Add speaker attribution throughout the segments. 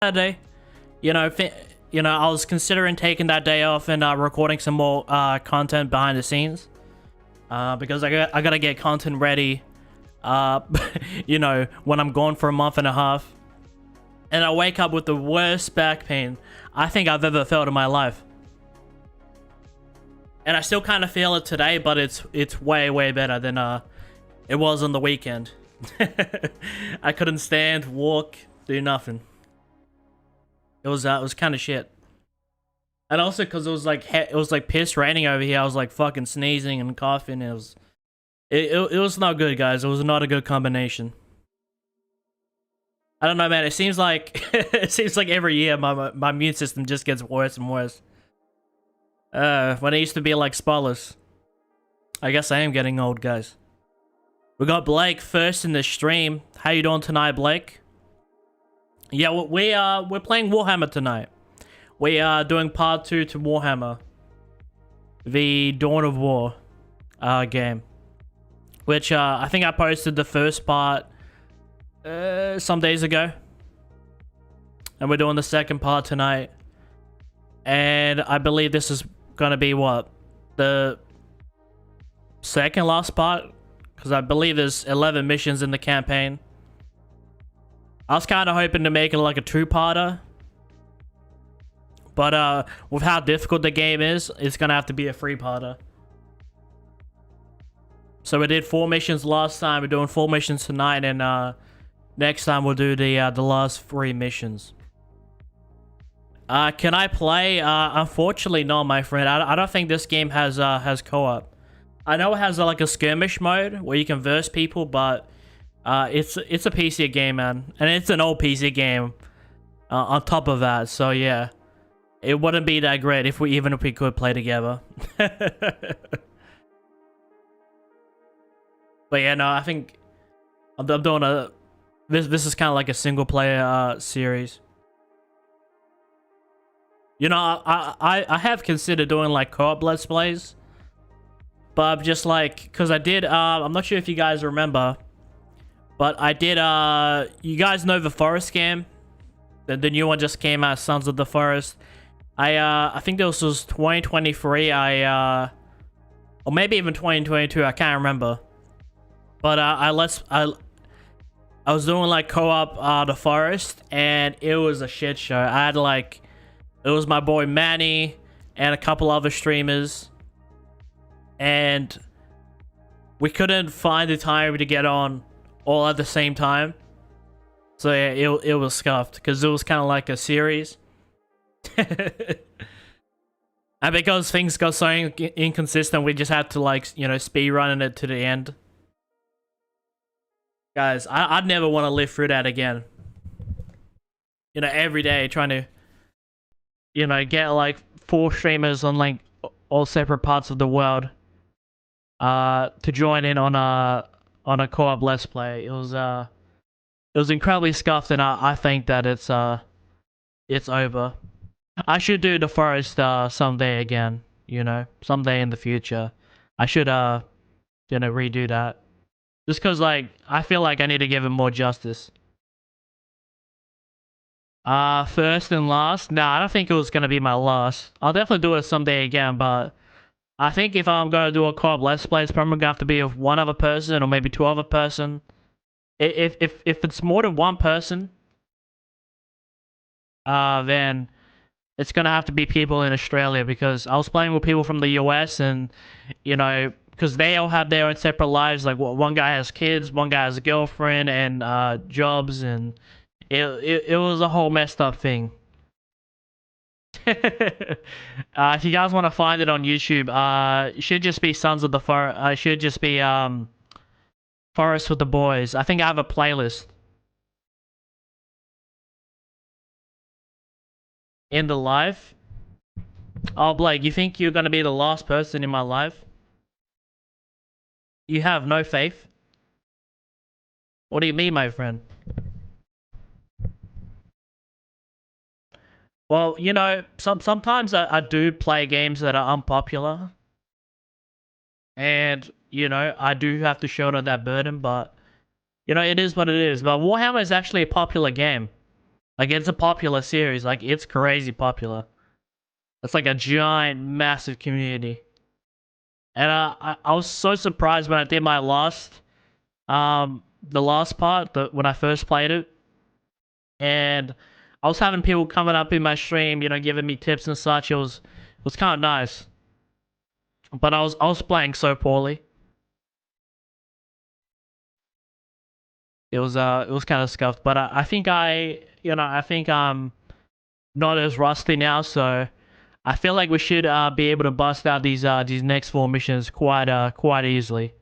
Speaker 1: Saturday. I was considering taking that day off and recording some more content behind the scenes. Because I gotta get content ready, when I'm gone for a month and a half. And I wake up with the worst back pain I think I've ever felt in my life. And I still kind of feel it today, but it's way, way better than it was on the weekend. I couldn't stand, walk, do nothing. It was kind of shit. And also because it was like piss raining over here, I was like fucking sneezing and coughing. It was not good, guys. It was not a good combination. I don't know, man. It seems like every year my immune system just gets worse and worse. When it used to be like spotless. I guess I am getting old, guys. We got Blake first in the stream. How you doing tonight, Blake? Yeah, we're playing Warhammer tonight. We are doing part 2 to Warhammer, the Dawn of War game, which I think I posted the first part some days ago, and we're doing the second part tonight. And I believe this is gonna be what, the second last part, because I believe there's 11 missions in the campaign. I was kind of hoping to make it like a 2-parter, but with how difficult the game is, it's gonna have to be a 3-parter. So we did 4 missions last time. We're doing 4 missions tonight, and next time we'll do the last 3 missions. Can I play? Unfortunately, no, my friend. I don't think this game has co-op. I know it has like a skirmish mode where you can verse people, but it's a PC game, man, and it's an old PC game. On top of that, so yeah, it wouldn't be that great if we could play together. But yeah, no, I think I'm doing this is kind of like a single player series. You know, I have considered doing like co-op let's plays, but I'm just like, because I did I'm not sure if you guys remember, but I did you guys know the Forest game? The new one just came out, Sons of the Forest. I think this was 2023. Or maybe even 2022, I can't remember. But I was doing like co-op the Forest, and it was a shit show. I had like, it was my boy Manny and a couple other streamers, and we couldn't find the time to get on all at the same time. So yeah, it was scuffed because it was kind of like a series. And because things got so inconsistent, we just had to like, speed running it to the end. Guys, I'd never want to live through that again. Every day trying to, get like 4 streamers on like all separate parts of the world to join in on a co-op let's play. It was incredibly scuffed, and I think that it's over. I should do the Forest someday again, someday in the future. I should redo that. Just cause like I feel like I need to give it more justice. First and last? Nah, I don't think it was gonna be my last. I'll definitely do it someday again, but I think if I'm gonna do a co-op let's play, it's probably gonna have to be with 1 other person or maybe 2 other person. If it's more than 1 person, then it's gonna have to be people in Australia, because I was playing with people from the US, and because they all have their own separate lives. Like, one guy has kids, one guy has a girlfriend, and jobs, and it was a whole messed up thing. If you guys want to find it on YouTube, it should just be Sons of the Forest. It should just be Forest with the Boys. I think I have a playlist. In the life? Oh, Blake, you think you're gonna be the last person in my life? You have no faith? What do you mean, my friend? Well, sometimes I do play games that are unpopular. And, I do have to shoulder that burden, but, it is what it is. But Warhammer is actually a popular game. Like, it's a popular series. Like, it's crazy popular. It's like a giant, massive community. And I was so surprised when I did my the last part, when I first played it, and I was having people coming up in my stream, you know, giving me tips and such. It was kind of nice, but I was playing so poorly. It was kind of scuffed, but I think I think I'm not as rusty now, so I feel like we should be able to bust out these next 4 missions quite easily.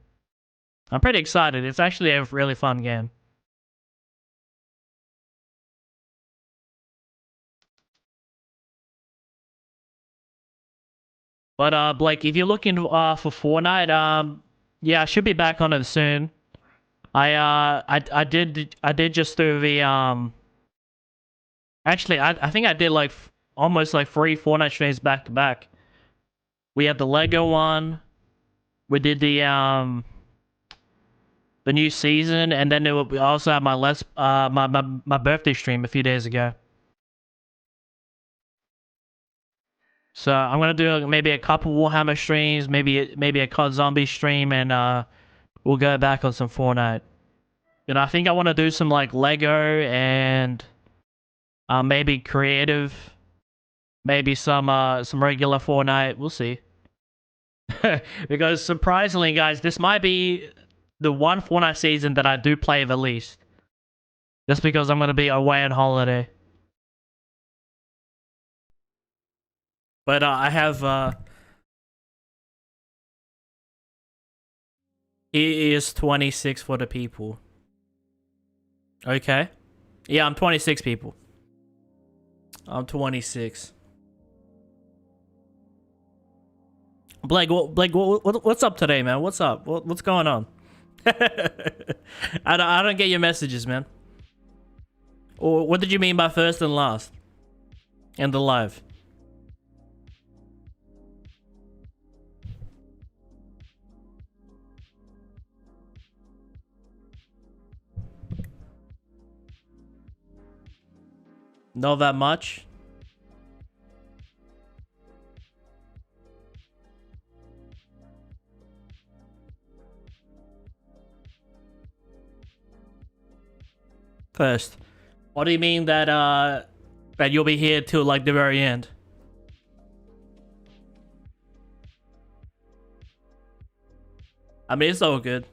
Speaker 1: I'm pretty excited. It's actually a really fun game. But Blake, if you're looking for Fortnite, yeah, I should be back on it soon. I did just do the actually I think I did like almost like 3 Fortnite streams back to back. We had the Lego one, we did the new season, and then we also had my birthday stream a few days ago. So I'm gonna do maybe a couple Warhammer streams, maybe a COD Zombie stream, and we'll go back on some Fortnite. You know, I think I want to do some like Lego and maybe creative, maybe some regular Fortnite. We'll see. Because surprisingly, guys, this might be the one Fortnite season that I do play the least. Just because I'm gonna be away on holiday. But I have he is 26 for the people. Okay. Yeah, I'm 26 people. I'm 26. Blake, what's up today, man? What's up? What's going on? I don't get your messages, man. Or what did you mean by first and last? And the live? Not that much. First. What do you mean that you'll be here till like the very end? I mean, it's all good.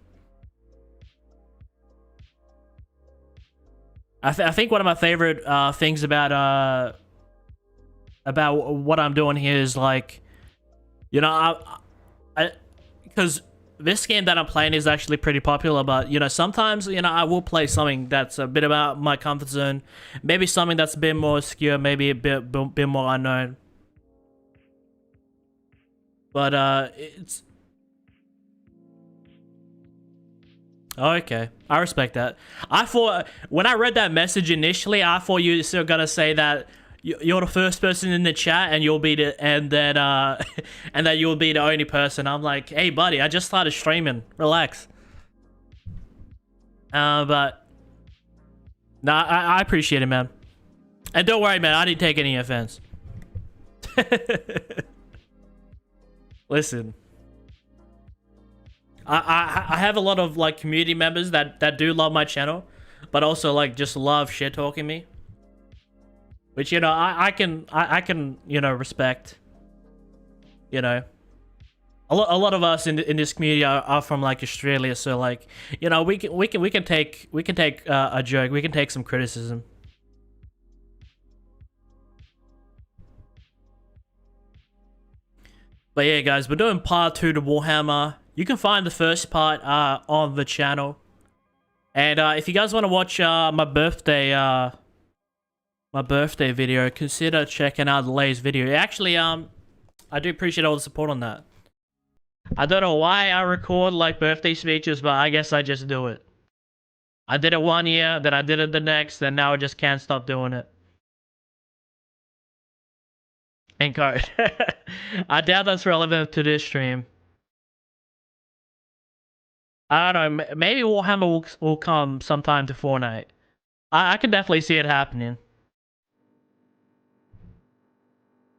Speaker 1: I think one of my favorite things about what I'm doing here is like, you know, because this game that I'm playing is actually pretty popular, but you know, sometimes, you know, I will play something that's a bit about my comfort zone, maybe something that's a bit more obscure, maybe a bit more unknown. But it's okay. I respect that. I thought when I read that message initially, I thought you were still gonna say that you're the first person in the chat, and you'll be the and that and that you'll be the only person. I'm like, hey, buddy, I just started streaming. Relax. But nah, I appreciate it, man. And don't worry, man. I didn't take any offense. Listen. I have a lot of like community members that do love my channel, but also like just love shit talking me, which, you know, I can you know, respect. You know, a lot of us in this community are from like Australia, so like, you know, we can take a joke, we can take some criticism. But yeah, guys, we're doing part 2 to Warhammer. You can find the first part on the channel. And if you guys want to watch my birthday video, consider checking out the latest video. Actually, I do appreciate all the support on that. I don't know why I record like birthday speeches, but I guess I just do it. I did it one year, then I did it the next, and now I just can't stop doing it. Encourage. I doubt that's relevant to this stream. I don't know, maybe Warhammer will come sometime to Fortnite. I can definitely see it happening.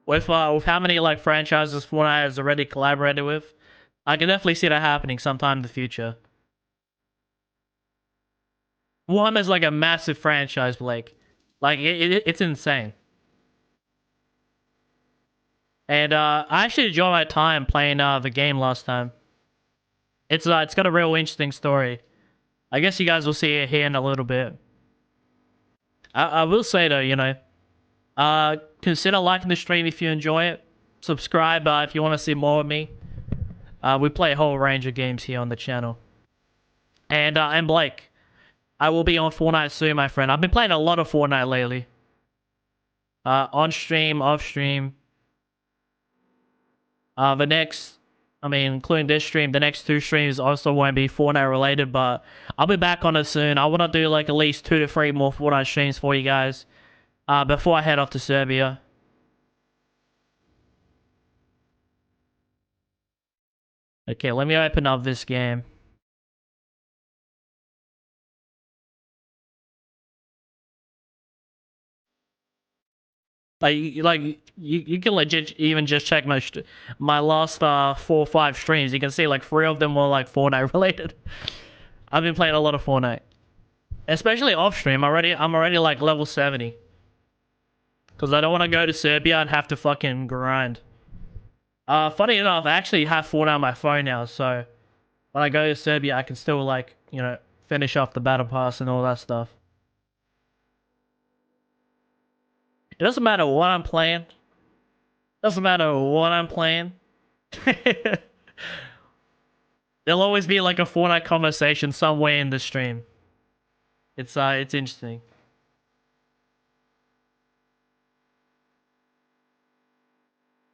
Speaker 1: with how many like franchises Fortnite has already collaborated with, I can definitely see that happening sometime in the future. Warhammer is like a massive franchise, Blake. Like it's insane. And I actually enjoyed my time playing the game last time. It's got a real interesting story. I guess you guys will see it here in a little bit. I will say though, you know, consider liking the stream if you enjoy it. Subscribe if you want to see more of me. We play a whole range of games here on the channel. And Blake, I will be on Fortnite soon, my friend. I've been playing a lot of Fortnite lately. On stream, off stream. Including this stream, the next 2 streams also won't be Fortnite related, but I'll be back on it soon. I want to do like at least 2 to 3 more Fortnite streams for you guys before I head off to Serbia. Okay, let me open up this game. You can legit even just check my last 4 or 5 streams. You can see like 3 of them were like Fortnite related. I've been playing a lot of Fortnite, especially off stream. I'm already like level 70 because I don't want to go to Serbia and have to fucking grind. Funny enough, I actually have Fortnite on my phone now, so when I go to Serbia, I can still like, you know, finish off the battle pass and all that stuff. It doesn't matter what I'm playing. Doesn't matter what I'm playing. There'll always be like a Fortnite conversation somewhere in the stream. It's interesting.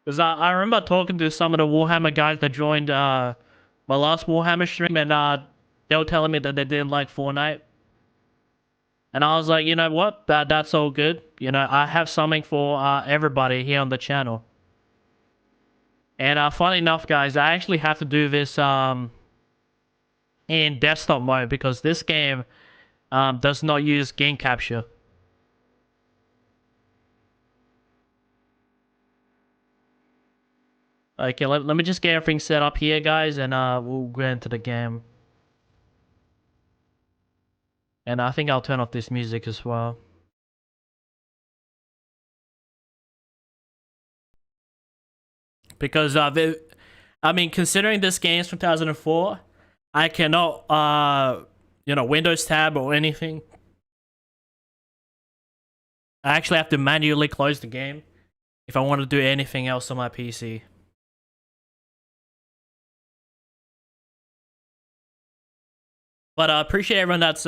Speaker 1: Because I remember talking to some of the Warhammer guys that joined my last Warhammer stream, and they were telling me that they didn't like Fortnite. And I was like, you know what? That's all good. You know, I have something for everybody here on the channel. And funny enough, guys, I actually have to do this in desktop mode because this game does not use game capture. Okay, let me just get everything set up here, guys, and we'll get into the game. And I think I'll turn off this music as well. Because, considering this game's from 2004, I cannot, you know, Windows tab or anything. I actually have to manually close the game if I want to do anything else on my PC. But I appreciate everyone that's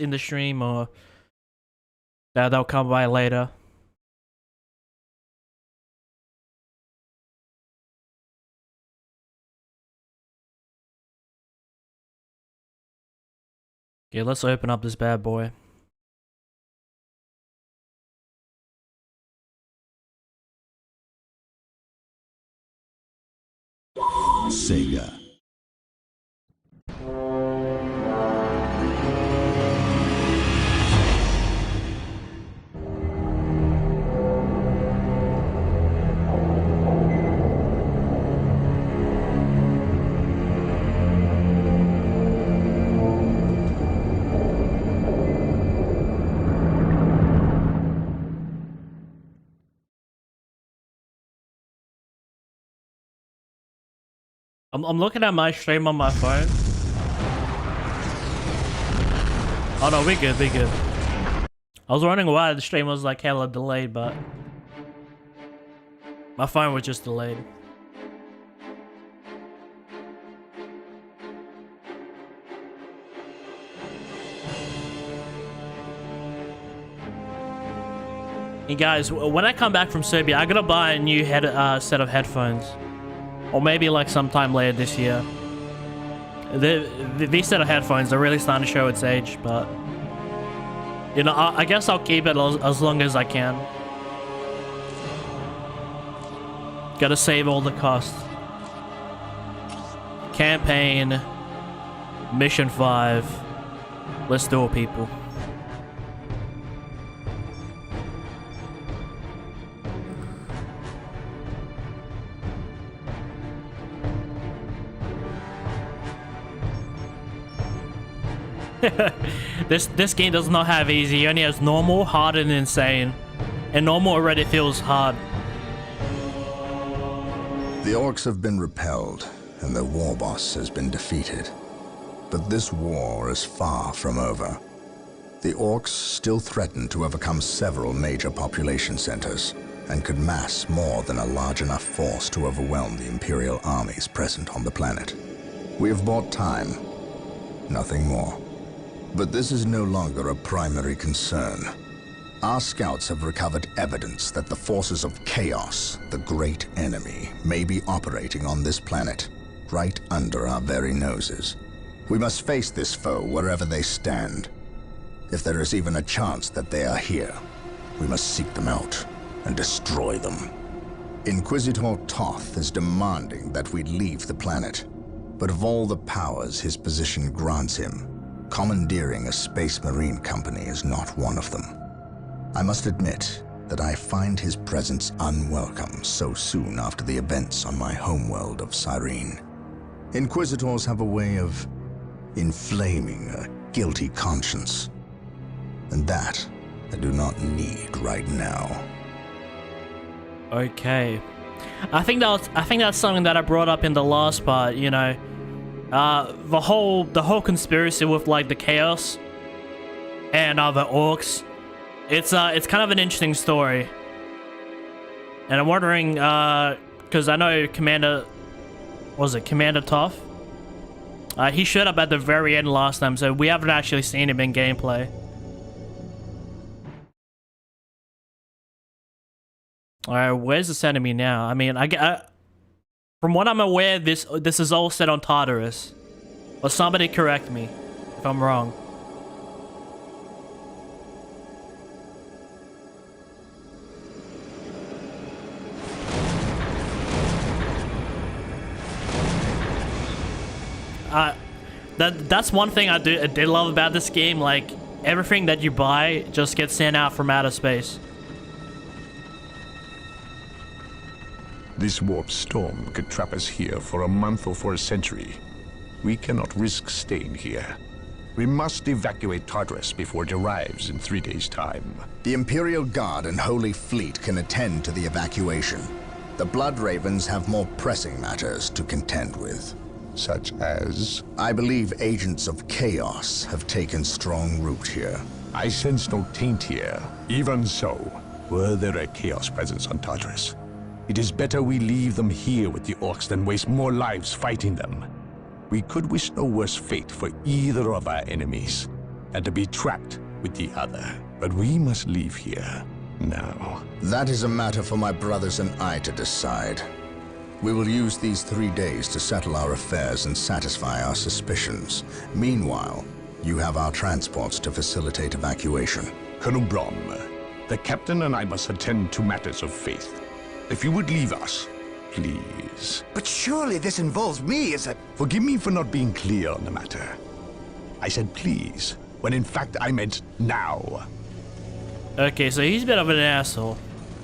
Speaker 1: in the stream or that'll come by later. Okay, let's open up this bad boy.
Speaker 2: Sega.
Speaker 1: I'm looking at my stream on my phone. Oh no, we're good, we're good. I was wondering why the stream was like hella delayed, but my phone was just delayed. And guys, when I come back from Serbia, I gotta buy a new set of headphones. Or maybe like sometime later this year. These set of headphones are really starting to show its age, but you know, I guess I'll keep it as long as I can. Gotta save all the costs. Campaign, Mission 5. Let's do it, people. This game does not have easy. It only has normal, hard, and insane. And normal already feels hard.
Speaker 2: The orcs have been repelled, and their war boss has been defeated. But this war is far from over. The orcs still threaten to overcome several major population centers, and could mass more than a large enough force to overwhelm the Imperial armies present on the planet. We have bought time, nothing more. But this is no longer a primary concern. Our scouts have recovered evidence that the forces of chaos, the great enemy, may be operating on this planet, right under our very noses. We must face this foe wherever they stand. If there is even a chance that they are here, we must seek them out and destroy them. Inquisitor Toth is demanding that we leave the planet, but of all the powers his position grants him, commandeering a space marine company is not one of them. I must admit that I find his presence unwelcome so soon after the events on my homeworld of Cyrene. Inquisitors have a way of inflaming a guilty conscience, and that I do not need right now.
Speaker 1: Okay, I think that's something that I brought up in the last part. You know, the whole conspiracy with like the chaos and the orcs. It's kind of an interesting story, and I'm wondering because I know Commander Toth? He showed up at the very end last time, so we haven't actually seen him in gameplay. Alright, where's this enemy now? I mean, from what I'm aware, this is all set on Tartarus. Or somebody correct me if I'm wrong. That's one thing I did love about this game. Like, everything that you buy just gets sent out from outer space.
Speaker 3: This warp storm could trap us here for a month or for a century. We cannot risk staying here. We must evacuate Tartarus before it arrives in 3 days' time.
Speaker 2: The Imperial Guard and Holy Fleet can attend to the evacuation. The Blood Ravens have more pressing matters to contend with.
Speaker 3: Such as?
Speaker 2: I believe agents of chaos have taken strong root here.
Speaker 3: I sense no taint here. Even so, were there a chaos presence on Tartarus, it is better we leave them here with the orcs than waste more lives fighting them. We could wish no worse fate for either of our enemies, and to be trapped with the other. But we must leave here now.
Speaker 2: That is a matter for my brothers and I to decide. We will use these 3 days to settle our affairs and satisfy our suspicions. Meanwhile, you have our transports to facilitate evacuation.
Speaker 3: Colonel Brom, the captain and I must attend to matters of faith. If you would leave us, please.
Speaker 4: But surely this involves me as a...
Speaker 3: Forgive me for not being clear on the matter. I said please, when in fact I meant now.
Speaker 1: Okay, so he's a bit of an asshole.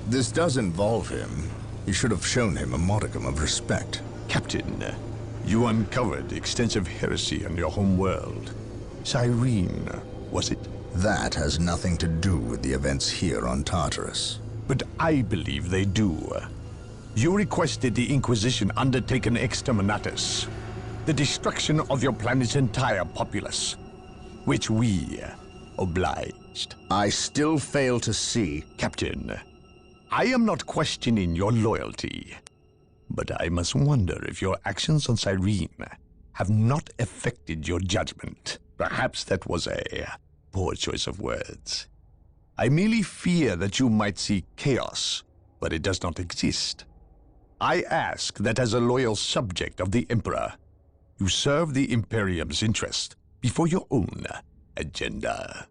Speaker 2: This does involve him. You should have shown him a modicum of respect.
Speaker 3: Captain, you uncovered extensive heresy on your home world. Cyrene, was it?
Speaker 2: That has nothing to do with the events here on Tartarus.
Speaker 3: But I believe they do. You requested the Inquisition undertake an exterminatus, the destruction of your planet's entire populace, which we obliged.
Speaker 2: I still fail to see...
Speaker 3: Captain, I am not questioning your loyalty, but I must wonder if your actions on Cyrene have not affected your judgment. Perhaps that was a poor choice of words. I merely fear that you might see chaos, but it does not exist. I ask that as a loyal subject of the Emperor, you serve the Imperium's interest before your own agenda.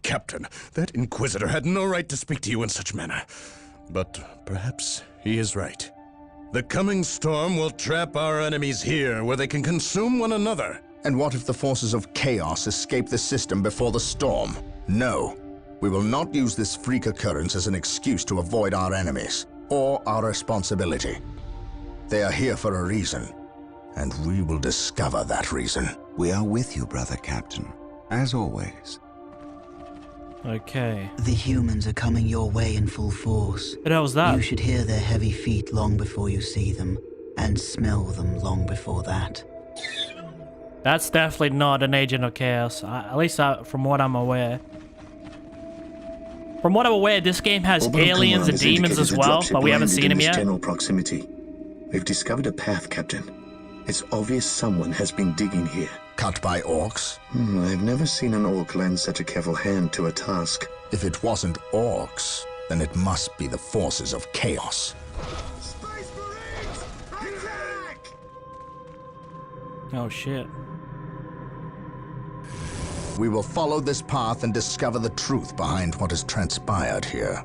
Speaker 5: Captain, that Inquisitor had no right to speak to you in such manner. But perhaps he is right. The coming storm will trap our enemies here where they can consume one another.
Speaker 2: And what if the forces of chaos escape the system before the storm? No. We will not use this freak occurrence as an excuse to avoid our enemies, or our responsibility. They are here for a reason, and we will discover that reason.
Speaker 4: We are with you, brother Captain, as always.
Speaker 1: Okay.
Speaker 6: The humans are coming your way in full force.
Speaker 1: What the hell was that?
Speaker 6: You should hear their heavy feet long before you see them, and smell them long before that.
Speaker 1: That's definitely not an agent of chaos, at least from what I'm aware. From what I'm aware, this game has aliens and demons as well, but we haven't seen them yet.
Speaker 7: General proximity. We've discovered a path, Captain. It's obvious someone has been digging here.
Speaker 2: Cut by orcs?
Speaker 7: I've never seen an orc lend such a careful hand to a task.
Speaker 2: If it wasn't orcs, then it must be the forces of chaos.
Speaker 4: Space Marines! Attack!
Speaker 1: Oh shit.
Speaker 2: We will follow this path and discover the truth behind what has transpired here.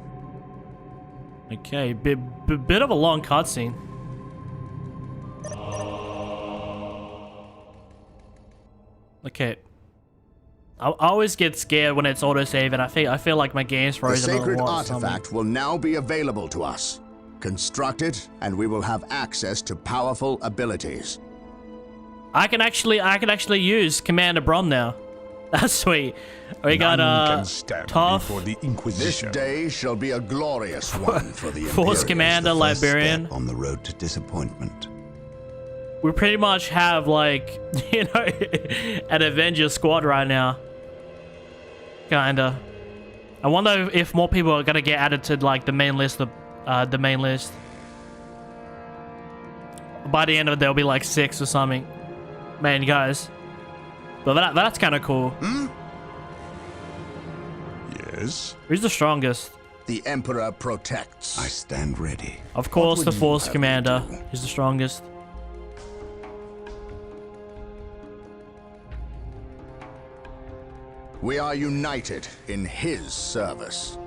Speaker 1: Okay, bit of a long cutscene. Okay. I always get scared when it's autosave, and I feel like my game's
Speaker 2: The
Speaker 1: frozen.
Speaker 2: sacred
Speaker 1: or
Speaker 2: artifact will now be available to us. Construct it, and we will have access to powerful abilities.
Speaker 1: I can actually use Commander Brom now. That's sweet. We got
Speaker 3: None can stand
Speaker 1: tough
Speaker 3: before the
Speaker 2: This
Speaker 3: Inquisition.
Speaker 2: day shall be a glorious one for the
Speaker 1: Force
Speaker 2: Imperials.
Speaker 1: Commander
Speaker 4: First
Speaker 1: Liberian.
Speaker 4: step on the road to disappointment.
Speaker 1: We pretty much have like, you know, an Avengers squad right now. Kinda. I wonder if more people are gonna get added to like the main list of the main list. By the end of it, there'll be like 6 or something. Man, guys. But that's kind of cool.
Speaker 3: Yes.
Speaker 1: Who's the strongest?
Speaker 2: The Emperor protects.
Speaker 4: I stand ready.
Speaker 1: Of course,
Speaker 2: would
Speaker 1: the
Speaker 2: you
Speaker 1: Force
Speaker 2: have me
Speaker 1: Commander
Speaker 2: do?
Speaker 1: is the strongest.
Speaker 2: We are united in his service.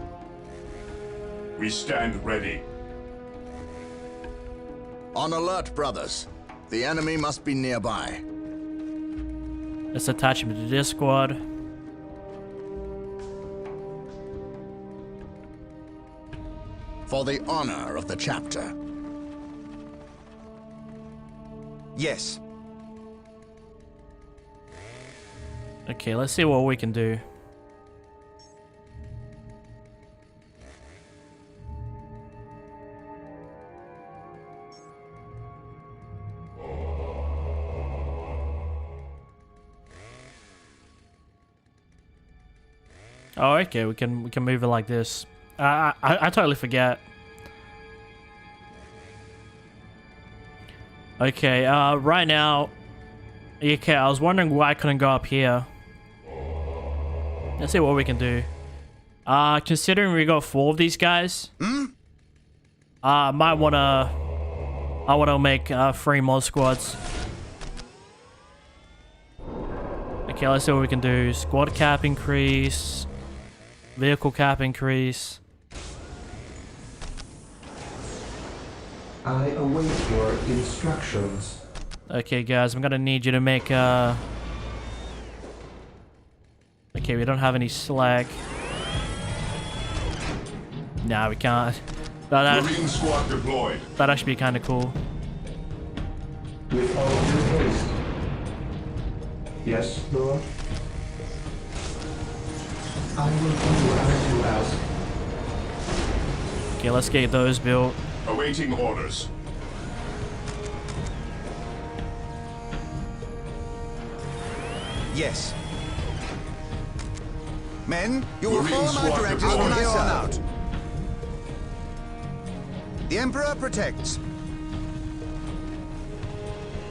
Speaker 3: We stand ready.
Speaker 2: On alert, brothers. The enemy must be nearby.
Speaker 1: Let's attach him to this squad.
Speaker 2: For the honor of the chapter.
Speaker 4: Yes.
Speaker 1: Okay, let's see what we can do. Oh, okay, we can move it like this. I totally forget. Okay, right now. Okay, I was wondering why I couldn't go up here. Let's see what we can do. Considering we got 4 of these guys, I wanna make 3 more squads. Okay, let's see what we can do. Squad cap increase. Vehicle cap increase.
Speaker 8: I await your instructions.
Speaker 1: Okay, guys, I'm gonna need you to make Okay, we don't have any slag. Nah, we can't.
Speaker 3: Marine squad deployed.
Speaker 1: That'd actually be kind of cool.
Speaker 8: With all due haste. Yes, Lord? I will do as you ask.
Speaker 1: Okay, let's get those built.
Speaker 3: Awaiting orders.
Speaker 4: Yes. Men, you will
Speaker 3: Marine
Speaker 4: follow my
Speaker 3: squad
Speaker 4: directives from
Speaker 3: deployed.
Speaker 4: here on out. The Emperor protects.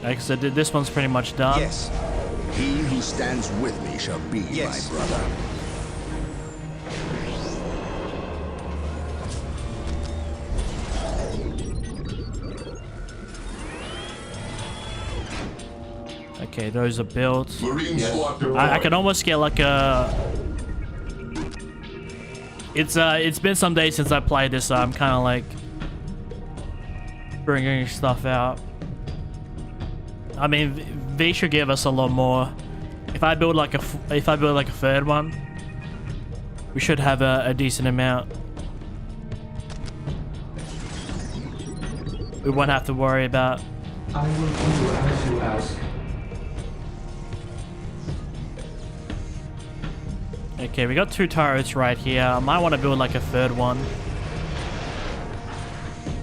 Speaker 1: Like I said, this one's pretty much done.
Speaker 4: Yes.
Speaker 2: He who stands with me shall be
Speaker 4: Yes.
Speaker 2: my brother.
Speaker 1: Okay, those are built.
Speaker 3: Marine squad deployed.
Speaker 1: I can almost get like a... It's been some days since I played this, so I'm kind of like bringing stuff out. I mean, they should give us a lot more. If I build like a 3rd one, we should have a decent amount. We won't have to worry about
Speaker 8: I will do as you ask.
Speaker 1: Okay, we got 2 turrets right here. I might want to build like a 3rd one.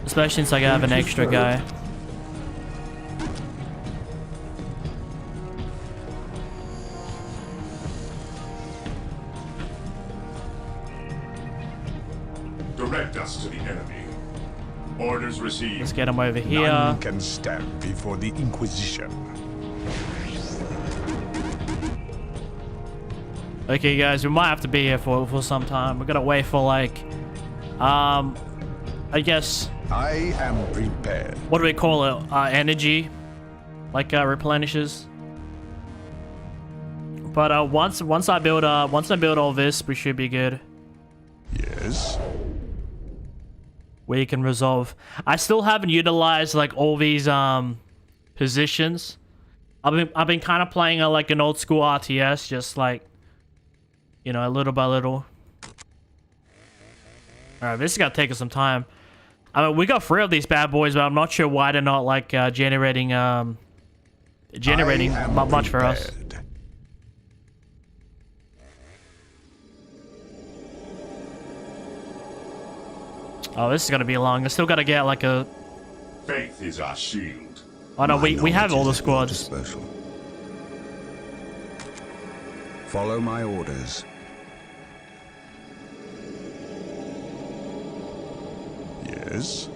Speaker 1: Especially since I have an extra guy.
Speaker 9: Direct us to the enemy. Orders received.
Speaker 1: Let's get him over here.
Speaker 3: None can stand before the Inquisition.
Speaker 1: Okay, guys, we might have to be here for some time. We're gonna wait for like, I guess.
Speaker 3: I am prepared.
Speaker 1: What do we call it? Energy, like replenishes. But once I build all this, we should be good.
Speaker 3: Yes.
Speaker 1: We can resolve. I still haven't utilized like all these positions. I've been kind of playing like an old school RTS, just like, you know, little by little. All right, this is gonna take us some time. I mean, we got 3 of these bad boys, but I'm not sure why they're not like generating much for us. Oh, this is gonna be long. I still gotta get like a.
Speaker 9: Faith is our shield.
Speaker 1: Oh no, we have all the squads.
Speaker 4: Follow my orders.
Speaker 3: Yes.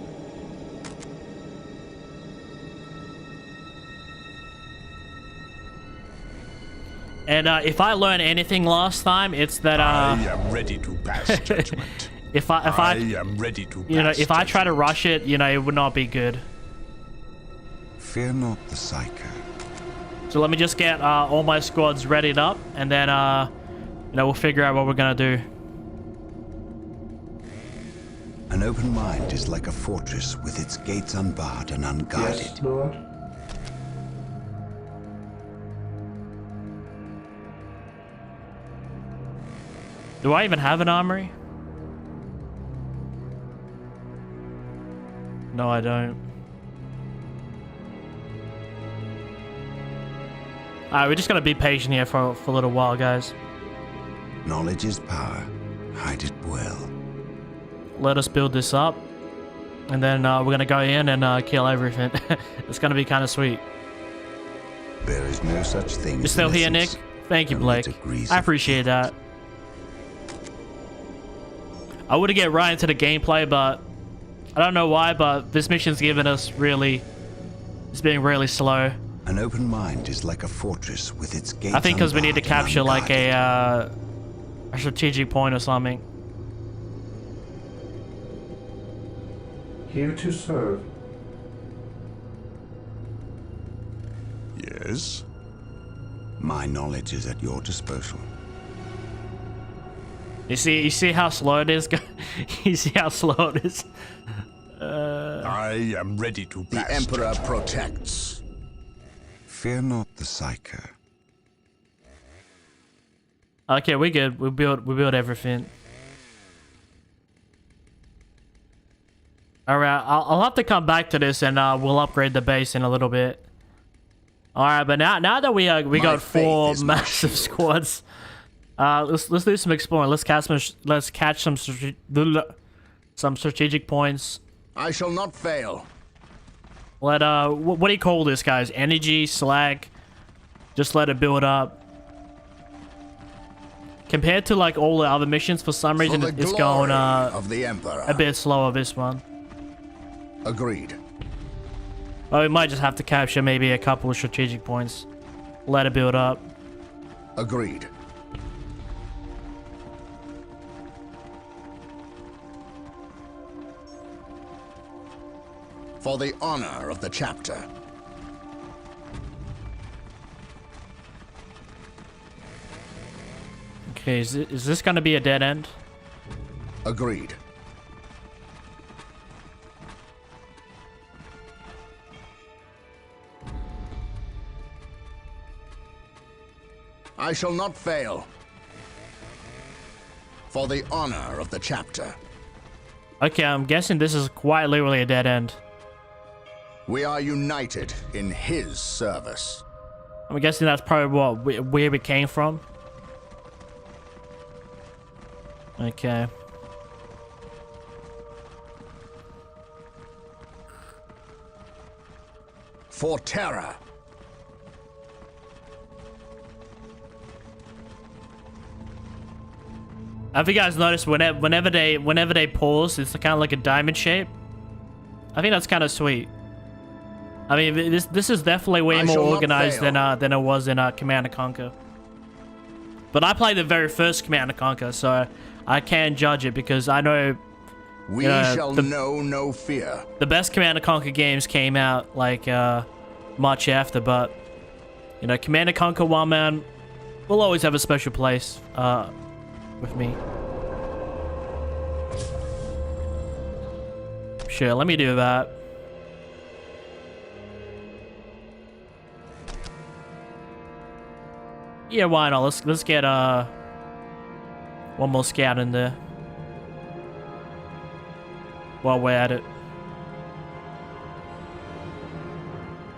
Speaker 1: And if I learned anything last time, it's that
Speaker 3: I am ready to pass judgment.
Speaker 1: if I
Speaker 3: am ready to pass
Speaker 1: you know, if I try to
Speaker 3: judgment.
Speaker 1: rush it, you know, it would not be good.
Speaker 4: Fear not the psycho.
Speaker 1: So let me just get all my squads readied up, and then you know, we'll figure out what we're gonna do.
Speaker 4: An open mind is like a fortress with its gates unbarred and unguarded.
Speaker 8: Yes, Lord.
Speaker 1: Do I even have an armory? No, I don't. Alright, we're just gonna be patient here for a little while, guys.
Speaker 4: Knowledge is power. Hide it well.
Speaker 1: Let us build this up, and then we're gonna go in and kill everything. It's gonna be kind of sweet.
Speaker 4: There is no such thing.
Speaker 1: You're still here, Nick? Thank you, Blake. I appreciate that. I would get right into the gameplay, but I don't know why, but this mission's given us really... It's being really slow.
Speaker 4: An open mind is like a fortress with its gates.
Speaker 1: I think because we need to
Speaker 4: unbarred and
Speaker 1: capture like
Speaker 4: unguarded.
Speaker 1: a strategic point or something.
Speaker 8: Here to serve.
Speaker 3: Yes.
Speaker 4: My knowledge is at your disposal.
Speaker 1: You see how slow it is? You see how slow it is?
Speaker 3: I am ready to pass
Speaker 2: The Emperor
Speaker 3: judgment.
Speaker 2: protects.
Speaker 4: Fear not the psycho.
Speaker 1: Okay, we good. We build everything. All right, I'll have to come back to this, and we'll upgrade the base in a little bit. All right, but now that we got 4 massive squads, let's do some exploring. Let's catch some strategic points.
Speaker 2: I shall not fail.
Speaker 1: Let what do you call this, guys? Energy, slag. Just let it build up. Compared to like all the other missions, for some reason
Speaker 2: For the
Speaker 1: it's going
Speaker 2: of the Emperor.
Speaker 1: a bit slower. This one.
Speaker 2: Agreed.
Speaker 1: Oh, we might just have to capture maybe a couple of strategic points. Let it build up.
Speaker 2: Agreed. For the honor of the chapter.
Speaker 1: Okay, is this gonna be a dead end?
Speaker 2: Agreed. I shall not fail. For the honor of the chapter.
Speaker 1: Okay, I'm guessing this is quite literally a dead end.
Speaker 2: We are united in his service.
Speaker 1: I'm guessing that's probably where we came from. Okay.
Speaker 2: For terror.
Speaker 1: Have you guys noticed whenever they pause, it's kind of like a diamond shape? I think that's kind of sweet. I mean, this is definitely way more organized than it was in Command & Conquer. But I played the very first Command & Conquer, so I can judge it because I know.
Speaker 2: We shall know no fear.
Speaker 1: The best Command & Conquer games came out like much after, but you know, Command & Conquer 1, man, will always have a special place with me. Sure, let me do that. Yeah, why not? Let's get one more scout in there while we're at it.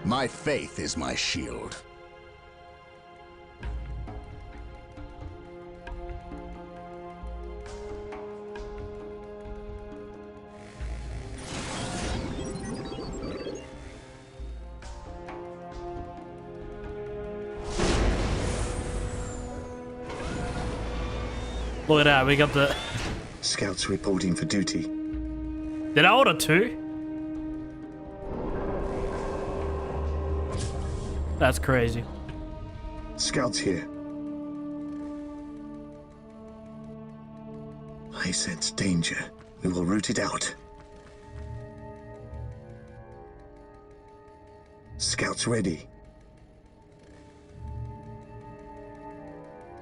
Speaker 2: My faith is my shield.
Speaker 1: Look at that, we got the...
Speaker 7: Scouts reporting for duty.
Speaker 1: Did I order 2? That's crazy.
Speaker 7: Scouts here. I sense danger. We will root it out. Scouts ready.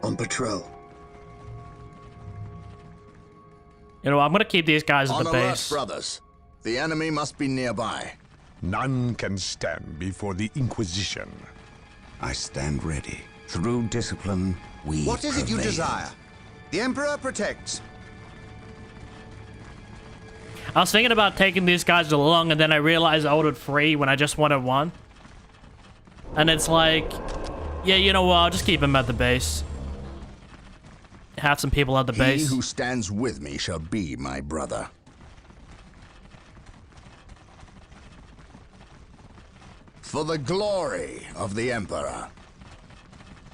Speaker 7: On patrol.
Speaker 1: You know, I'm gonna keep these guys at the
Speaker 2: alert,
Speaker 1: base.
Speaker 2: brothers. The enemy must be nearby.
Speaker 3: None can stand before the Inquisition.
Speaker 4: I stand ready. Through discipline, we
Speaker 10: What is it you
Speaker 4: prevail.
Speaker 10: desire? The Emperor protects.
Speaker 1: I was thinking about taking these guys along, and then I realized I ordered 3 when I just wanted 1. And it's like, yeah, you know what? I'll just keep them at the base. Have some people at the base.
Speaker 2: He who stands with me shall be my brother. For the glory of the Emperor,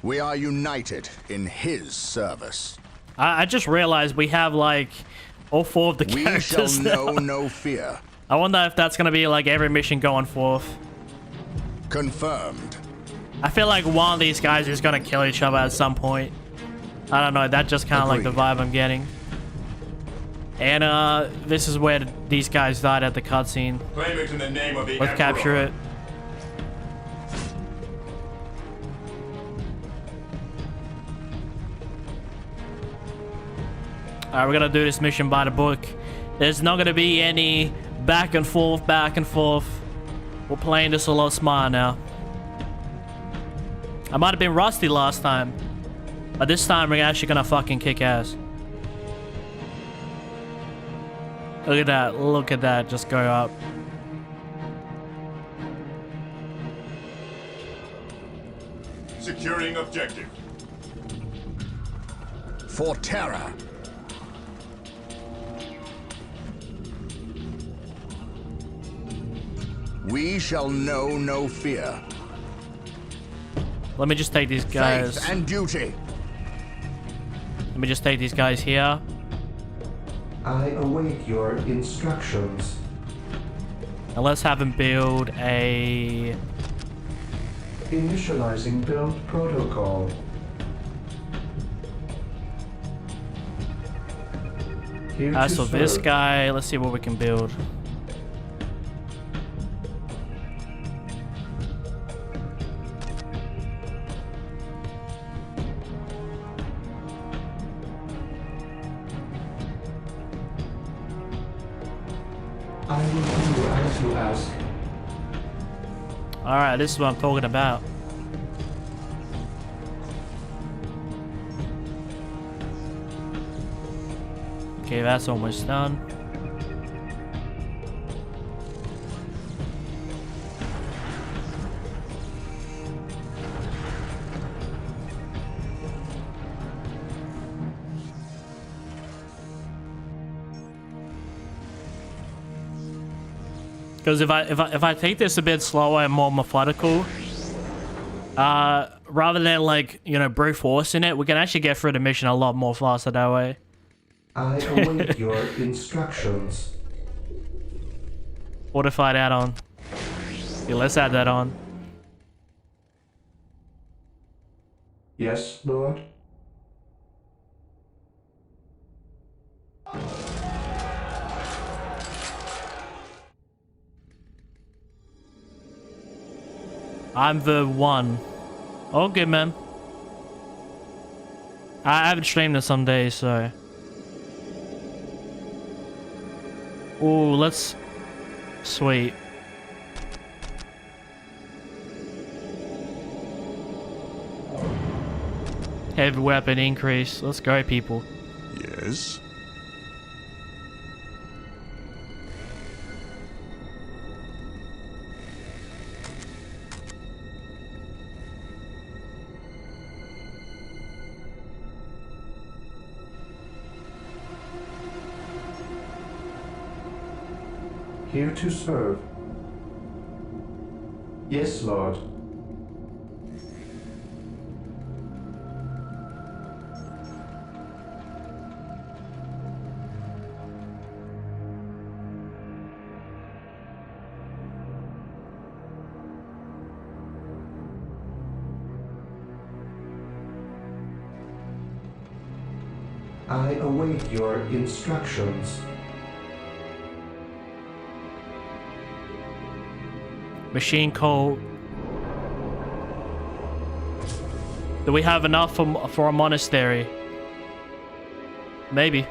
Speaker 2: we are united in his service.
Speaker 1: I just realized we have like all 4 of the
Speaker 2: We
Speaker 1: characters
Speaker 2: shall
Speaker 1: now.
Speaker 2: know no fear.
Speaker 1: I wonder if that's gonna be like every mission going forth.
Speaker 2: Confirmed.
Speaker 1: I feel like one of these guys is gonna kill each other at some point. I don't know, that's just kind of like the vibe I'm getting. And this is where these guys died at the cutscene.
Speaker 9: Claim it in the name of the
Speaker 1: Let's
Speaker 9: Emperor.
Speaker 1: capture it. Alright, we're gonna do this mission by the book. There's not gonna be any back and forth, back and forth. We're playing this a lot smarter now. I might have been rusty last time, but this time we're actually gonna fucking kick ass. Look at that, just go up.
Speaker 9: Securing objective.
Speaker 2: For terror. We shall know no fear.
Speaker 1: Let me just take these guys.
Speaker 2: Faith and duty.
Speaker 1: Let me just take these guys here.
Speaker 8: I await your instructions.
Speaker 1: And let's have him build a...
Speaker 8: Initializing build protocol. Here to
Speaker 1: So this
Speaker 8: serve.
Speaker 1: guy, let's see what we can build.
Speaker 8: I will do as you ask.
Speaker 1: Alright, this is what I'm talking about. Okay, that's almost done. Because if I take this a bit slower and more methodical, rather than like, you know, brute force in it, we can actually get through the mission a lot more faster that way.
Speaker 8: I await your instructions.
Speaker 1: Fortified add-on. Yeah, let's add that on.
Speaker 8: Yes, Lord?
Speaker 1: I'm the one. Oh, good, man. I haven't streamed this some days, so... Ooh, let's... Sweet. Heavy weapon increase. Let's go, people.
Speaker 3: Yes?
Speaker 8: Here to serve. Yes, Lord. I await your instructions.
Speaker 1: Machine code. Do we have enough for a monastery? Maybe.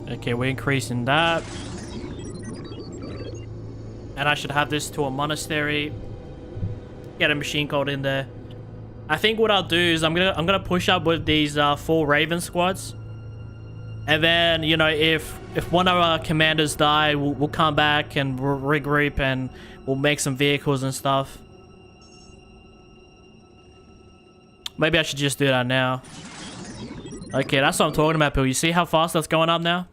Speaker 1: Okay, we're increasing that. And I should have this to a monastery. Get a machine code in there. I think what I'll do is I'm gonna push up with these 4 Raven squads. And then, you know, if one of our commanders die, we'll come back and we'll regroup and we'll make some vehicles and stuff. Maybe I should just do that now. Okay, that's what I'm talking about, Bill. You see how fast that's going up now?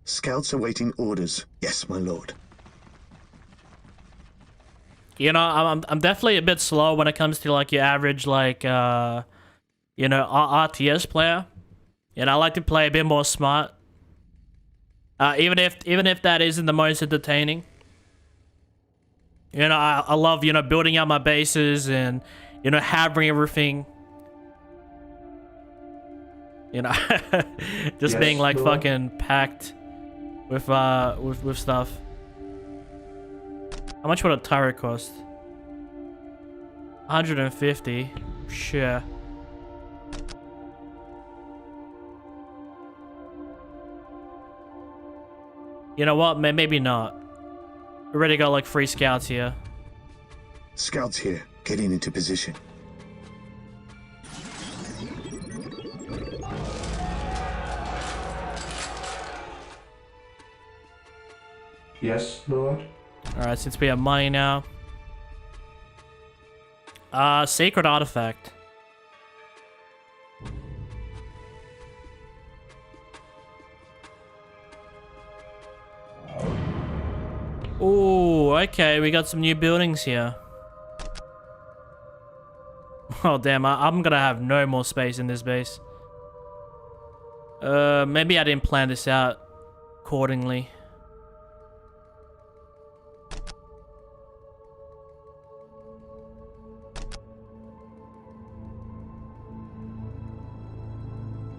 Speaker 7: Scouts awaiting orders. Yes, my lord.
Speaker 1: You know, I'm definitely a bit slow when it comes to like your average like you know, RTS player. And I like to play a bit more smart. Even if that isn't the most entertaining. You know, I love, you know, building out my bases and, you know, having everything. You know, just
Speaker 8: Yes,
Speaker 1: being like
Speaker 8: Lord.
Speaker 1: fucking packed with stuff. How much would a turret cost? 150. Sure. You know what? Maybe not. We already got like 3 scouts here.
Speaker 7: Scouts here, getting into position.
Speaker 8: Yes, Lord.
Speaker 1: Alright, since we have money now. Sacred artifact. Ooh, okay, we got some new buildings here. Oh damn, I'm gonna have no more space in this base. Maybe I didn't plan this out accordingly.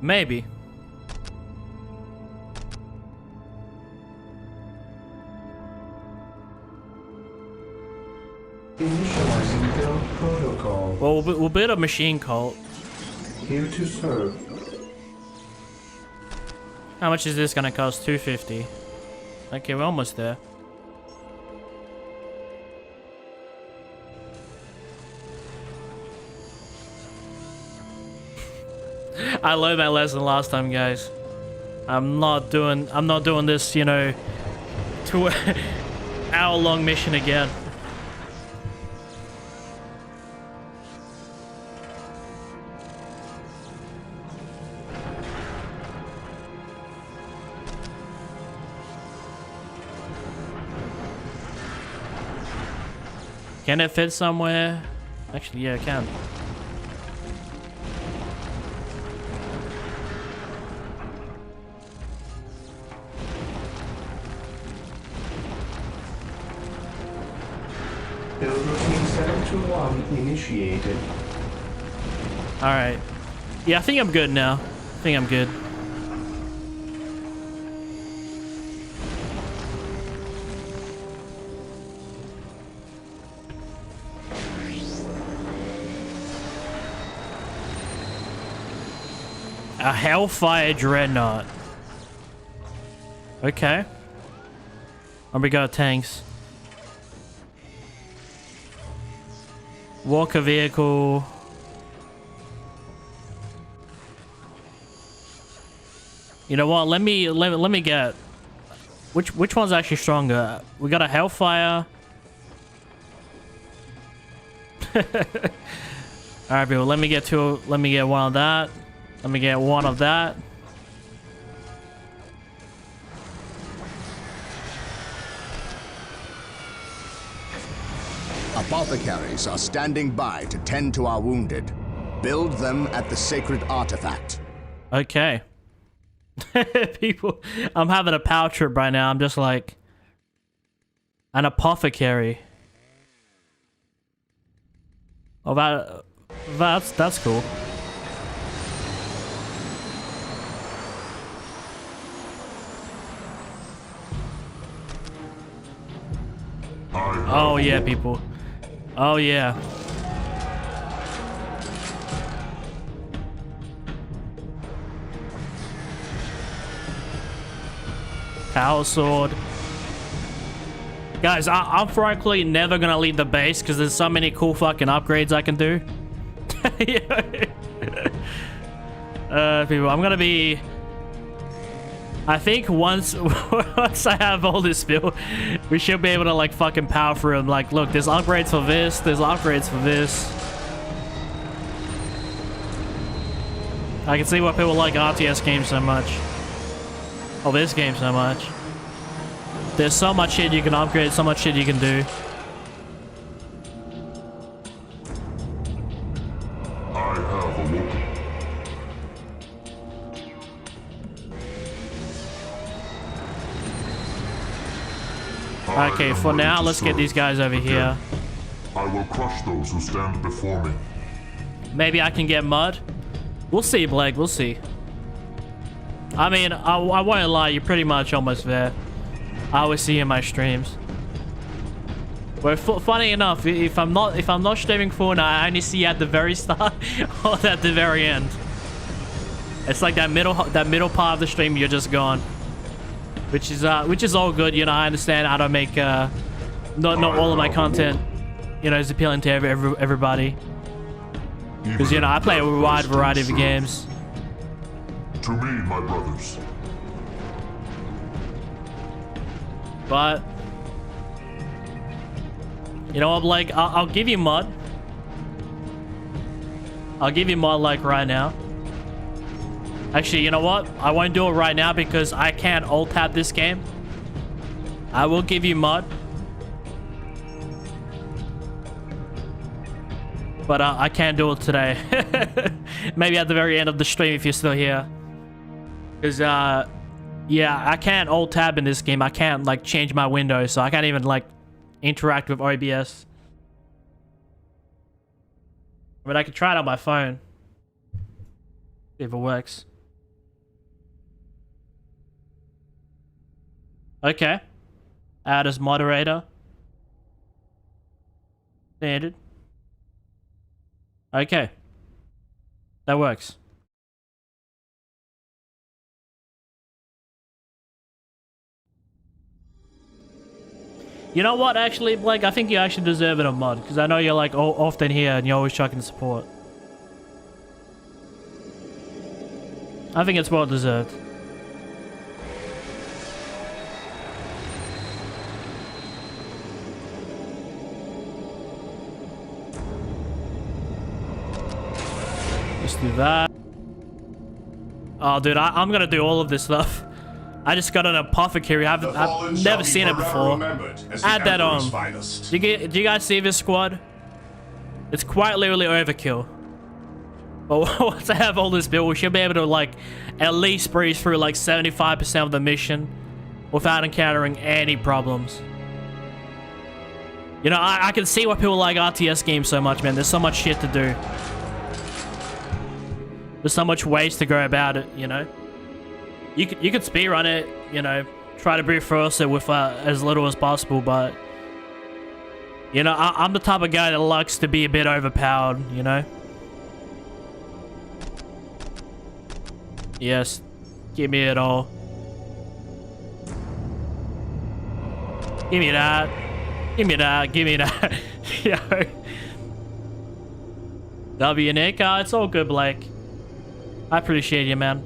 Speaker 1: Maybe.
Speaker 8: Initializing build protocol.
Speaker 1: Well, we'll build a machine cult.
Speaker 8: Here to serve.
Speaker 1: How much is this gonna cost? 250. Okay, we're almost there. I learned my lesson last time, guys. I'm not doing this, you know, 2 hour-long mission again. Can it fit somewhere? Actually, yeah, it can.
Speaker 8: Build routine 721 initiated.
Speaker 1: Alright. Yeah, I think I'm good now. I think I'm good. A Hellfire Dreadnought. Okay. And we got tanks. Walker vehicle. You know what? Let me get which one's actually stronger. We got a Hellfire. All right, people. Let me get one of that. Let me get one of that.
Speaker 2: Apothecaries are standing by to tend to our wounded. Build them at the sacred artifact.
Speaker 1: Okay. People, I'm having a power trip right now. I'm just like an apothecary. Oh, that's cool. Oh yeah, people. Oh yeah. Power sword. Guys, I'm frankly never gonna leave the base because there's so many cool fucking upgrades I can do. People, I'm gonna be... I think once I have all this built, we should be able to like fucking power through them. Like, look, there's upgrades for this, there's upgrades for this. I can see why people like RTS games so much. Oh, this game so much. There's so much shit you can upgrade, so much shit you can do.
Speaker 9: I have awoken.
Speaker 1: Okay, for now, let's get these guys over here.
Speaker 9: I will crush those who stand before me.
Speaker 1: Maybe I can get mud. We'll see, Blake. We'll see. I mean, I won't lie. You're pretty much almost there. I always see you in my streams. But funny enough, if I'm not streaming Fortnite, I only see you at the very start or at the very end. It's like that middle part of the stream, you're just gone. Which is all good. You know, I understand. I don't make not all of my content, you know, is appealing to everybody. Because, you know, I play a wide variety of games.
Speaker 9: To me, my brothers.
Speaker 1: But, you know what, Blake? I'll give you mud. I'll give you mud, like, right now. Actually, you know what? I won't do it right now because I can't alt-tab this game. I will give you mud. But I can't do it today. Maybe at the very end of the stream if you're still here. Because, yeah, I can't alt-tab in this game. I can't, like, change my window, so I can't even, like, interact with OBS. But I can try it on my phone. See if it works. Okay. Add as moderator. Standard. Okay. That works. You know what, actually, Blake? I think you actually deserve it a mod, because I know you're, like, often here and you're always chucking support. I think it's well deserved. Let's do that. Oh, dude, I'm gonna do all of this stuff. I just got an apothecary. I've never seen it before. Add that on. Do you guys see this squad? It's quite literally overkill. But once I have all this build, we should be able to, like, at least breeze through, like, 75% of the mission without encountering any problems. You know, I can see why people like RTS games so much, man. There's so much shit to do. There's so much ways to go about it, you know? You could speedrun it, you know, try to brute force it with as little as possible, but... You know, I'm the type of guy that likes to be a bit overpowered, you know? Yes. Give me it all. Give me that. Give me that. Give me that. Yo. W, Nick. It's all good, Blake. I appreciate you, man.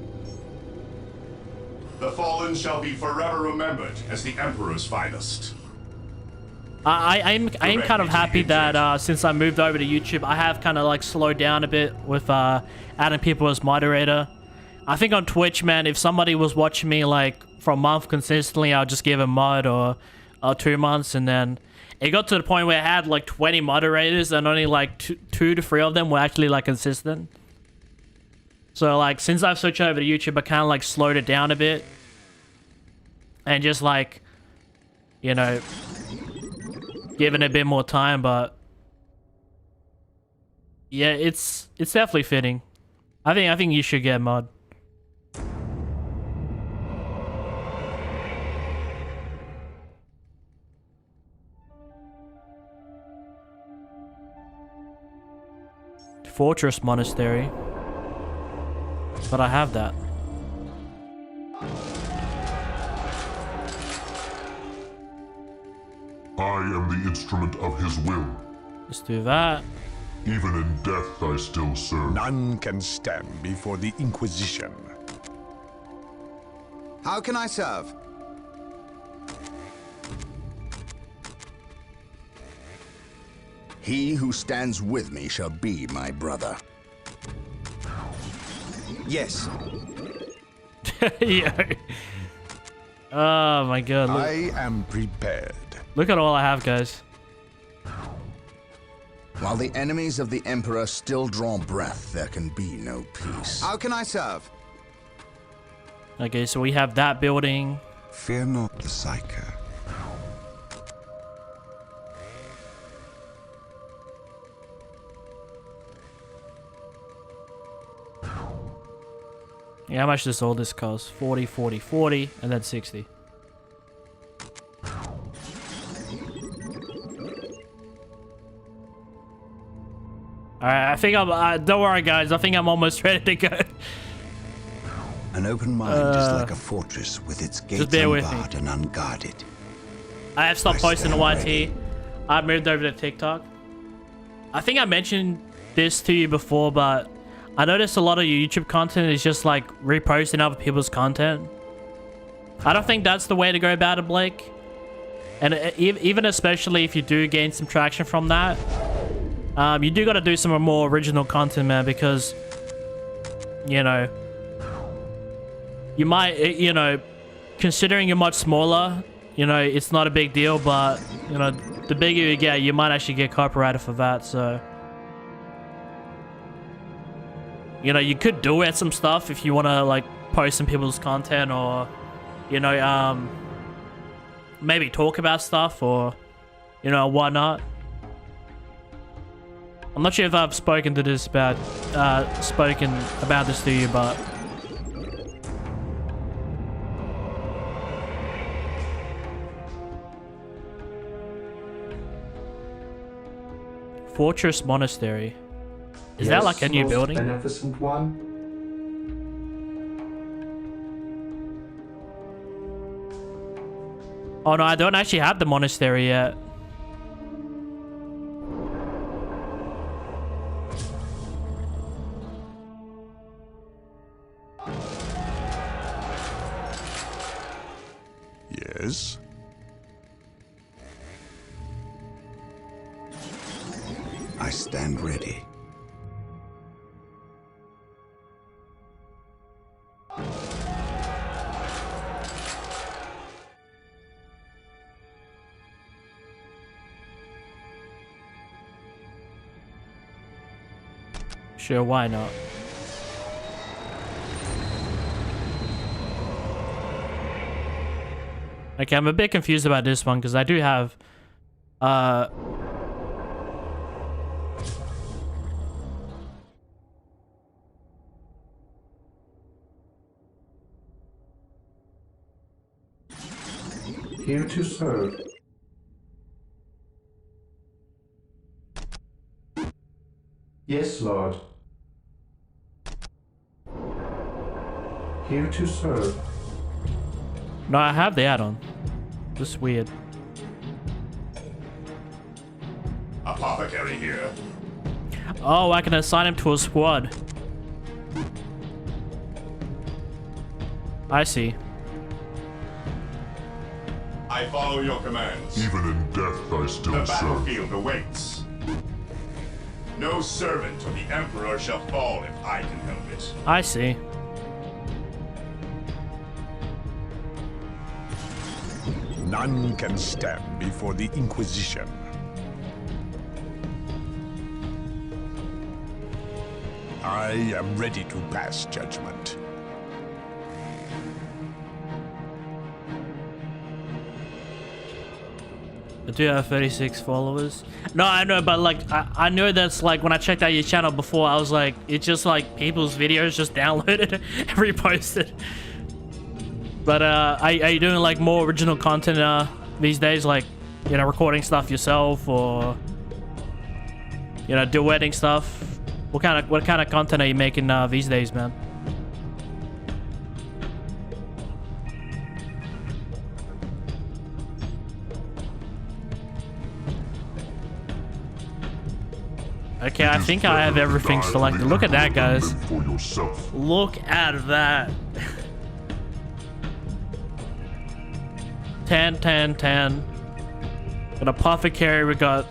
Speaker 9: The fallen shall be forever remembered as the Emperor's finest.
Speaker 1: I'm kind of happy that since I moved over to YouTube, I have kind of like slowed down a bit with adding people as moderator. I think on Twitch, man, if somebody was watching me like for a month consistently, I'll just give a mod, or 2 months, and then it got to the point where I had like 20 moderators and only like two to three of them were actually like consistent. So like since I've switched over to YouTube, I kind of like slowed it down a bit and just like, you know, giving it a bit more time. But yeah, it's definitely fitting. I think you should get a mod. Fortress Monastery. But I have that.
Speaker 9: I am the instrument of his will.
Speaker 1: Let's do that.
Speaker 9: Even in death I still serve.
Speaker 3: None can stand before the Inquisition.
Speaker 10: How can I serve?
Speaker 2: He who stands with me shall be my brother.
Speaker 10: Yes.
Speaker 1: Yeah. Oh my god. Look.
Speaker 3: I am prepared.
Speaker 1: Look at all I have, guys.
Speaker 2: While the enemies of the Emperor still draw breath, there can be no peace.
Speaker 10: How can I serve?
Speaker 1: Okay, so we have that building.
Speaker 4: Fear not the Psyker.
Speaker 1: Yeah, how much does all this cost? 40, 40, 40, and then 60. Alright, I think I'm... don't worry, guys. I think I'm almost ready to go.
Speaker 4: An open mind is like a fortress with its gates unbarred and unguarded.
Speaker 1: I have stopped posting to YT. I moved over to TikTok. I think I mentioned this to you before, but I noticed a lot of your YouTube content is just like reposting other people's content. I don't think that's the way to go about it, Blake. And even especially if you do gain some traction from that, you do got to do some more original content, man, because, you know, you might, you know, considering you're much smaller, you know, it's not a big deal, but, you know, the bigger you get, you might actually get copyrighted for that, so... You know, you could do it some stuff if you want to, like, post some people's content, or, you know, maybe talk about stuff, or, you know, whatnot. I'm not sure if I've spoken about this to you, but... Fortress Monastery. Is that like a new building?
Speaker 8: Beneficent one.
Speaker 1: Oh no, I don't actually have the monastery yet.
Speaker 3: Yes?
Speaker 4: I stand ready.
Speaker 1: Sure, why not? Okay, I'm a bit confused about this one because I do have
Speaker 8: Here to serve. Yes, Lord. Here to serve.
Speaker 1: No, I have the add-on. This is weird.
Speaker 9: Apothecary here.
Speaker 1: Oh, I can assign him to a squad. I see.
Speaker 9: I follow your commands. Even in death, I still serve. The battlefield awaits. No servant of the Emperor shall fall if I can help it.
Speaker 1: I see.
Speaker 3: None can stand before the Inquisition. I am ready to pass judgment.
Speaker 1: I do have 36 followers. No, I know, but like, I know that's like, when I checked out your channel before, I was like, it's just like people's videos just downloaded and reposted. But are you doing like more original content these days? Like, you know, recording stuff yourself or, you know, duetting stuff? What kind of content are you making these days, man? Okay, I think I have everything selected. Look at that, guys. Look at that. 10, 10, 10. An apothecary, we got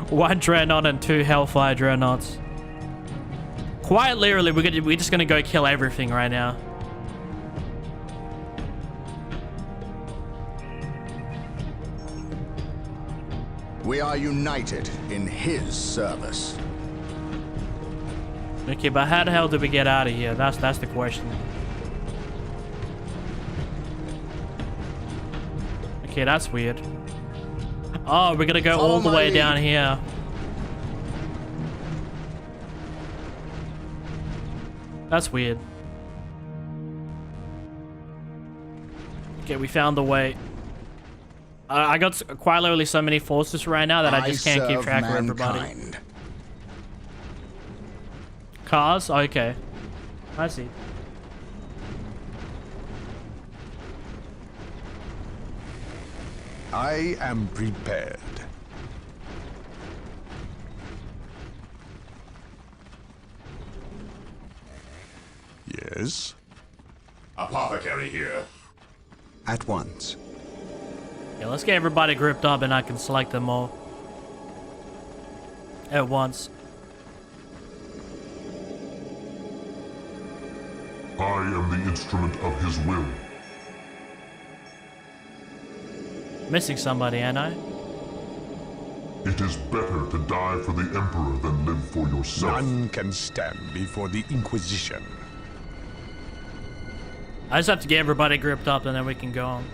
Speaker 1: 1 dreadnought and 2 hellfire dreadnoughts. Quite literally, we're just gonna go kill everything right now.
Speaker 2: We are united in his service.
Speaker 1: Okay, but how the hell did we get out of here? That's the question. Okay, that's weird. Oh, we're gonna go all the way down here. That's weird. Okay, we found the way. I got quite literally so many forces right now that I just can't keep track of everybody. Cars? Okay. I see.
Speaker 3: I am prepared. Yes?
Speaker 9: Apothecary here.
Speaker 4: At once.
Speaker 1: Yeah, let's get everybody grouped up and I can select them all at once.
Speaker 9: I am the instrument of his will.
Speaker 1: Missing somebody, ain't I?
Speaker 9: It is better to die for the Emperor than live for yourself.
Speaker 3: None can stand before the Inquisition.
Speaker 1: I just have to get everybody grouped up and then we can go on.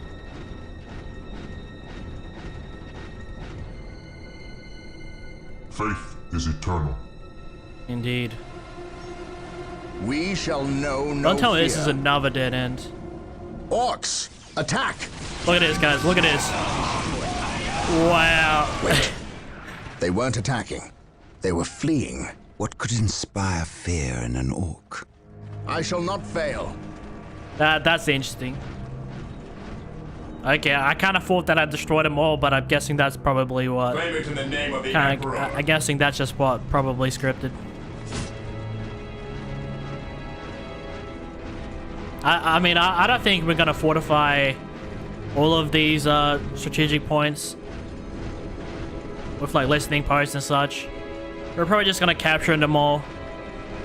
Speaker 9: Faith is eternal.
Speaker 1: Indeed.
Speaker 2: We shall know no
Speaker 1: Don't tell me
Speaker 2: fear.
Speaker 1: this is another dead end.
Speaker 2: Orcs, attack!
Speaker 1: Look at this, guys. Look at this. Wow.
Speaker 2: Wait. They weren't attacking. They were fleeing.
Speaker 4: What could inspire fear in an orc?
Speaker 2: I shall not fail.
Speaker 1: That's interesting. Okay, I kind of thought that I destroyed them all, but I'm guessing that's probably what.
Speaker 9: Claim it in the name of the Emperor.
Speaker 1: I'm guessing that's just what probably scripted. I mean, I don't think we're gonna fortify all of these strategic points with like listening posts and such. We're probably just gonna capture them all.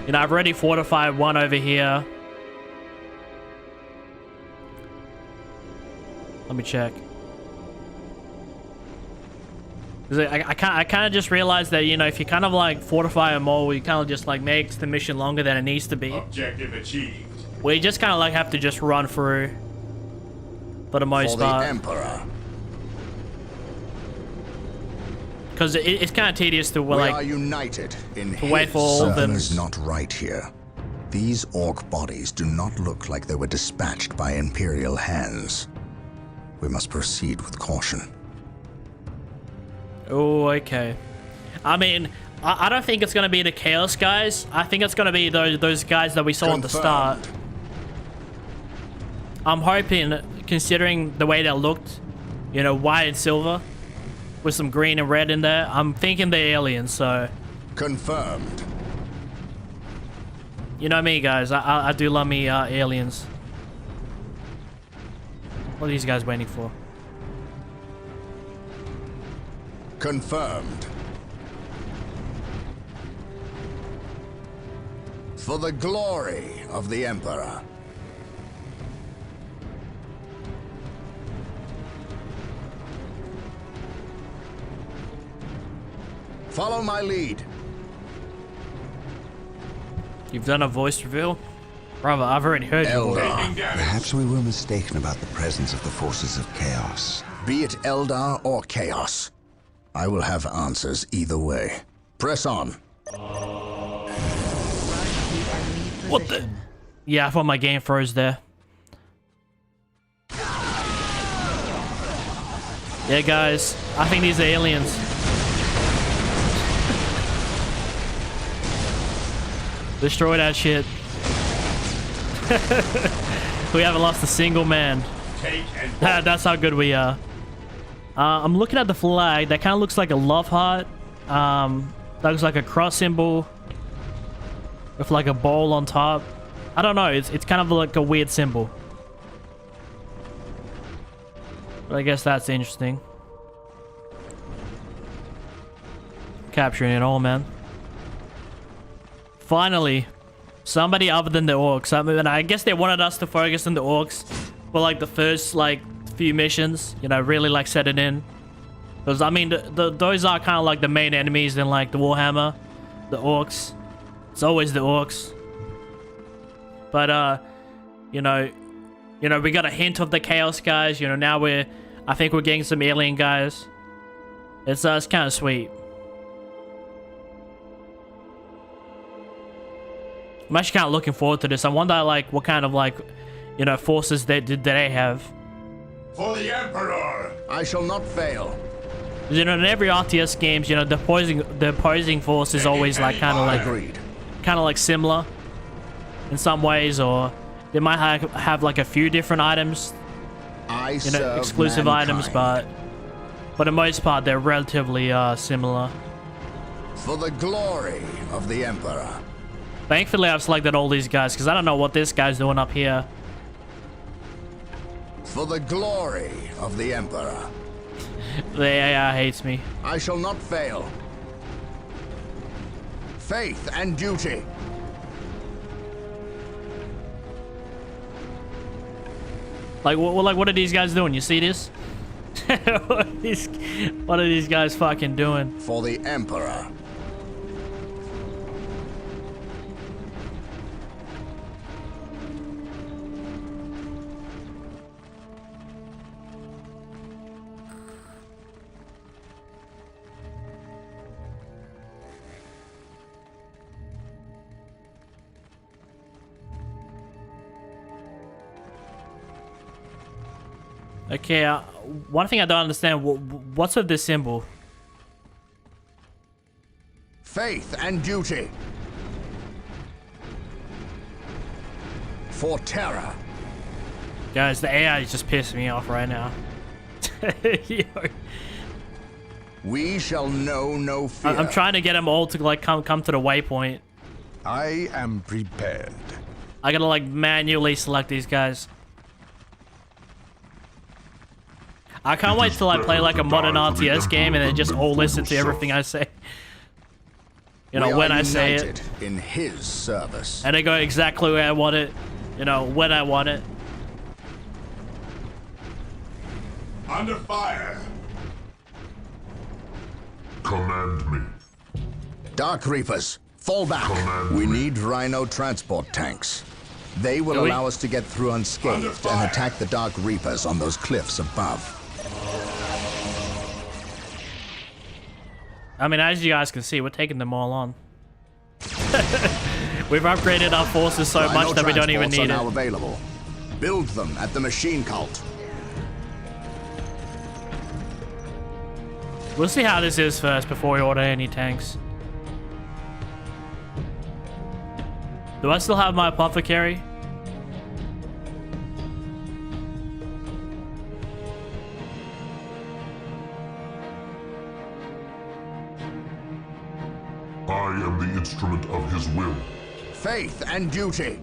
Speaker 1: You know, I've already fortified one over here. Let me check. I kind of just realized that, you know, if you kind of like fortify them all, you kind of just like makes the mission longer than it needs to be.
Speaker 9: Objective achieved.
Speaker 1: We just kind of like have to just run through for the most part.
Speaker 2: For the Emperor.
Speaker 1: Because it's kind of tedious to
Speaker 2: We
Speaker 1: like
Speaker 2: are united in
Speaker 1: to wait for all of them.
Speaker 2: Something is not right here. These orc bodies do not look like they were dispatched by Imperial hands. We must proceed with caution.
Speaker 1: Oh, okay. I mean, I don't think it's gonna be the Chaos guys. I think it's gonna be those guys that we saw at the start. I'm hoping, considering the way they looked, you know, white and silver, with some green and red in there, I'm thinking they're aliens, so...
Speaker 2: Confirmed.
Speaker 1: You know me, guys. I do love me aliens. What are these guys waiting for?
Speaker 2: Confirmed. For the glory of the Emperor. Follow my lead.
Speaker 1: You've done a voice reveal? Brother, I've already heard your voice.
Speaker 4: Perhaps we were mistaken about the presence of the forces of chaos.
Speaker 2: Be it Eldar or Chaos, I will have answers either way. Press on.
Speaker 1: What the? Yeah, I thought my game froze there. Yeah, guys, I think these are aliens. Destroy that shit. We haven't lost a single man. That's how good we are. I'm looking at the flag. That kind of looks like a love heart. That looks like a cross symbol with like a bowl on top. I don't know. It's kind of like a weird symbol. But I guess that's interesting. Capturing it all, man. Finally, somebody other than the orcs. I mean, I guess they wanted us to focus on the orcs for like the first like few missions. You know, really like set it in. Because I mean, those are kind of like the main enemies in like the Warhammer, the orcs. It's always the orcs. But you know, we got a hint of the Chaos guys. You know, now I think we're getting some alien guys. It's kind of sweet. I'm actually kind of looking forward to this. I wonder, like, what kind of, like, you know, forces did they have?
Speaker 9: For the Emperor!
Speaker 2: I shall not fail.
Speaker 1: You know, in every RTS games, you know, the opposing force is always, like, kind of like similar in some ways, or they might have like, a few different items, you know, exclusive items, but for the most part, they're relatively similar.
Speaker 2: For the glory of the Emperor.
Speaker 1: Thankfully, I've selected all these guys, because I don't know what this guy's doing up here.
Speaker 2: For the glory of the Emperor.
Speaker 1: The AI hates me.
Speaker 2: I shall not fail. Faith and duty.
Speaker 1: Like, what are these guys doing? You see this? What are these guys fucking doing?
Speaker 2: For the Emperor.
Speaker 1: Okay, one thing I don't understand, what's with this symbol?
Speaker 2: Faith and duty. For terror.
Speaker 1: Guys, the AI is just pissing me off right now. Yo.
Speaker 2: We shall know no fear.
Speaker 1: I'm trying to get them all to like come to the waypoint.
Speaker 3: I am prepared.
Speaker 1: I gotta like manually select these guys. I can't wait till I play like a modern RTS game and then just all listen to everything I say. You know, when I say it.
Speaker 2: In his service.
Speaker 1: And they go exactly where I want it. You know, when I want it.
Speaker 9: Under fire.
Speaker 11: Command me.
Speaker 2: Dark Reapers, fall back. We need Rhino transport tanks. They will allow us to get through unscathed and attack the Dark Reapers on those cliffs above.
Speaker 1: I mean, as you guys can see, we're taking them all on. We've upgraded our forces so
Speaker 2: Rhino
Speaker 1: much that we don't even
Speaker 2: transports
Speaker 1: need
Speaker 2: are now
Speaker 1: it.
Speaker 2: available. Build them at the machine cult.
Speaker 1: We'll see how this is first before we order any tanks. Do I still have my apothecary?
Speaker 11: I am the instrument of his will.
Speaker 2: Faith and duty.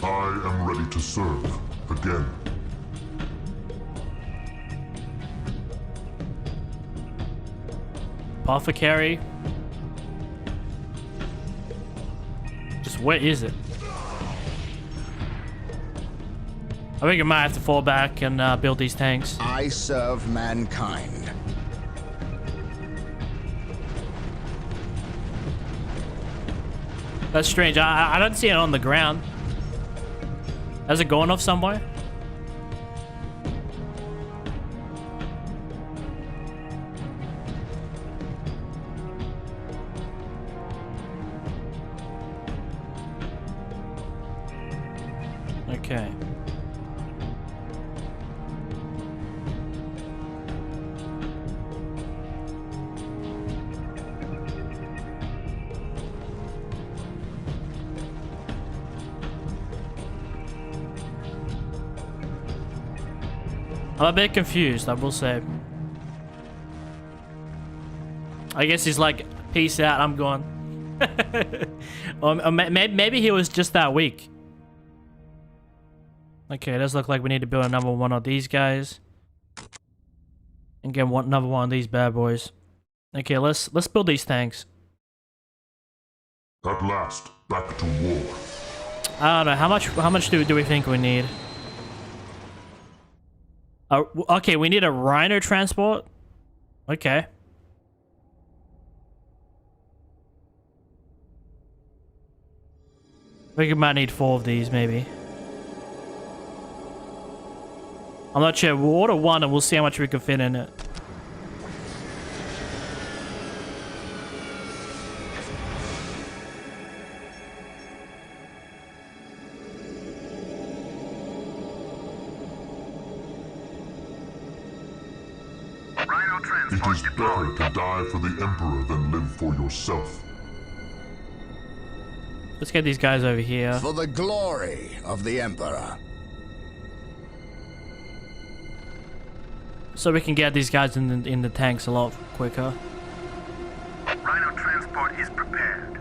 Speaker 11: I am ready to serve again.
Speaker 1: Apothecary. Just where is it? I think I might have to fall back and build these tanks.
Speaker 2: I serve mankind.
Speaker 1: That's strange. I don't see it on the ground. Has it gone off somewhere? Okay. I'm a bit confused, I will say. I guess he's like, peace out, I'm gone. Or maybe he was just that weak. Okay, it does look like we need to build another one of these guys. And get another one of these bad boys. Okay, let's build these tanks.
Speaker 11: At last, back to war.
Speaker 1: I don't know, how much do we think we need? Okay, we need a Rhino transport? Okay. I think we might need 4 of these, maybe. I'm not sure. We'll order 1 and we'll see how much we can fit in it.
Speaker 11: It is better to die for the Emperor than live for yourself.
Speaker 1: Let's get these guys over here.
Speaker 2: For the glory of the Emperor.
Speaker 1: So we can get these guys in the tanks a lot quicker.
Speaker 12: Rhino transport is prepared.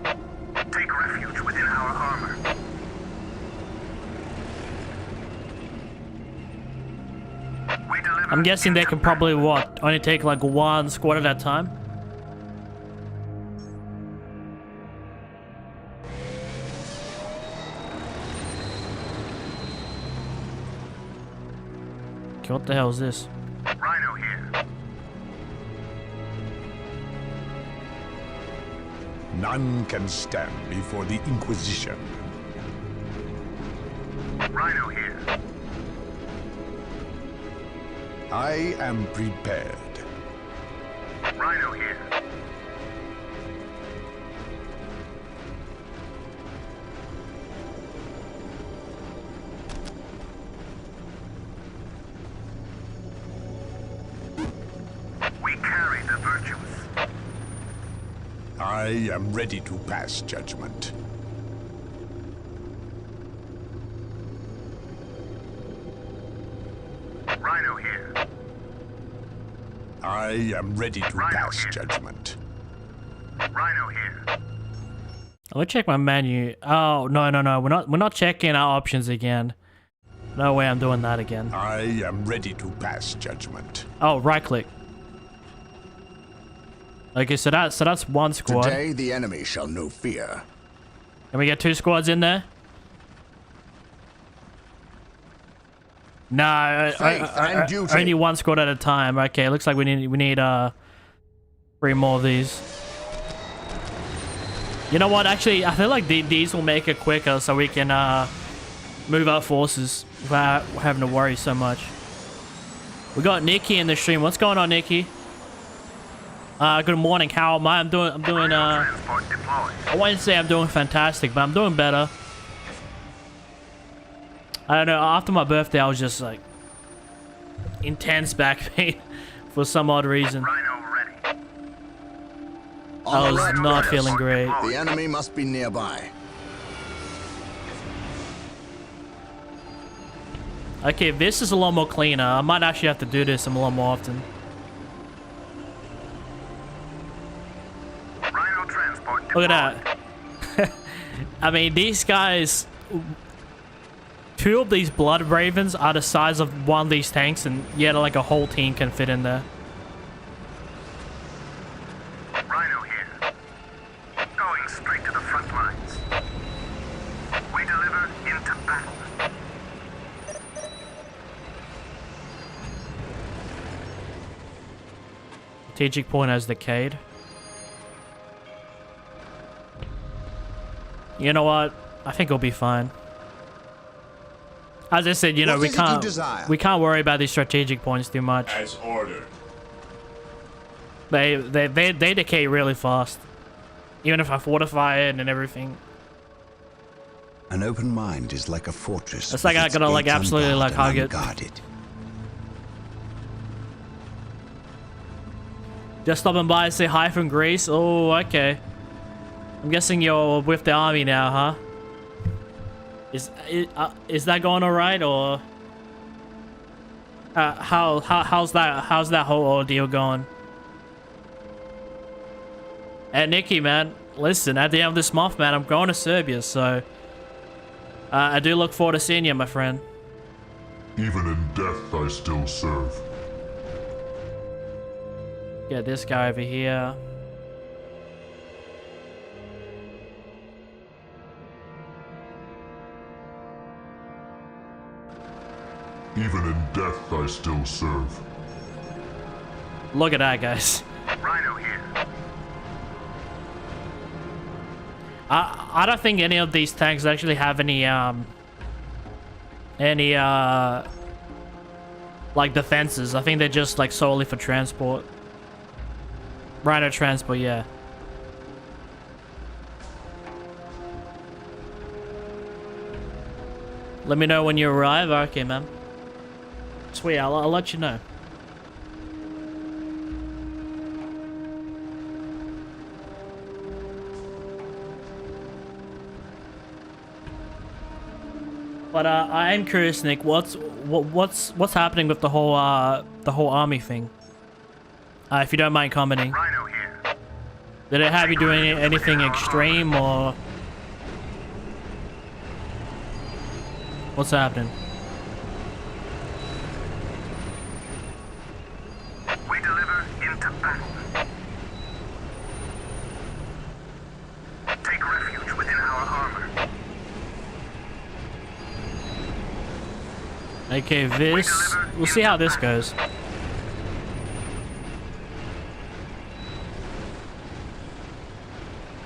Speaker 12: Take refuge within our armor.
Speaker 1: I'm guessing they can probably, what, only take like 1 squad at a time? Okay, what the hell is this?
Speaker 12: Rhino here.
Speaker 3: None can stand before the Inquisition.
Speaker 12: Rhino here.
Speaker 3: I am prepared.
Speaker 12: Rhino here. We carry the virtues.
Speaker 3: I am ready to pass judgment.
Speaker 12: Rhino here.
Speaker 3: I am ready to pass judgment.
Speaker 12: Rhino here.
Speaker 1: Let me check my menu. Oh, no. We're not checking our options again. No way I'm doing that again.
Speaker 3: I am ready to pass judgment.
Speaker 1: Oh, right click. Okay, so that's one squad.
Speaker 2: Today the enemy shall know fear.
Speaker 1: Can we get 2 squads in there? No, only 1 squad at a time. Okay, looks like we need 3 more of these. You know what? Actually, I feel like these will make it quicker, so we can move our forces without having to worry so much. We got Nikki in the stream. What's going on, Nikki? Good morning. How am I? I'm doing. I wouldn't say I'm doing fantastic, but I'm doing better. I don't know. After my birthday, I was just like intense back pain for some odd reason. I was not feeling great.
Speaker 2: The enemy must be nearby.
Speaker 1: Okay, this is a lot more cleaner. I might actually have to do this a lot more often. Look at that. I mean, these guys... 2 of these Blood Ravens are the size of one of these tanks, and yet like a whole team can fit in there.
Speaker 12: Rhino here. Going straight to the front lines. We deliver into battle.
Speaker 1: Strategic point has decayed. You know what? I think it'll be fine. As I said, you know, we can't worry about these strategic points too much.
Speaker 9: As ordered.
Speaker 1: They decay really fast. Even if I fortify it and everything.
Speaker 4: An open mind is like a fortress.
Speaker 1: It's like I gotta like absolutely like hug it. Just stopping by and say hi from Greece. Oh, okay. I'm guessing you're with the army now, huh? Is that going alright, or how's that whole ordeal going? And Nikki, man, listen, at the end of this month, man, I'm going to Serbia, so I do look forward to seeing you, my friend.
Speaker 11: Even in death, I still serve.
Speaker 1: Get this guy over here.
Speaker 11: Even in death, I still serve.
Speaker 1: Look at that, guys.
Speaker 12: Rhino here.
Speaker 1: I don't think any of these tanks actually have any like defenses. I think they're just like solely for transport. Rhino transport, yeah. Let me know when you arrive. Okay, man. Sweet, I'll let you know. But I am curious, Nick. What's happening with the whole army thing? If you don't mind commenting. Did it have you doing anything extreme, or what's happening?
Speaker 12: We deliver into battle. Take refuge within our armor.
Speaker 1: Okay, this... We'll see how this goes.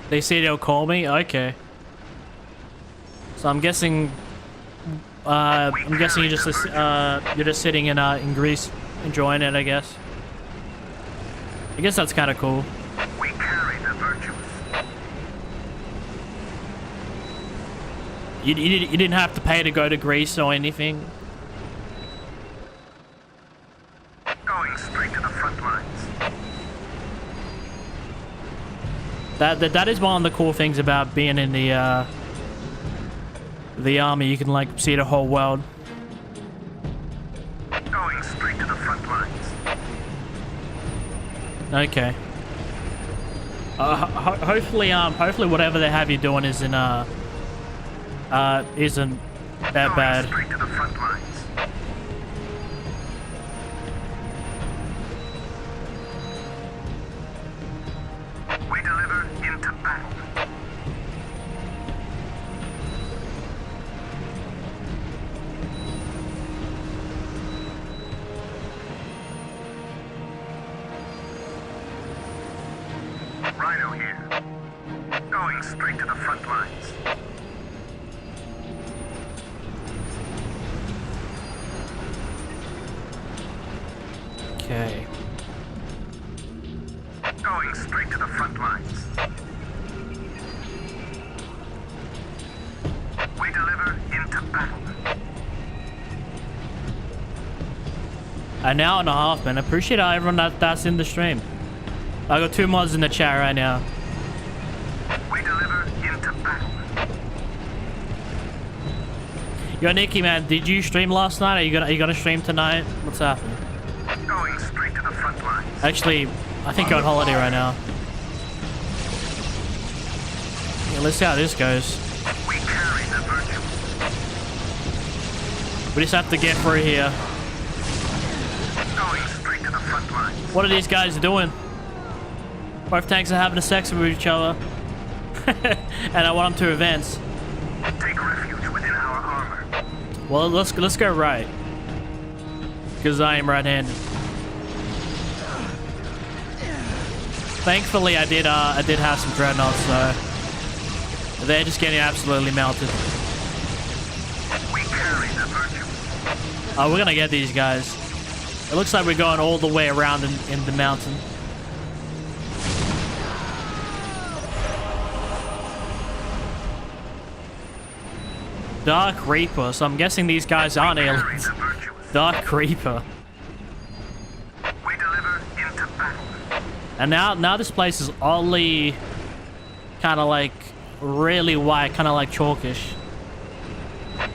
Speaker 1: They say they'll call me? Okay. So I'm guessing... you're just sitting in Greece enjoying it, I guess. I guess that's kind of cool.
Speaker 12: We carry the virtues.
Speaker 1: You didn't have to pay to go to Greece or anything?
Speaker 12: Going straight to the front lines.
Speaker 1: That is one of the cool things about being in the army. You can like see the whole world.
Speaker 12: Going straight to the front lines.
Speaker 1: Okay. Hopefully whatever they have you doing isn't that bad.
Speaker 12: Straight to the front lines. We deliver into battle. Rhino here. Going straight to the front lines.
Speaker 1: Okay.
Speaker 12: Going straight to the front lines. We deliver into battle.
Speaker 1: An hour and a half, man. I appreciate everyone that's in the stream. I got 2 mods in the chat right now.
Speaker 12: We deliver into battle.
Speaker 1: Yo, Nikki, man, did you stream last night? Are you gonna stream tonight? What's happening?
Speaker 12: Going straight to the front lines.
Speaker 1: Actually, I think you're on holiday right now. Yeah, let's see how this goes.
Speaker 12: We carry the virtue.
Speaker 1: We just have to get through here.
Speaker 12: Going straight to the front lines.
Speaker 1: What are these guys doing? Both tanks are having sex with each other. And I want them to advance.
Speaker 12: Take refuge within our armor.
Speaker 1: Well, let's go right. Because I am right-handed. Thankfully, I did have some dreadnoughts, so they're just getting absolutely melted.
Speaker 12: We carry the virtue.
Speaker 1: Oh, we're gonna get these guys. It looks like we're going all the way around in the mountain. Dark Reaper, so I'm guessing these guys aren't aliens. Dark Reaper.
Speaker 12: We deliver into battle.
Speaker 1: And now this place is oddly kind of like really white, kind of like chalkish.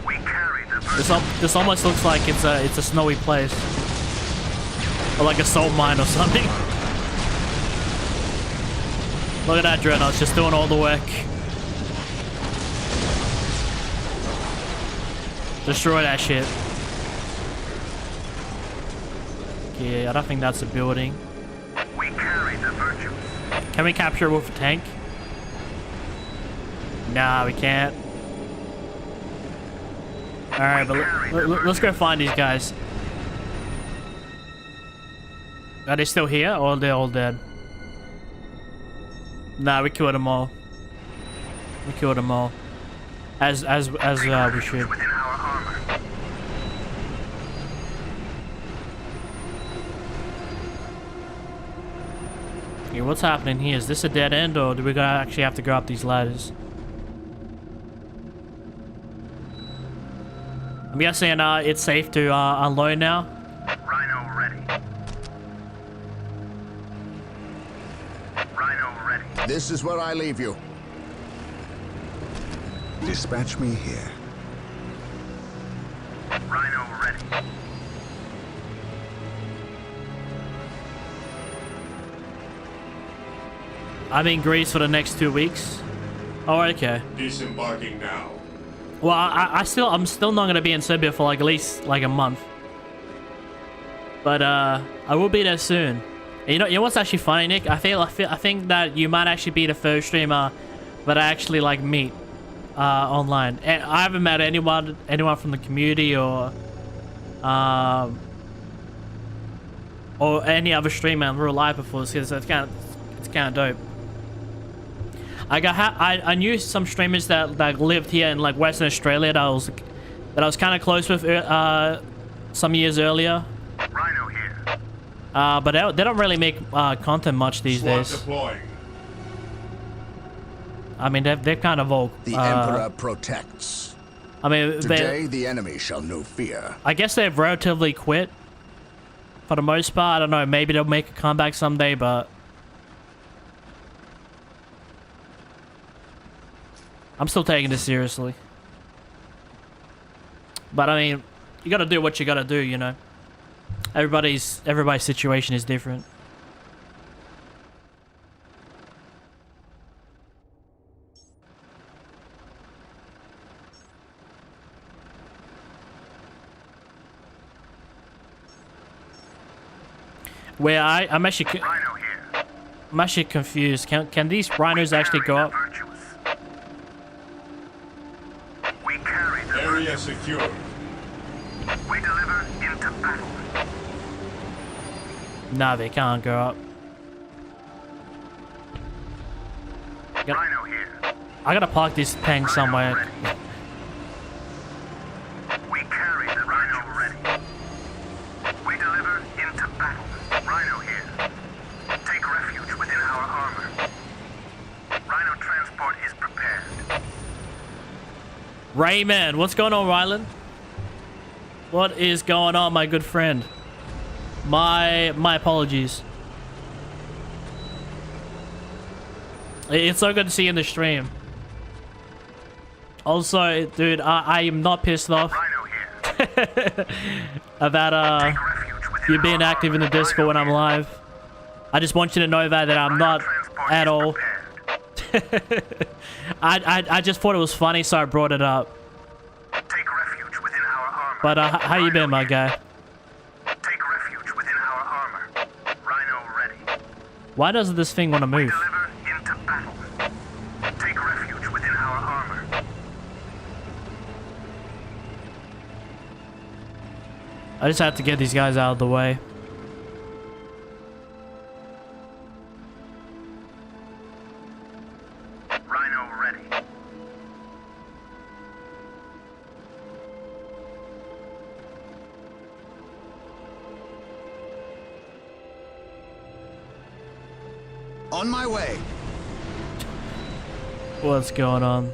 Speaker 12: We carry the virtue.
Speaker 1: This almost looks like it's a snowy place. Or like a salt mine or something. Look at that dreadnought, it's just doing all the work. Destroy that shit. Yeah, I don't think that's a building.
Speaker 12: We carry the virtue.
Speaker 1: Can we capture it with a tank? Nah, we can't. Alright, but let's go find these guys. Are they still here, or are they all dead? Nah, we killed them all. We killed them all. As we should.
Speaker 12: Within our armor.
Speaker 1: Okay, what's happening here? Is this a dead end, or do we actually have to go up these ladders? I'm guessing it's safe to unload now.
Speaker 12: Rhino ready. Rhino ready.
Speaker 2: This is where I leave you.
Speaker 4: Dispatch me here.
Speaker 12: Rhino ready.
Speaker 1: I'm in Greece for the next 2 weeks. Oh, okay.
Speaker 9: Disembarking now.
Speaker 1: Well, I'm still not gonna be in Serbia for like at least like a month. But I will be there soon. And you know what's actually funny, Nick? I think that you might actually be the first streamer that I actually like meet online. And I haven't met anyone from the community or any other streamer in real life before, so it's kind of dope. I knew some streamers that lived here in like Western Australia that I was kind of close with some years earlier.
Speaker 12: Rhino here.
Speaker 1: But they don't really make content much these days.
Speaker 9: Deploying.
Speaker 1: I mean, they're kind of all.
Speaker 2: The Emperor protects.
Speaker 1: I mean,
Speaker 2: today the enemy shall know fear.
Speaker 1: I guess they've relatively quit for the most part. I don't know. Maybe they'll make a comeback someday, but I'm still taking this seriously. But I mean, you gotta do what you gotta do, you know. Everybody's situation is different. Where I'm actually confused. Can these rhinos actually go up?
Speaker 9: Area secure.
Speaker 12: We deliver into battle.
Speaker 1: Nah, they can't go up.
Speaker 12: Rhino here.
Speaker 1: I gotta park this thing somewhere.
Speaker 12: We carry the Rhino ready. We deliver into battle. Rhino here. Take refuge within our armor. Rhino transport is prepared.
Speaker 1: Rayman, what's going on, Rylan? What is going on, my good friend? My apologies. It's so good to see you in the stream. Also, dude, I am not pissed off about you being active in the Discord when I'm live. I just want you to know that I'm not at all. I just thought it was funny, so I brought it up.
Speaker 12: Take refuge within our armor.
Speaker 1: But how you been, my guy?
Speaker 12: Take refuge within our armor. Rhino ready.
Speaker 1: Why doesn't this thing want to move?
Speaker 12: Deliver into battle. Take refuge within our armor.
Speaker 1: I just have to get these guys out of the way.
Speaker 12: Rhino ready.
Speaker 10: On my way.
Speaker 1: What's going on?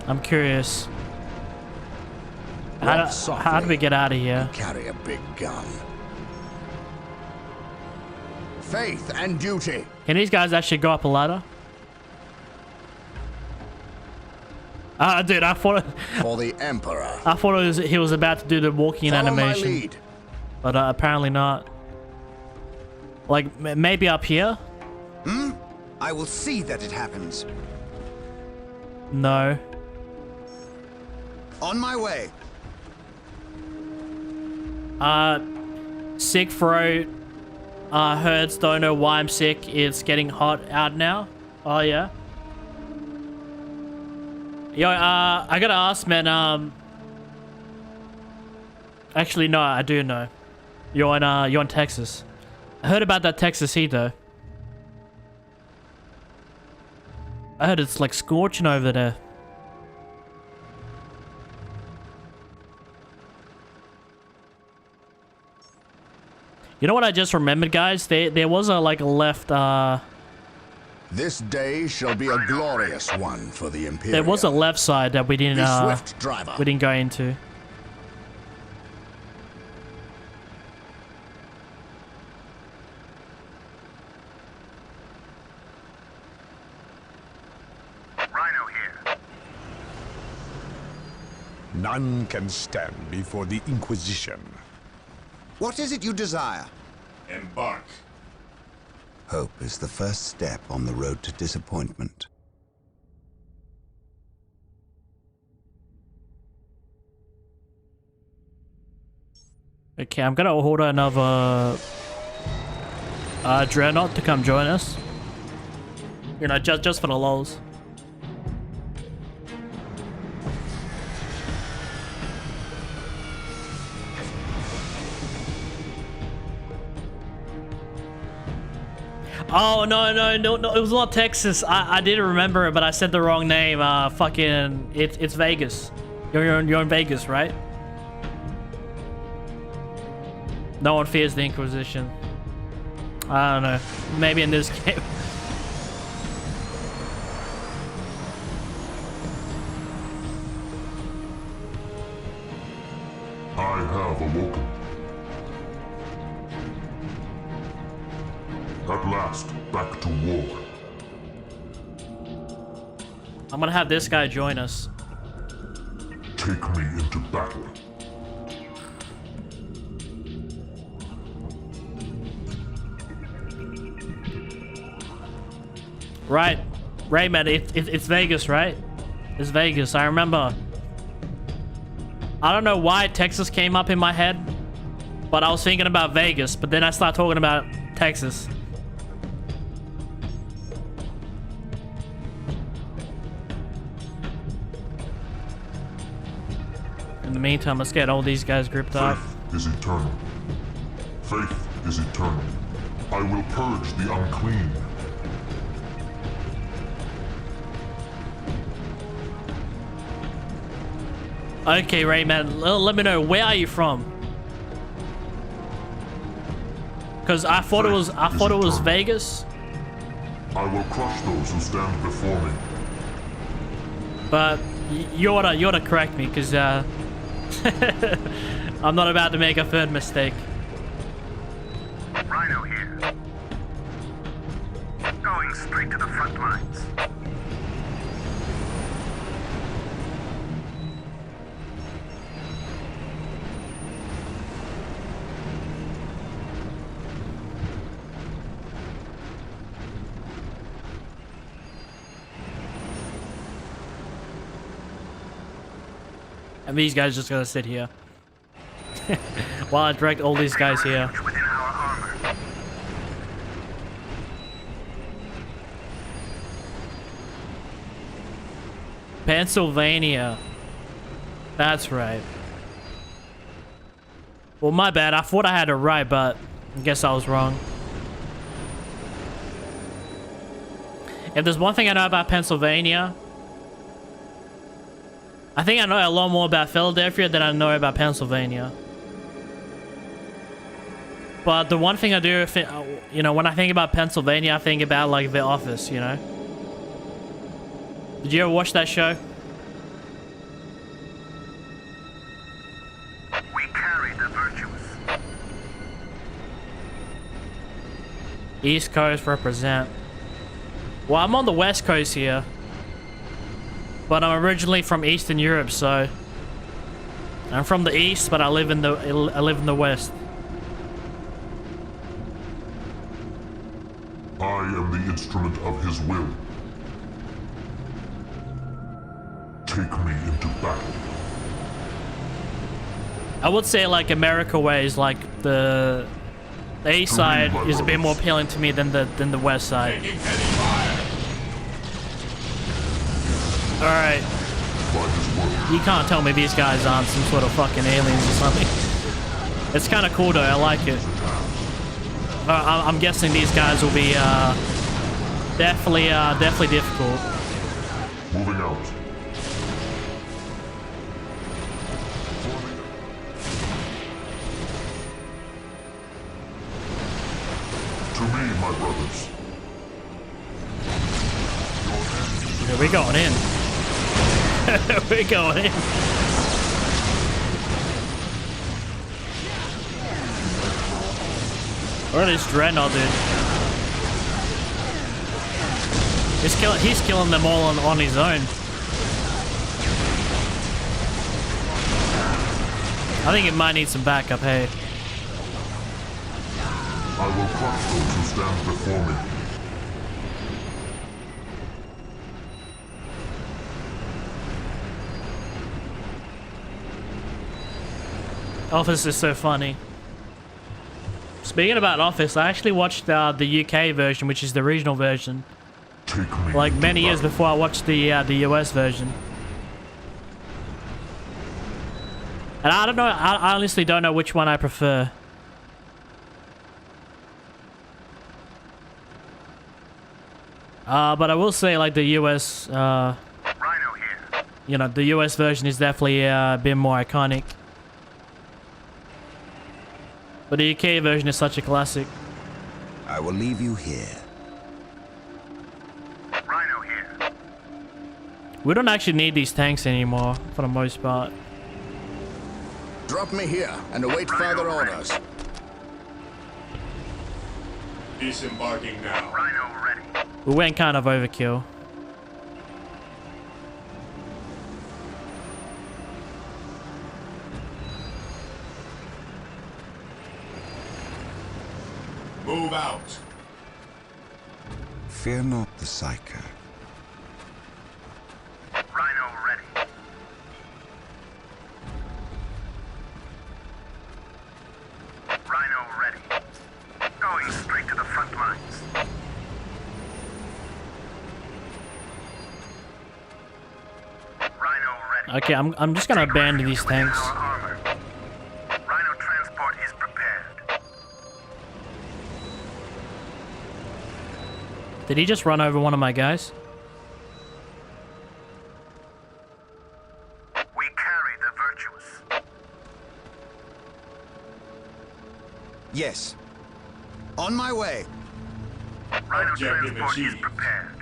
Speaker 1: I'm curious. How do we get out of here?
Speaker 2: Carry a big gun. Faith and duty.
Speaker 1: Can these guys actually go up a ladder? Dude, I thought
Speaker 2: for the Emperor.
Speaker 1: I thought he was about to do the walking
Speaker 2: Follow
Speaker 1: animation,
Speaker 2: my lead.
Speaker 1: But apparently not. Like maybe up here?
Speaker 10: I will see that it happens.
Speaker 1: No.
Speaker 10: On my way.
Speaker 1: Sick throat. Herds don't know why I'm sick. It's getting hot out now. Oh yeah. Yo, I gotta ask, man. Actually, no, I do know. You're in Texas. I heard about that Texas heat, though. I heard it's like scorching over there. You know what I just remembered, guys? There was a left.
Speaker 2: This day shall be a glorious one for the Imperium.
Speaker 1: There was a left side that we didn't.
Speaker 2: Swift, driver.
Speaker 1: We didn't go into.
Speaker 12: Rhino here.
Speaker 3: None can stand before the Inquisition.
Speaker 10: What is it you desire?
Speaker 9: Embark.
Speaker 4: Hope is the first step on the road to disappointment.
Speaker 1: Okay, I'm gonna order another Dreadnought to come join us. You know, just for the lols. Oh, no, it was not Texas. I didn't remember it, but I said the wrong name. Fucking, it's Vegas. You're in Vegas, right? No one fears the Inquisition. I don't know. Maybe in this game.
Speaker 11: I have awoken. At last, back to war.
Speaker 1: I'm gonna have this guy join us.
Speaker 11: Take me into battle.
Speaker 1: Right, man, it's Vegas, right? It's Vegas, I remember. I don't know why Texas came up in my head, but I was thinking about Vegas, but then I started talking about Texas. In the meantime, let's get all these guys gripped up.
Speaker 11: Faith is eternal. Faith is eternal. I will purge the unclean.
Speaker 1: Okay, Rayman, let me know, where are you from? Because I thought it was Vegas.
Speaker 11: I will crush those who stand before me.
Speaker 1: But you ought to correct me, because I'm not about to make a third mistake.
Speaker 12: Rhino here. Going straight to the front lines.
Speaker 1: And these guys just gonna sit here while I direct all these guys here. Pennsylvania. That's right. Well, my bad. I thought I had it right, but I guess I was wrong. If there's one thing I know about Pennsylvania, I think I know a lot more about Philadelphia than I know about Pennsylvania. But the one thing I do, you know, when I think about Pennsylvania, I think about, like, The Office, you know? Did you ever watch that show?
Speaker 12: We carry the virtuous.
Speaker 1: East Coast represent. Well, I'm on the West Coast here. But I'm originally from Eastern Europe, so I'm from the East, but I live in the West.
Speaker 11: I am the instrument of his will. Take me into battle.
Speaker 1: I would say, like, America ways, like the East side is a bit more appealing to me than the West side. Alright. You can't tell me these guys aren't some sort of fucking aliens or something. It's kind of cool though, I like it. I'm guessing these guys will be definitely difficult.
Speaker 11: Moving out. To me, my brothers.
Speaker 1: Yeah, we're going in. We're going in. Where is Dreadnought, dude? He's killing them all on his own. I think it might need some backup, hey.
Speaker 11: I will crush those who stand before me.
Speaker 1: Office is so funny. Speaking about Office, I actually watched the UK version, which is the regional version. Like many years before I watched the US version. And I don't know, I honestly don't know which one I prefer. But I will say, like, the US, you know, the US version is definitely a bit more iconic. But the UK version is such a classic.
Speaker 10: I will leave you here.
Speaker 12: Rhino here.
Speaker 1: We don't actually need these tanks anymore, for the most part.
Speaker 2: Drop me here and await further orders.
Speaker 9: Disembarking now.
Speaker 12: Rhino ready.
Speaker 1: We went kind of overkill.
Speaker 9: Move out.
Speaker 4: Fear not the Psycho.
Speaker 12: Rhino ready. Rhino ready. Going straight to the front lines. Rhino ready.
Speaker 1: Okay, I'm just gonna abandon these tanks.
Speaker 12: Rhino transport is prepared.
Speaker 1: Did he just run over one of my guys?
Speaker 12: We carry the virtuous.
Speaker 10: Yes. On my way.
Speaker 12: Rhino transport is prepared.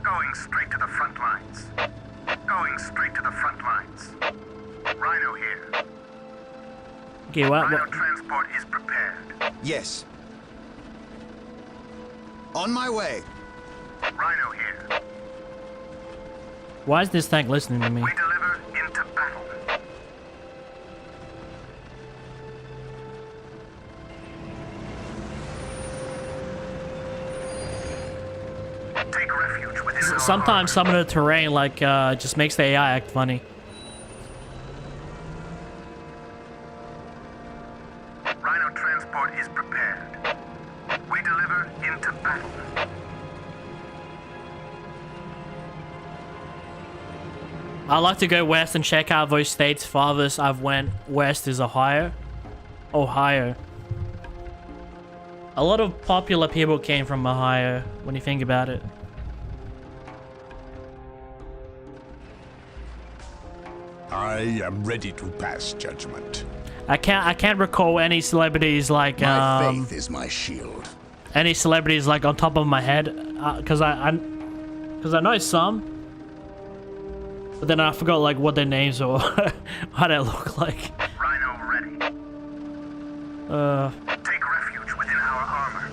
Speaker 12: Going straight to the front lines. Going straight to the front lines. Rhino here.
Speaker 1: Okay,
Speaker 12: Rhino transport is prepared.
Speaker 10: Yes. On my way.
Speaker 12: Rhino here.
Speaker 1: Why is this tank listening to me?
Speaker 12: We deliver into battle. Take refuge within our
Speaker 1: Sometimes some of the terrain like just makes the AI act funny.
Speaker 12: Rhino transport is prepared. We deliver into battle.
Speaker 1: I like to go west and check out those states. Farthest I've went west is Ohio. Ohio. A lot of popular people came from Ohio when you think about it.
Speaker 3: I am ready to pass judgment.
Speaker 1: I can't recall any celebrities like
Speaker 2: My faith is my shield.
Speaker 1: any celebrities like on top of my head, because I know some, but then I forgot like what their names or how they look like.
Speaker 12: Rhino ready. Take refuge within our armor.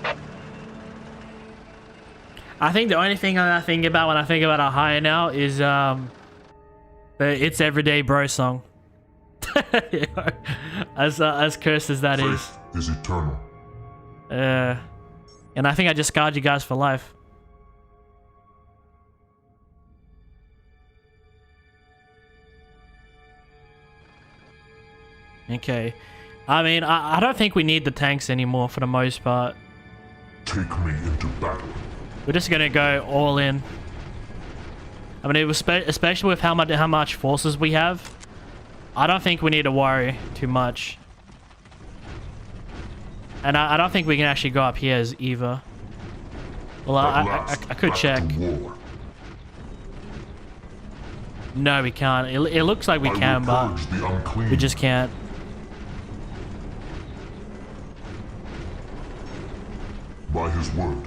Speaker 1: I think the only thing I think about when I think about Ohio now is the It's Everyday Bro song. as cursed as that is.
Speaker 11: Faith is eternal.
Speaker 1: And I think I just scarred you guys for life. Okay. I mean, I don't think we need the tanks anymore for the most part.
Speaker 11: Take me into battle.
Speaker 1: We're just gonna go all in. I mean, it was especially with how much forces we have. I don't think we need to worry too much. And I don't think we can actually go up here as either. Well, I could check. No, we can't. It looks like we can, but we just can't.
Speaker 11: By his word.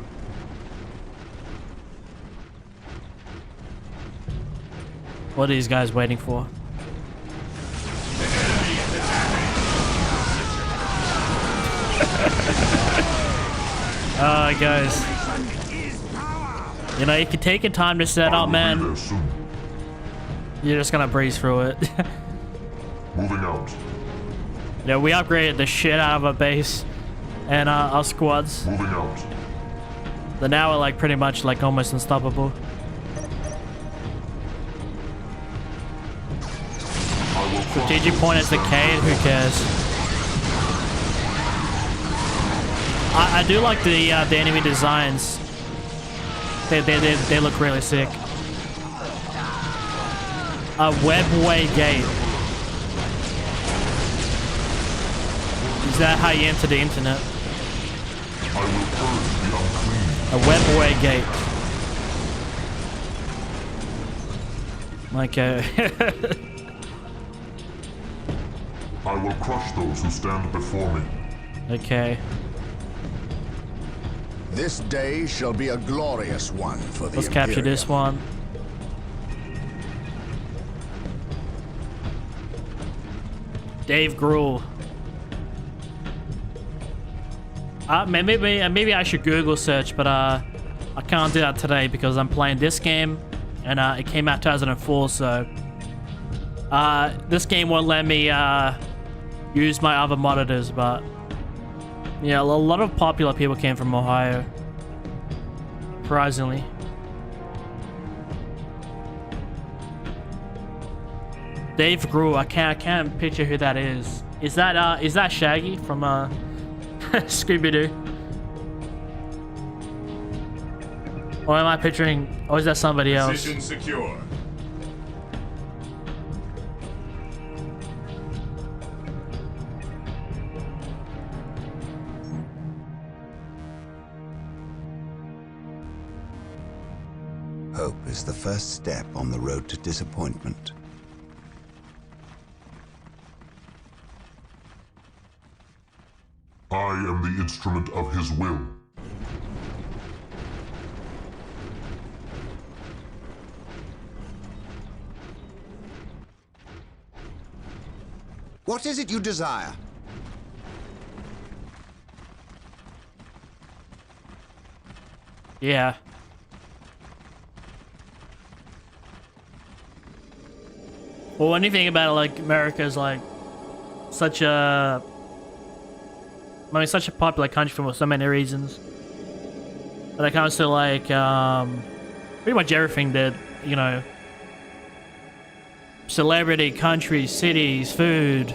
Speaker 1: What are these guys waiting for? Guys. You know, if you take your time to set up, man, you're just gonna breeze through it.
Speaker 11: Moving out.
Speaker 1: Yeah, we upgraded the shit out of our base and our squads.
Speaker 11: Moving out.
Speaker 1: But now we're like pretty much like almost unstoppable. Strategic point is the K, who cares? I do like the enemy designs. They look really sick. A webway gate. Is that how you enter the internet? A webway gate. Okay.
Speaker 11: I will crush those who stand before me.
Speaker 1: Okay.
Speaker 2: This day shall be a glorious one for the
Speaker 1: Let's capture this one. Dave Grohl. Maybe I should Google search, but I can't do that today because I'm playing this game, and it came out 2004, so this game won't let me use my other monitors. But yeah, a lot of popular people came from Ohio. surprisingly. Dave Grew, I can't picture who that is. Is that Shaggy from Scooby-Doo? Or am I picturing, or is that somebody else?
Speaker 9: Position secure.
Speaker 4: Hope is the first step on the road to disappointment.
Speaker 11: I am the instrument of his will.
Speaker 10: What is it you desire?
Speaker 1: Yeah. Well, when you think about it, like, America's like such a, I mean, such a popular country for so many reasons. When it comes to like pretty much everything that, you know, celebrity, country, cities, food,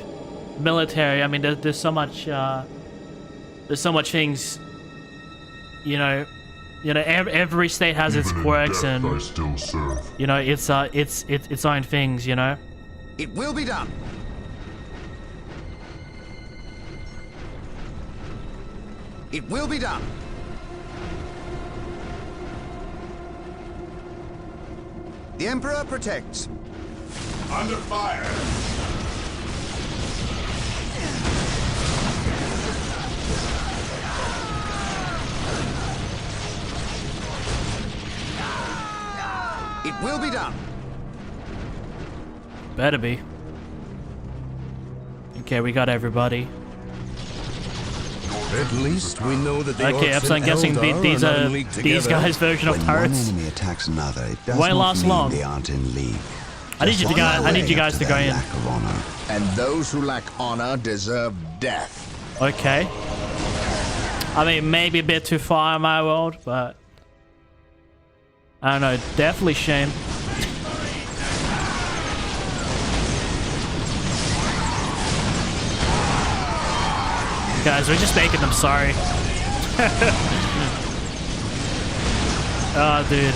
Speaker 1: military. I mean, there's so much things. You know, every state has its quirks and,
Speaker 11: I still serve.
Speaker 1: you know, its own things. You know.
Speaker 10: It will be done. It will be done. The Emperor protects.
Speaker 9: Under fire.
Speaker 10: It will be done.
Speaker 1: Better be. Okay, we got everybody.
Speaker 5: At least we know that the
Speaker 1: Okay,
Speaker 5: orcs
Speaker 1: so I'm
Speaker 5: and
Speaker 1: guessing
Speaker 5: Eldar
Speaker 1: these
Speaker 5: not
Speaker 1: are
Speaker 5: in league
Speaker 1: these
Speaker 5: together.
Speaker 1: guys' version of
Speaker 4: When
Speaker 1: turrets.
Speaker 4: one enemy attacks another, it does
Speaker 1: Won't
Speaker 4: not
Speaker 1: last
Speaker 4: mean
Speaker 1: long.
Speaker 4: they aren't in league.
Speaker 1: I need you to
Speaker 4: Just on their
Speaker 1: I need
Speaker 4: way
Speaker 1: you guys
Speaker 4: up
Speaker 1: to go
Speaker 4: their
Speaker 1: in.
Speaker 4: lack of honor.
Speaker 2: And those who lack honor deserve death.
Speaker 1: Okay. I mean, maybe a bit too far in my world, but I don't know. Definitely shame. Guys, we're just making them sorry. Oh, dude.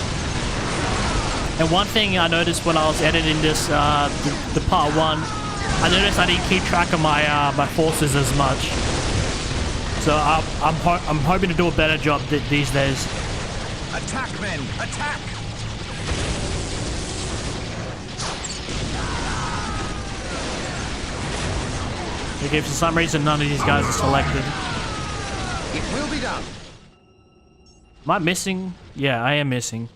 Speaker 1: And one thing I noticed when I was editing this, the part 1, I noticed I didn't keep track of my my forces as much. So I'm hoping to do a better job these days.
Speaker 10: Attack, men! Attack!
Speaker 1: Okay, for some reason none of these guys are selected.
Speaker 10: It will be done.
Speaker 1: Am I missing? Yeah, I am missing.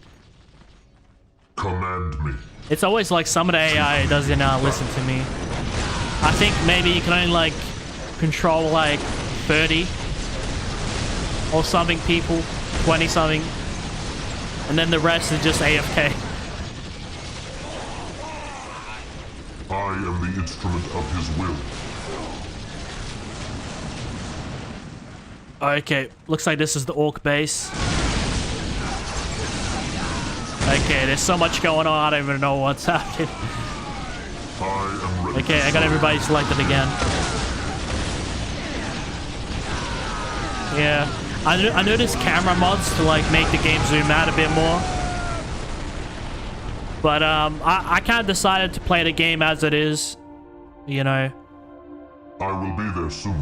Speaker 11: Command me.
Speaker 1: It's always like some of the AI doesn't listen to me. I think maybe you can only like control like 30 or something people, 20 something, and then the rest is just AFK.
Speaker 11: I am the instrument of his will.
Speaker 1: Okay, looks like this is the orc base. Okay, there's so much going on, I don't even know what's happening.
Speaker 11: I am ready.
Speaker 1: Okay, I got everybody selected again. Yeah, I noticed camera mods to like make the game zoom out a bit more. But I kind of decided to play the game as it is, you know.
Speaker 11: I will be there soon.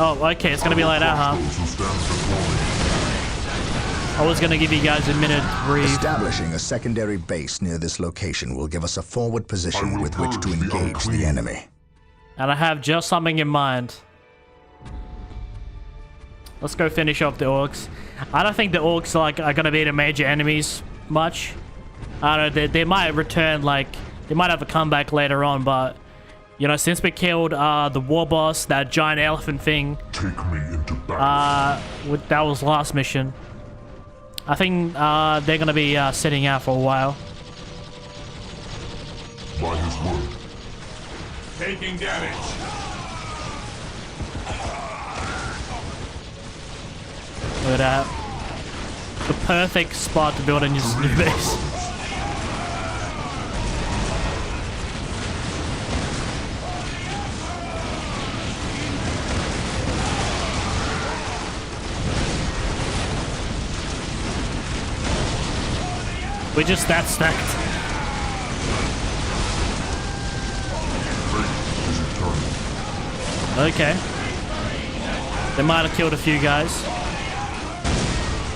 Speaker 1: Oh, okay, it's gonna be like that, huh? I was gonna give you guys a minute to breathe.
Speaker 2: Establishing a secondary base near this location will give us a forward position with which to engage the enemy.
Speaker 1: And I have just something in mind. Let's go finish off the orcs. I don't think the orcs are gonna be the major enemies much. I don't know, they might return, like, they might have a comeback later on, but you know, since we killed the war boss, that giant elephant thing,
Speaker 11: take me into battle.
Speaker 1: That was last mission. I think they're gonna be sitting out for a while.
Speaker 11: By his word.
Speaker 9: Taking damage.
Speaker 1: Look at that. The perfect spot to build a new base. We're just that stacked. Okay. They might have killed a few guys.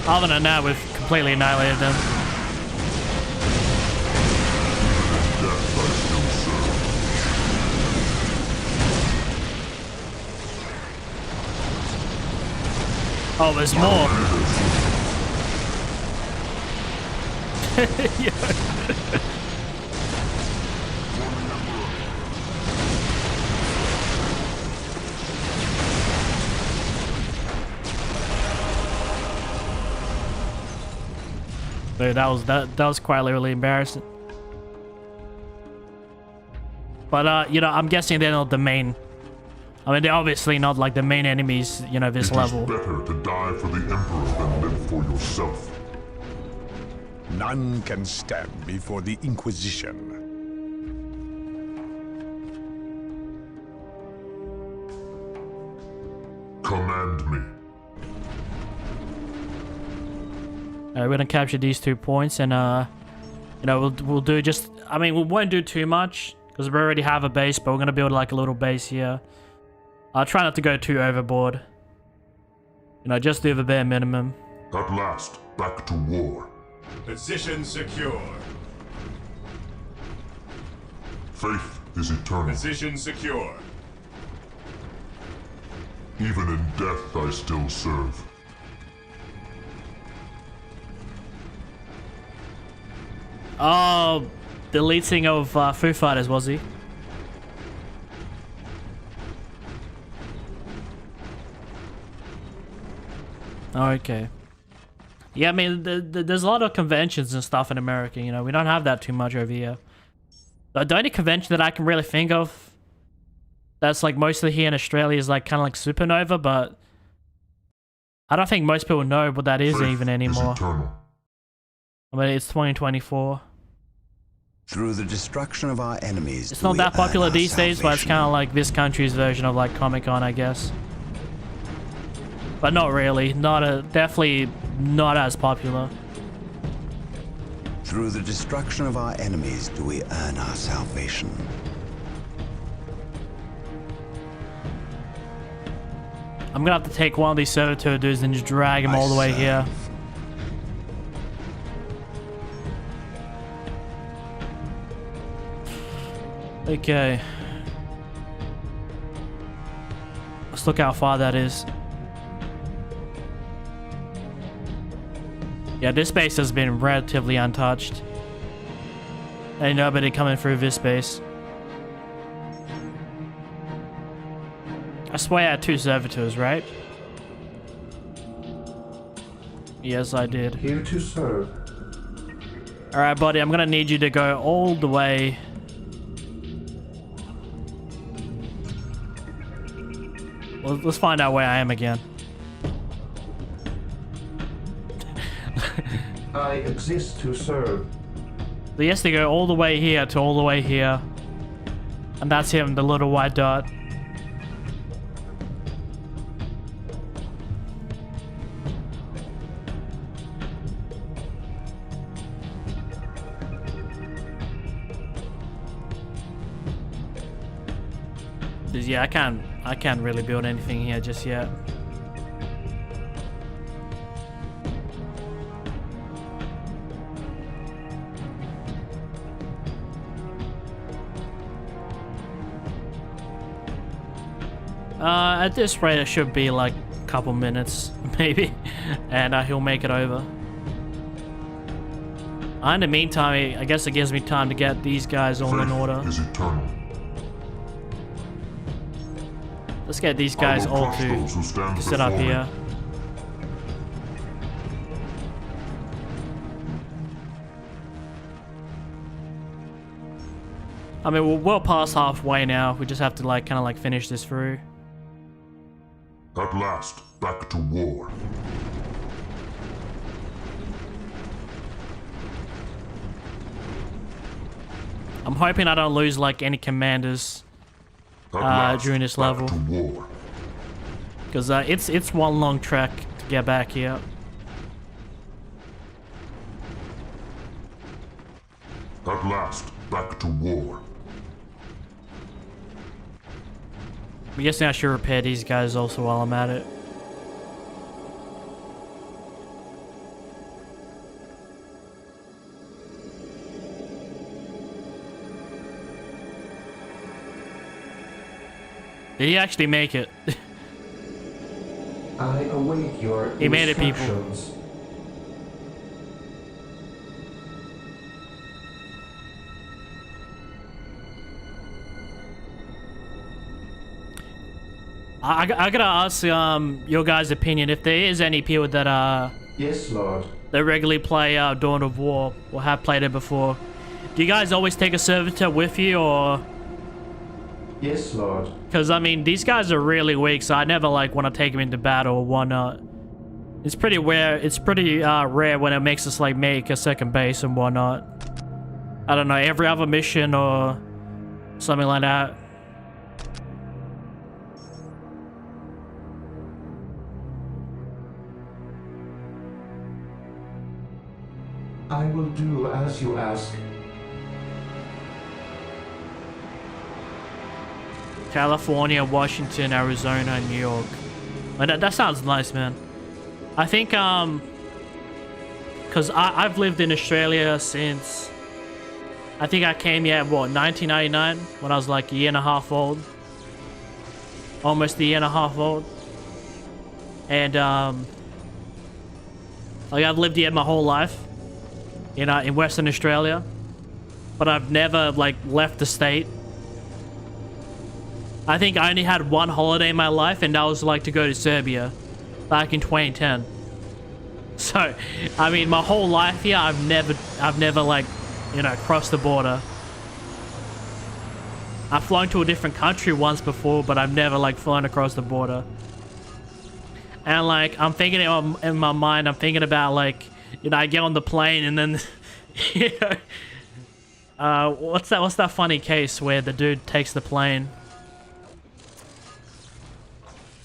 Speaker 1: Other than that, we've completely annihilated them. Oh, there's more. Dude, that was quite literally embarrassing. But you know, I'm guessing they're not the main. I mean, they're obviously not like the main enemies, you know, this level.
Speaker 11: It is better to die for the Emperor than live for yourself.
Speaker 3: None can stand before the Inquisition.
Speaker 11: Command me.
Speaker 1: We're gonna capture these 2 points, and you know, we'll do just. I mean, we won't do too much because we already have a base, but we're gonna build like a little base here. I'll try not to go too overboard. You know, just do the bare minimum.
Speaker 11: At last, back to war.
Speaker 9: Position secure.
Speaker 11: Faith is eternal.
Speaker 9: Position secure.
Speaker 11: Even in death, I still serve.
Speaker 1: Oh, the lead singer of Foo Fighters, was he? Okay. Yeah, I mean, there's a lot of conventions and stuff in America, you know. We don't have that too much over here. The only convention that I can really think of that's like mostly here in Australia is like kind of like Supernova, but I don't think most people know what that is even anymore. I mean, it's 2024.
Speaker 4: Through the destruction of our enemies,
Speaker 1: it's not that popular these days, but it's kind of like this country's version of like Comic-Con, I guess. But not really. Definitely not as popular.
Speaker 4: Through the destruction of our enemies do we earn our salvation.
Speaker 1: I'm gonna have to take one of these servitor dudes and just drag him all the way here. Okay. Let's look how far that is. Yeah, this base has been relatively untouched. Ain't nobody coming through this base. I swear I had 2 servitors, right? Yes, I did.
Speaker 8: Here to serve.
Speaker 1: Alright, buddy, I'm gonna need you to go all the way. Well, let's find out where I am again.
Speaker 8: I exist to serve.
Speaker 1: So he has to go all the way here to all the way here. And that's him, the little white dot. Yeah, I can't really build anything here just yet. At this rate, it should be like a couple minutes, maybe, and he'll make it over. In the meantime, I guess it gives me time to get these guys all in order.
Speaker 11: Is eternal.
Speaker 1: Let's get these guys all to sit up here. I mean, we're well past halfway now. We just have to like kind of like finish this through.
Speaker 11: At last, back to war.
Speaker 1: I'm hoping I don't lose like any commanders during this level. Because it's one long trek to get back here.
Speaker 11: At last, back to war.
Speaker 1: I'm guessing I should repair these guys also while I'm at it. Did he actually make it?
Speaker 8: I await your
Speaker 1: He made it, people.
Speaker 8: instructions.
Speaker 1: I gotta ask your guys' opinion if there is any people that
Speaker 8: Yes, Lord.
Speaker 1: that regularly play Dawn of War or have played it before. Do you guys always take a servitor with you, or?
Speaker 8: Yes, Lord.
Speaker 1: Because I mean, these guys are really weak, so I never like want to take them into battle or whatnot. It's pretty rare. It's pretty rare when it makes us like make a second base and whatnot. I don't know, every other mission or something like that.
Speaker 8: I will do as you ask.
Speaker 1: California, Washington, Arizona, and New York. And that sounds nice, man. I think, because I've lived in Australia since, I think I came here, what, 1999? When I was like a year and a half old. Almost a year and a half old. And, like, I've lived here my whole life. You know, in Western Australia. But I've never, like, left the state. I think I only had one holiday in my life, and that was like to go to Serbia back in 2010. So, I mean, my whole life here, I've never like, you know, crossed the border. I've flown to a different country once before, but I've never like flown across the border. And like, I'm thinking in my mind, I'm thinking about like, you know, I get on the plane and then, you know, what's that funny case where the dude takes the plane?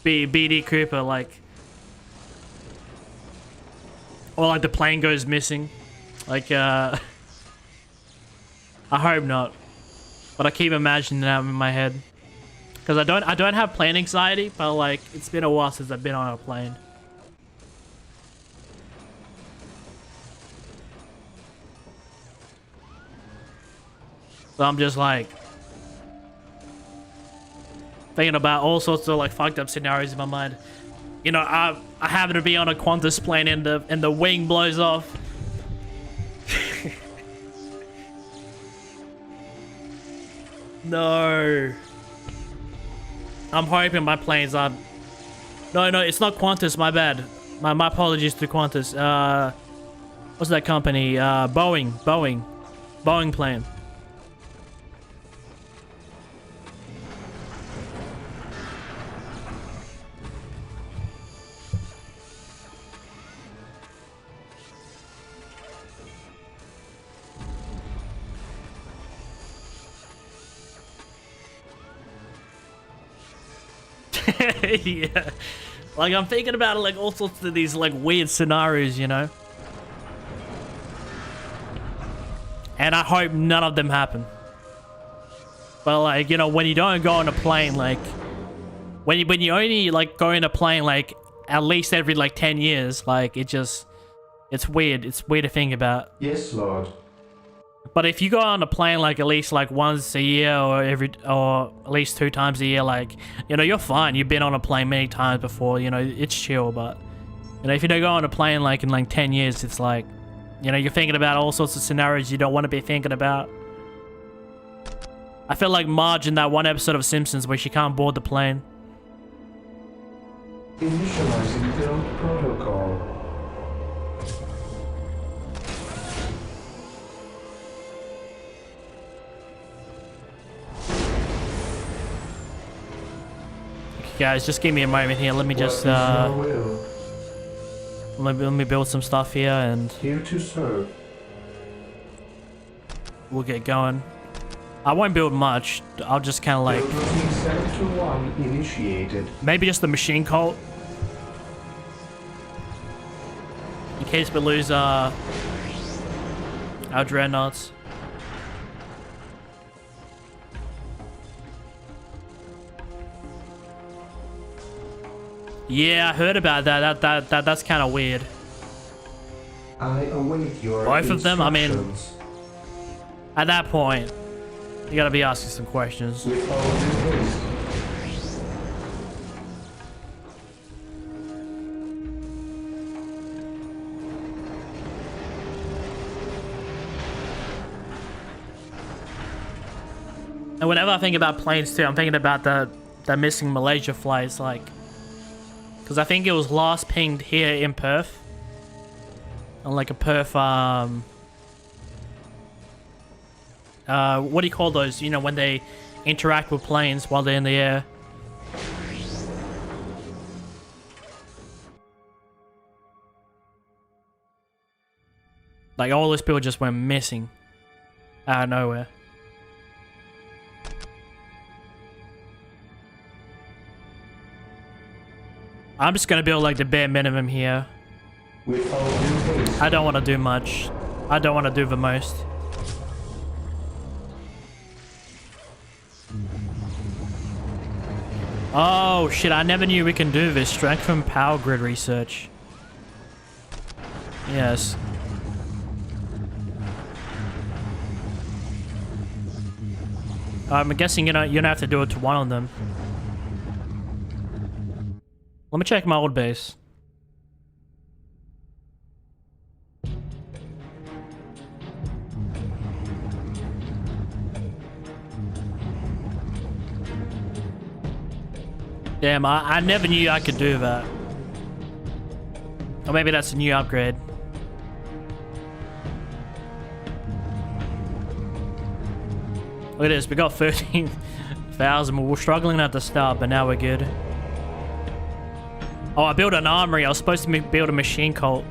Speaker 1: BD Cooper, like, or like the plane goes missing, like, I hope not, but I keep imagining that in my head, because I don't have plane anxiety, but like, it's been a while since I've been on a plane. So I'm just like thinking about all sorts of like fucked up scenarios in my mind. You know, I happen to be on a Qantas plane and the wing blows off. No. I'm hoping my planes are... No, it's not Qantas, my bad. My apologies to Qantas. What's that company? Boeing plane. Yeah, like I'm thinking about it, like all sorts of these like weird scenarios, you know, and I hope none of them happen. But like, you know, when you don't go on a plane, like when you only like go in a plane like at least every like 10 years, like it's weird. It's weird to think about.
Speaker 8: Yes, Lord.
Speaker 1: But if you go on a plane like at least like once a year or at least 2 times a year, like, you know, you're fine. You've been on a plane many times before, you know, it's chill. But, you know, if you don't go on a plane like in like 10 years, it's like, you know, you're thinking about all sorts of scenarios you don't want to be thinking about. I feel like Marge in that one episode of Simpsons where she can't board the plane.
Speaker 8: Initializing build protocol.
Speaker 1: Guys, just give me a moment here. Let me just let me build some stuff here, and
Speaker 8: here to serve.
Speaker 1: We'll get going. I won't build much. I'll just kind of like...
Speaker 8: Routine 721 initiated.
Speaker 1: Maybe just the machine cult. In case we lose our dreadnoughts. Yeah, I heard about that. That's kind of weird.
Speaker 8: I await your
Speaker 1: Both of them? I mean,
Speaker 8: instructions.
Speaker 1: at that point, you gotta be asking some questions.
Speaker 8: With all due haste.
Speaker 1: And whenever I think about planes too, I'm thinking about the missing Malaysia flights, like, because I think it was last pinged here in Perth, on like a Perth what do you call those? You know, when they interact with planes while they're in the air. Like all those people just went missing out of nowhere. I'm just gonna build like the bare minimum here.
Speaker 8: With all due haste.
Speaker 1: I don't want to do much. I don't want to do the most. Oh shit, I never knew we can do this. Strength and power grid research. Yes. I'm guessing you don't have to do it to one of them. Let me check my old base. Damn, I never knew I could do that. Or maybe that's a new upgrade. Look at this, we got 13,000. We're struggling at the start, but now we're good. Oh, I built an armory. I was supposed to build a machine cult.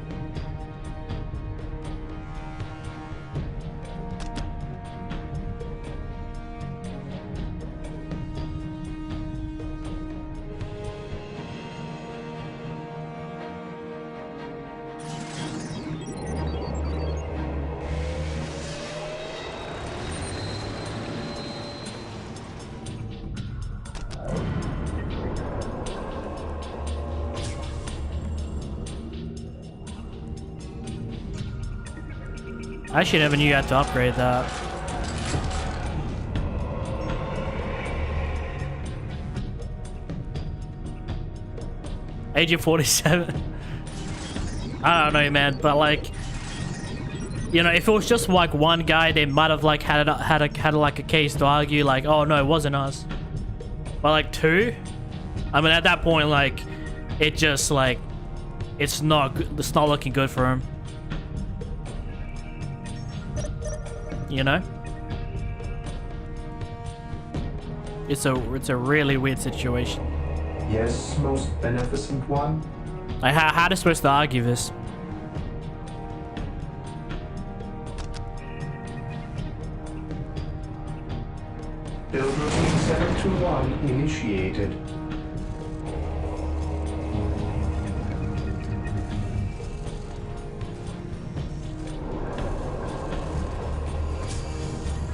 Speaker 1: I actually never knew you had to upgrade that. Agent 47. I don't know, man, but like, you know, if it was just like one guy, they might have like had like a case to argue, like, oh no, it wasn't us. But like two, I mean, at that point, like, it just like, it's not looking good for him. You know, it's a really weird situation.
Speaker 8: Yes, most beneficent one.
Speaker 1: Like, how are they supposed to argue this?
Speaker 8: Build routine 721 initiated.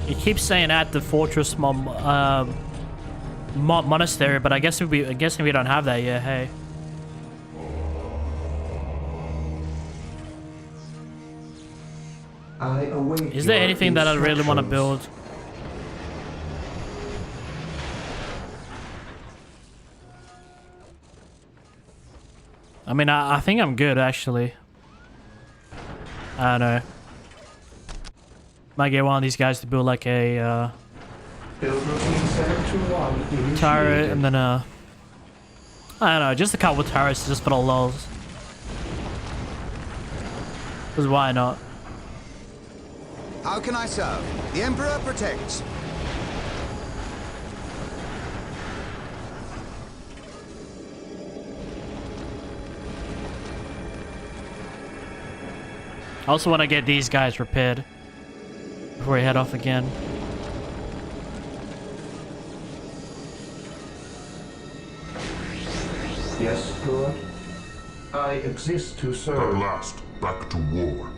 Speaker 1: It keeps saying at the fortress monastery, but I guess we don't have that yet. Hey.
Speaker 8: I await.
Speaker 1: Is there anything that I really want to build? I mean, I think I'm good actually. I don't know. Might get one of these guys to build like a turret and then I don't know, just a couple of turrets just for the lulz. Because why not?
Speaker 10: How can I serve? The Emperor protects.
Speaker 1: I also want to get these guys repaired before we head off again.
Speaker 8: Yes, Lord. I exist to serve.
Speaker 11: At last, back to war.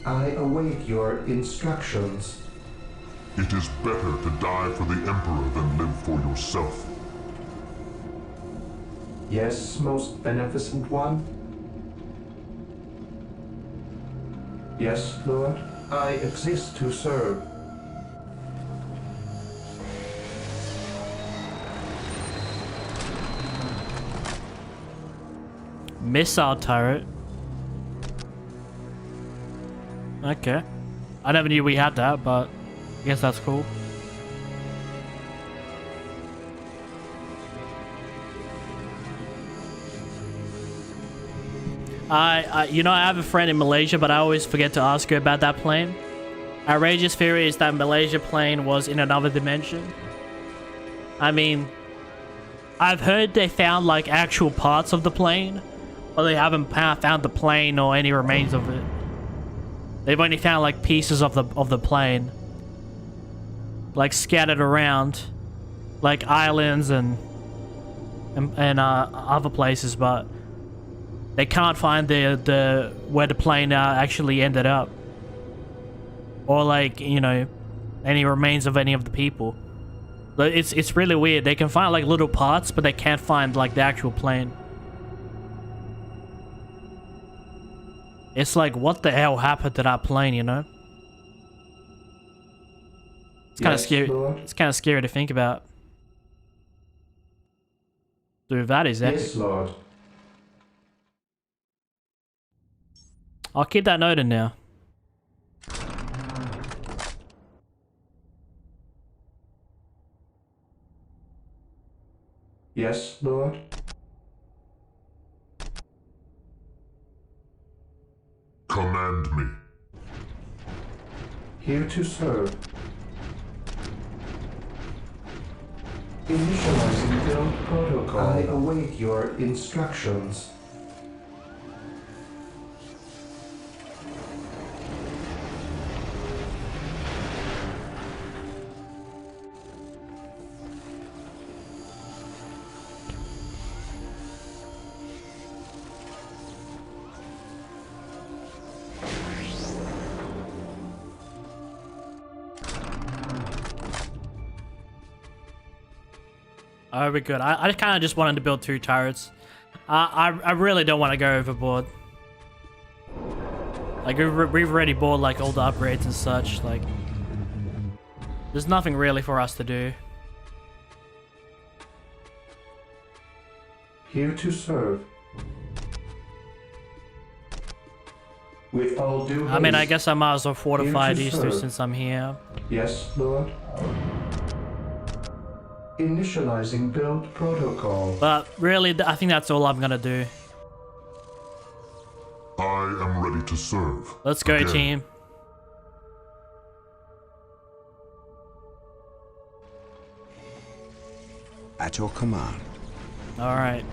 Speaker 8: I await your instructions.
Speaker 11: It is better to die for the Emperor than live for yourself.
Speaker 8: Yes, most beneficent one. Yes, Lord. I exist to serve.
Speaker 1: Missile turret. Okay. I never knew we had that, but I guess that's cool. You know, I have a friend in Malaysia, but I always forget to ask her about that plane. Outrageous theory is that Malaysia plane was in another dimension. I mean, I've heard they found like actual parts of the plane, but they haven't found the plane or any remains of it. They've only found like pieces of the plane, like scattered around, like islands and other places, but they can't find the where the plane actually ended up, or like, you know, any remains of any of the people. It's really weird. They can find like little parts, but they can't find like the actual plane. It's like, what the hell happened to that plane, you know? It's kind of scary.
Speaker 8: Lord.
Speaker 1: It's kind of scary to think about. Dude, that is epic.
Speaker 8: Yes, Lord.
Speaker 1: I'll keep that note in now.
Speaker 8: Yes, Lord.
Speaker 11: Command me.
Speaker 8: Here to serve. Initializing build protocol. I await your instructions.
Speaker 1: Oh, we're good. I kind of just wanted to build 2 turrets. I really don't want to go overboard. Like, we've already bought like all the upgrades and such. Like, there's nothing really for us to do.
Speaker 8: Here to serve. With all due haste.
Speaker 1: I mean, I guess I might as well fortify these 2 since I'm here.
Speaker 8: Yes, Lord. Initializing build protocol.
Speaker 1: But really, I think that's all I'm gonna do.
Speaker 11: I am ready to serve.
Speaker 1: Let's go, team.
Speaker 4: At your command.
Speaker 1: All right.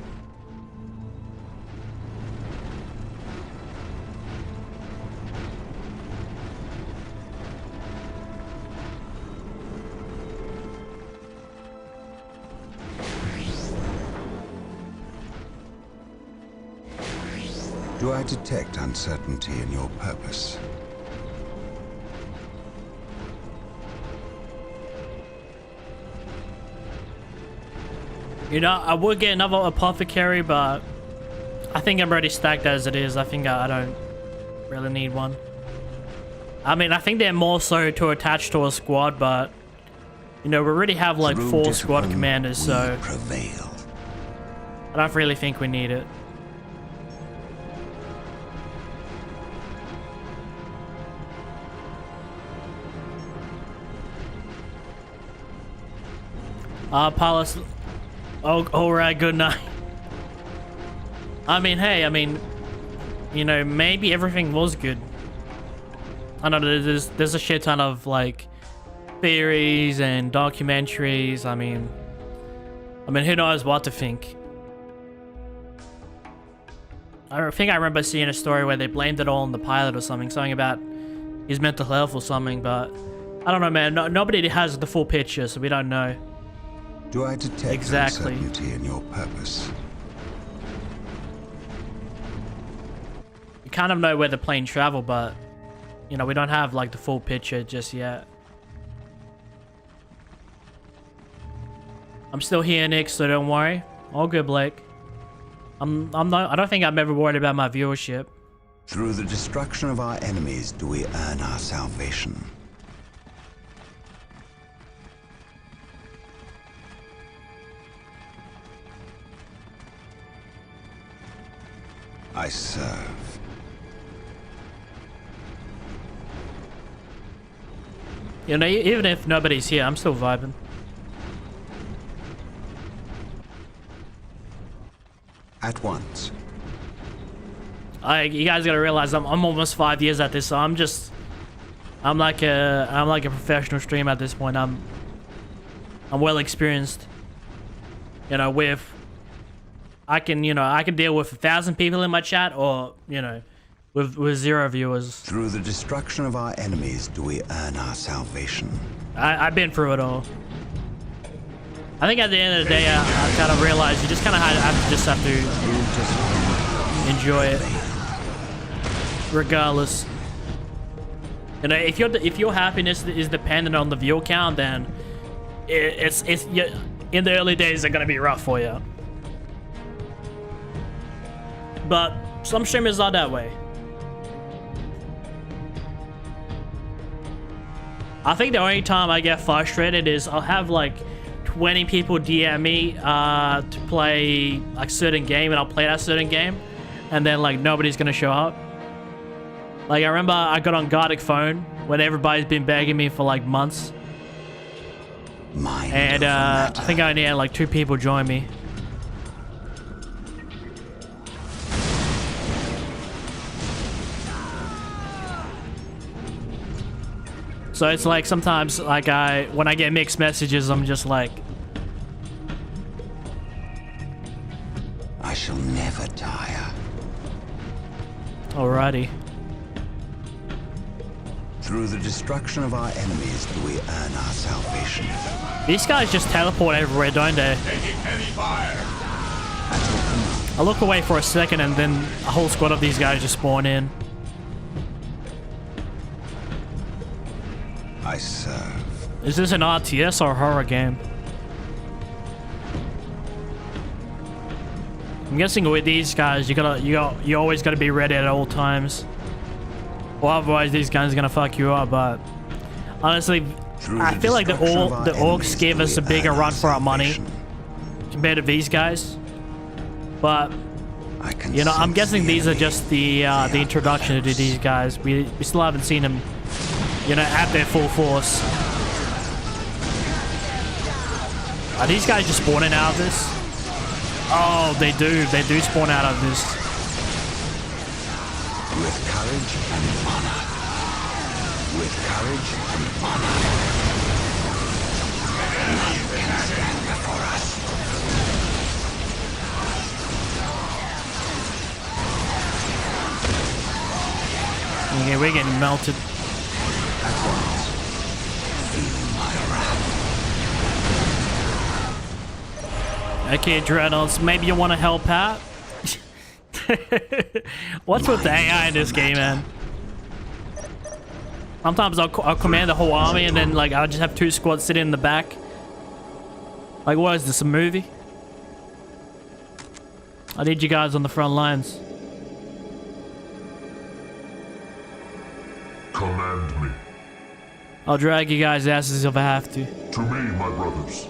Speaker 4: Do I detect uncertainty in your purpose?
Speaker 1: You know, I would get another apothecary, but I think I'm already stacked as it is. I think I don't really need one. I mean, I think they're more so to attach to a squad, but you know, we already have like 4 squad commanders, so
Speaker 4: prevail.
Speaker 1: I don't really think we need it. Palace. Oh, alright, good night. I mean, hey, I mean, you know, maybe everything was good. I know there's a shit ton of like theories and documentaries. I mean, who knows what to think. I think I remember seeing a story where they blamed it all on the pilot or something about his mental health or something, but I don't know, man. Nobody has the full picture, so we don't know.
Speaker 4: Do I detect
Speaker 1: exactly
Speaker 4: uncertainty in your purpose?
Speaker 1: You kind of know where the plane traveled, but you know, we don't have like the full picture just yet. I'm still here, Nick, so don't worry. All good, Blake. I don't think I'm ever worried about my viewership.
Speaker 4: Through the destruction of our enemies do we earn our salvation. I serve.
Speaker 1: You know, even if nobody's here, I'm still vibing.
Speaker 4: At once.
Speaker 1: You guys gotta realize I'm almost 5 years at this, so I'm like a professional streamer at this point. I'm well experienced. You know, I can deal with 1,000 people in my chat, or you know, with 0 viewers.
Speaker 4: Through the destruction of our enemies do we earn our salvation.
Speaker 1: I've been through it all. I think at the end of the day, I kind of realized you just kind of have to enjoy it, regardless. You know, if your happiness is dependent on the view count, then it's in the early days, they're gonna be rough for you. But some streamers are that way. I think the only time I get frustrated is I'll have like 20 people DM me to play like certain game, and I'll play that certain game, and then like nobody's gonna show up. Like I remember I got on Gartic phone when everybody's been begging me for like months, and I think I only had like 2 people join me. So it's like sometimes like when I get mixed messages, I'm just like,
Speaker 4: I shall never tire.
Speaker 1: Alrighty.
Speaker 4: Through the destruction of our enemies do we earn our salvation.
Speaker 1: These guys just teleport everywhere, don't they?
Speaker 9: Taking heavy fire.
Speaker 1: I look away for a second and then a whole squad of these guys just spawn in.
Speaker 4: I serve.
Speaker 1: Is this an RTS or a horror game? I'm guessing with these guys, you always gotta be ready at all times. Or otherwise these guys are gonna fuck you up, but honestly, I feel like the orcs gave us a bigger run for our money compared to these guys. But you know, I'm guessing these are just the introduction to these guys. We still haven't seen them, you know, at their full force. Are these guys just spawning out of this? Oh, they do spawn out of this.
Speaker 4: With courage and honor. With courage and honor. None can stand before us.
Speaker 1: Okay, we're getting melted.
Speaker 4: At once. Feel my wrath.
Speaker 1: Okay, Dreadnoughts, maybe you want to help out? What's with the AI in this game, man? Sometimes I'll command the whole army and then like I'll just have 2 squads sitting in the back. Like, what is this, a movie? I need you guys on the front lines.
Speaker 11: Command me.
Speaker 1: I'll drag you guys' asses if I have to.
Speaker 11: To me, my brothers.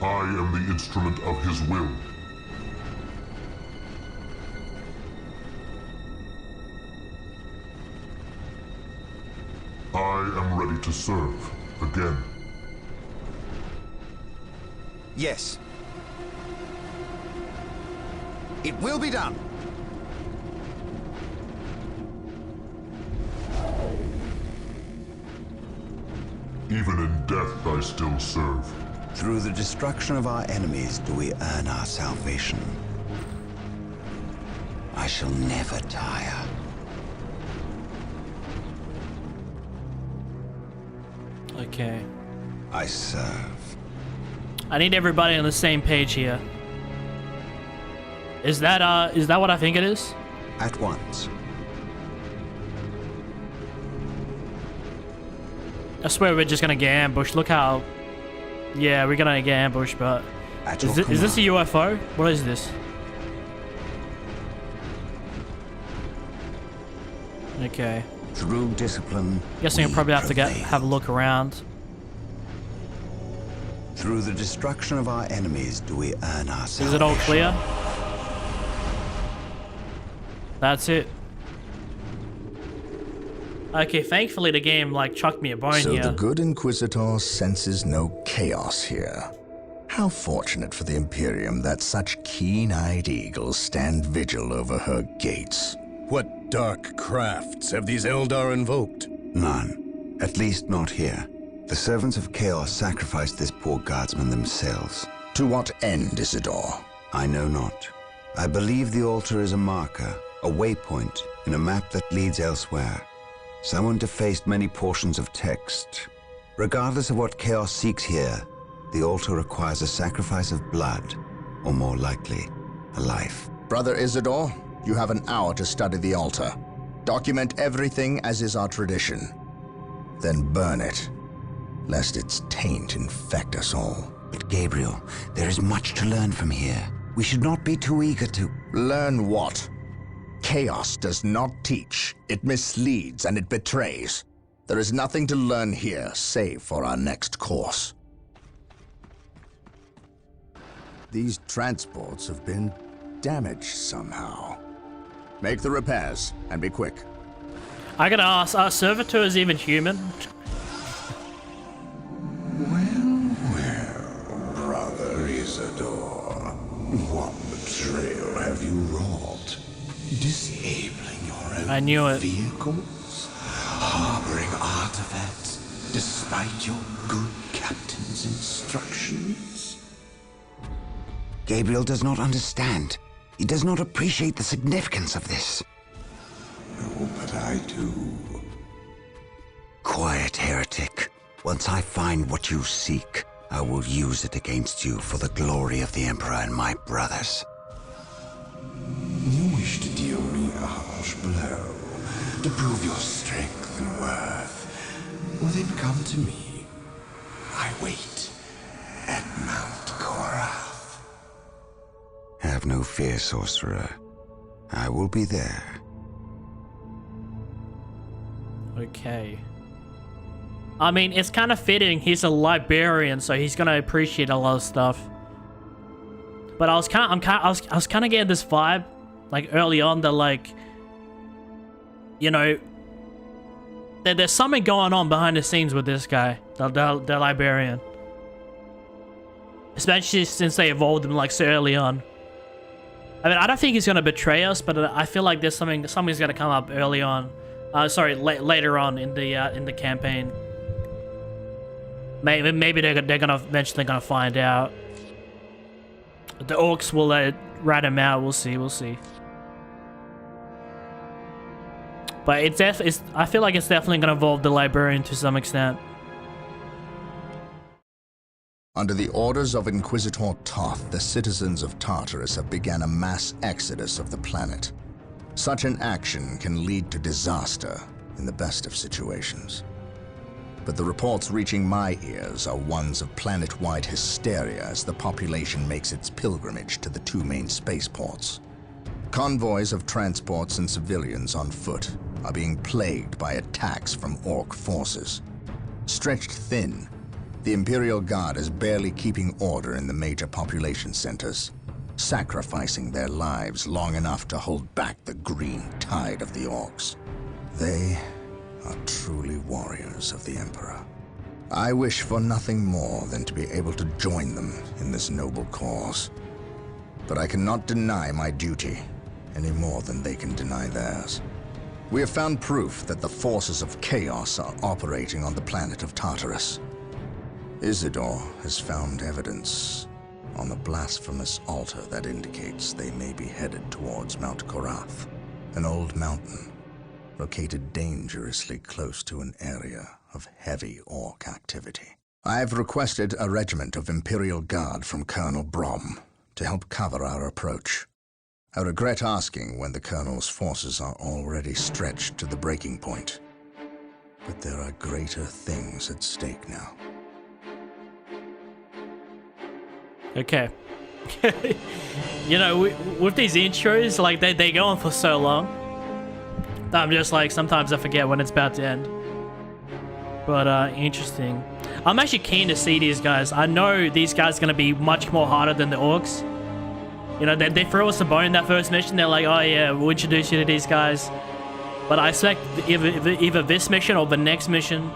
Speaker 11: I am the instrument of his will. I am ready to serve again.
Speaker 10: Yes. It will be done.
Speaker 11: Even in death, I still serve.
Speaker 4: Through the destruction of our enemies do we earn our salvation. I shall never tire.
Speaker 1: Okay.
Speaker 4: I serve.
Speaker 1: I need everybody on the same page here. Is that what I think it is?
Speaker 4: At once.
Speaker 1: I swear we're just gonna get ambushed. Look how... Yeah, we're gonna get ambushed, but... Is this a UFO? What is this? Okay.
Speaker 4: Through discipline,
Speaker 1: Guessing I'll probably have to have a look around.
Speaker 4: Through the destruction of our enemies do we earn our salvation.
Speaker 1: Is it all clear? That's it. Okay, thankfully the game like chucked me a bone
Speaker 2: So
Speaker 1: here.
Speaker 2: the good Inquisitor senses no chaos here. How fortunate for the Imperium that such keen-eyed eagles stand vigil over her gates.
Speaker 5: What dark crafts have these Eldar invoked?
Speaker 4: None. At least not here. The servants of Chaos sacrificed this poor guardsman themselves.
Speaker 2: To what end, Isidore?
Speaker 4: I know not. I believe the altar is a marker, a waypoint in a map that leads elsewhere. Someone defaced many portions of text. Regardless of what Chaos seeks here, the altar requires a sacrifice of blood, or more likely, a life.
Speaker 2: Brother Isidore, you have an hour to study the altar. Document everything as is our tradition. Then burn it, lest its taint infect us all.
Speaker 4: But Gabriel, there is much to learn from here. We should not be too eager to...
Speaker 2: Learn what? Chaos does not teach. It misleads and it betrays. There is nothing to learn here, save for our next course. These transports have been damaged somehow. Make the repairs, and be quick.
Speaker 1: I gotta ask, are servitors even human?
Speaker 13: Well, Brother Isidore, what betrayal have you wrought? Disabling your own vehicles? Harboring artifacts despite your good captain's instructions?
Speaker 4: Gabriel does not understand. He does not appreciate the significance of this.
Speaker 13: No, but I do.
Speaker 4: Quiet, heretic. Once I find what you seek, I will use it against you for the glory of the Emperor and my brothers.
Speaker 13: You wish to deal me a harsh blow, to prove your strength and worth. Well, then come to me. I wait at Mount Korath.
Speaker 4: Have no fear, sorcerer. I will be there.
Speaker 1: Okay. I mean, it's kind of fitting. He's a librarian, so he's gonna appreciate a lot of stuff. But I was kind of getting this vibe, like early on, that like, you know, that there's something going on behind the scenes with this guy, the librarian. Especially since they evolved him like so early on. I mean, I don't think he's gonna betray us, but I feel like there's something's gonna come up early on. Sorry, later on in the campaign. Maybe they're gonna eventually gonna find out. The orcs will rat him out. We'll see. But I feel like it's definitely gonna involve the librarian to some extent.
Speaker 2: Under the orders of Inquisitor Toth, the citizens of Tartarus have begun a mass exodus of the planet. Such an action can lead to disaster in the best of situations. But the reports reaching my ears are ones of planet-wide hysteria as the population makes its pilgrimage to the two main spaceports. Convoys of transports and civilians on foot are being plagued by attacks from Orc forces. Stretched thin, the Imperial Guard is barely keeping order in the major population centers, sacrificing their lives long enough to hold back the green tide of the Orcs. They are truly warriors of the Emperor. I wish for nothing more than to be able to join them in this noble cause. But I cannot deny my duty any more than they can deny theirs. We have found proof that the forces of chaos are operating on the planet of Tartarus. Isidore has found evidence on the blasphemous altar that indicates they may be headed towards Mount Korath, an old mountain located dangerously close to an area of heavy orc activity. I've requested a regiment of Imperial Guard from Colonel Brom to help cover our approach. I regret asking when the Colonel's forces are already stretched to the breaking point. But there are greater things at stake now.
Speaker 1: Okay. You know, with these intros, like, they go on for so long. I'm just like, sometimes I forget when it's about to end. But, interesting. I'm actually keen to see these guys. I know these guys are going to be much more harder than the orcs. You know, they throw us a bone in that first mission. They're like, oh yeah, we'll introduce you to these guys. But I expect either this mission or the next mission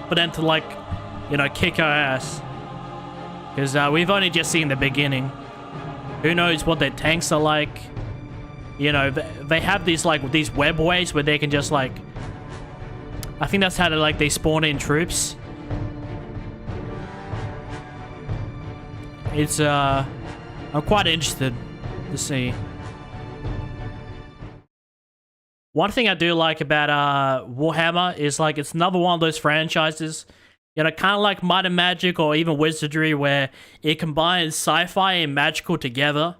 Speaker 1: for them to, like, you know, kick our ass. Because we've only just seen the beginning. Who knows what their tanks are like. You know, they have these, like, these web ways where they can just, like... I think that's how they spawn in troops. It's, I'm quite interested to see. One thing I do like about Warhammer is, like, it's another one of those franchises, you know, kind of like Might and Magic or even Wizardry, where it combines sci-fi and magical together.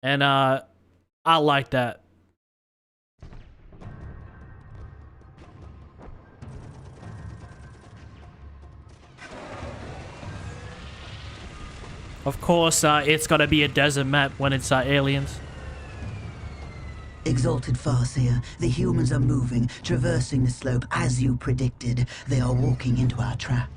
Speaker 1: And I like that. Of course, it's got to be a desert map when it's aliens.
Speaker 6: Exalted Farseer, the humans are moving, traversing the slope as you predicted. They are walking into our trap.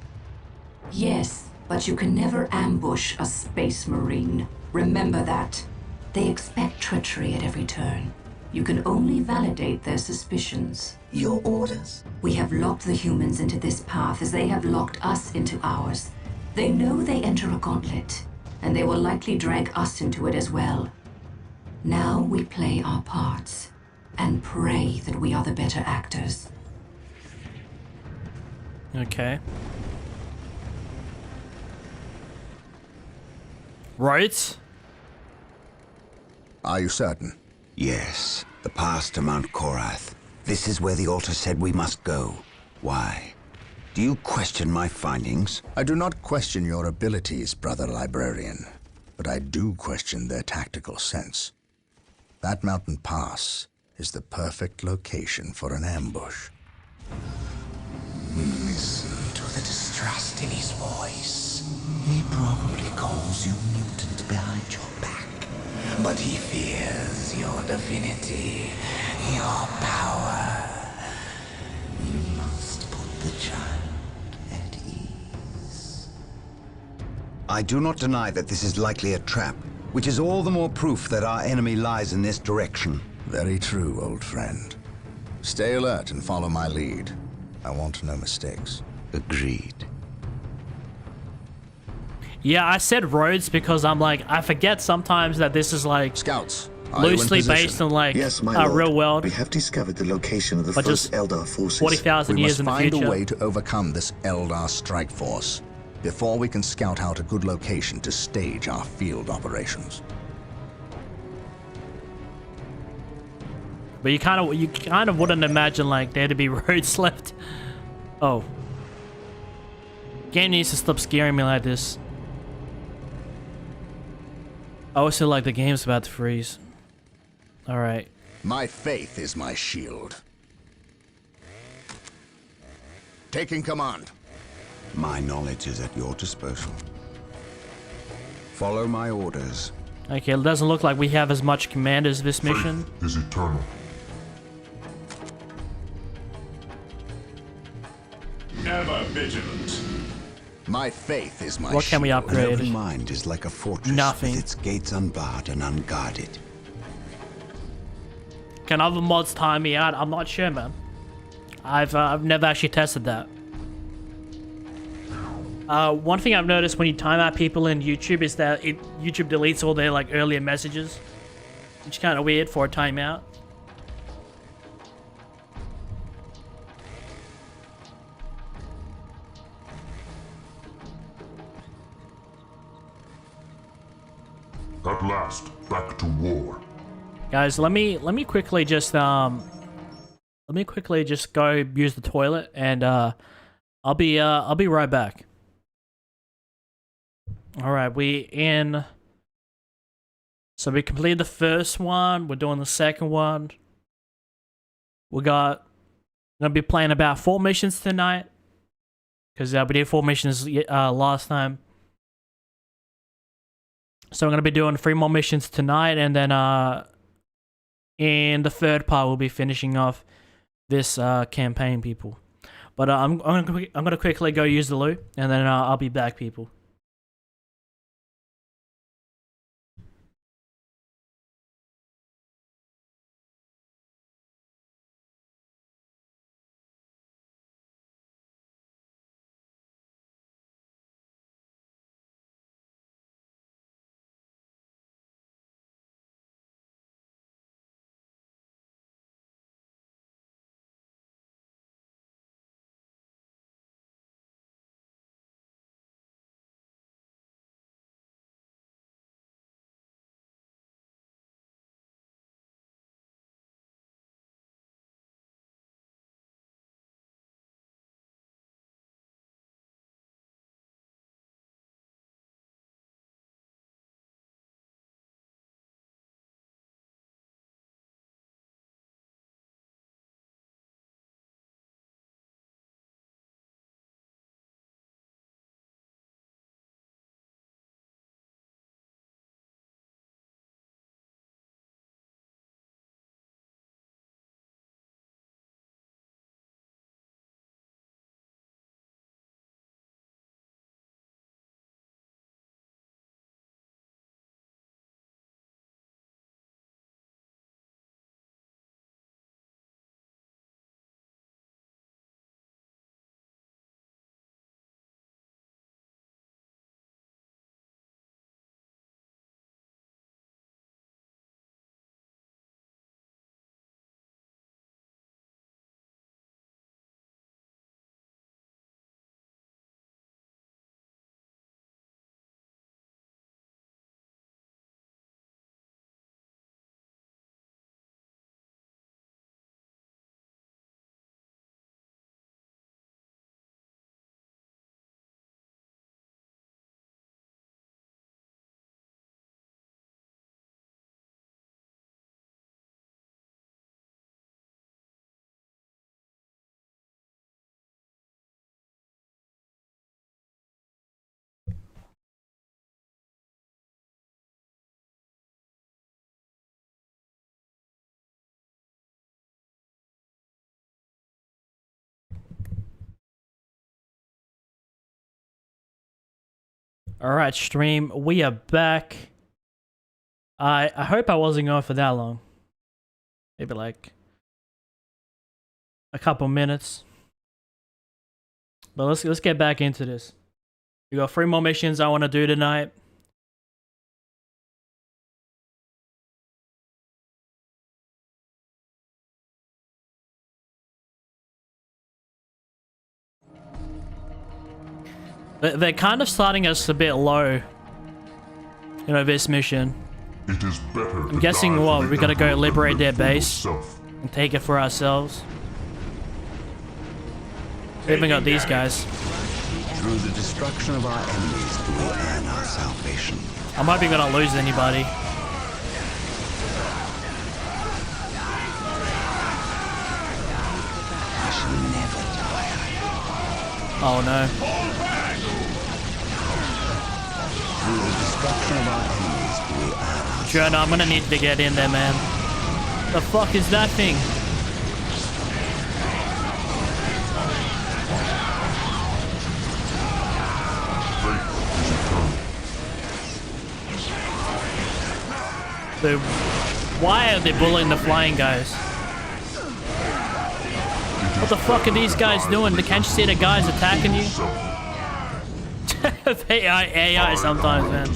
Speaker 14: Yes, but you can never ambush a space marine. Remember that. They expect treachery at every turn. You can only validate their suspicions.
Speaker 6: Your orders?
Speaker 14: We have locked the humans into this path as they have locked us into ours. They know they enter a gauntlet, and they will likely drag us into it as well. Now we play our parts, and pray that we are the better actors.
Speaker 1: Okay. Right?
Speaker 2: Are you certain?
Speaker 4: Yes, the path to Mount Korath. This is where the altar said we must go. Why? Do you question my findings?
Speaker 2: I do not question your abilities, brother librarian, but I do question their tactical sense. That mountain pass is the perfect location for an ambush.
Speaker 13: Listen to the distrust in his voice. He probably calls you mutant behind your back, but he fears your divinity, your power. You must put the child at ease.
Speaker 4: I do not deny that this is likely a trap, which is all the more proof that our enemy lies in this direction.
Speaker 2: Very true, old friend. Stay alert and follow my lead. I want no mistakes.
Speaker 4: Agreed.
Speaker 1: Yeah, I said roads because I'm like, I forget sometimes that this is like
Speaker 2: scouts
Speaker 1: loosely based on like a real world.
Speaker 7: We have discovered the location of the first Eldar forces.
Speaker 1: 40,000 years in the future.
Speaker 2: We must find a way to overcome this Eldar strike force before we can scout out a good location to stage our field operations.
Speaker 1: But you kind of wouldn't imagine like there to be roads left. Oh. Game needs to stop scaring me like this. I always feel like the game's about to freeze. Alright.
Speaker 2: My faith is my shield. Taking command.
Speaker 4: My knowledge is at your disposal. Follow my orders.
Speaker 1: Okay, it doesn't look like we have as much command as this mission.
Speaker 11: Faith is eternal.
Speaker 9: Ever vigilant.
Speaker 2: My faith is my
Speaker 1: What can we upgrade?
Speaker 4: Every mind is like a fortress
Speaker 1: Nothing.
Speaker 4: with its gates unbarred and unguarded.
Speaker 1: Can other mods time me out? I'm not sure, man. I've never actually tested that. One thing I've noticed when you time out people in YouTube is that YouTube deletes all their like earlier messages, which is kind of weird for a timeout.
Speaker 11: At last, back to war.
Speaker 1: Guys, let me quickly just let me quickly just go use the toilet, and I'll be right back. All right, so we completed the first one. We're doing the second one. We're gonna be playing about 4 missions tonight, because we did 4 missions last time. So I'm gonna be doing 3 more missions tonight, and then in the third part we'll be finishing off this campaign, people. But I'm gonna quickly go use the loo, and then I'll be back, people. Alright, stream, we are back. I hope I wasn't going for that long. Maybe like a couple minutes. But let's get back into this. We got 3 more missions I want to do tonight. They're kind of starting us a bit low. You know, this mission.
Speaker 11: It is better.
Speaker 1: I'm guessing what, we gotta go liberate their base and take it for ourselves. We even got these guys.
Speaker 4: Through the destruction of our enemies, we will earn our salvation.
Speaker 1: I might be gonna lose anybody.
Speaker 4: I shall never tire.
Speaker 1: Oh no.
Speaker 4: Through the destruction of our enemies, we will earn our
Speaker 1: Sure, no, I'm gonna need to get in there, man. The fuck is that thing? So, why are they bullying the flying guys? What the fuck are these guys doing? Can't you see the guys attacking you? AI sometimes, man.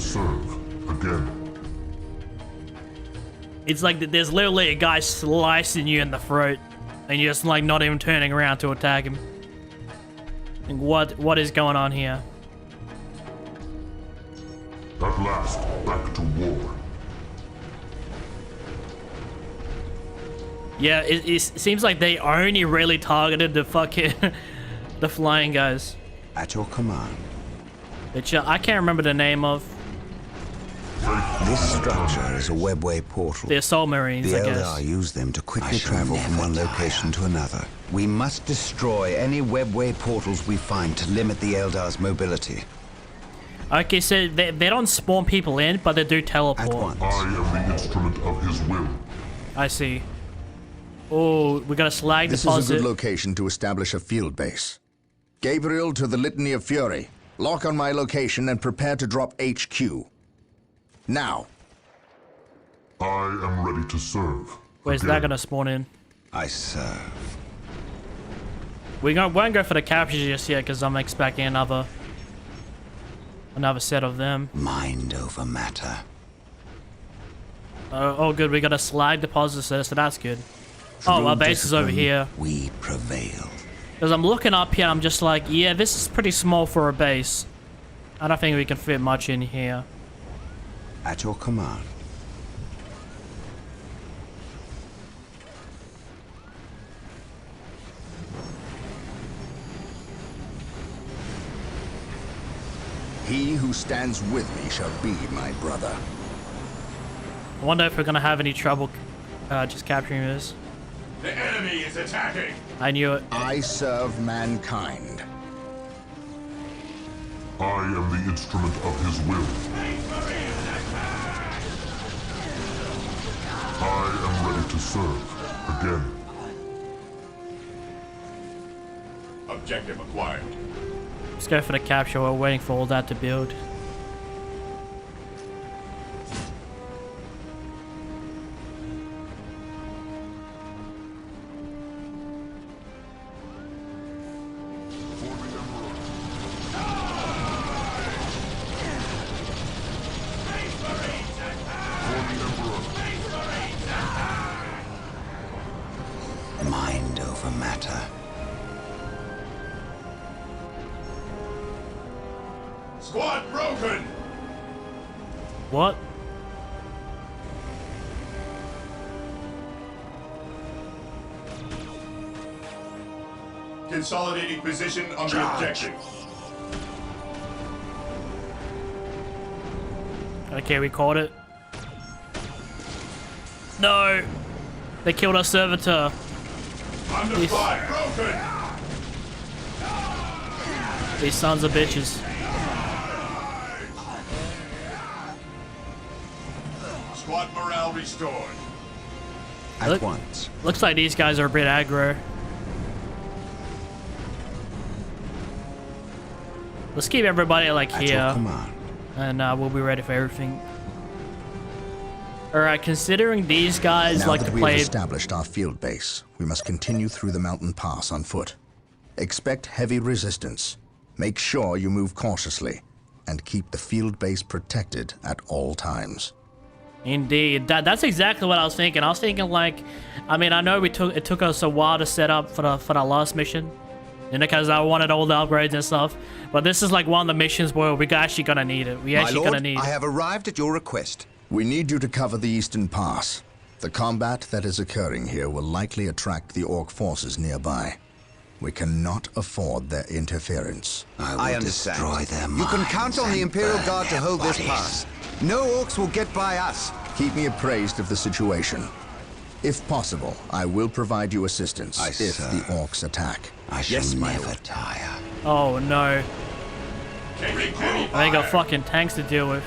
Speaker 1: It's like there's literally a guy slicing you in the throat, and you're just like not even turning around to attack him. Like, what is going on here?
Speaker 11: At last, back to war.
Speaker 1: Yeah, it seems like they only really targeted the fucking the flying guys.
Speaker 4: At your command.
Speaker 1: Which I can't remember the name of.
Speaker 4: This structure is a webway portal.
Speaker 1: The Assault Marines,
Speaker 4: the
Speaker 1: I guess.
Speaker 4: Eldar use them to quickly travel from one location to another. We must destroy any webway portals we find to limit the Eldar's mobility.
Speaker 1: Okay, so they don't spawn people in, but they do teleport.
Speaker 11: I am the instrument of his will.
Speaker 1: I see. Oh, we got a slag
Speaker 2: This
Speaker 1: deposit.
Speaker 2: is a good location to establish a field base. Gabriel to the Litany of Fury. Lock on my location and prepare to drop HQ. Now.
Speaker 11: I am ready to serve.
Speaker 1: Where's that gonna spawn in?
Speaker 4: I serve.
Speaker 1: We won't go for the captures just yet because I'm expecting another set of them.
Speaker 4: Mind over matter.
Speaker 1: Oh, good. We got a slag deposit, so that's good. Oh, our base is over here.
Speaker 4: We prevail.
Speaker 1: Because I'm looking up here, I'm just like, yeah, this is pretty small for a base. I don't think we can fit much in here.
Speaker 4: At your command.
Speaker 2: He who stands with me shall be my brother.
Speaker 1: I wonder if we're gonna have any trouble just capturing this.
Speaker 9: The enemy is attacking.
Speaker 1: I knew it.
Speaker 2: I serve mankind.
Speaker 11: I am the instrument of his will. I am ready to serve. Again.
Speaker 9: Objective acquired.
Speaker 1: Let's go for the capture. We're waiting for all that to build.
Speaker 4: Mind over matter.
Speaker 9: Squad broken.
Speaker 1: What?
Speaker 9: Consolidating position on the objective.
Speaker 1: Okay, we caught it. No! They killed our servitor.
Speaker 9: Under fire. Broken.
Speaker 1: These sons of bitches.
Speaker 9: Squad morale restored.
Speaker 4: At once.
Speaker 1: Looks like these guys are a bit aggro. Let's keep everybody like
Speaker 4: At
Speaker 1: here,
Speaker 4: your command.
Speaker 1: and we'll be ready for everything. All right, considering these guys
Speaker 2: Now
Speaker 1: like
Speaker 2: that
Speaker 1: to
Speaker 2: we
Speaker 1: play.
Speaker 2: have established our field base, we must continue through the mountain pass on foot. Expect heavy resistance. Make sure you move cautiously, and keep the field base protected at all times.
Speaker 1: Indeed, that's exactly what I was thinking. I was thinking like, I mean, I know it took us a while to set up for the last mission, and because I wanted all the upgrades and stuff. But this is like one of the missions where we're actually gonna need it. We actually gonna need it.
Speaker 10: I have arrived at your request.
Speaker 2: We need you to cover the eastern pass. The combat that is occurring here will likely attract the Orc forces nearby. We cannot afford their interference.
Speaker 10: I understand.
Speaker 4: Destroy their
Speaker 10: You can
Speaker 4: minds
Speaker 10: count on the
Speaker 4: and
Speaker 10: Imperial
Speaker 4: burn
Speaker 10: Guard to
Speaker 4: their
Speaker 10: hold this
Speaker 4: bodies.
Speaker 10: pass. No orcs will get by us.
Speaker 2: Keep me appraised of the situation. If possible, I will provide you assistance if the Orcs attack.
Speaker 4: I shall never tire.
Speaker 1: Oh no! They got fucking tanks to deal with.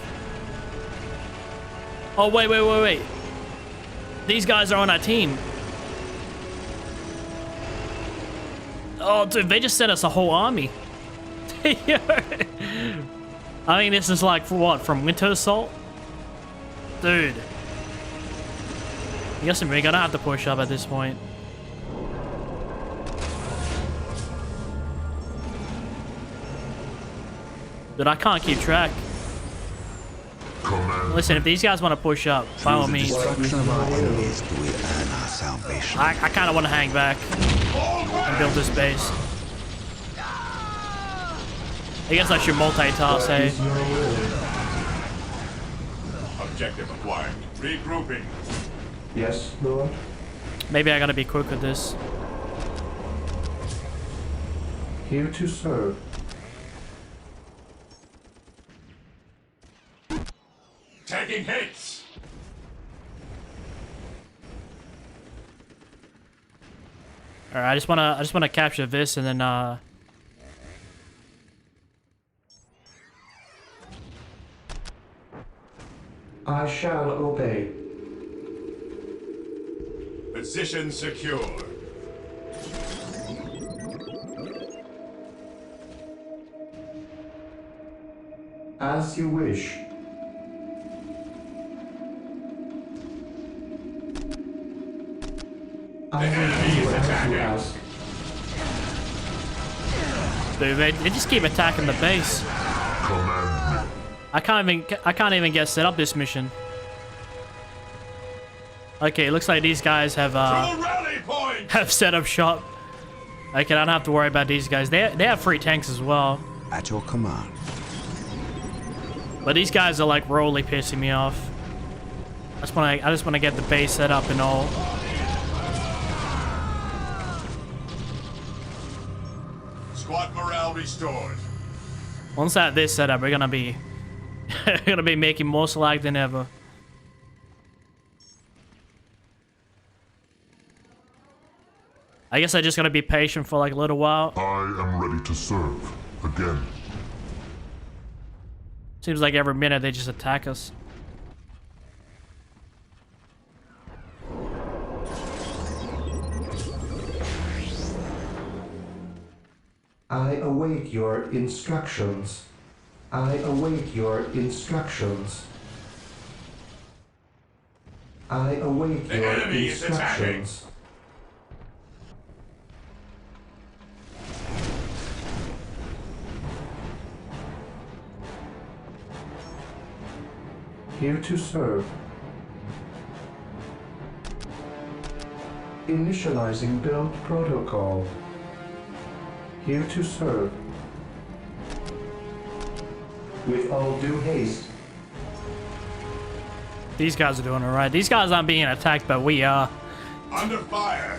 Speaker 1: Oh wait! These guys are on our team. Oh dude, they just sent us a whole army. I mean, this is like for what? From Winter Assault? Dude. I guess we're gonna have to push up at this point. Dude, I can't keep track. Listen, if these guys want to push up, by all means.
Speaker 4: Destruction of our enemies do we earn our salvation.
Speaker 1: I kind of want to hang back and build this base. I guess I should multitask, hey?
Speaker 9: Objective acquired. Regrouping.
Speaker 8: Yes, Lord?
Speaker 1: Maybe I gotta be quick with this.
Speaker 8: Here to serve.
Speaker 9: Taking hits.
Speaker 1: All right, I just wanna capture this and then
Speaker 8: I shall obey.
Speaker 9: Position secure.
Speaker 8: As you wish. I will do as you ask.
Speaker 1: dude, they just keep attacking the base. I can't even get set up this mission. Okay, it looks like these guys have set up shop. Okay, I don't have to worry about these guys. They have free tanks as well.
Speaker 4: At your command.
Speaker 1: But these guys are like really pissing me off. I just wanna get the base set up and all.
Speaker 9: Squad morale restored.
Speaker 1: Once I have this set up, we're gonna be making more slag than ever. I guess I just gotta be patient for like a little while.
Speaker 11: I am ready to serve again.
Speaker 1: Seems like every minute they just attack us.
Speaker 8: I await your instructions. I await your instructions. I await
Speaker 9: The
Speaker 8: your
Speaker 9: enemy is attacking.
Speaker 8: instructions. Here to serve. Initializing build protocol. Here to serve. With all due haste.
Speaker 1: These guys are doing alright. These guys aren't being attacked, but we are.
Speaker 9: Under fire.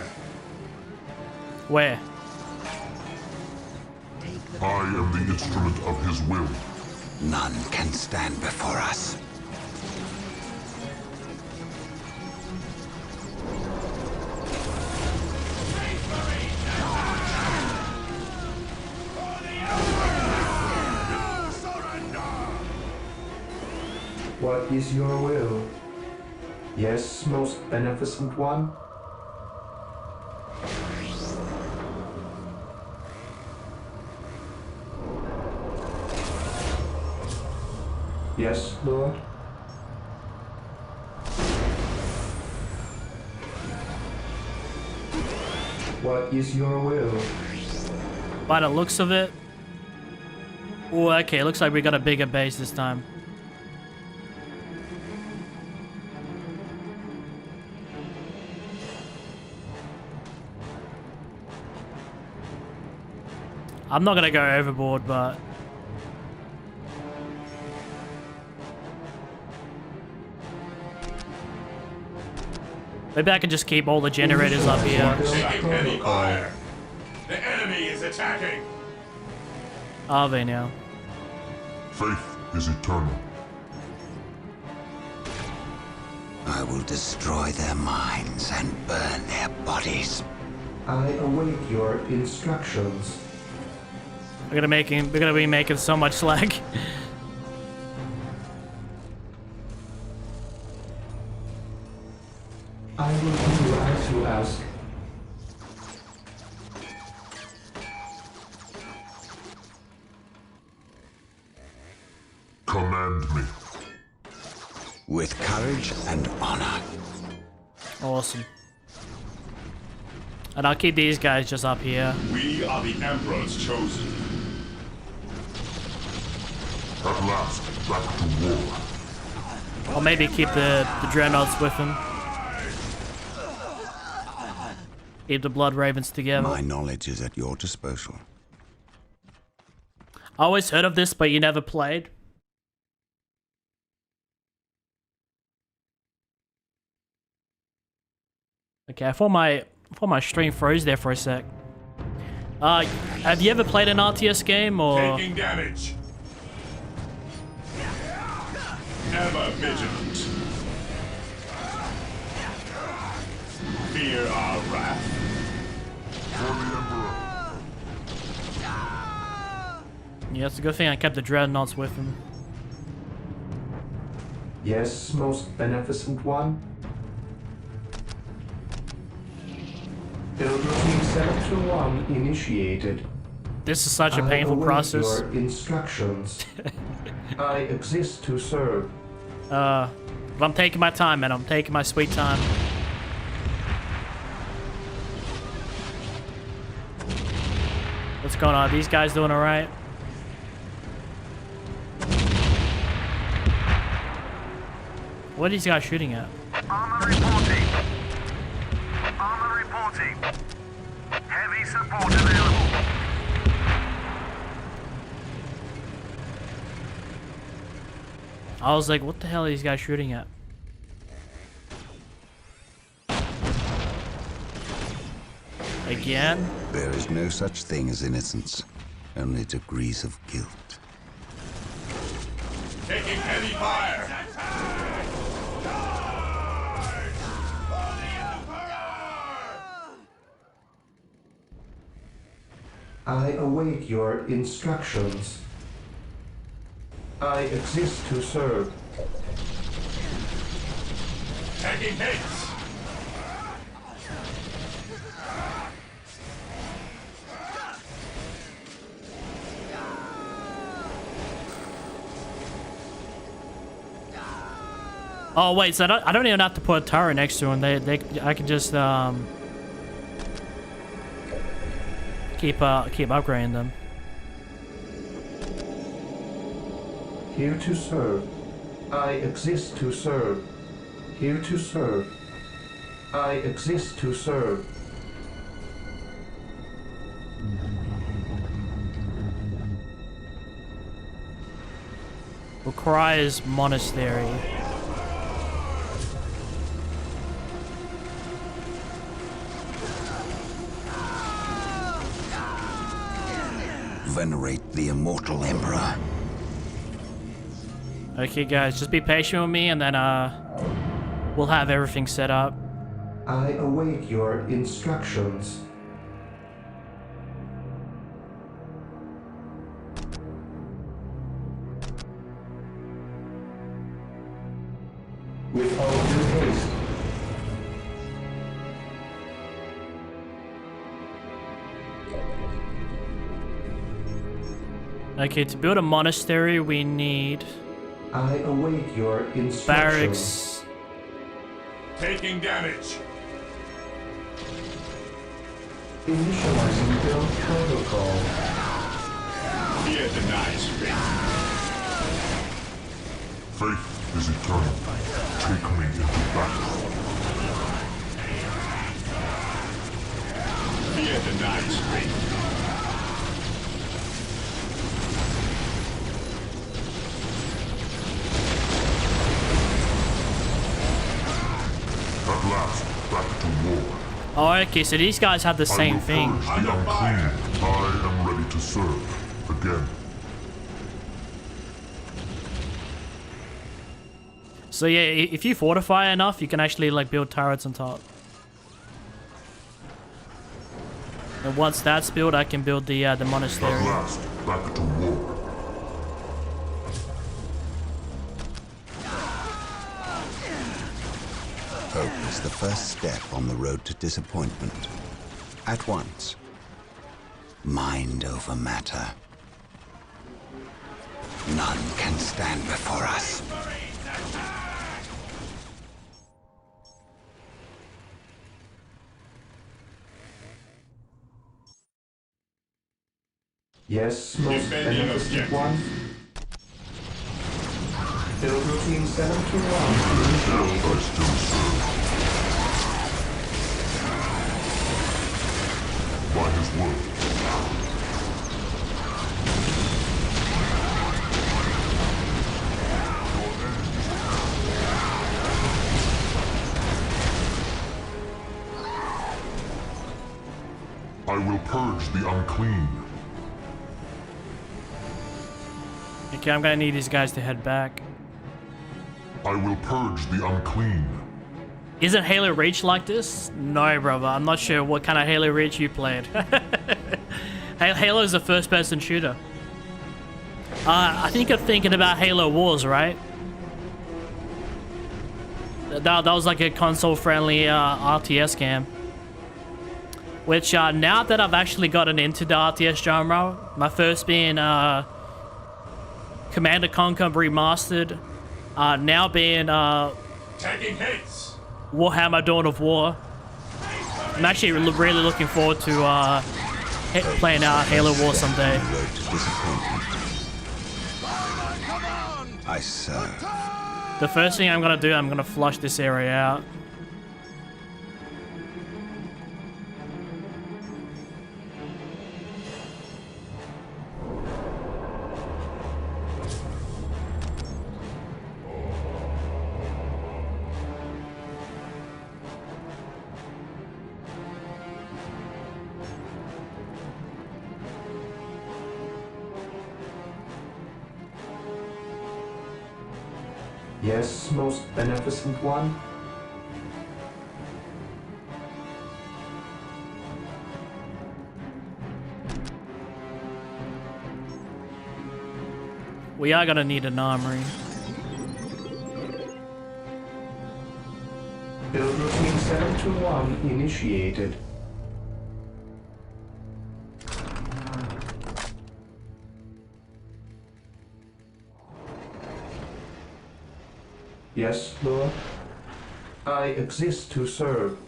Speaker 1: Where?
Speaker 11: I am the instrument of his will.
Speaker 4: None can stand before us.
Speaker 8: What is your will? Yes, most beneficent one? Yes, Lord? What is your will?
Speaker 1: By the looks of it. Oh, okay. Looks like we got a bigger base this time. I'm not gonna go overboard, but maybe I can just keep all the generators up here.
Speaker 9: Taking heavy fire. The enemy is attacking.
Speaker 1: Are they now?
Speaker 11: Faith is eternal.
Speaker 4: I will destroy their minds and burn their bodies.
Speaker 8: I await your instructions.
Speaker 1: We're gonna be making so much slag.
Speaker 8: I will do as you ask.
Speaker 11: Command me.
Speaker 4: With courage and honor.
Speaker 1: Awesome. And I'll keep these guys just up here.
Speaker 9: We are the Emperor's chosen.
Speaker 11: At last, back to war.
Speaker 1: Or maybe keep the dreadnoughts with him. Keep the blood ravens together.
Speaker 4: My knowledge is at your disposal.
Speaker 1: I always heard of this, but you never played. Okay, I thought my stream froze there for a sec. Have you ever played an RTS game or?
Speaker 9: Taking damage. Ever vigilant. Fear our wrath.
Speaker 11: For the Emperor.
Speaker 1: Yeah, it's a good thing I kept the dreadnoughts with him.
Speaker 8: Yes, most beneficent one. Build routine 721 initiated.
Speaker 1: This is such a painful process.
Speaker 8: Your instructions. I exist to serve.
Speaker 1: But I'm taking my time, man. I'm taking my sweet time. What's going on? Are these guys doing alright? What are these guys shooting at?
Speaker 12: Armor reporting. Armor reporting. Heavy support available.
Speaker 1: I was like, what the hell are these guys shooting at? Again?
Speaker 4: There is no such thing as innocence, only degrees of guilt.
Speaker 9: Taking heavy fire.
Speaker 8: I await your instructions. I exist to serve.
Speaker 9: Taking hits.
Speaker 1: Oh wait, so I don't even have to put a turret next to them. I can just keep upgrading them.
Speaker 8: Here to serve. I exist to serve. Here to serve. I exist to serve.
Speaker 1: Requires monastery.
Speaker 4: Venerate the immortal Emperor.
Speaker 1: Okay, guys, just be patient with me, and then we'll have everything set up.
Speaker 8: I await your instructions. With all due haste.
Speaker 1: Okay, to build a monastery, we need
Speaker 8: I await your instructions.
Speaker 1: barracks.
Speaker 9: Taking damage.
Speaker 8: Initializing build protocol.
Speaker 9: Fear denies faith.
Speaker 11: Faith is eternal. Take me into battle.
Speaker 9: Fear denies faith.
Speaker 11: At last, back to war.
Speaker 1: Oh, okay, so these guys have the same thing.
Speaker 11: I will purge the unclean. I am ready to serve. Again.
Speaker 1: So yeah, if you fortify enough, you can actually like build turrets on top. And once that's built, I can build the monastery.
Speaker 11: At last, back to war.
Speaker 4: Hope is the first step on the road to disappointment. At once, mind over matter. None can stand before us.
Speaker 8: Yes, most
Speaker 9: Defending
Speaker 8: beneficent
Speaker 9: objectives.
Speaker 8: one. Build routine 721.
Speaker 11: I still serve. By his word. purge the unclean.
Speaker 1: Okay, I'm gonna need these guys to head back.
Speaker 11: I will purge the unclean.
Speaker 1: Isn't Halo Reach like this? No, brother. I'm not sure what kind of Halo Reach you played. Halo is a first-person shooter. I think you're thinking about Halo Wars, right? That was like a console-friendly RTS game. Which, now that I've actually gotten into the RTS genre, my first being Command & Conquer Remastered, now being
Speaker 9: Taking hits.
Speaker 1: Warhammer Dawn of War. I'm actually really looking forward to playing Halo War someday.
Speaker 4: I serve.
Speaker 1: The first thing I'm gonna do, I'm gonna flush this area out.
Speaker 8: Yes, most beneficent one.
Speaker 1: We are gonna need an armory.
Speaker 8: Build routine 721 initiated. Yes, Lord. I exist to serve.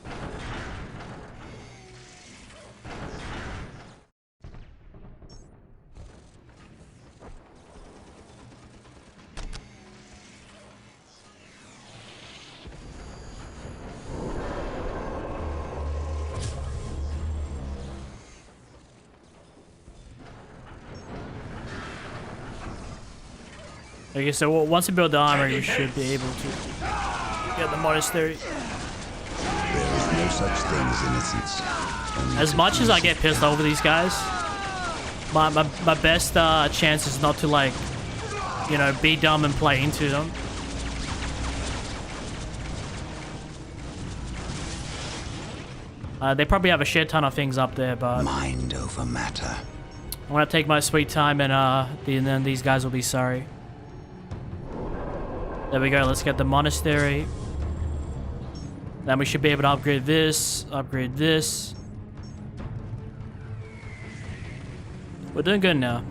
Speaker 1: Okay, so once we build the armory, we should be able to get the monastery.
Speaker 4: There is no such thing as innocence.
Speaker 1: As much as I get pissed over these guys, my best chance is not to, like, you know, be dumb and play into them. They probably have a shit ton of things up there, but
Speaker 4: mind over matter.
Speaker 1: I'm gonna take my sweet time, and then these guys will be sorry. There we go. Let's get the monastery. Then we should be able to upgrade this, upgrade this. We're doing good now.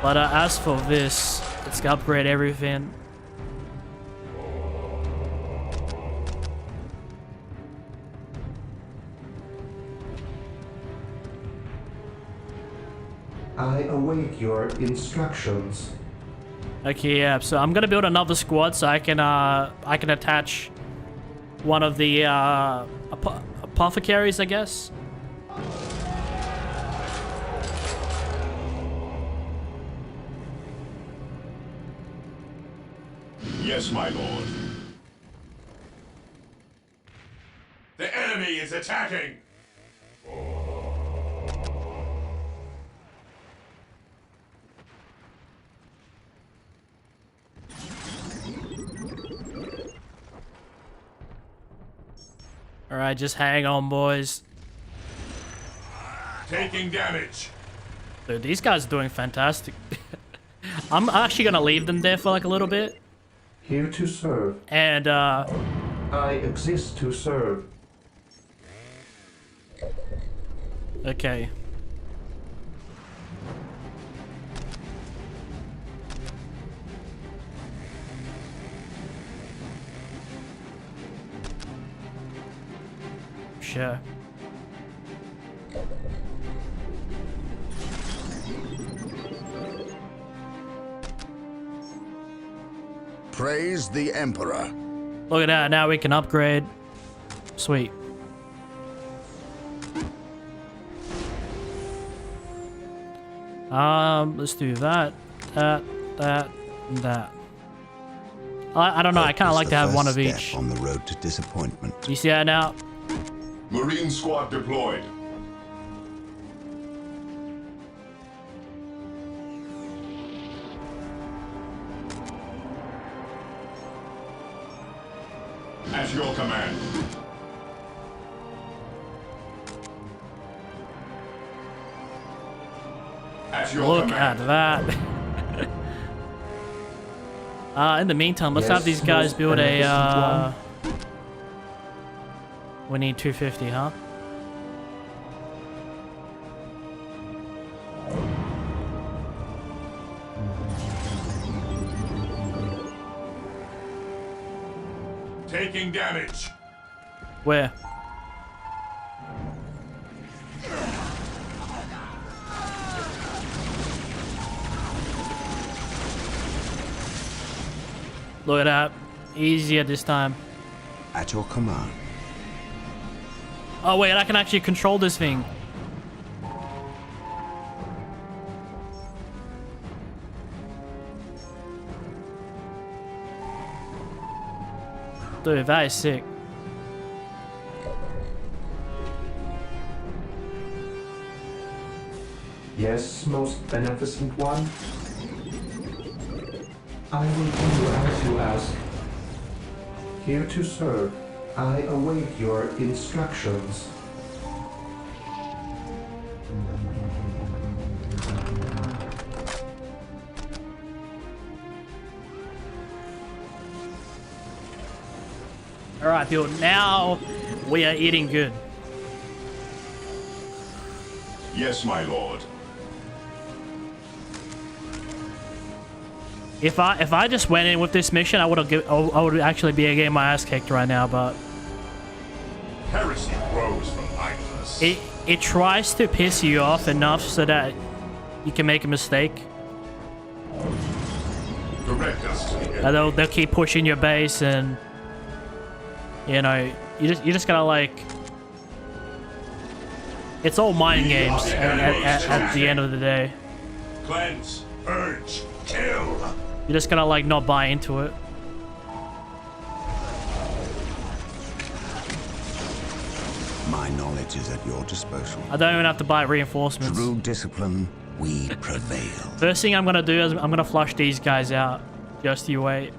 Speaker 1: But as for this, let's upgrade everything.
Speaker 8: I await your instructions.
Speaker 1: Okay, yeah. So I'm gonna build another squad so I can attach one of the apothecaries, I guess.
Speaker 9: Yes, my lord. The enemy is attacking!
Speaker 1: Alright, just hang on, boys.
Speaker 9: Taking damage.
Speaker 1: Dude, these guys are doing fantastic. I'm actually gonna leave them there for like a little bit.
Speaker 8: Here to serve.
Speaker 1: And
Speaker 8: I exist to serve.
Speaker 1: Okay. Sure.
Speaker 2: Praise the Emperor.
Speaker 1: Look at that, now we can upgrade. Sweet. Let's do that, and that. I don't know. I kind of
Speaker 4: Hope
Speaker 1: like
Speaker 4: is
Speaker 1: to
Speaker 4: the
Speaker 1: have one
Speaker 4: first
Speaker 1: of
Speaker 4: step
Speaker 1: each.
Speaker 4: on the road to disappointment.
Speaker 1: You see that now?
Speaker 9: Marine squad deployed. At your command. At your
Speaker 1: Look
Speaker 9: command.
Speaker 1: at that. In the meantime, let's have these guys build a. We need 250, huh?
Speaker 9: Taking damage.
Speaker 1: Where? Look at that. Easier this time.
Speaker 4: At your command.
Speaker 1: Oh wait, I can actually control this thing. Dude, that is sick.
Speaker 8: Yes, most beneficent one. I will do as you ask. Here to serve. I await your instructions.
Speaker 1: Alright, Bill, now we are eating good.
Speaker 9: Yes, my lord.
Speaker 1: If I just went in with this mission, I would actually be getting my ass kicked right now, but
Speaker 9: Heresy grows from idleness.
Speaker 1: it tries to piss you off enough so that you can make a mistake.
Speaker 9: Direct us to the
Speaker 1: And they'll keep pushing your base, and you know, you just gotta like, it's all mind games at the end of the day.
Speaker 9: Cleanse, purge, kill.
Speaker 1: You just gotta like not buy into it.
Speaker 4: My knowledge is at your disposal.
Speaker 1: I don't even have to buy reinforcements.
Speaker 4: Through discipline, we prevail.
Speaker 1: First thing I'm gonna do is I'm gonna flush these guys out. Just you wait.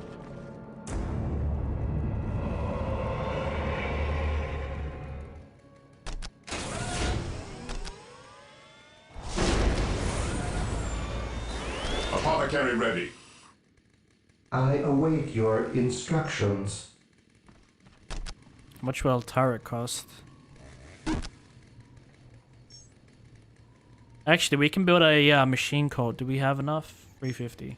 Speaker 9: Apothecary ready.
Speaker 8: I await your instructions.
Speaker 1: How much will a turret cost? Actually, we can build a machine cult. Do we have enough? 350.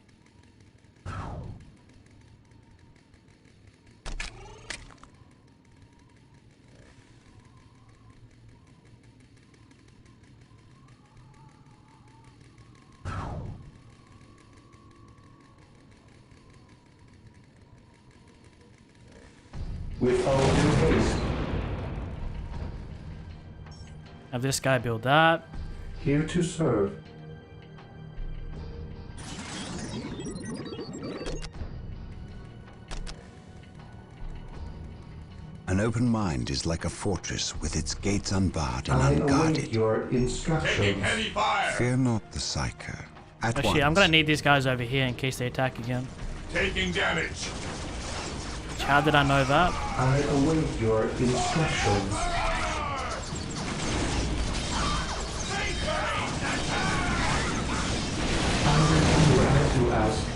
Speaker 8: With all due haste.
Speaker 1: Have this guy build that.
Speaker 8: Here to serve.
Speaker 4: An open mind is like a fortress with its gates unbarred and
Speaker 8: I
Speaker 4: unguarded.
Speaker 8: await your instructions.
Speaker 9: Heavy fire.
Speaker 4: Fear not the psyker. At
Speaker 1: Actually,
Speaker 4: once.
Speaker 1: I'm gonna need these guys over here in case they attack again.
Speaker 9: Taking damage.
Speaker 1: How did I know that?
Speaker 8: I await your instructions. I will do as you ask.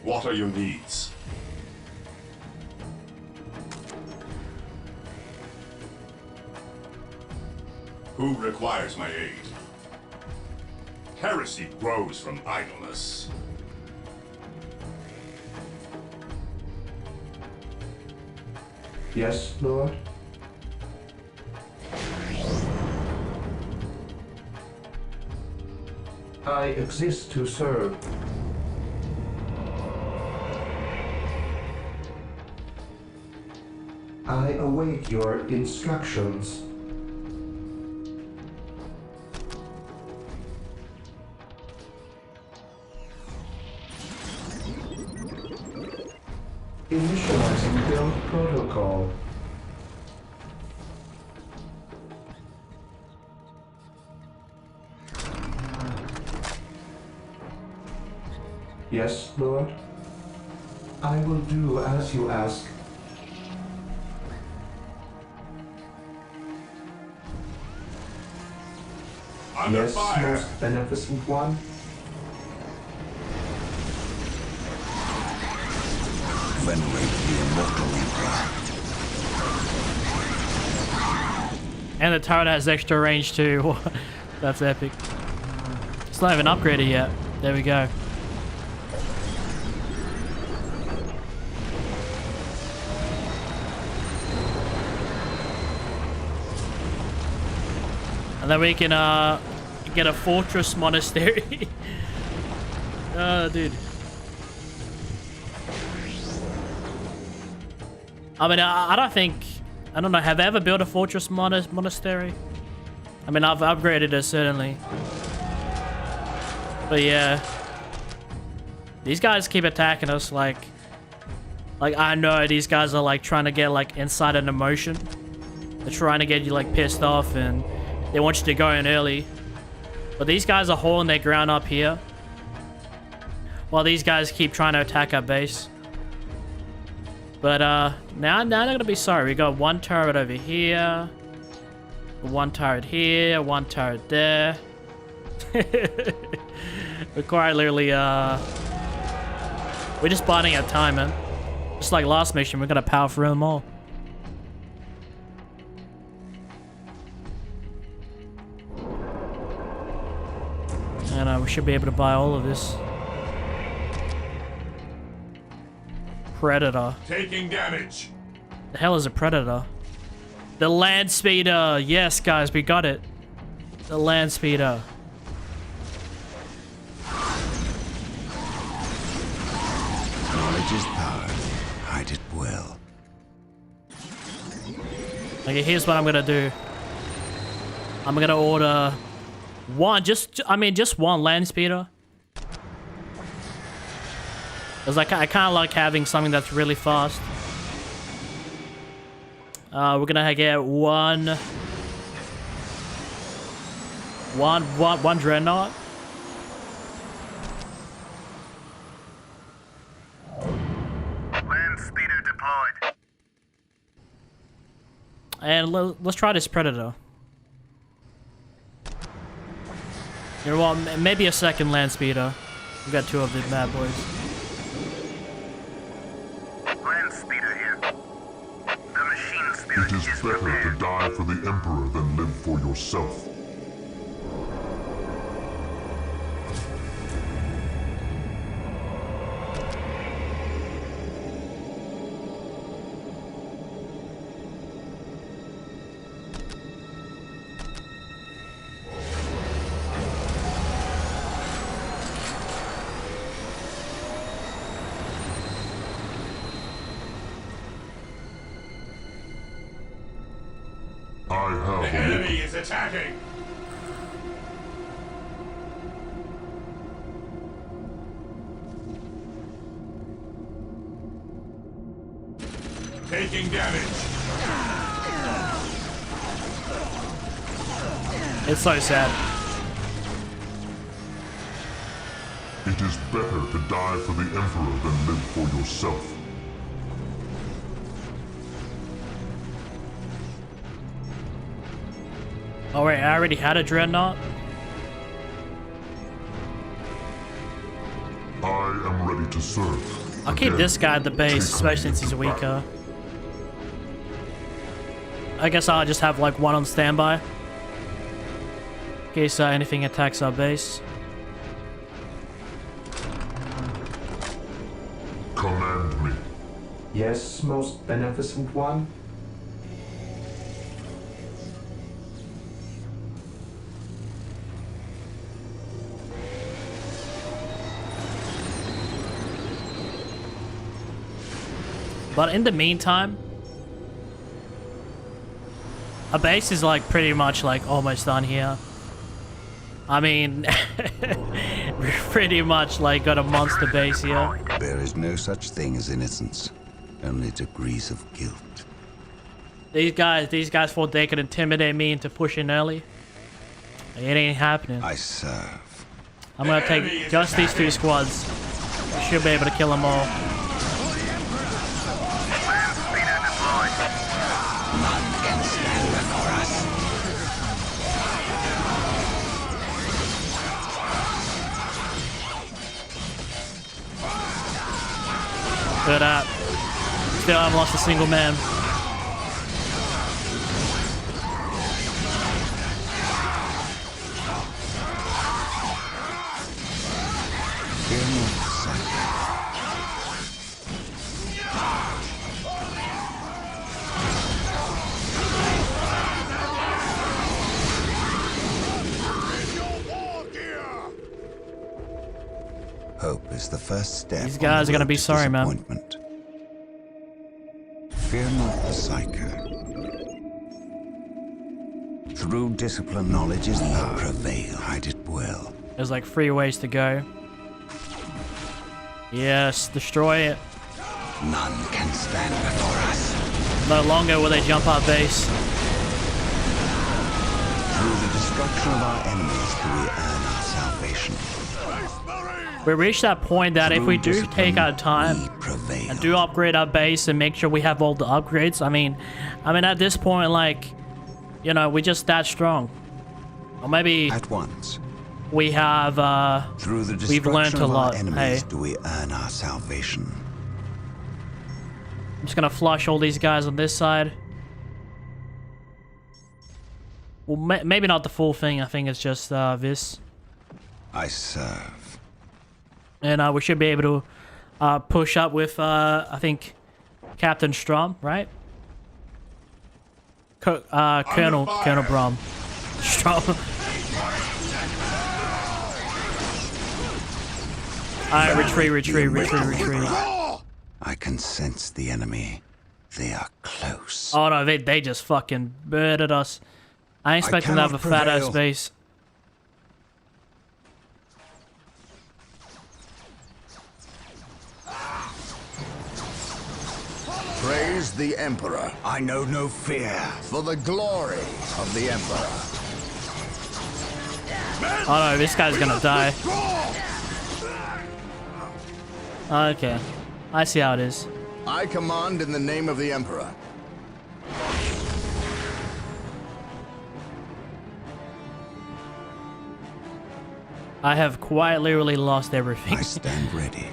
Speaker 9: What are your needs? Who requires my aid? Heresy grows from idleness.
Speaker 8: Yes, Lord? I exist to serve. I await your instructions. Initializing build protocol. Yes, Lord? I will do as you ask.
Speaker 9: Under
Speaker 8: Yes,
Speaker 9: fire.
Speaker 8: most beneficent one.
Speaker 4: Venerate the immortal Emperor.
Speaker 1: And the turret has extra range too. That's epic. It's not even upgraded yet. There we go. And then we can get a fortress monastery. Oh, dude. I mean, I don't know, have I ever built a fortress monastery? I mean, I've upgraded it, certainly. But yeah. These guys keep attacking us, like I know these guys are, like, trying to get, like, inside an emotion. They're trying to get you, like, pissed off, and they want you to go in early. But these guys are holding their ground up here, while these guys keep trying to attack our base. But now they're gonna be sorry. We got one turret over here, one turret here, one turret there. We're quite literally we're just biding our time, man. Just like last mission, we're gonna power through them all. And we should be able to buy all of this. Predator.
Speaker 9: Taking damage.
Speaker 1: The hell is a predator? The land speeder. Yes, guys, we got it. The land speeder.
Speaker 4: Knowledge is power. Hide it well.
Speaker 1: Okay, here's what I'm gonna do. I'm gonna order one, just one land speeder. Cause I kind of like having something that's really fast. We're gonna get one dreadnought.
Speaker 12: Land speeder deployed.
Speaker 1: And let's try this predator. You know what? Maybe a second land speeder. We got two of the bad boys.
Speaker 12: Land speeder here. The machine spirit
Speaker 11: It is better
Speaker 12: prepared.
Speaker 11: to die for the Emperor than live for yourself.
Speaker 9: The enemy is attacking. Taking damage.
Speaker 1: It's so sad.
Speaker 11: It is better to die for the Emperor than live for yourself.
Speaker 1: Oh wait, I already had a dreadnought.
Speaker 11: I am ready to serve.
Speaker 1: I'll keep this guy at the base, especially since he's weaker. I guess I'll just have like one on standby. In case anything attacks our base.
Speaker 11: Command me.
Speaker 8: Yes, most beneficent one.
Speaker 1: But in the meantime, Our base is like pretty much like almost done here. I mean, we're pretty much like got a monster base here.
Speaker 4: There is no such thing as innocence, only degrees of guilt.
Speaker 1: These guys thought they could intimidate me into pushing early. It ain't happening.
Speaker 4: I serve.
Speaker 1: I'm gonna take just these 2 squads. Should be able to kill them all.
Speaker 4: None can stand before us.
Speaker 1: Look at that. Still haven't lost a single man.
Speaker 4: Hope is the first step.
Speaker 1: These guys are gonna be sorry, man.
Speaker 4: Fear not the psycho. Through discipline, knowledge is power. Prevail. Hide it well.
Speaker 1: There's like 3 ways to go. Yes, destroy it.
Speaker 4: None can stand before us.
Speaker 1: No longer will they jump our base.
Speaker 4: Through the destruction of our enemies do we earn our salvation.
Speaker 1: We reached that point that if we do take our time and do upgrade our base and make sure we have all the upgrades, I mean at this point, like, you know, we're just that strong. Or maybe
Speaker 4: at once
Speaker 1: we have
Speaker 4: through the
Speaker 1: we've learned a lot. Hey,
Speaker 4: do we earn our salvation?
Speaker 1: I'm just gonna flush all these guys on this side. Well, maybe not the full thing. I think it's just this.
Speaker 4: I serve.
Speaker 1: And we should be able to push up with, I think, Captain Strom, right? Colonel Brom. Strom. Alright, retreat.
Speaker 4: I can sense the enemy. They are close.
Speaker 1: Oh no, they just fucking murdered us. I ain't expecting to have a fat ass base.
Speaker 2: Praise the Emperor.
Speaker 4: I know no fear.
Speaker 2: For the glory of the Emperor.
Speaker 1: Oh no, this guy's gonna die. Okay. I see how it is.
Speaker 2: I command in the name of the Emperor.
Speaker 1: I have quite literally lost everything.
Speaker 4: I stand ready.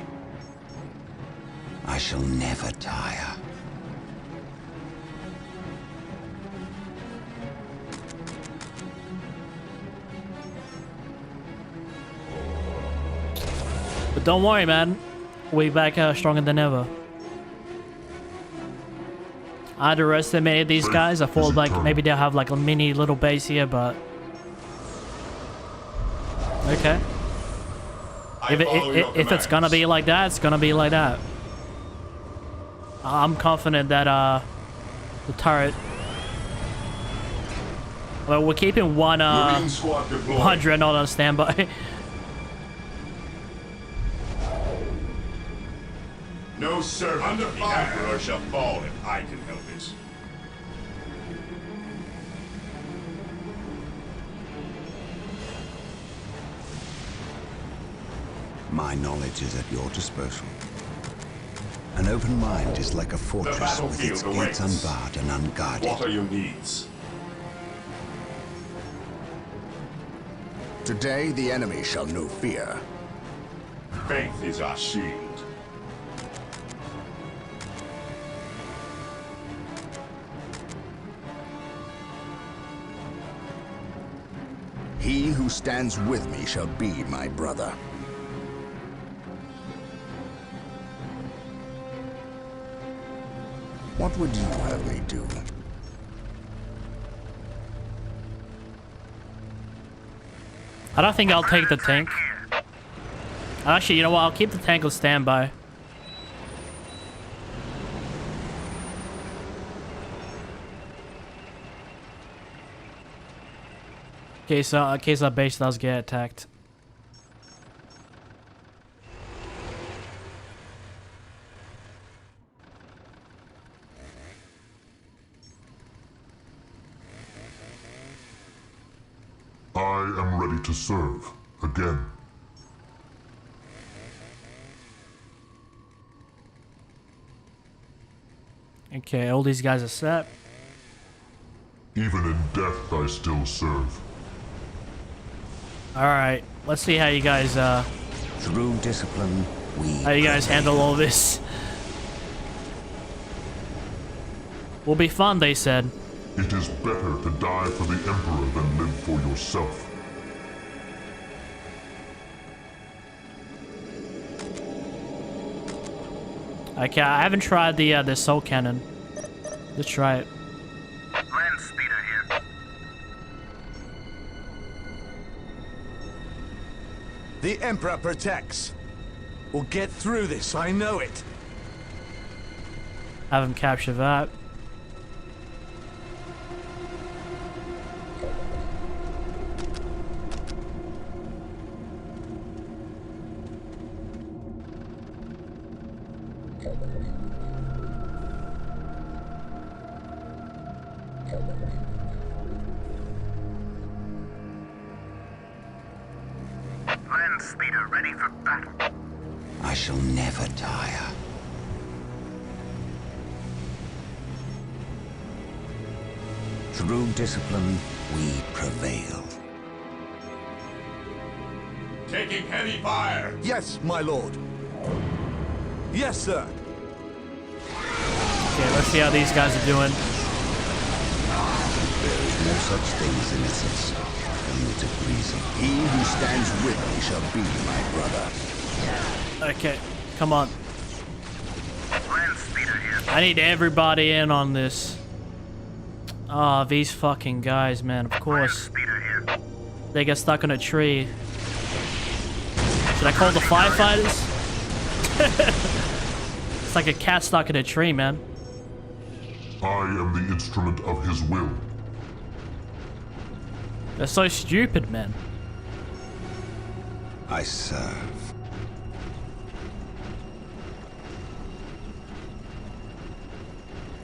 Speaker 4: I shall never tire.
Speaker 1: But don't worry, man. We back stronger than ever. I underestimated these guys. I thought like maybe they'll have like a mini little base here, but okay. If it's gonna be like that, it's gonna be like that. I'm confident that the turret. Well, we're keeping one dreadnought on standby.
Speaker 9: No servant of the Emperor shall fall if I can help it.
Speaker 4: My knowledge is at your disposal. An open mind is like a fortress with its gates unbarred and unguarded.
Speaker 9: What are your needs?
Speaker 2: Today the enemy shall know fear.
Speaker 9: Faith is our shield.
Speaker 2: He who stands with me shall be my brother. What would you have me do?
Speaker 1: I don't think I'll take the tank. Actually, you know what? I'll keep the tank on standby. In case our base does get attacked.
Speaker 11: I am ready to serve again.
Speaker 1: Okay, all these guys are set.
Speaker 11: Even in death, I still serve.
Speaker 1: Alright, let's see how you guys,
Speaker 4: Through discipline,
Speaker 1: how you guys handle all this. Will be fun, they said.
Speaker 11: It is better to die for the Emperor than live for yourself.
Speaker 1: Okay, I haven't tried the soul cannon. Let's try it.
Speaker 12: Land speeder here.
Speaker 10: The Emperor protects. We'll get through this, I know it.
Speaker 1: Have him capture that.
Speaker 12: Land speeder ready for battle.
Speaker 4: I shall never tire. Through discipline, we prevail.
Speaker 9: Taking heavy fire.
Speaker 10: Yes, my lord. Yes, sir.
Speaker 1: Okay, let's see how these guys are doing.
Speaker 4: There is no such thing as innocence. Only degrees of
Speaker 10: He who stands with me shall be my brother.
Speaker 1: Okay, come on.
Speaker 12: Land speeder here.
Speaker 1: I need everybody in on this. Ah, these fucking guys, man. Of course.
Speaker 12: Speeder here.
Speaker 1: They get stuck in a tree. Should I call the firefighters? It's like a cat stuck in a tree, man.
Speaker 11: I am the instrument of his will.
Speaker 1: They're so stupid, man.
Speaker 4: I serve.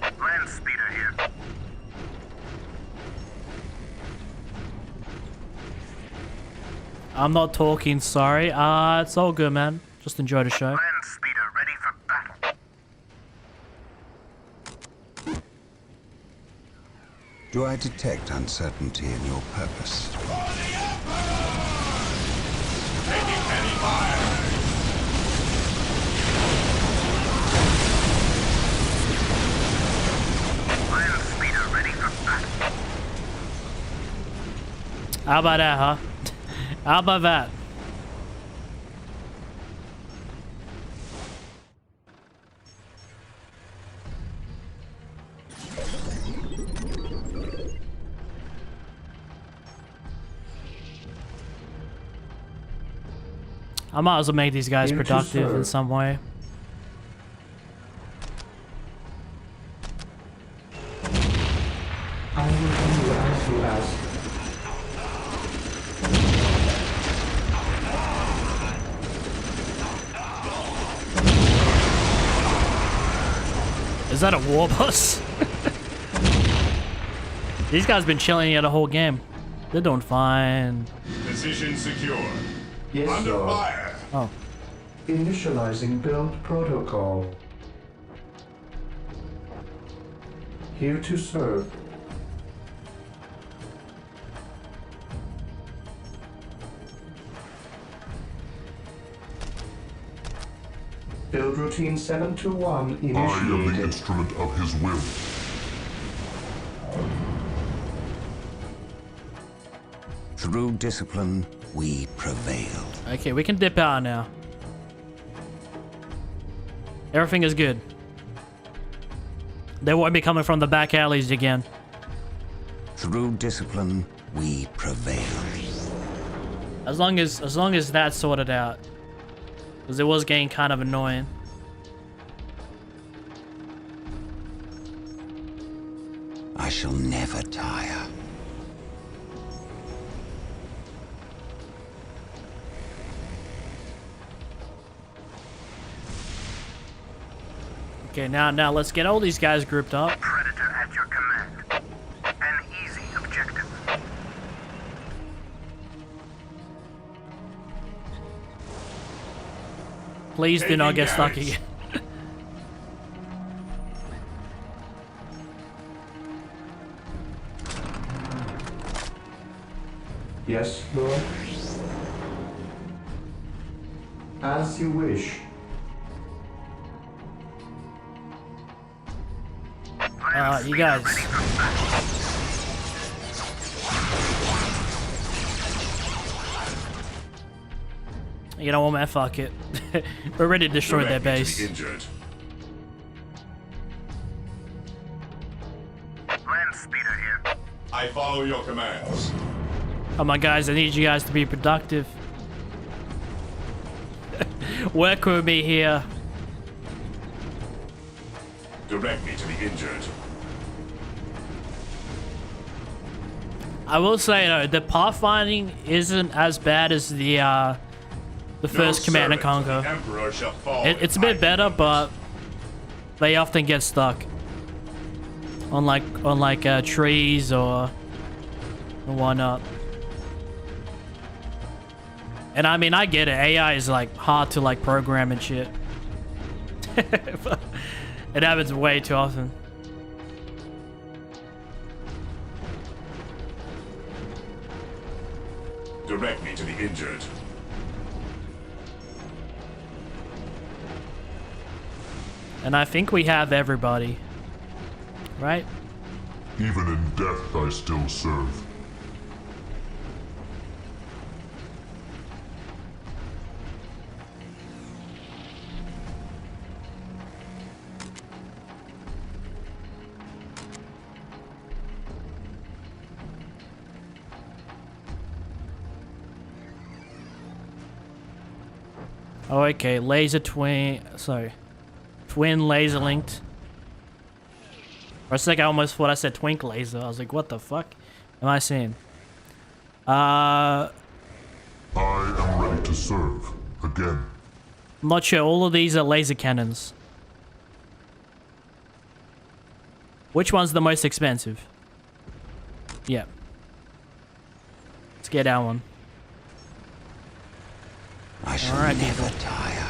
Speaker 12: Land speeder here.
Speaker 1: I'm not talking, sorry. It's all good, man. Just enjoy the show.
Speaker 12: Land speeder ready for battle.
Speaker 4: Do I detect uncertainty in your purpose?
Speaker 9: Taking heavy fire.
Speaker 12: Land speeder ready for battle.
Speaker 1: How about that, huh? How about that? I might as well make these guys productive in some way.
Speaker 8: I will do as you ask.
Speaker 1: Is that a war bus? These guys been chilling here the whole game. They're doing fine.
Speaker 9: Position secure.
Speaker 8: Yes,
Speaker 9: Under
Speaker 8: Lord.
Speaker 9: fire.
Speaker 1: Oh.
Speaker 8: Initializing build protocol. Here to serve. Build routine 721 initiated.
Speaker 11: I am the instrument of his will.
Speaker 4: Through discipline, we prevail.
Speaker 1: Okay, we can dip out now. Everything is good. They won't be coming from the back alleys again.
Speaker 4: Through discipline, we prevail.
Speaker 1: As long as that's sorted out. Because it was getting kind of annoying.
Speaker 4: I shall never tire.
Speaker 1: Okay, now let's get all these guys grouped up.
Speaker 12: Predator at your command. An easy objective.
Speaker 1: Please do not get stuck again.
Speaker 8: Yes, Lord? As you wish.
Speaker 1: You guys. You know what, man? Fuck it. We're ready to destroy their base.
Speaker 12: Land speeder here.
Speaker 9: I follow your commands.
Speaker 1: Come on, guys. I need you guys to be productive. Work with me here.
Speaker 9: Direct me to the injured.
Speaker 1: I will say though, the pathfinding isn't as bad as the first Command and Conquer. It's a bit better, but they often get stuck on like trees or whatnot. And I mean, I get it. AI is like hard to like program and shit. It happens way too often.
Speaker 9: Direct me to the injured.
Speaker 1: And I think we have everybody. Right?
Speaker 11: Even in death, I still serve.
Speaker 1: Oh, okay. Laser twin. Sorry. Twin laser linked. For a second, I almost thought I said twink laser. I was like, what the fuck am I saying?
Speaker 11: I am ready to serve. Again.
Speaker 1: I'm not sure. All of these are laser cannons. Which one's the most expensive? Yeah. Let's get that one.
Speaker 4: I shall never tire.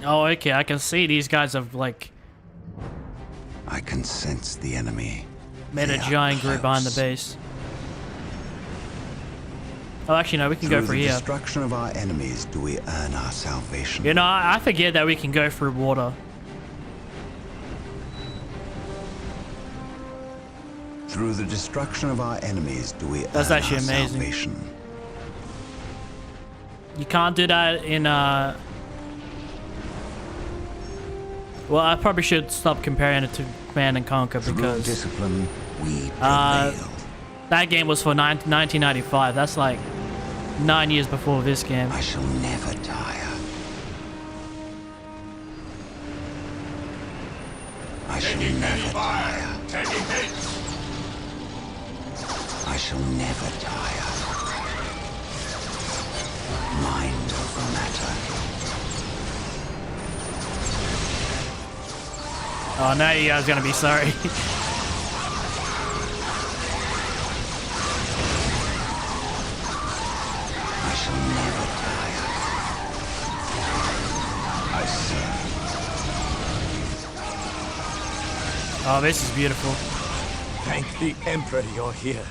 Speaker 1: Oh, okay. I can see these guys have like.
Speaker 4: I can sense the enemy.
Speaker 1: Made a giant group behind the base. Oh, actually, no. We can go for here.
Speaker 4: Through the destruction of our enemies, do we earn our salvation?
Speaker 1: You know, I forget that we can go through water.
Speaker 4: Through the destruction of our enemies, do we
Speaker 1: That's
Speaker 4: earn
Speaker 1: actually
Speaker 4: our
Speaker 1: amazing.
Speaker 4: salvation?
Speaker 1: You can't do that in Well, I probably should stop comparing it to Command and Conquer because
Speaker 4: discipline, we prevail.
Speaker 1: That game was for 1995. That's like 9 years before this game.
Speaker 4: I shall never tire. I shall never tire. I shall never tire. Mind over matter.
Speaker 1: Oh, now you guys are gonna be sorry.
Speaker 4: I shall never tire. I serve.
Speaker 1: Oh, this is beautiful.
Speaker 5: Thank the Emperor you're here.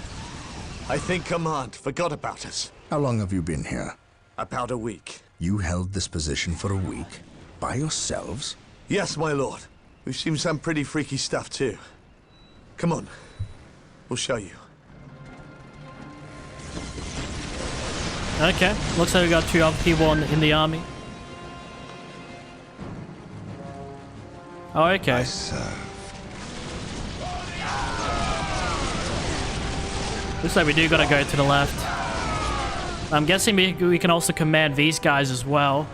Speaker 5: I think Command forgot about us.
Speaker 2: How long have you been here?
Speaker 5: About a week.
Speaker 2: You held this position for a week? By yourselves?
Speaker 5: Yes, my lord. We've seen some pretty freaky stuff, too. Come on. We'll show you.
Speaker 1: Okay, looks like we got 2 other people in the army. Oh, okay.
Speaker 4: I serve.
Speaker 1: Looks like we do gotta go to the left. I'm guessing we can also command these guys as well,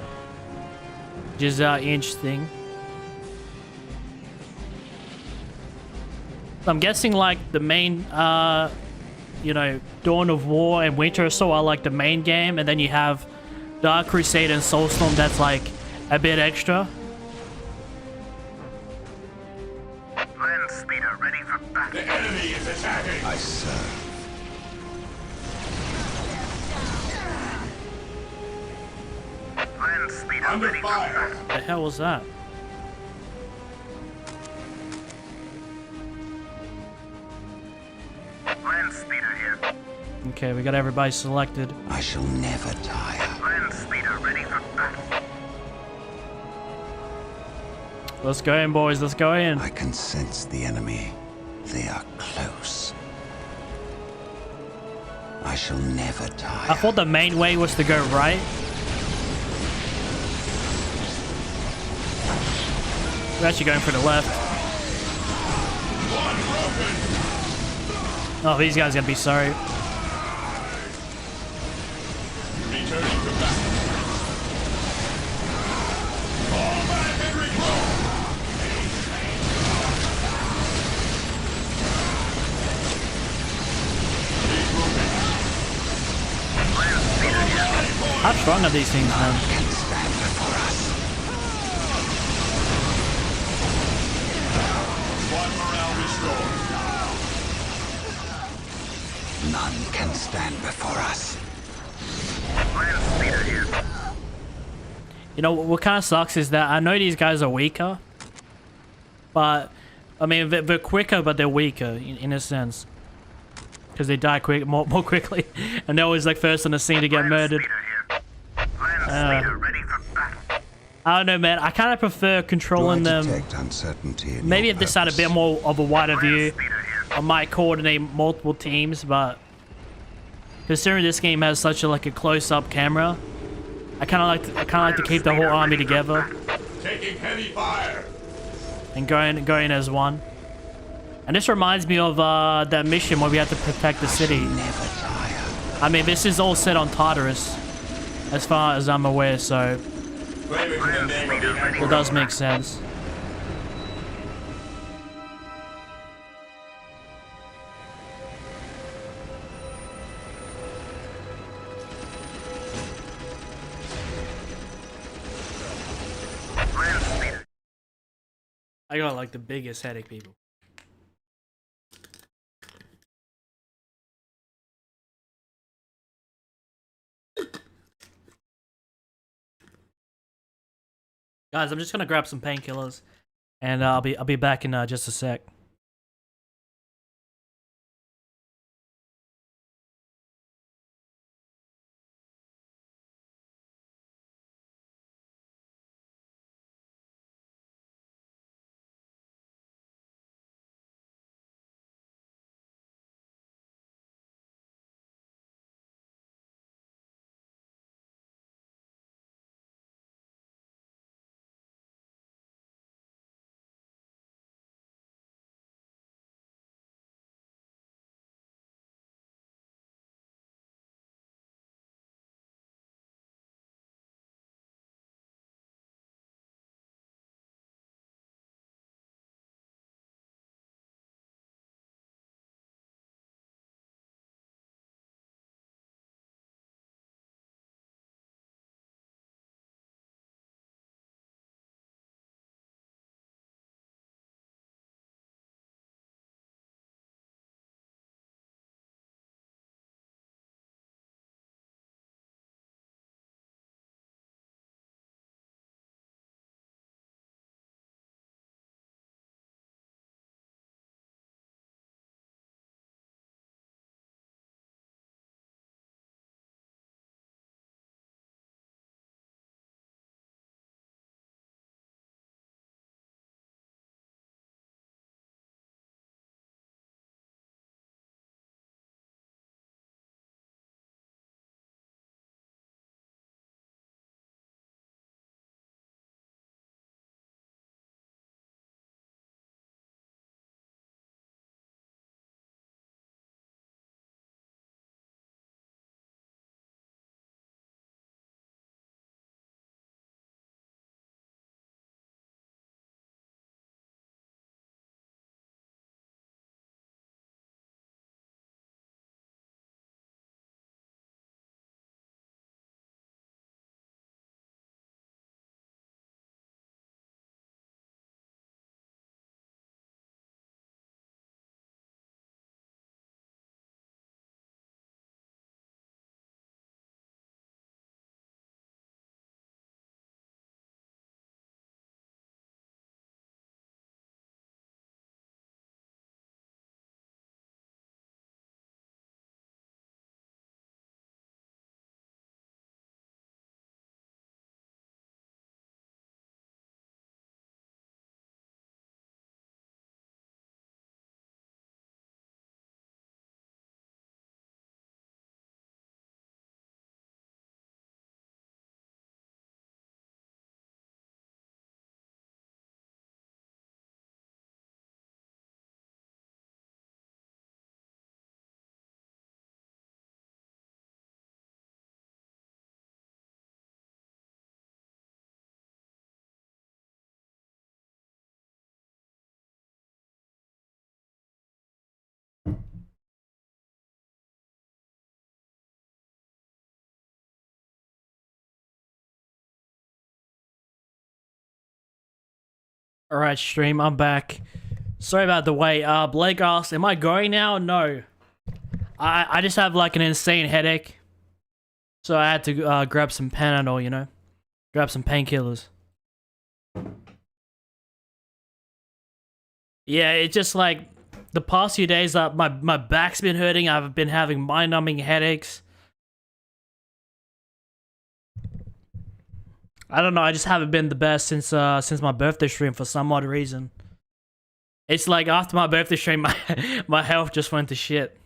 Speaker 1: which is interesting. I'm guessing like the main, you know, Dawn of War and Winter Assault are like the main game, and then you have Dark Crusade and Soulstorm that's like a bit extra.
Speaker 12: Land speeder ready for battle.
Speaker 9: The enemy is attacking.
Speaker 4: I serve.
Speaker 12: Land speeder
Speaker 9: Under
Speaker 12: ready
Speaker 9: fire.
Speaker 12: for battle.
Speaker 1: What the hell was that?
Speaker 12: Land speeder here.
Speaker 1: Okay, we got everybody selected.
Speaker 4: I shall never tire.
Speaker 12: Land speeder ready for battle.
Speaker 1: Let's go in, boys. Let's go in.
Speaker 4: I can sense the enemy. They are close. I shall never tire.
Speaker 1: I thought the main way was to go right. We're actually going for the left. Oh, these guys are gonna be sorry.
Speaker 9: Returning to battle. Fall back and regroup.
Speaker 1: How strong are these things, man?
Speaker 4: Can stand before us.
Speaker 9: Squad morale restored.
Speaker 4: None can stand before us.
Speaker 12: Land speeder here.
Speaker 1: You know, what kind of sucks is that I know these guys are weaker, but, I mean, they're quicker, but they're weaker, in a sense. Because they die more quickly, and they're always, like, first on the scene to get murdered. I don't know, man. I kind of prefer controlling them. Maybe if this had a bit more of a wider view, I might coordinate multiple teams, but considering this game has such a like a close-up camera, I kind of like to keep the whole army together
Speaker 9: Taking heavy fire.
Speaker 1: and going as one. And this reminds me of that mission where we have to protect the city. I mean, this is all set on Tartarus, as far as I'm aware, so it does make sense. I got like the biggest headache, people. Guys, I'm just gonna grab some painkillers, and I'll be back in just a sec. Alright, stream, I'm back. Sorry about the wait. Blake asked, am I going now? No. I just have like an insane headache. So I had to grab some Panadol, you know? Grab some painkillers. Yeah, it's just like the past few days my back's been hurting. I've been having mind-numbing headaches. I don't know, I just haven't been the best since my birthday stream for some odd reason. It's like after my birthday stream my health just went to shit.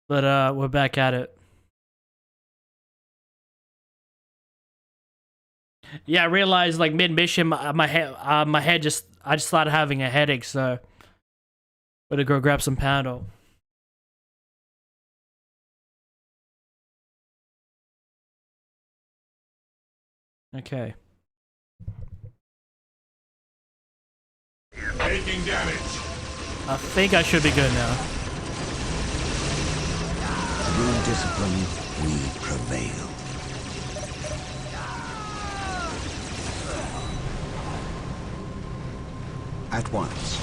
Speaker 1: But we're back at it. Yeah, I realized like mid-mission my head just I just started having a headache, so better go grab some Panadol. Okay.
Speaker 9: Taking damage.
Speaker 1: I think I should be good now.
Speaker 4: Through discipline, we prevail. At once.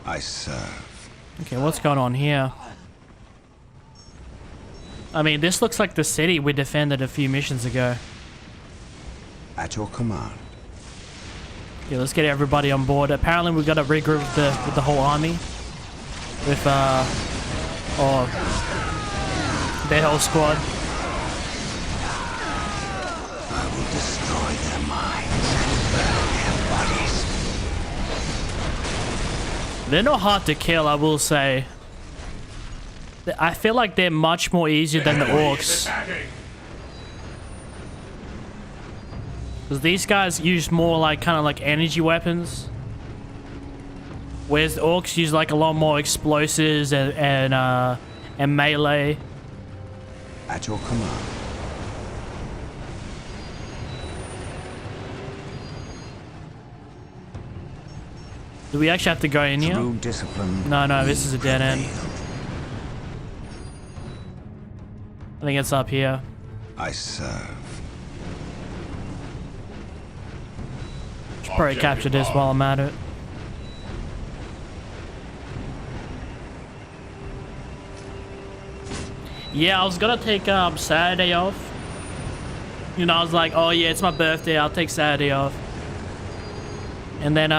Speaker 4: I serve.
Speaker 1: Okay, what's going on here? I mean, this looks like the city we defended a few missions ago.
Speaker 4: At your command.
Speaker 1: Yeah, let's get everybody on board. Apparently we gotta regroup with the whole army. With or their whole squad.
Speaker 4: I will destroy their minds and burn their bodies.
Speaker 1: They're not hard to kill, I will say. I feel like they're much more easier than the orcs. Because these guys use more like kind of like energy weapons. Whereas the orcs use like a lot more explosives and melee.
Speaker 4: At your command.
Speaker 1: Do we actually have to go in here?
Speaker 4: Through discipline.
Speaker 1: No, this is a dead end. I think it's up here.
Speaker 4: I serve.
Speaker 1: Should probably capture this while I'm at it. Yeah, I was gonna take Saturday off. You know, I was like, oh yeah, it's my birthday, I'll take Saturday off. And then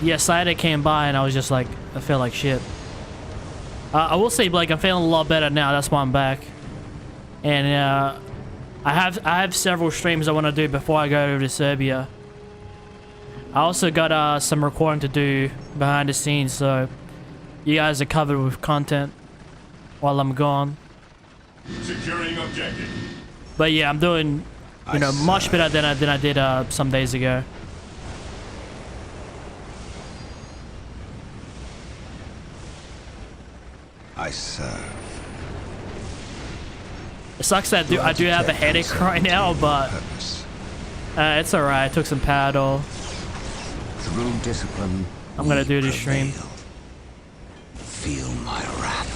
Speaker 1: yeah, Saturday came by and I was just like, I feel like shit. I will say, Blake, I'm feeling a lot better now. That's why I'm back. And I have several streams I want to do before I go over to Serbia. I also got some recording to do behind the scenes, so you guys are covered with content while I'm gone.
Speaker 9: Securing objective.
Speaker 1: But yeah, I'm doing, you know, much better than I did some days ago.
Speaker 4: I serve.
Speaker 1: It sucks that I do have a headache right now, but it's alright. I took some Panadol.
Speaker 4: Through discipline,
Speaker 1: I'm gonna do this stream.
Speaker 4: Feel my wrath.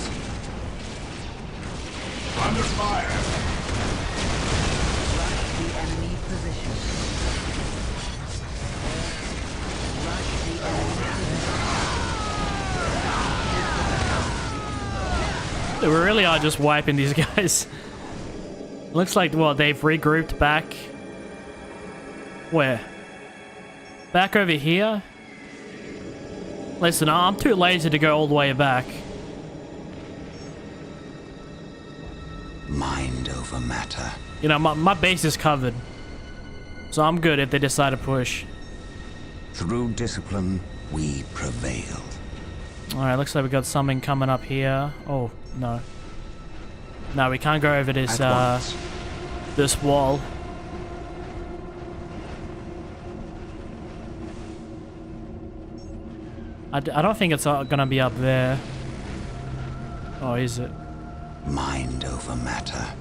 Speaker 9: Under fire.
Speaker 6: Rush the enemy position. Rush the enemy position.
Speaker 1: We really are just wiping these guys. Looks like, well, they've regrouped back. Where? Back over here? Listen, I'm too lazy to go all the way back.
Speaker 4: Mind over matter.
Speaker 1: You know, my base is covered. So I'm good if they decide to push.
Speaker 4: Through discipline, we prevail.
Speaker 1: Alright, looks like we got something coming up here. Oh, no. No, we can't go over this, this wall. I don't think it's gonna be up there. Oh, is it?
Speaker 4: Mind over matter.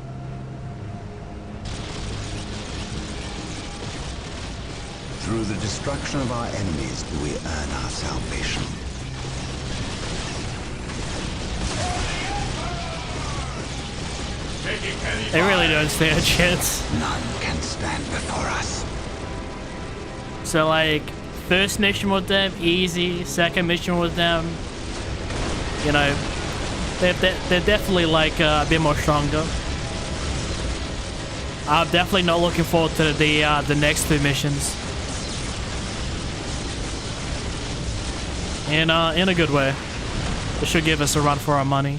Speaker 4: Through the destruction of our enemies do we earn our salvation.
Speaker 1: They really don't stand a chance.
Speaker 4: None can stand before us.
Speaker 1: So like, first mission with them, easy. Second mission with them, you know, they're definitely like a bit more stronger. I'm definitely not looking forward to the next two missions. In a good way. It should give us a run for our money.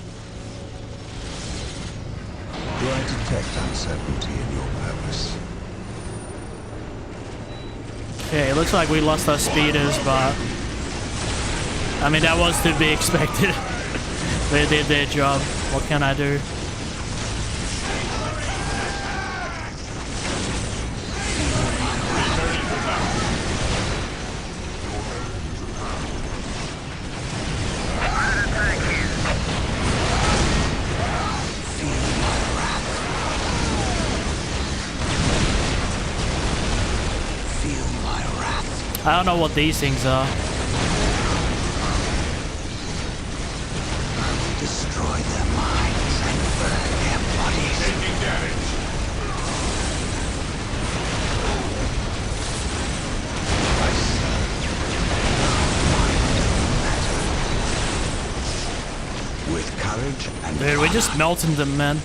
Speaker 4: Do I detect uncertainty in your purpose?
Speaker 1: Okay, it looks like we lost our speeders, but I mean that was to be expected. They did their job. What can I do? I don't know what these things are.
Speaker 4: Destroy their minds and burn their bodies.
Speaker 9: Taking damage.
Speaker 4: With courage and
Speaker 1: dude, we're just melting them, man.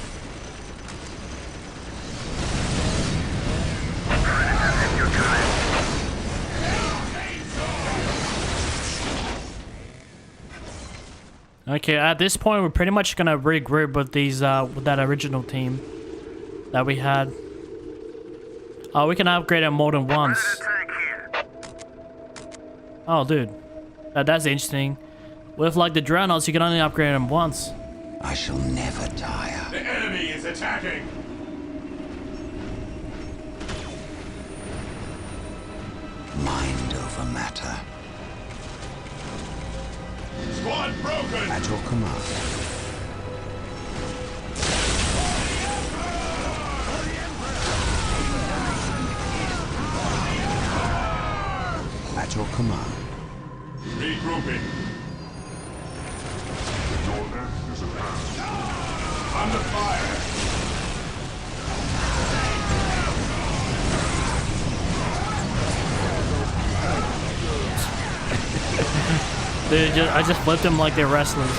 Speaker 1: Okay, at this point, we're pretty much gonna regroup with these, with that original team that we had. Oh, we can upgrade it more than once. Oh, dude, that's interesting. With like the dreadnoughts, you can only upgrade them once.
Speaker 4: I shall never tire.
Speaker 9: The enemy is attacking.
Speaker 4: Mind over matter.
Speaker 9: Squad broken.
Speaker 4: At your command. At your command.
Speaker 9: Regrouping.
Speaker 11: Your end is at hand.
Speaker 9: Under fire.
Speaker 1: Dude, I just flipped them like they're wrestlers.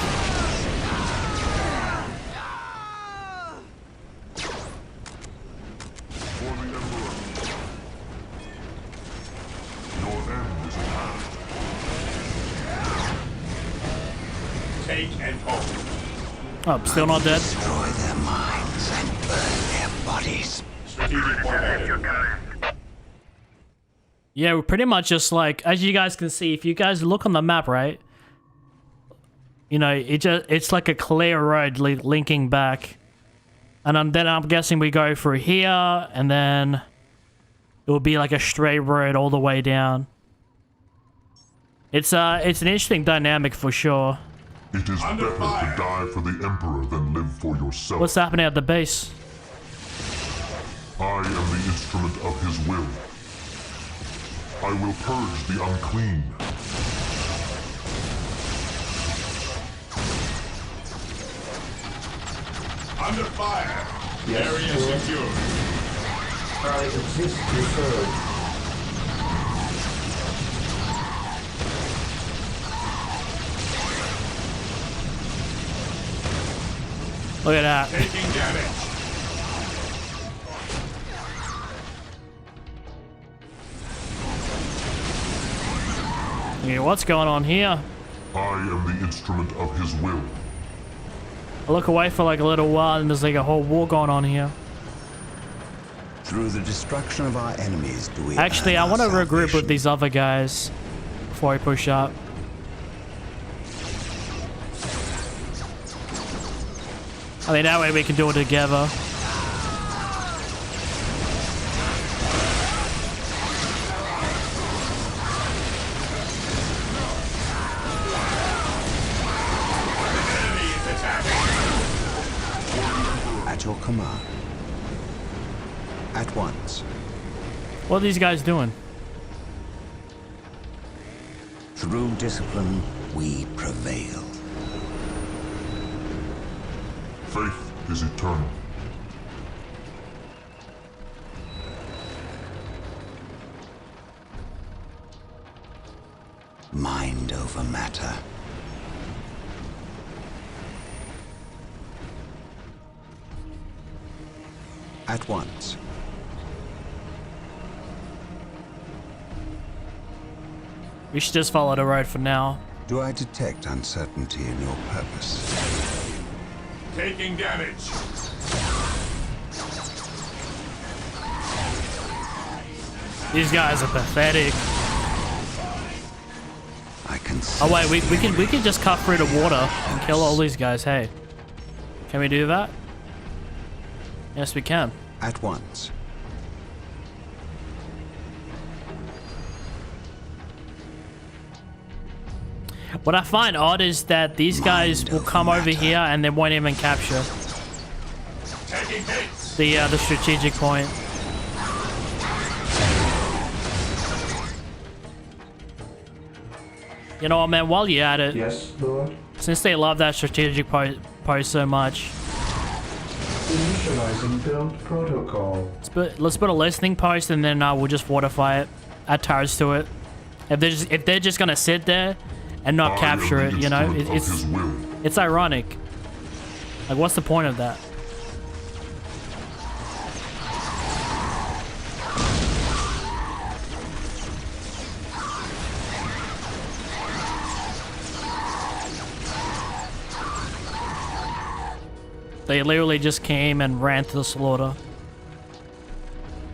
Speaker 11: For the Emperor. Your end is at hand.
Speaker 9: Take and hold.
Speaker 1: Oh, still not dead.
Speaker 4: Destroy their minds and burn their bodies.
Speaker 9: Strategic point added.
Speaker 1: Yeah, we're pretty much just like, as you guys can see, if you guys look on the map, right? You know, it's like a clear road linking back. And then I'm guessing we go through here, and then it will be like a straight road all the way down. It's an interesting dynamic for sure.
Speaker 11: It is better to die for the Emperor than live for yourself.
Speaker 1: What's happening at the base?
Speaker 11: I am the instrument of his will. I will purge the unclean.
Speaker 9: Under fire.
Speaker 8: Yes,
Speaker 9: Area
Speaker 8: sir.
Speaker 9: secure.
Speaker 8: I exist to serve.
Speaker 1: Look at that.
Speaker 9: Taking damage.
Speaker 1: Yeah, what's going on here?
Speaker 11: I am the instrument of his will.
Speaker 1: I look away for like a little while and there's like a whole war going on here.
Speaker 4: Through the destruction of our enemies do we
Speaker 1: Actually, I want to regroup with these other guys before I push up. I mean, that way we can do it together.
Speaker 4: At your command. At once.
Speaker 1: What are these guys doing?
Speaker 4: Through discipline, we prevail.
Speaker 11: Faith is eternal.
Speaker 4: mind over matter. At once.
Speaker 1: We should just follow the road for now.
Speaker 4: Do I detect uncertainty in your purpose?
Speaker 9: Taking damage.
Speaker 1: These guys are pathetic.
Speaker 4: I can see.
Speaker 1: Oh wait, we can just cut through the water and kill all these guys. Hey, can we do that? Yes, we can.
Speaker 4: At once.
Speaker 1: What I find odd is that these guys will come over here and they won't even capture the strategic point. You know what, man? While you're at it,
Speaker 8: yes, Lord.
Speaker 1: Since they love that strategic post so much,
Speaker 8: Initializing build protocol.
Speaker 1: let's put a listening post and then we'll just fortify it, add towers to it. If they're just gonna sit there and not capture it, you know, it's ironic. Like, what's the point of that? They literally just came and ran to the slaughter.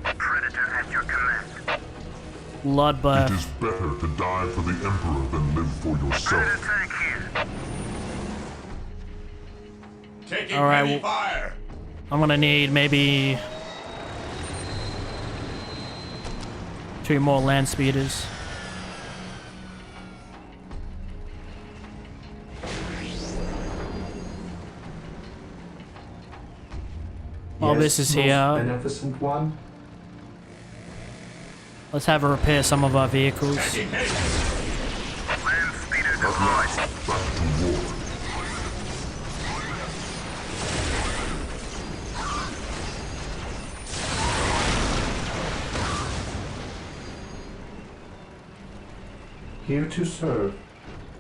Speaker 12: Predator at your command.
Speaker 1: Bloodbath.
Speaker 11: It is better to die for the Emperor than live for yourself.
Speaker 9: Taking heavy fire.
Speaker 1: I'm gonna need maybe 2 more land speeders. Oh, this is here.
Speaker 8: Beneficent one.
Speaker 1: Let's have her repair some of our vehicles.
Speaker 8: Here to serve.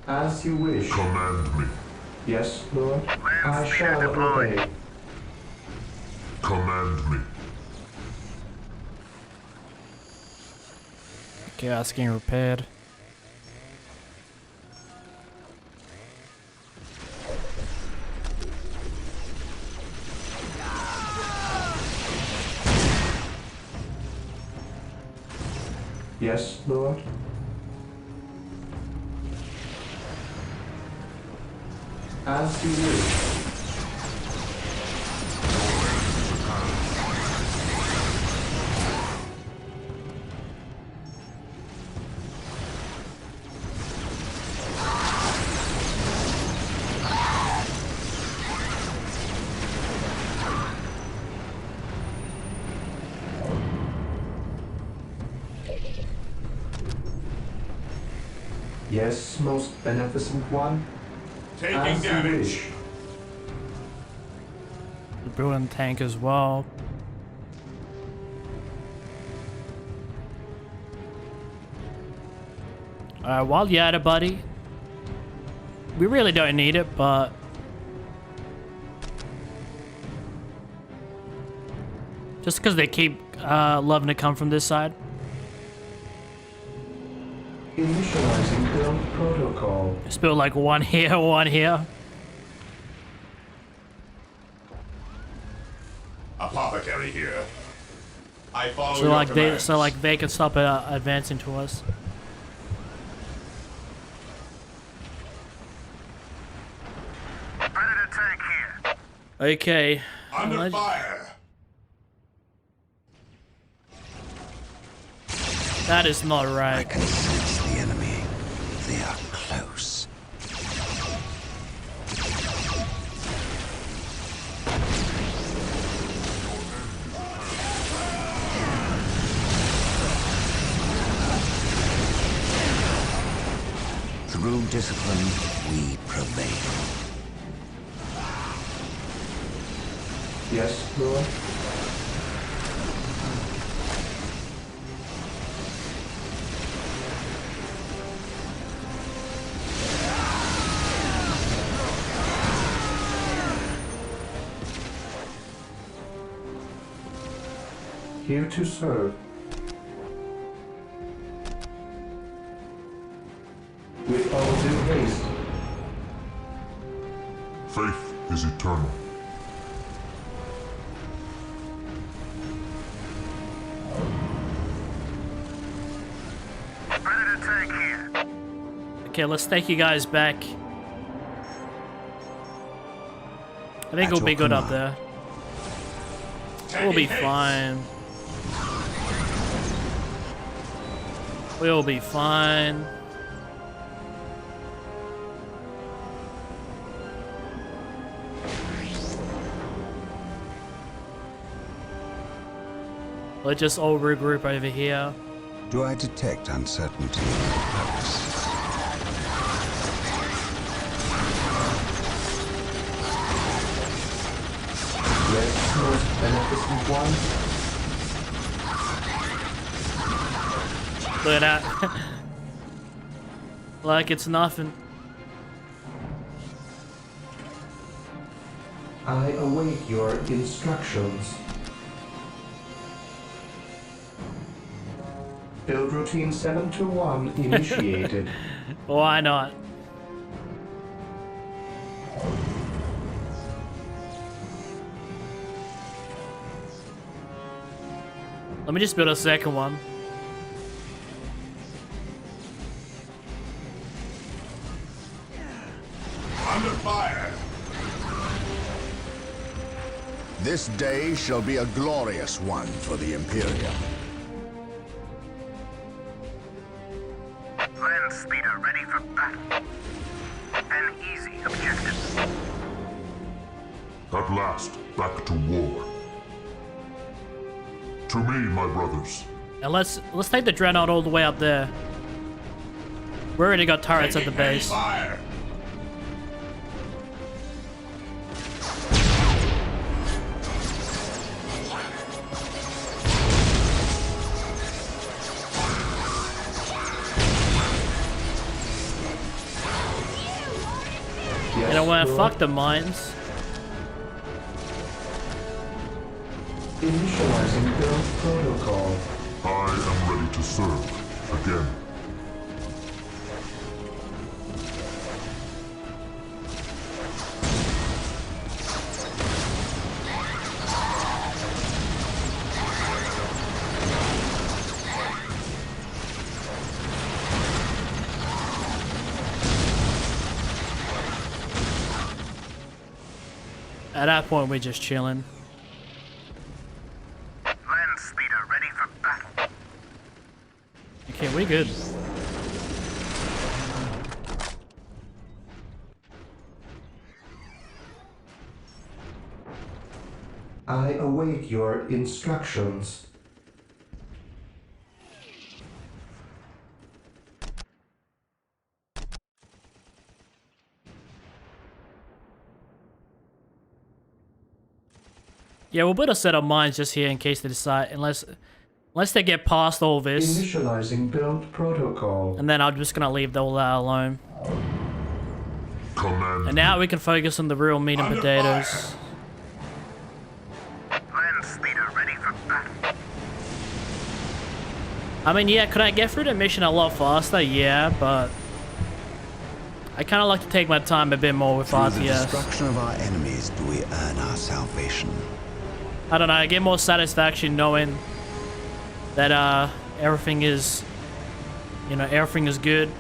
Speaker 8: As you wish.
Speaker 11: Command me.
Speaker 8: Yes, Lord. I shall obey.
Speaker 11: Command me.
Speaker 1: Okay, that's getting repaired.
Speaker 8: Yes, Lord. As you wish. Yes, most beneficent one.
Speaker 9: Taking
Speaker 8: As you
Speaker 9: damage.
Speaker 8: wish.
Speaker 1: We're building a tank as well. Alright, while you're at it, buddy. We really don't need it, but just because they keep loving to come from this side.
Speaker 8: Initializing build protocol.
Speaker 1: Just build like one here, one here.
Speaker 9: Apothecary here. I follow
Speaker 1: So
Speaker 9: your
Speaker 1: like
Speaker 9: commands.
Speaker 1: they can stop advancing to us.
Speaker 12: Predator tank here.
Speaker 1: Okay.
Speaker 9: Under fire.
Speaker 1: That is not right.
Speaker 4: I can sense the enemy. They are close. Through discipline, we prevail.
Speaker 8: Yes, Lord. Here to serve. With all due haste.
Speaker 11: Faith is eternal.
Speaker 12: Predator tank here.
Speaker 1: Okay, let's take you guys back. I think we'll be good up there. We'll be fine. We'll be fine. Let's just all regroup over here.
Speaker 4: Do I detect uncertainty in your purpose?
Speaker 8: Yes, most beneficent one.
Speaker 1: Look at that. Like it's nothing.
Speaker 8: I await your instructions. Build routine 721 initiated.
Speaker 1: Why not? Let me just build a second one.
Speaker 9: Under fire.
Speaker 2: This day shall be a glorious one for the Imperium.
Speaker 12: Land speeder ready for battle. An easy objective.
Speaker 11: At last, back to war. To me, my brothers.
Speaker 1: And let's take the Dreadnought all the way up there. We already got turrets at the base.
Speaker 9: Fire.
Speaker 1: You know what? Fuck the mines.
Speaker 8: Initializing build protocol.
Speaker 11: I am ready to serve again.
Speaker 1: At that point, we're just chilling.
Speaker 12: Land speeder ready for battle.
Speaker 1: Okay, we good.
Speaker 8: I await your instructions.
Speaker 1: Yeah, we'll build a set of mines just here in case they decide, unless they get past all this.
Speaker 8: Initializing build protocol.
Speaker 1: And then I'm just gonna leave all that alone.
Speaker 11: Command.
Speaker 1: And now we can focus on the real meat and potatoes.
Speaker 12: Land speeder ready for battle.
Speaker 1: I mean, yeah, could I get through the mission a lot faster? Yeah, but I kind of like to take my time a bit more with
Speaker 4: Through
Speaker 1: RTS.
Speaker 4: the destruction of our enemies do we earn our salvation.
Speaker 1: I don't know, I get more satisfaction knowing that everything is, you know, everything is good.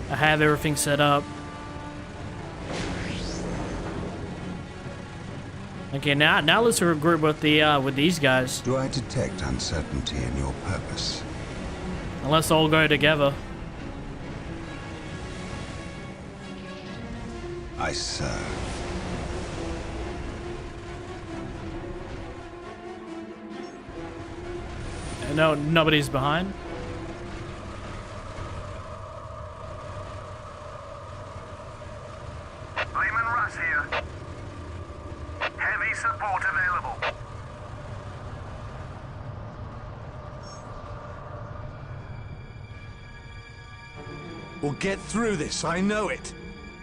Speaker 1: I have everything set up. Okay, now let's regroup with these guys.
Speaker 4: Do I detect uncertainty in your purpose?
Speaker 1: And let's all go together.
Speaker 4: I serve.
Speaker 1: No, nobody's behind.
Speaker 12: Lehman Russ here. Heavy support available.
Speaker 5: We'll get through this, I know it.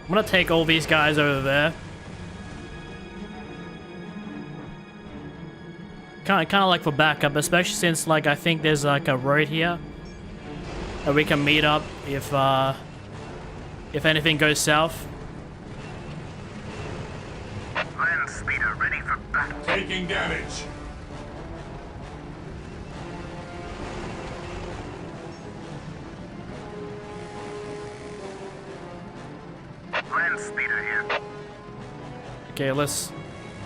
Speaker 1: I'm gonna take all these guys over there. kind of like for backup, especially since like I think there's like a road here that we can meet up if anything goes south.
Speaker 12: Land speeder ready for battle.
Speaker 9: Taking damage.
Speaker 12: Land speeder here.
Speaker 1: Okay, let's.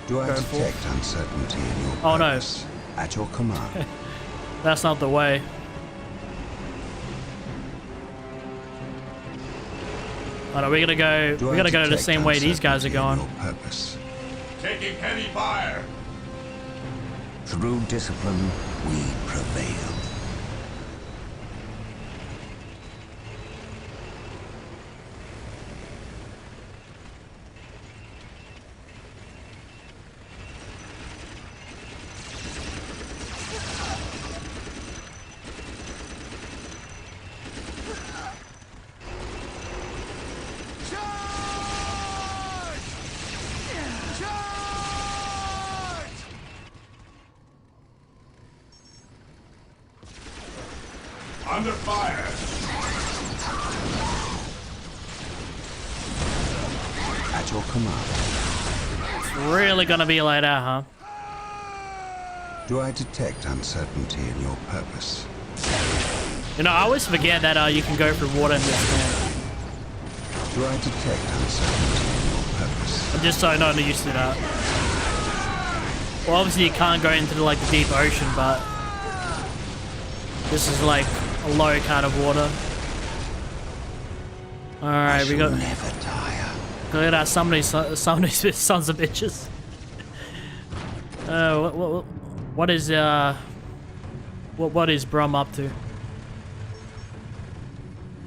Speaker 4: Do I
Speaker 1: go
Speaker 4: detect
Speaker 1: forth.
Speaker 4: uncertainty in your
Speaker 1: Oh no,
Speaker 4: purpose? At your command.
Speaker 1: that's not the way. Oh no, we're gonna go.
Speaker 4: Do
Speaker 1: We're
Speaker 4: I
Speaker 1: gonna go the
Speaker 4: detect
Speaker 1: same way these guys are
Speaker 4: uncertainty in
Speaker 1: going.
Speaker 4: your purpose?
Speaker 9: Taking heavy fire.
Speaker 4: Through discipline, we prevail.
Speaker 9: Under fire.
Speaker 4: At your command.
Speaker 1: It's really gonna be like that, huh?
Speaker 4: Do I detect uncertainty in your purpose?
Speaker 1: You know, I always forget that you can go through water in this game.
Speaker 4: Do I detect uncertainty in your purpose?
Speaker 1: I'm just so not used to that. Well, obviously you can't go into the, like the deep ocean, but this is like a low kind of water. All right, we got.
Speaker 4: Never tire.
Speaker 1: Look at that! Some of these sons of bitches. What is Brum up to?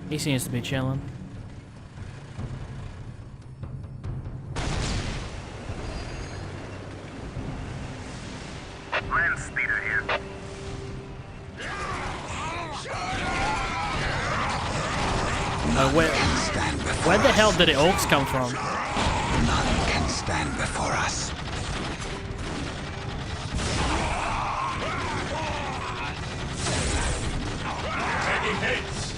Speaker 1: He seems to be chilling.
Speaker 12: Land speeder here.
Speaker 1: Where the hell did the orcs come from?
Speaker 4: None can stand before us.
Speaker 9: Taking hits.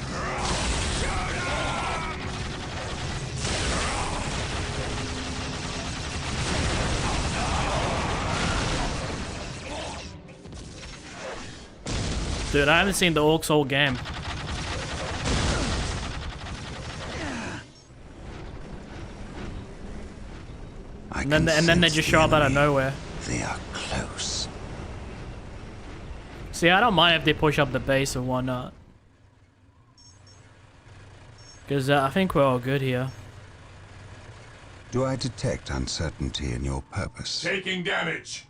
Speaker 1: Dude, I haven't seen the orcs all game. And then they just show up out of nowhere.
Speaker 4: They are close.
Speaker 1: See, I don't mind if they push up the base or whatnot. Because I think we're all good here.
Speaker 4: Do I detect uncertainty in your purpose?
Speaker 9: Taking damage.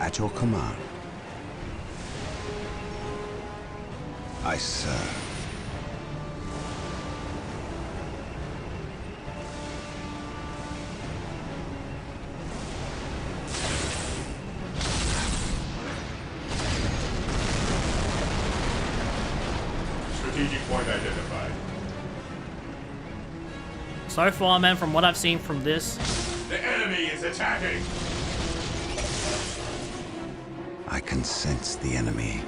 Speaker 4: At your command. I serve.
Speaker 9: Strategic point identified.
Speaker 1: So far, man, from what I've seen from this,
Speaker 9: The enemy is attacking.
Speaker 4: I can sense the enemy.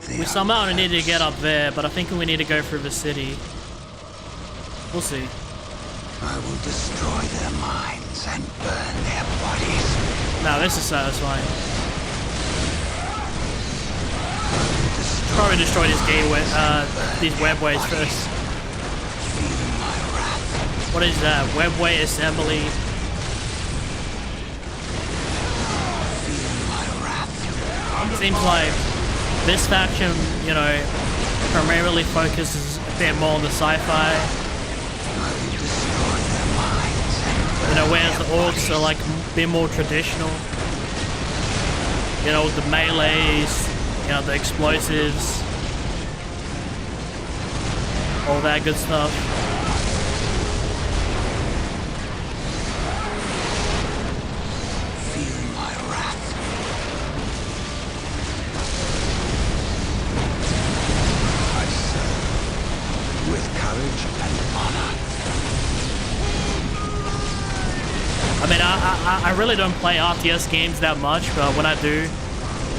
Speaker 1: we somehow need to get up there, but I think we need to go through the city. We'll see.
Speaker 4: I will destroy their minds and burn their bodies.
Speaker 1: Now this is satisfying. Probably destroy this gateway, these webways first. What is that? Webway assembly. Seems like this faction, you know, primarily focuses a bit more on the sci-fi. You know, whereas the orcs are like a bit more traditional. You know, the melees, you know, the explosives. all that good stuff.
Speaker 4: Feel my wrath. I serve with courage and honor.
Speaker 1: I mean, I really don't play RTS games that much, but when I do,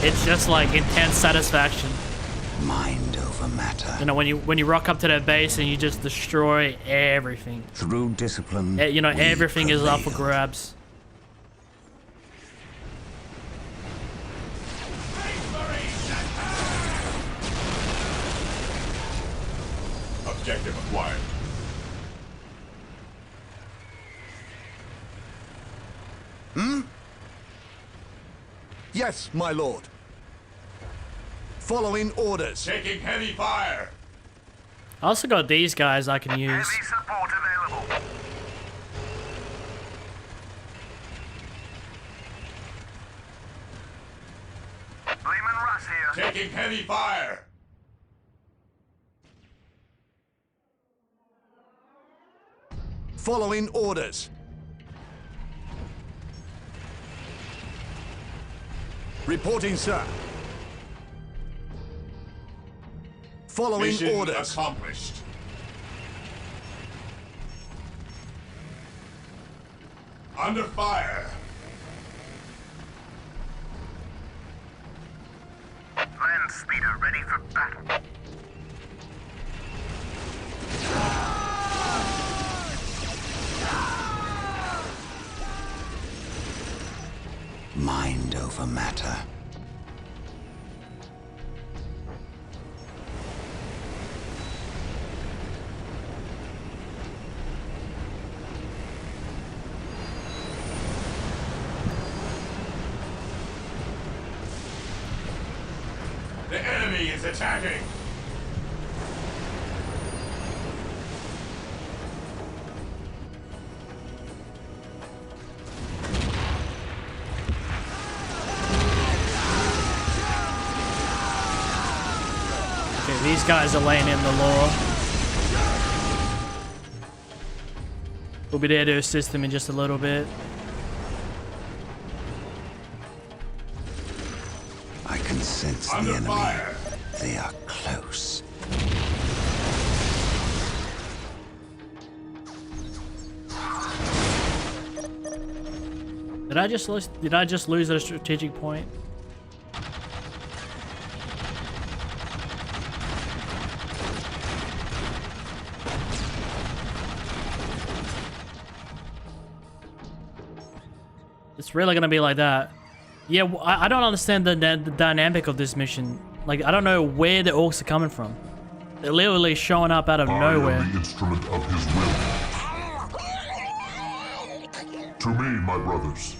Speaker 1: it's just like intense satisfaction.
Speaker 4: Mind over matter.
Speaker 1: You know, when you rock up to their base and you just destroy everything.
Speaker 4: Through discipline,
Speaker 1: you know, everything is up for grabs.
Speaker 9: Objective acquired.
Speaker 5: Yes, my lord. Following orders.
Speaker 9: Taking heavy fire.
Speaker 1: I also got these guys I can use.
Speaker 12: Heavy support available. Lehman Russ here.
Speaker 9: Taking heavy fire.
Speaker 5: Following orders. Reporting, sir. Following
Speaker 9: Mission
Speaker 5: orders.
Speaker 9: accomplished. Under fire.
Speaker 12: Land speeder ready for battle.
Speaker 4: Mind over matter.
Speaker 9: The enemy is attacking.
Speaker 1: Okay, these guys are laying in the law. We'll be there to assist them in just a little bit.
Speaker 4: I can sense the enemy.
Speaker 9: Fire.
Speaker 4: They are close.
Speaker 1: Did I just lose a strategic point? It's really gonna be like that. Yeah, I don't understand the dynamic of this mission. Like, I don't know where the orcs are coming from. They're literally showing up out of nowhere.
Speaker 11: I am the instrument of his will. To me, my brothers.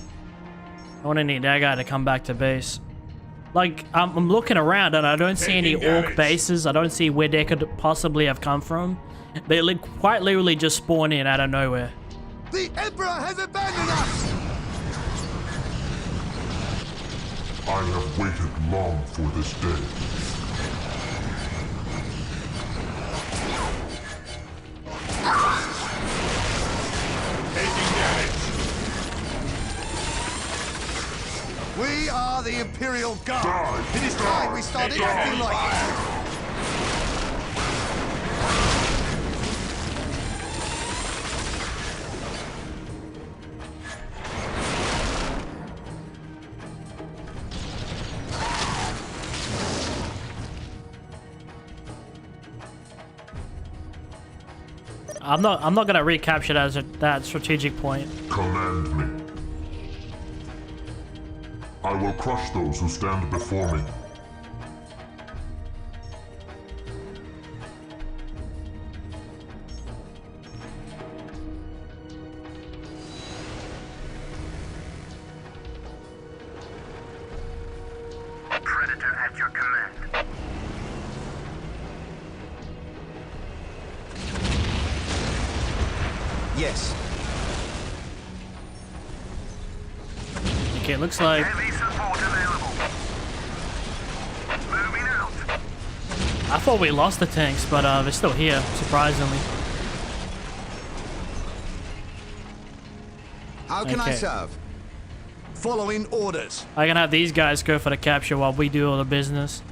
Speaker 1: I want to need that guy to come back to base. Like, I'm looking around and I don't see any orc bases. I don't see where they could possibly have come from. They quite literally just spawn in out of nowhere.
Speaker 5: The Emperor has abandoned us!
Speaker 11: I have waited long for this day.
Speaker 9: Taking damage.
Speaker 5: We are the Imperial Guard. It is time we started acting like it.
Speaker 1: I'm not gonna recapture that strategic point.
Speaker 11: Command me. I will crush those who stand before me.
Speaker 12: Predator at your command.
Speaker 10: Yes.
Speaker 1: Okay, looks like
Speaker 12: Heavy support available. Moving out.
Speaker 1: I thought we lost the tanks, but they're still here, surprisingly.
Speaker 10: How can I serve?
Speaker 5: Following orders.
Speaker 1: I can have these guys go for the capture while we do all the business.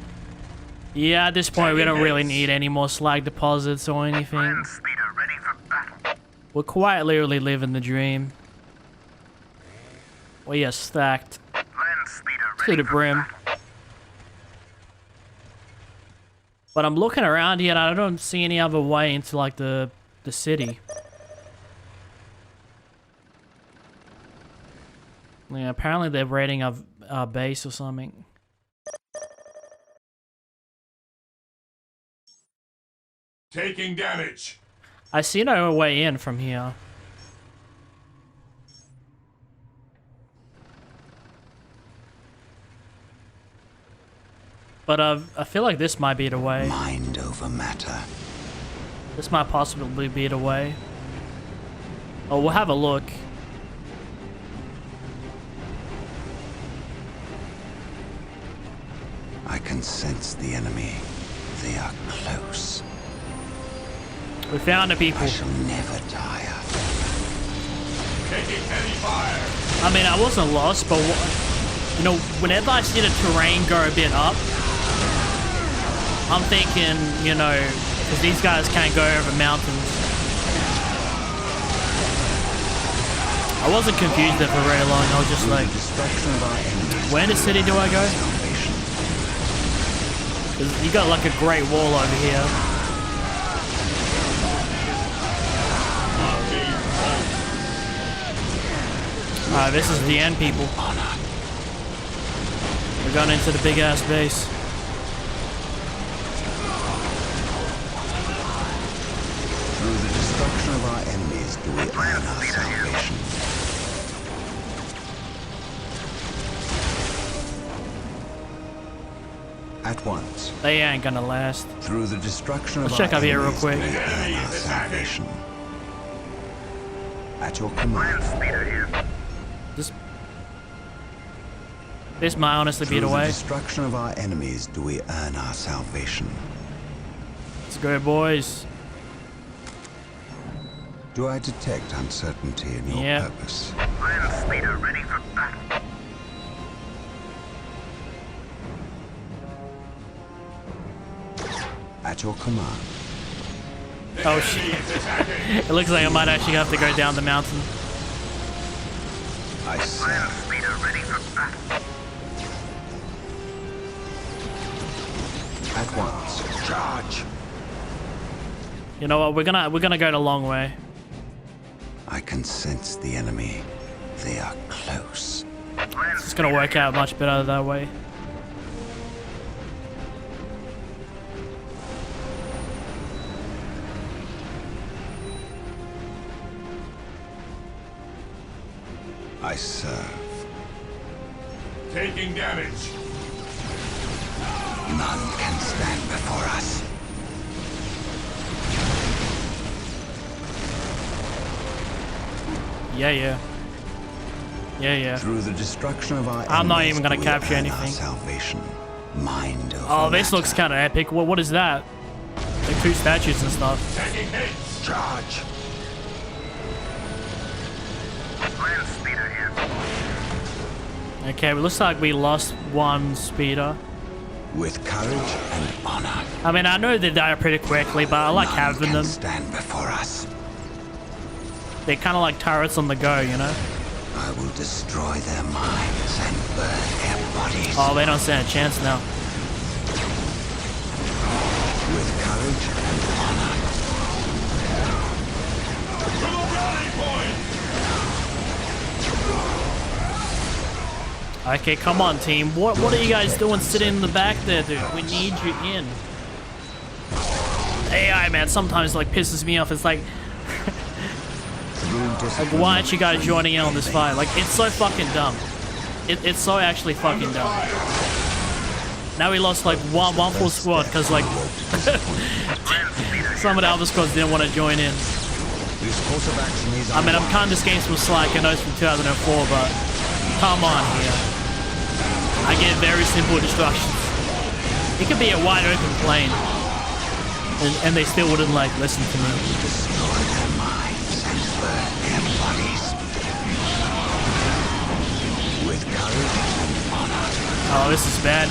Speaker 1: Yeah, at this point, we don't really need any more slag deposits or anything. We're quite literally living the dream. We are stacked to the brim. But I'm looking around here and I don't see any other way into like the city. Yeah, apparently they're raiding our base or something.
Speaker 9: Taking damage.
Speaker 1: I see no way in from here. But I feel like this might be the way.
Speaker 4: Mind over matter.
Speaker 1: This might possibly be the way. Oh, we'll have a look.
Speaker 4: I can sense the enemy. They are close.
Speaker 1: We found the people.
Speaker 4: I shall never tire.
Speaker 9: Taking heavy fire.
Speaker 1: I mean, I wasn't lost, but you know, whenever I see the terrain go a bit up, I'm thinking, you know, because these guys can't go over mountains. I wasn't confused there for very long. I was just like, where in the city do I go? Because you got like a great wall over here. Alright, this is the end, people. We're going into the big ass base.
Speaker 4: Through the destruction of our enemies do we earn our salvation. At once.
Speaker 1: They ain't gonna last.
Speaker 4: Through the destruction of
Speaker 1: Let's check
Speaker 4: our
Speaker 1: up here real
Speaker 4: enemies
Speaker 1: quick.
Speaker 4: do we earn our salvation. At your command.
Speaker 1: This might honestly be the way.
Speaker 4: Through the destruction of our enemies do we earn our salvation.
Speaker 1: Let's go, boys.
Speaker 4: Do I detect uncertainty in your purpose?
Speaker 12: Land speeder ready for battle.
Speaker 4: At your command.
Speaker 1: Oh shit. It looks like I might actually have to go down the mountain.
Speaker 4: I see.
Speaker 12: Land speeder ready for battle.
Speaker 4: At once. Charge.
Speaker 1: You know what? We're gonna go the long way.
Speaker 4: I can sense the enemy. They are close.
Speaker 1: It's just gonna work out much better that way.
Speaker 4: I serve.
Speaker 9: Taking damage.
Speaker 4: None can stand before us.
Speaker 1: Yeah.
Speaker 4: Through the destruction of our
Speaker 1: I'm not
Speaker 4: enemies
Speaker 1: even gonna
Speaker 4: we
Speaker 1: capture
Speaker 4: earn our
Speaker 1: anything.
Speaker 4: Salvation. Mind over
Speaker 1: Oh, this
Speaker 4: matter.
Speaker 1: looks kind of epic. What is that? Like 2 statues and stuff.
Speaker 9: Taking hits.
Speaker 4: Charge.
Speaker 12: Land speeder here.
Speaker 1: Okay, well, looks like we lost 1 speeder.
Speaker 4: With courage and honor.
Speaker 1: I mean, I know they die pretty quickly, but I like having them.
Speaker 4: Stand before us.
Speaker 1: They're kind of like turrets on the go, you know?
Speaker 4: I will destroy their minds and burn their bodies.
Speaker 1: Oh, they don't stand a chance now.
Speaker 4: With courage and honor.
Speaker 9: To the rally point.
Speaker 1: Okay, come on, team. What are you guys doing sitting in the back there, dude? We need you in. AI, man, sometimes like pisses me off. It's like, why aren't you guys joining in on this fight? Like, it's so fucking dumb. It's so actually fucking dumb. Now we lost like one full squad because like some of the other squads didn't want to join in. I mean, I'm kind of this game's from Slack. I know it's from 2004, but come on here. I get very simple instructions. It could be a wide open plane. and they still wouldn't like listen to me.
Speaker 4: Destroy their minds and burn their bodies. With courage and honor.
Speaker 1: Oh, this is bad.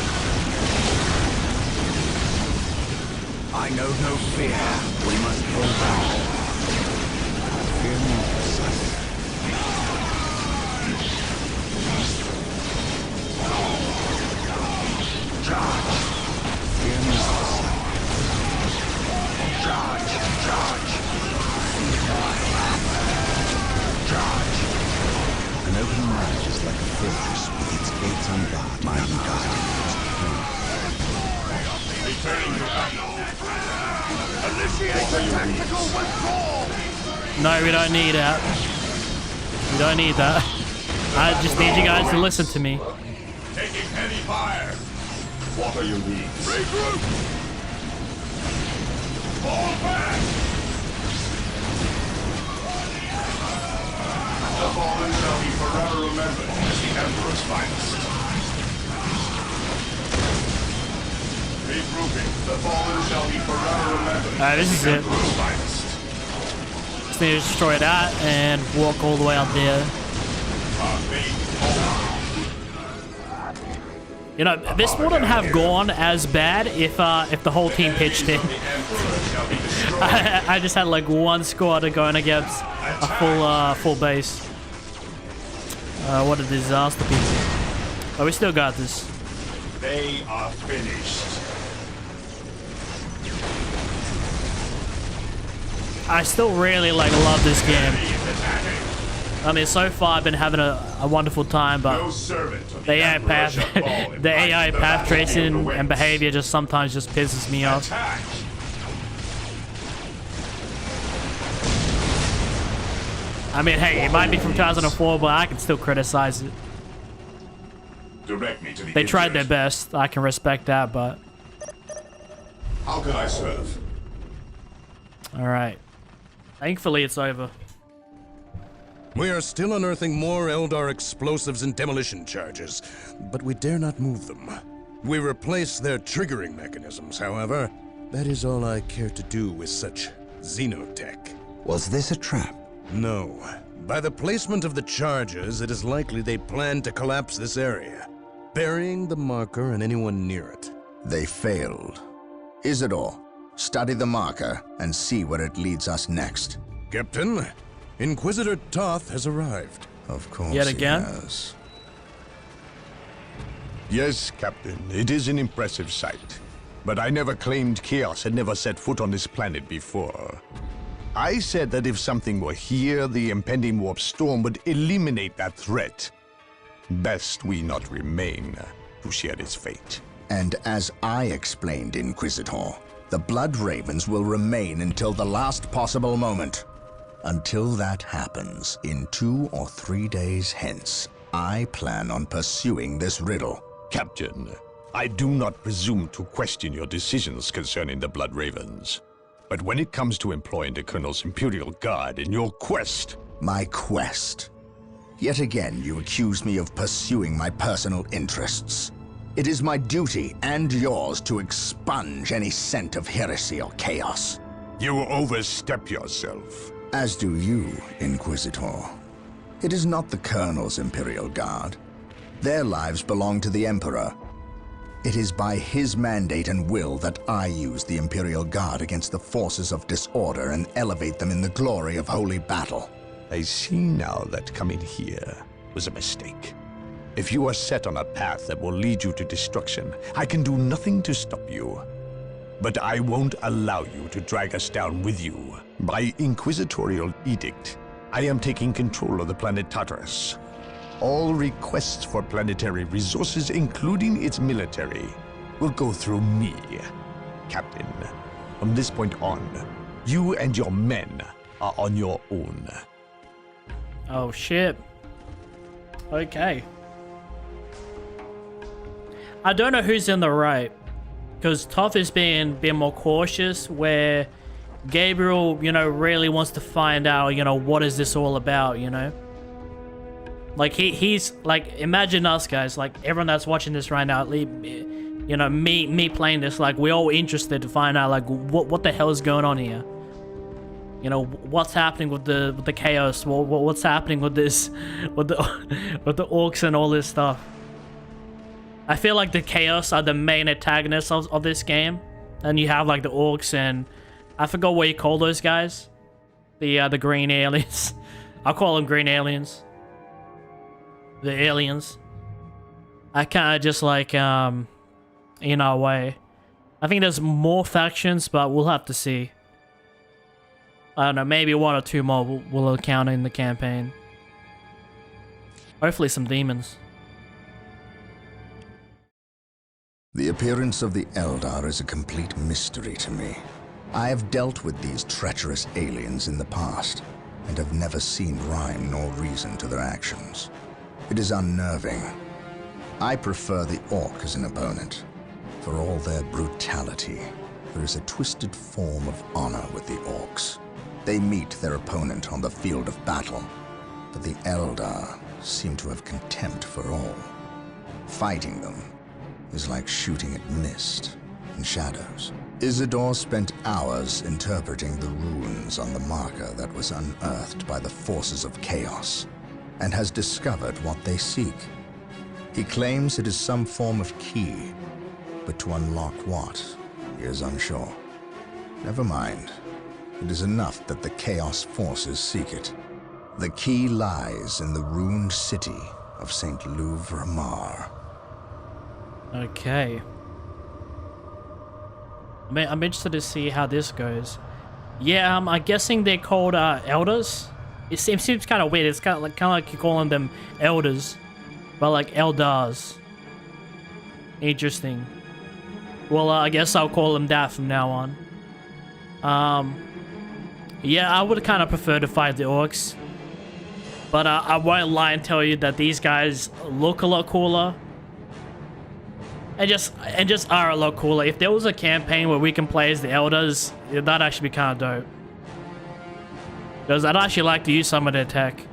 Speaker 4: I know no fear. We must pull back. Fear not, son. Charge. Fear not, son. Charge. Charge. Charge. An open marriage is like a fortress with its gates unbarred, my unguarded.
Speaker 9: Returning to battle.
Speaker 12: Initiate the tactical withdrawal!
Speaker 1: No, we don't need that. We don't need that. I just need you guys to listen to me.
Speaker 9: Taking heavy fire. What are your needs? Regroup! Fall back! The fallen shall be forever remembered as the Emperor's finest. Regrouping. The fallen shall be forever remembered.
Speaker 1: Alright, this is it.
Speaker 9: Finest.
Speaker 1: Just need to destroy that and walk all the way up there. You know, this wouldn't have gone as bad if the whole team pitched in. I just had like one squad going against a full base. What a disaster, people. But we still got this.
Speaker 9: They are finished.
Speaker 1: I still really love this game. I mean, so far I've been having a wonderful time, but the AI path tracing and behavior just sometimes just pisses me off. I mean, hey, it might be from 2004, but I can still criticize it.
Speaker 9: Direct me to the
Speaker 1: They tried their best. I can respect that, but
Speaker 9: how can I serve?
Speaker 1: all right. Thankfully, it's over.
Speaker 5: We are still unearthing more Eldar explosives and demolition charges, but we dare not move them. We replace their triggering mechanisms, however. That is all I care to do with such xenotech.
Speaker 4: Was this a trap?
Speaker 5: No. By the placement of the charges, it is likely they plan to collapse this area, burying the marker and anyone near it.
Speaker 2: They failed. Isidore, study the marker and see where it leads us next.
Speaker 5: Captain, Inquisitor Toth has arrived.
Speaker 2: Of course
Speaker 1: Yet again?
Speaker 2: he has.
Speaker 3: Yes, Captain, it is an impressive sight. But I never claimed Chaos had never set foot on this planet before. I said that if something were here, the impending warp storm would eliminate that threat. Best we not remain to share its fate.
Speaker 2: And as I explained, Inquisitor, the Blood Ravens will remain until the last possible moment. Until that happens, in 2 or 3 days hence, I plan on pursuing this riddle.
Speaker 3: Captain, I do not presume to question your decisions concerning the Blood Ravens. But when it comes to employing the Colonel's Imperial Guard in your quest...
Speaker 2: My quest? Yet again you accuse me of pursuing my personal interests. It is my duty and yours to expunge any scent of heresy or chaos.
Speaker 3: You overstep yourself.
Speaker 2: As do you, Inquisitor. It is not the Colonel's Imperial Guard. Their lives belong to the Emperor. It is by his mandate and will that I use the Imperial Guard against the forces of disorder and elevate them in the glory of holy battle.
Speaker 3: I see now that coming here was a mistake. If you are set on a path that will lead you to destruction, I can do nothing to stop you. But I won't allow you to drag us down with you. By inquisitorial edict, I am taking control of the planet Tartarus. All requests for planetary resources, including its military, will go through me. Captain, from this point on, you and your men are on your own.
Speaker 1: Oh, shit. Okay. I don't know who's in the right. Because Toth is being more cautious, where Gabriel, you know, really wants to find out, you know, what is this all about, you know? Like, he's, like, imagine us, guys, like, everyone that's watching this right now, you know, me playing this, like, we're all interested to find out, like, what the hell is going on here. You know, what's happening with the chaos? What's happening with this, with the orcs and all this stuff? I feel like the chaos are the main antagonists of this game, and you have like the orcs and I forgot what you call those guys, the green aliens. I'll call them green aliens. The aliens. I kind of just like in our way. I think there's more factions, but we'll have to see. I don't know, maybe 1 or 2 more will encounter in the campaign. Hopefully some demons.
Speaker 2: The appearance of the Eldar is a complete mystery to me. I have dealt with these treacherous aliens in the past, and have never seen rhyme nor reason to their actions. It is unnerving. I prefer the Orc as an opponent. For all their brutality, there is a twisted form of honor with the Orcs. They meet their opponent on the field of battle, but the Eldar seem to have contempt for all. Fighting them is like shooting at mist and shadows. Isidore spent hours interpreting the runes on the marker that was unearthed by the forces of chaos, and has discovered what they seek. He claims it is some form of key, but to unlock what, he is unsure. Never mind. It is enough that the Chaos forces seek it. The key lies in the ruined city of St. Louvre-Mar.
Speaker 1: Okay. I'm interested to see how this goes. Yeah, I'm guessing they're called elders. It seems kind of weird. It's kind of like you're calling them elders, but like Eldars. Interesting. Well, I guess I'll call them that from now on. Yeah, I would kind of prefer to fight the orcs, but I won't lie and tell you that these guys look a lot cooler, and just are a lot cooler. If there was a campaign where we can play as the elders, that'd actually be kind of dope. Because I'd actually like to use some of their tech.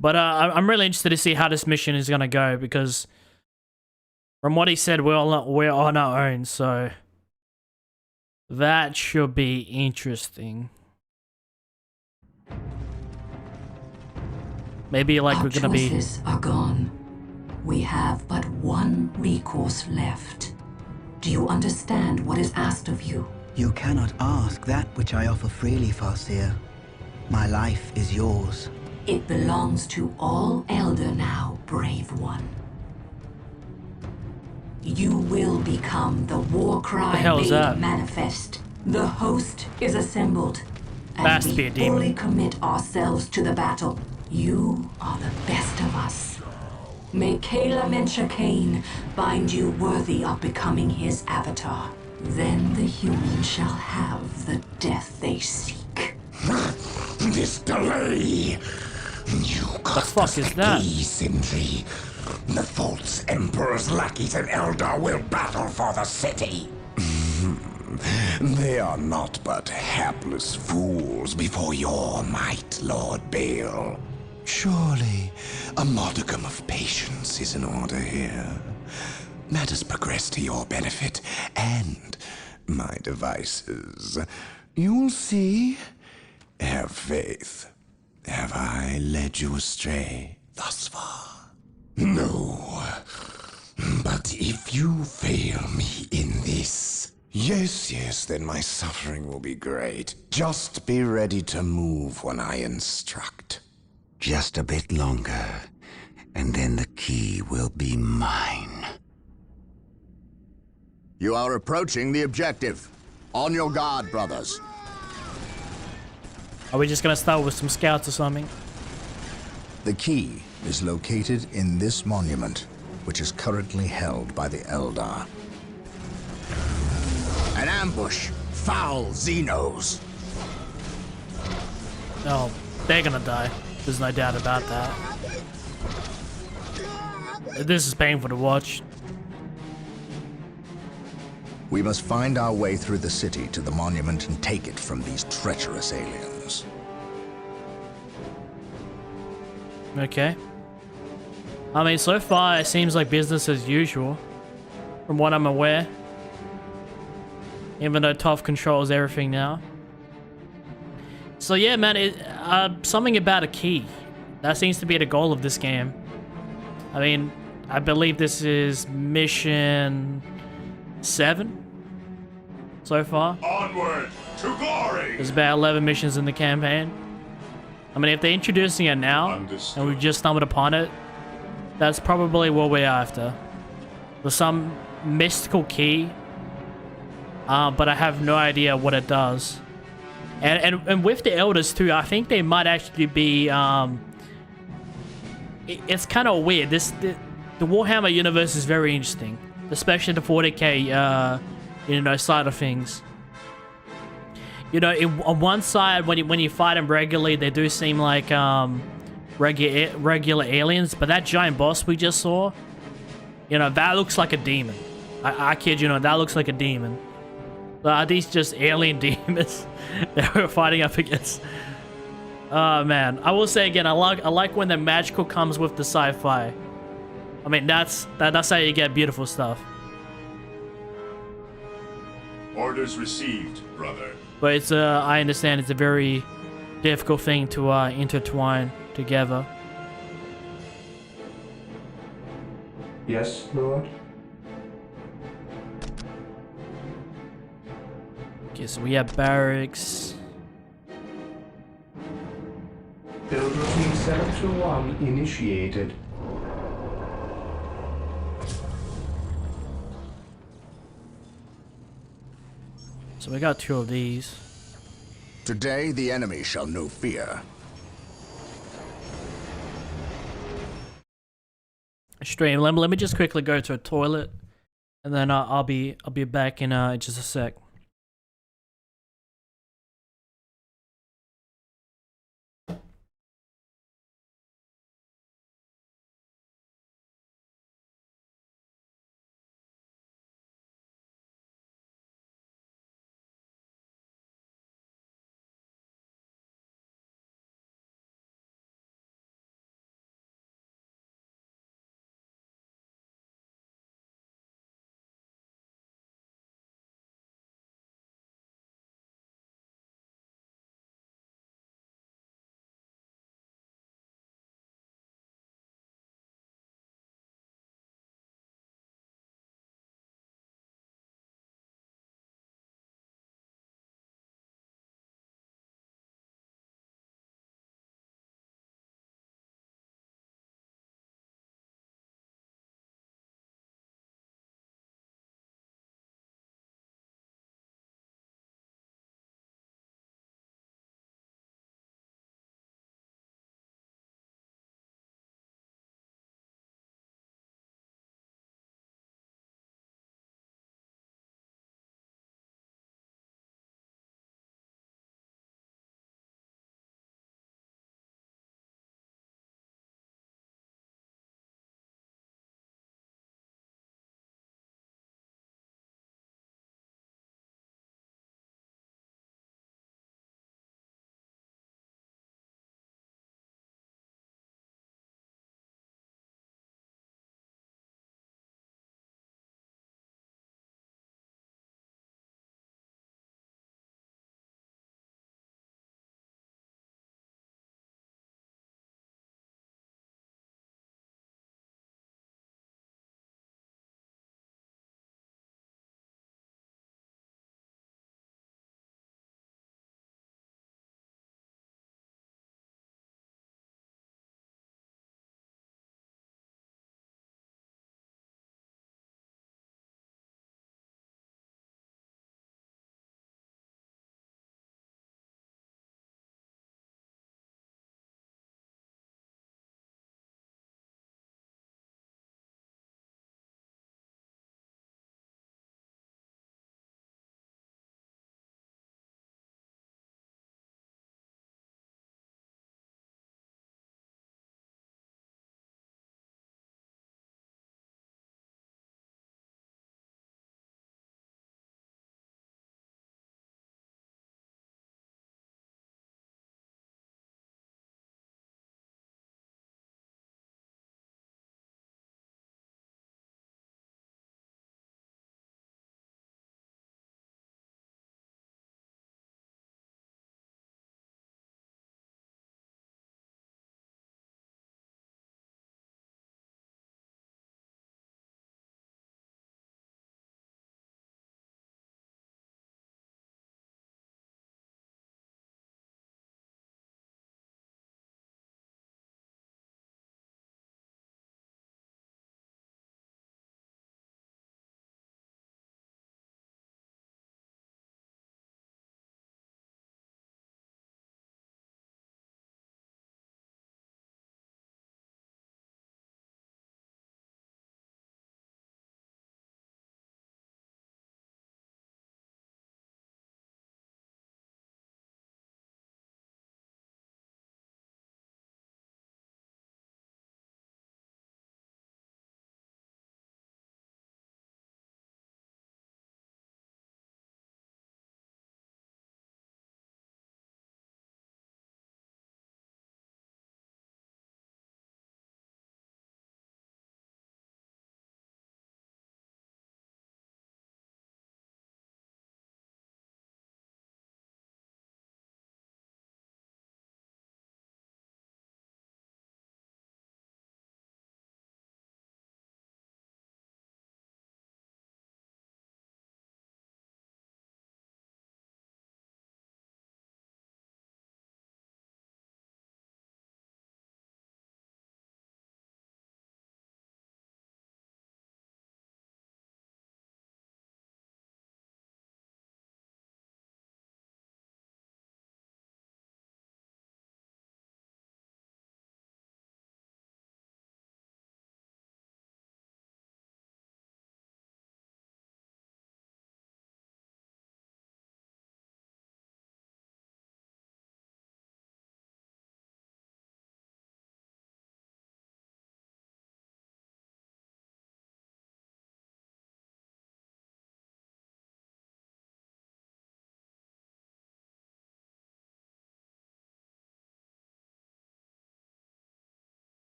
Speaker 1: But I'm really interested to see how this mission is gonna go, because from what he said, we're on our own, so that should be interesting. Maybe like
Speaker 14: Our
Speaker 1: we're gonna be.
Speaker 14: choices are gone. We have but one recourse left. Do you understand what is asked of you?
Speaker 6: You cannot ask that which I offer freely, Farseer. My life is yours.
Speaker 14: It belongs to all Elder now, brave one. You will become the war cry made manifest. The host is assembled, and we fully commit ourselves to the battle. You are the best of us. May Kala Mencha Kane find you worthy of becoming his avatar. Then the humans shall have the death they seek.
Speaker 13: This delay! You cost us the key, Sindri. The false Emperor's lackeys and Eldar will battle for the city. They are not but hapless fools before your might, Lord Bale. Surely, a modicum of patience is in order here. Let us progress to your benefit and my devices. You'll see. Have faith. Have I led you astray thus far? No. But if you fail me in this... Yes, then my suffering will be great. Just be ready to move when I instruct.
Speaker 4: Just a bit longer, and then the key will be mine.
Speaker 2: You are approaching the objective. On your guard, brothers.
Speaker 1: Are we just gonna start with some scouts or something?
Speaker 2: The key is located in this monument, which is currently held by the Eldar. An ambush! Foul Xenos!
Speaker 1: Oh, they're gonna die. There's no doubt about that. This is painful to watch.
Speaker 2: We must find our way through the city to the monument and take it from these treacherous aliens.
Speaker 1: Okay. I mean, so far it seems like business as usual, from what I'm aware. Even though Toph controls everything now. So yeah, man, something about a key. That seems to be the goal of this game. I mean, I believe this is mission 7 so far.
Speaker 9: Onward to glory!
Speaker 1: There's about 11 missions in the campaign. I mean, if they're introducing it now, and we've just stumbled upon it, that's probably what we're after. There's some mystical key, but I have no idea what it does. And with the Elders too, I think they might actually be, it's kind of weird. The Warhammer universe is very interesting, especially the 40k, you know, side of things. You know, on one side, when you fight them regularly, they do seem like regular aliens. But that giant boss we just saw, you know, that looks like a demon. I kid you not, that looks like a demon. Are these just alien demons that we're fighting up against? Oh man, I will say again, I like when the magical comes with the sci-fi. I mean, that's how you get beautiful stuff.
Speaker 9: Orders received, brother.
Speaker 1: But it's I understand it's a very difficult thing to intertwine together.
Speaker 8: Yes, Lord?
Speaker 1: Okay, so we have barracks.
Speaker 8: Build routine Sector 1 initiated.
Speaker 1: So we got 2 of these.
Speaker 2: Today, the enemy shall know fear.
Speaker 1: Stream. Let me just quickly go to a toilet, and then I'll be back in just a sec.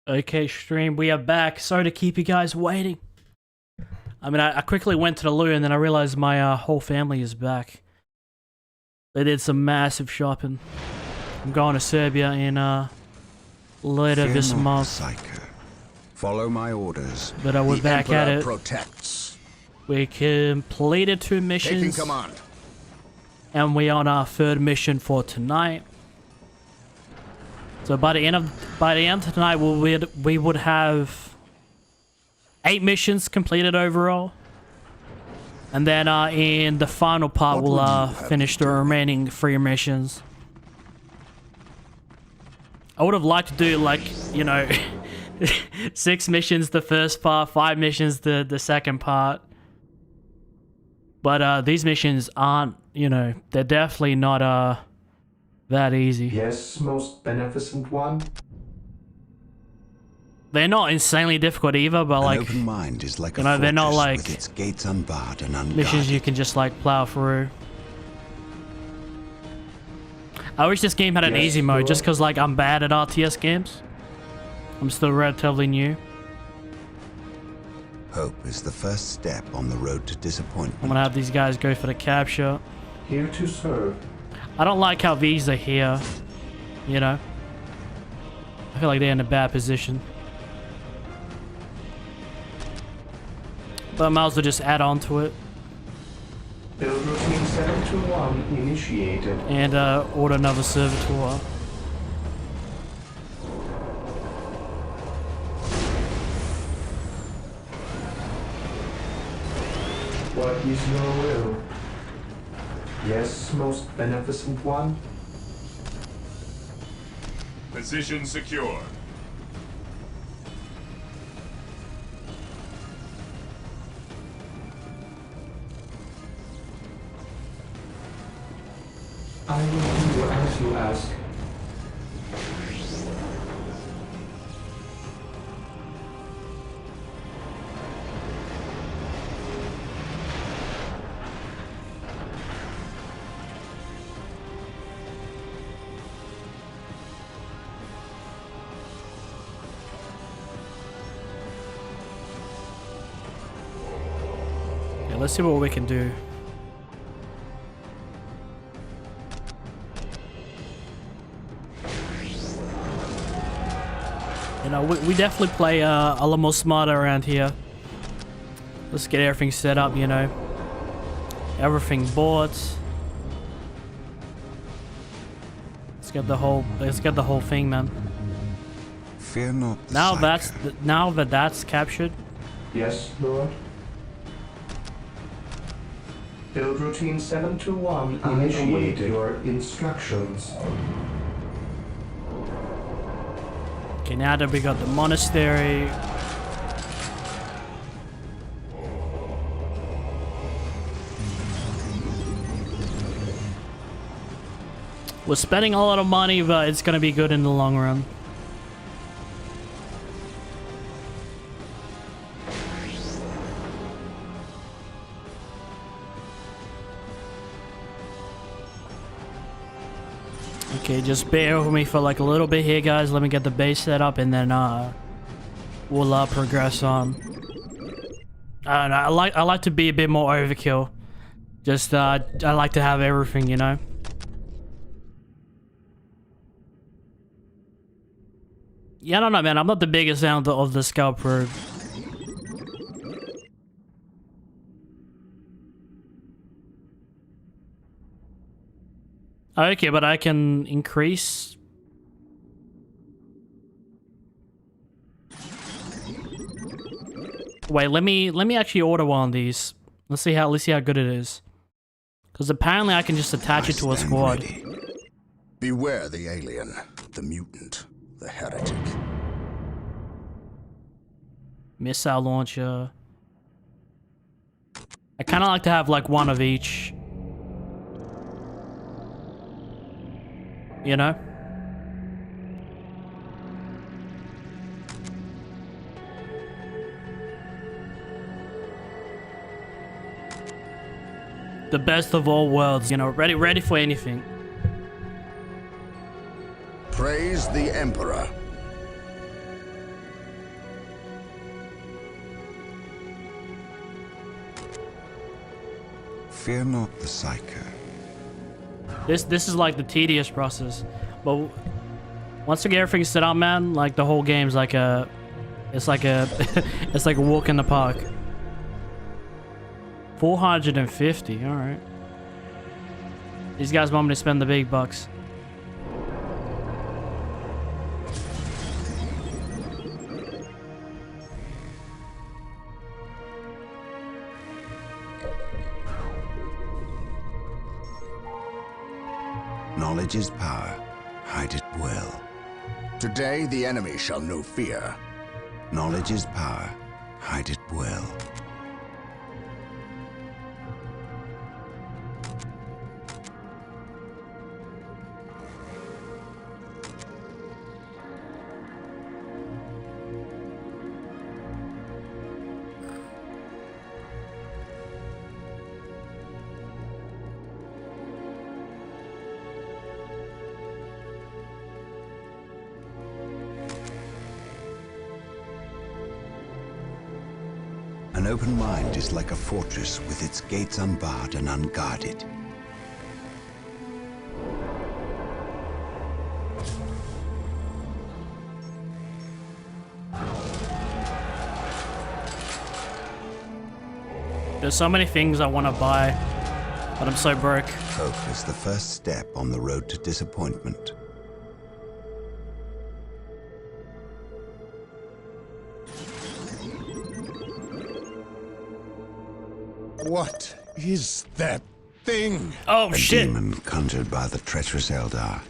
Speaker 1: Okay, stream, we are back. Sorry to keep you guys waiting. I mean, I quickly went to the loo and then I realized my whole family is back. They did some massive shopping. I'm going to Serbia in later this month.
Speaker 4: Psycho. Follow my orders.
Speaker 1: But we're back at it.
Speaker 2: Protects.
Speaker 1: We completed 2 missions.
Speaker 2: Taking command.
Speaker 1: And we're on our 3rd mission for tonight. So by the end of tonight, we would have 8 missions completed overall, and then in the final part we'll finish the remaining 3 missions. I would have liked to do, like, you know, 6 missions the first part, 5 missions the second part, but these missions aren't, you know, they're definitely not that easy.
Speaker 8: Yes, most beneficent one.
Speaker 1: They're not insanely difficult either, but like,
Speaker 4: an open mind is like
Speaker 1: you know, they're not like
Speaker 4: with its gates unbarred and unguarded.
Speaker 1: missions you can just like plow through. I wish this game had an easy mode, just because like I'm bad at RTS games. I'm still relatively new.
Speaker 4: Hope is the first step on the road to disappointment.
Speaker 1: I'm gonna have these guys go for the capture.
Speaker 8: Here to serve.
Speaker 1: I don't like how these are here, you know. I feel like they're in a bad position. But I might as well just add on to it.
Speaker 8: Build routine 721 initiated.
Speaker 1: And order another servitor.
Speaker 8: What is your will? Yes, most beneficent one.
Speaker 9: Position secure.
Speaker 8: I will do as you ask.
Speaker 1: Yeah, let's see what we can do. You know, we definitely play a lot more smarter around here. Let's get everything set up, you know. Everything bought. Let's get the whole thing, man.
Speaker 4: Fear not.
Speaker 1: Now that that's captured.
Speaker 8: Yes, Lord. Build routine 721 initiated. Your instructions.
Speaker 1: Okay, now that we got the monastery. We're spending a lot of money, but it's gonna be good in the long run. Okay, just bear with me for like a little bit here, guys. Let me get the base set up, and then we'll progress on. I don't know. I like to be a bit more overkill. Just I like to have everything, you know. Yeah, I don't know, man. I'm not the biggest fan of the scalp probe. Okay, but I can increase. Wait, let me actually order one of these. Let's see how good it is. Because apparently I can just attach it to a squad.
Speaker 2: Ready. Beware the alien, the mutant, the heretic.
Speaker 1: Missile launcher. I kind of like to have like one of each. You know? The best of all worlds, you know, ready for anything.
Speaker 2: Praise the Emperor.
Speaker 4: Fear not the Psyker.
Speaker 1: This is like the tedious process, but once you get everything set up, man, like the whole game's like a, it's like a, it's like a walk in the park. 450, all right. These guys want me to spend the big bucks.
Speaker 4: Knowledge is power. Hide it well.
Speaker 2: Today, the enemy shall know fear.
Speaker 4: Knowledge is power. Hide it well. An open mind is like a fortress with its gates unbarred and unguarded.
Speaker 1: There's so many things I want to buy, but I'm so broke.
Speaker 4: Hope is the first step on the road to disappointment.
Speaker 5: What is that thing?
Speaker 1: Oh, shit.
Speaker 4: A demon conjured by the treacherous Eldar.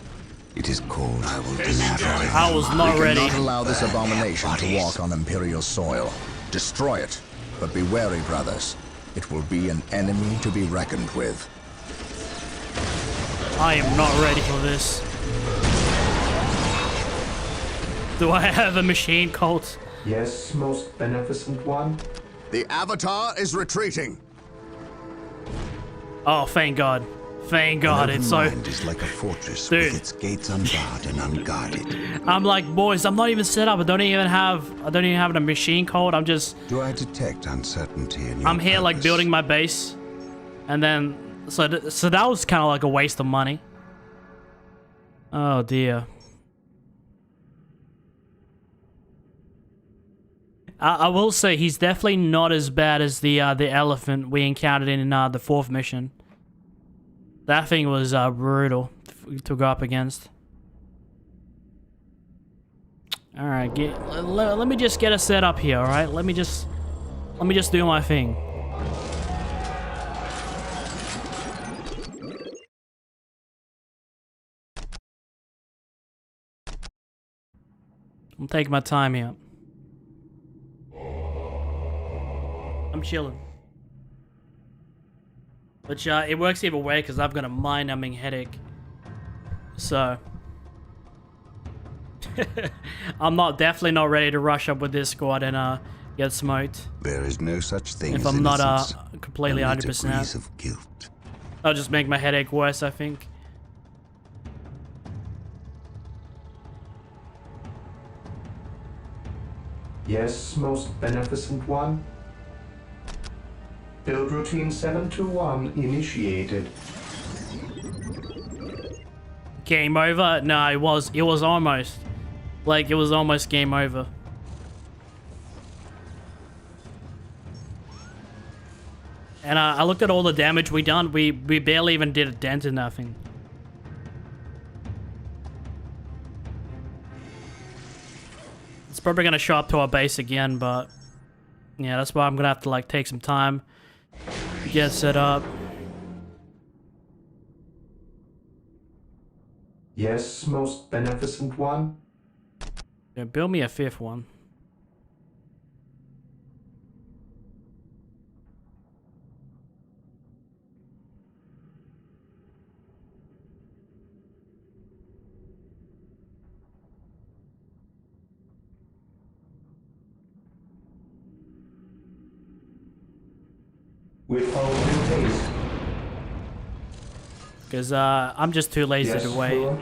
Speaker 4: It is called I will destroy.
Speaker 1: I was not ready.
Speaker 2: We cannot allow this abomination to walk on Imperial soil. Destroy it. But be wary, brothers. It will be an enemy to be reckoned with.
Speaker 1: I am not ready for this. Do I have a machine cult?
Speaker 8: Yes, most beneficent one.
Speaker 2: The Avatar is retreating.
Speaker 1: Oh, thank God. Thank God, it's so...
Speaker 4: mind is like a fortress
Speaker 1: Dude.
Speaker 4: with its gates unbarred and unguarded.
Speaker 1: I'm like, boys, I'm not even set up. I don't even have a machine code. I'm just...
Speaker 4: Do I detect uncertainty in your
Speaker 1: I'm here like building my base. And then... So that was kind of like a waste of money. Oh, dear. I will say he's definitely not as bad as the elephant we encountered in the 4th mission. That thing was brutal to go up against. All right, let me just get a set up here. All right, let me just do my thing. I'm taking my time here. I'm chilling. Which, it works either way because I've got a mind-numbing headache. So. I'm definitely not ready to rush up with this squad and, get smoked.
Speaker 4: There is no such thing
Speaker 1: if
Speaker 4: as
Speaker 1: I'm not,
Speaker 4: innocence,
Speaker 1: completely
Speaker 4: only
Speaker 1: 100%.
Speaker 4: degrees of guilt.
Speaker 1: I'll just make my headache worse, I think.
Speaker 8: Yes, most beneficent one. Build routine 721 initiated.
Speaker 1: Game over? No, it was almost. Like, it was almost game over. And I looked at all the damage we done. We barely even did a dent in nothing. It's probably gonna show up to our base again, but yeah, that's why I'm gonna have to like take some time to get set up.
Speaker 8: Yes, most beneficent one.
Speaker 1: Yeah, build me a 5th one.
Speaker 8: With all due haste.
Speaker 1: Because I'm just too lazy
Speaker 8: Yes,
Speaker 1: to wait.
Speaker 8: Lord.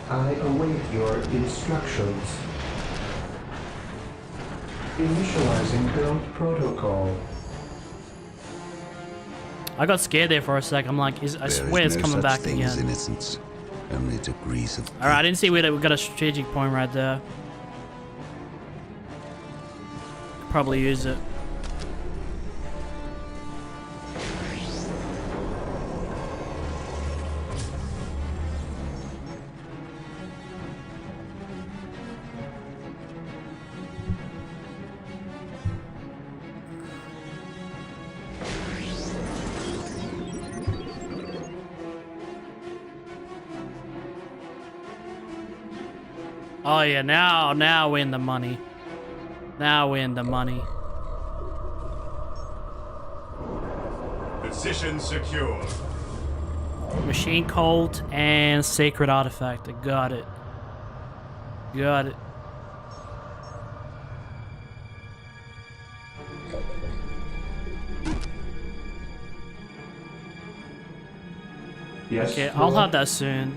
Speaker 8: I await your instructions. Initializing build protocol.
Speaker 1: I got scared there for a sec. I'm like, I swear it's coming back
Speaker 4: thing as
Speaker 1: again.
Speaker 4: innocence, only degrees of.
Speaker 1: All right, I didn't see where we got a strategic point right there. Probably use it. Oh yeah, now we're in the money. Now we're in the money.
Speaker 9: Position secure.
Speaker 1: Machine cult and sacred artifact. I got it. Got it.
Speaker 8: Yes,
Speaker 1: okay,
Speaker 8: Lord.
Speaker 1: I'll have that soon.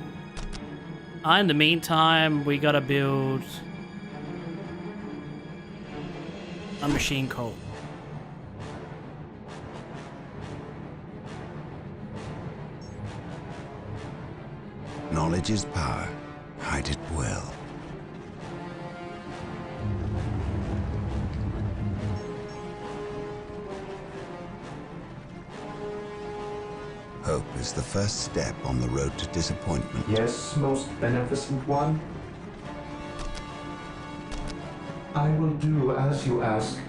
Speaker 1: In the meantime, we gotta build a machine cult.
Speaker 4: Knowledge is power. Hide it well. Hope is the first step on the road to disappointment.
Speaker 8: Yes, most beneficent one. I will do as you ask.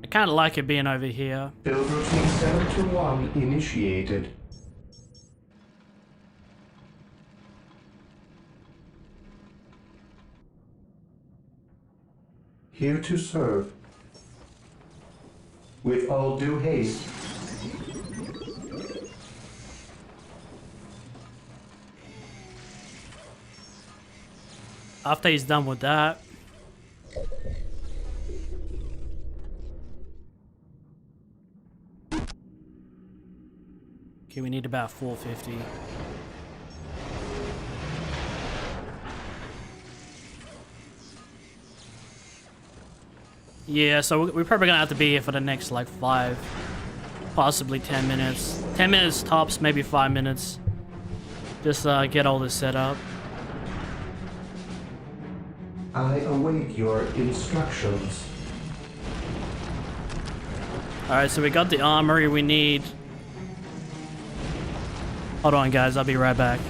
Speaker 1: I kind of like it being over here.
Speaker 8: Build routine 721 initiated. Here to serve. With all due haste.
Speaker 1: After he's done with that. Okay, we need about 450. Yeah, so we're probably gonna have to be here for the next like 5, possibly 10 minutes. 10 minutes tops, maybe 5 minutes. Just get all this set up.
Speaker 8: I await your instructions.
Speaker 1: Alright, so we got the armory we need. Hold on, guys. I'll be right back.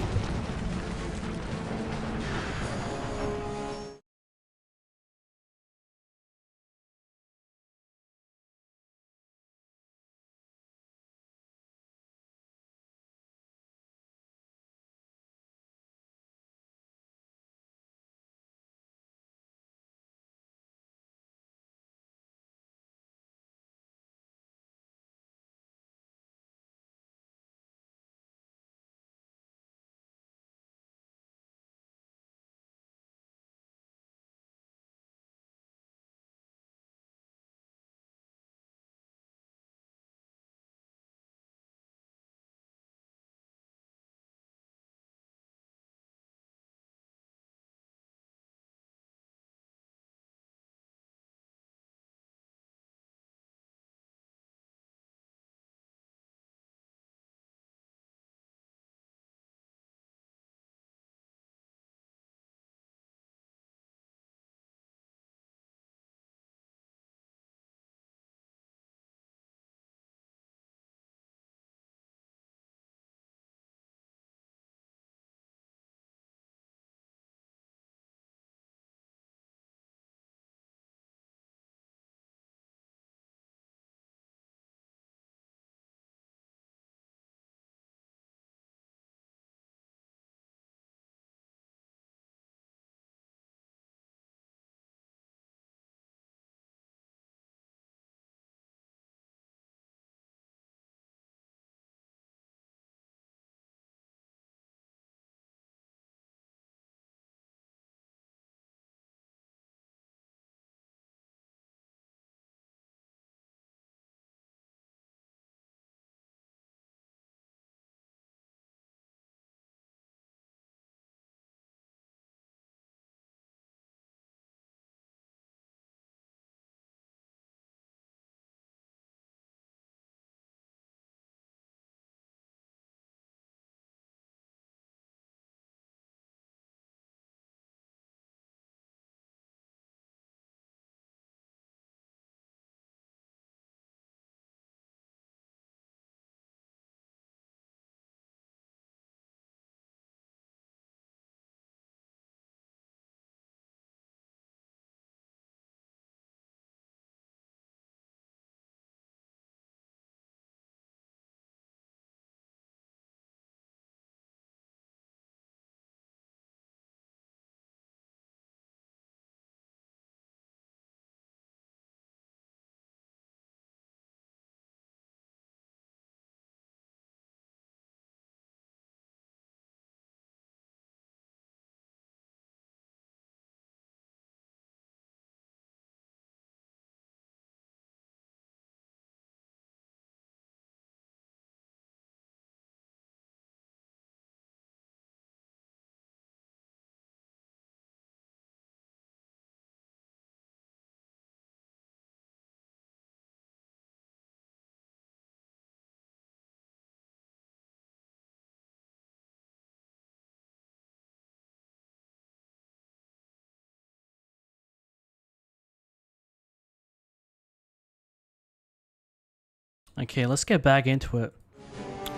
Speaker 1: Okay, let's get back into it.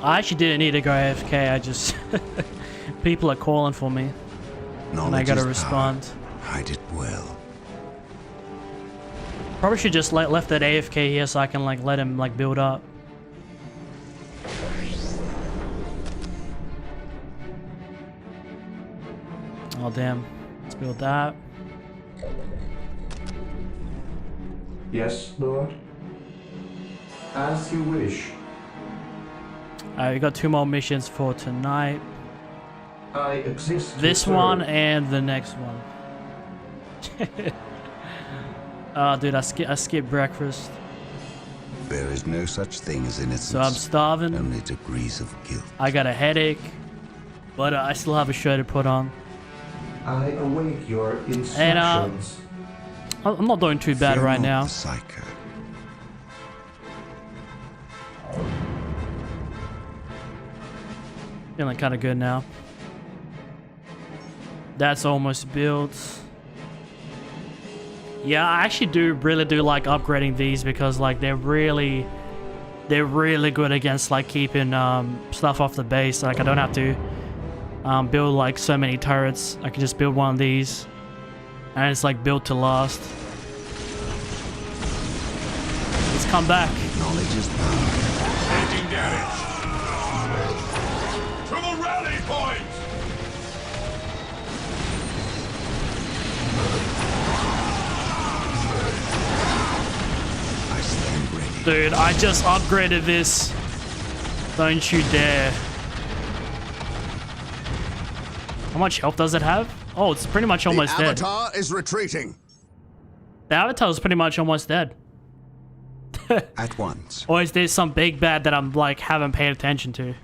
Speaker 1: I actually didn't need to go AFK. I just people are calling for me, and I gotta respond.
Speaker 4: Hide it well.
Speaker 1: Probably should just left that AFK here so I can like let him like build up. Oh damn! Let's build that.
Speaker 8: Yes, Lord. As you wish.
Speaker 1: We got 2 more missions for tonight.
Speaker 8: I exist to
Speaker 1: This
Speaker 8: serve.
Speaker 1: one and the next one. Oh, dude, I skipped breakfast.
Speaker 4: There is no such thing as innocence.
Speaker 1: So I'm starving.
Speaker 4: Only degrees of guilt.
Speaker 1: I got a headache, but I still have a show to put on.
Speaker 8: I await your instructions.
Speaker 1: And I'm not doing too bad right now.
Speaker 4: Psycho.
Speaker 1: Feeling kind of good now. That's almost built. Yeah, I actually really do like upgrading these because like they're really good against like keeping stuff off the base. Like I don't have to build like so many turrets. I can just build one of these, and it's like built to last. Let's come back.
Speaker 4: Knowledge is power.
Speaker 9: Taking damage. To the rally point.
Speaker 4: I stand ready.
Speaker 1: Dude, I just upgraded this. Don't you dare. How much health does it have? Oh, it's pretty much almost dead.
Speaker 2: The Avatar is retreating.
Speaker 1: The Avatar is pretty much almost dead.
Speaker 4: At once.
Speaker 1: Or is there some big bad that I'm like haven't paid attention to?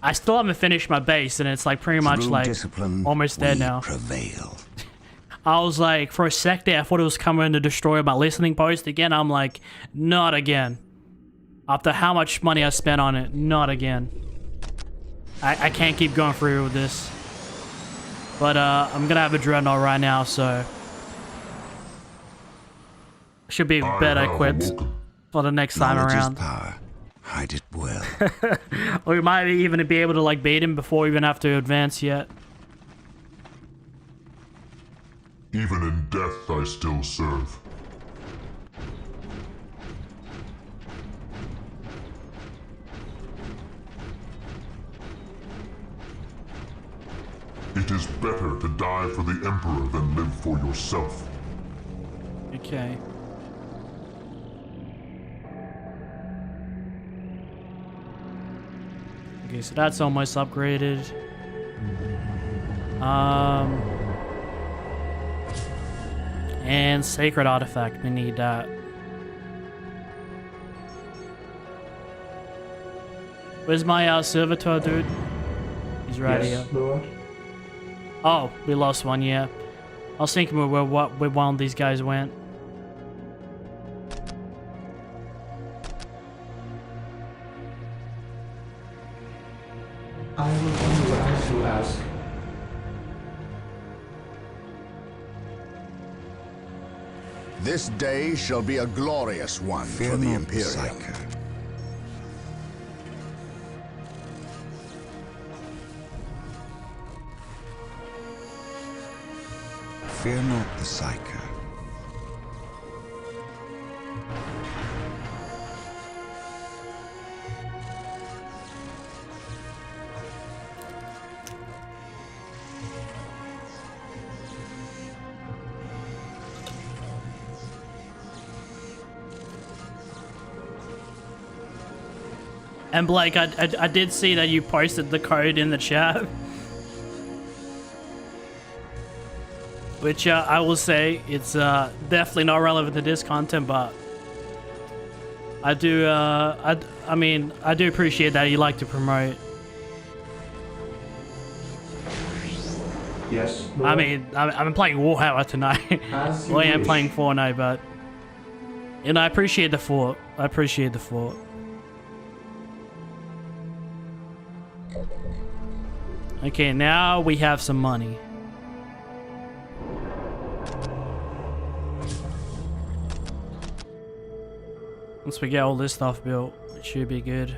Speaker 1: I still haven't finished my base, and it's like pretty much
Speaker 4: Through
Speaker 1: like
Speaker 4: discipline,
Speaker 1: almost dead
Speaker 4: we
Speaker 1: now.
Speaker 4: Prevail.
Speaker 1: I was like, for a sec there, I thought it was coming to destroy my listening post again. I'm like, not again. After how much money I spent on it, not again. I can't keep going through with this. But I'm gonna have a dreadnought right now, so should be better equipped for the next time
Speaker 4: Knowledge
Speaker 1: around.
Speaker 4: is power. Hide it well.
Speaker 1: Or we might even be able to like beat him before we even have to advance yet.
Speaker 11: Even in death, I still serve. It is better to die for the Emperor than live for yourself.
Speaker 1: Okay. Okay, so that's almost upgraded. And Sacred Artifact, we need that. Where's my servitor, dude? He's right
Speaker 8: Yes,
Speaker 1: here.
Speaker 8: Lord.
Speaker 1: Oh, we lost one, yeah. I was thinking where one of these guys went.
Speaker 8: I will do as you ask.
Speaker 2: This day shall be a glorious one for the Imperium.
Speaker 4: Psycho. Fear not the Psycho.
Speaker 1: And Blake, I did see that you posted the code in the chat. Which I will say, it's definitely not relevant to this content, but I do, I mean, I do appreciate that you like to promote.
Speaker 8: Yes, Lord.
Speaker 1: I mean, I'm playing Warhammer tonight.
Speaker 8: As you
Speaker 1: Well, yeah, I'm
Speaker 8: wish.
Speaker 1: playing Fortnite, but you know, I appreciate the fort. I appreciate the fort. Okay, now we have some money. Once we get all this stuff built, it should be good.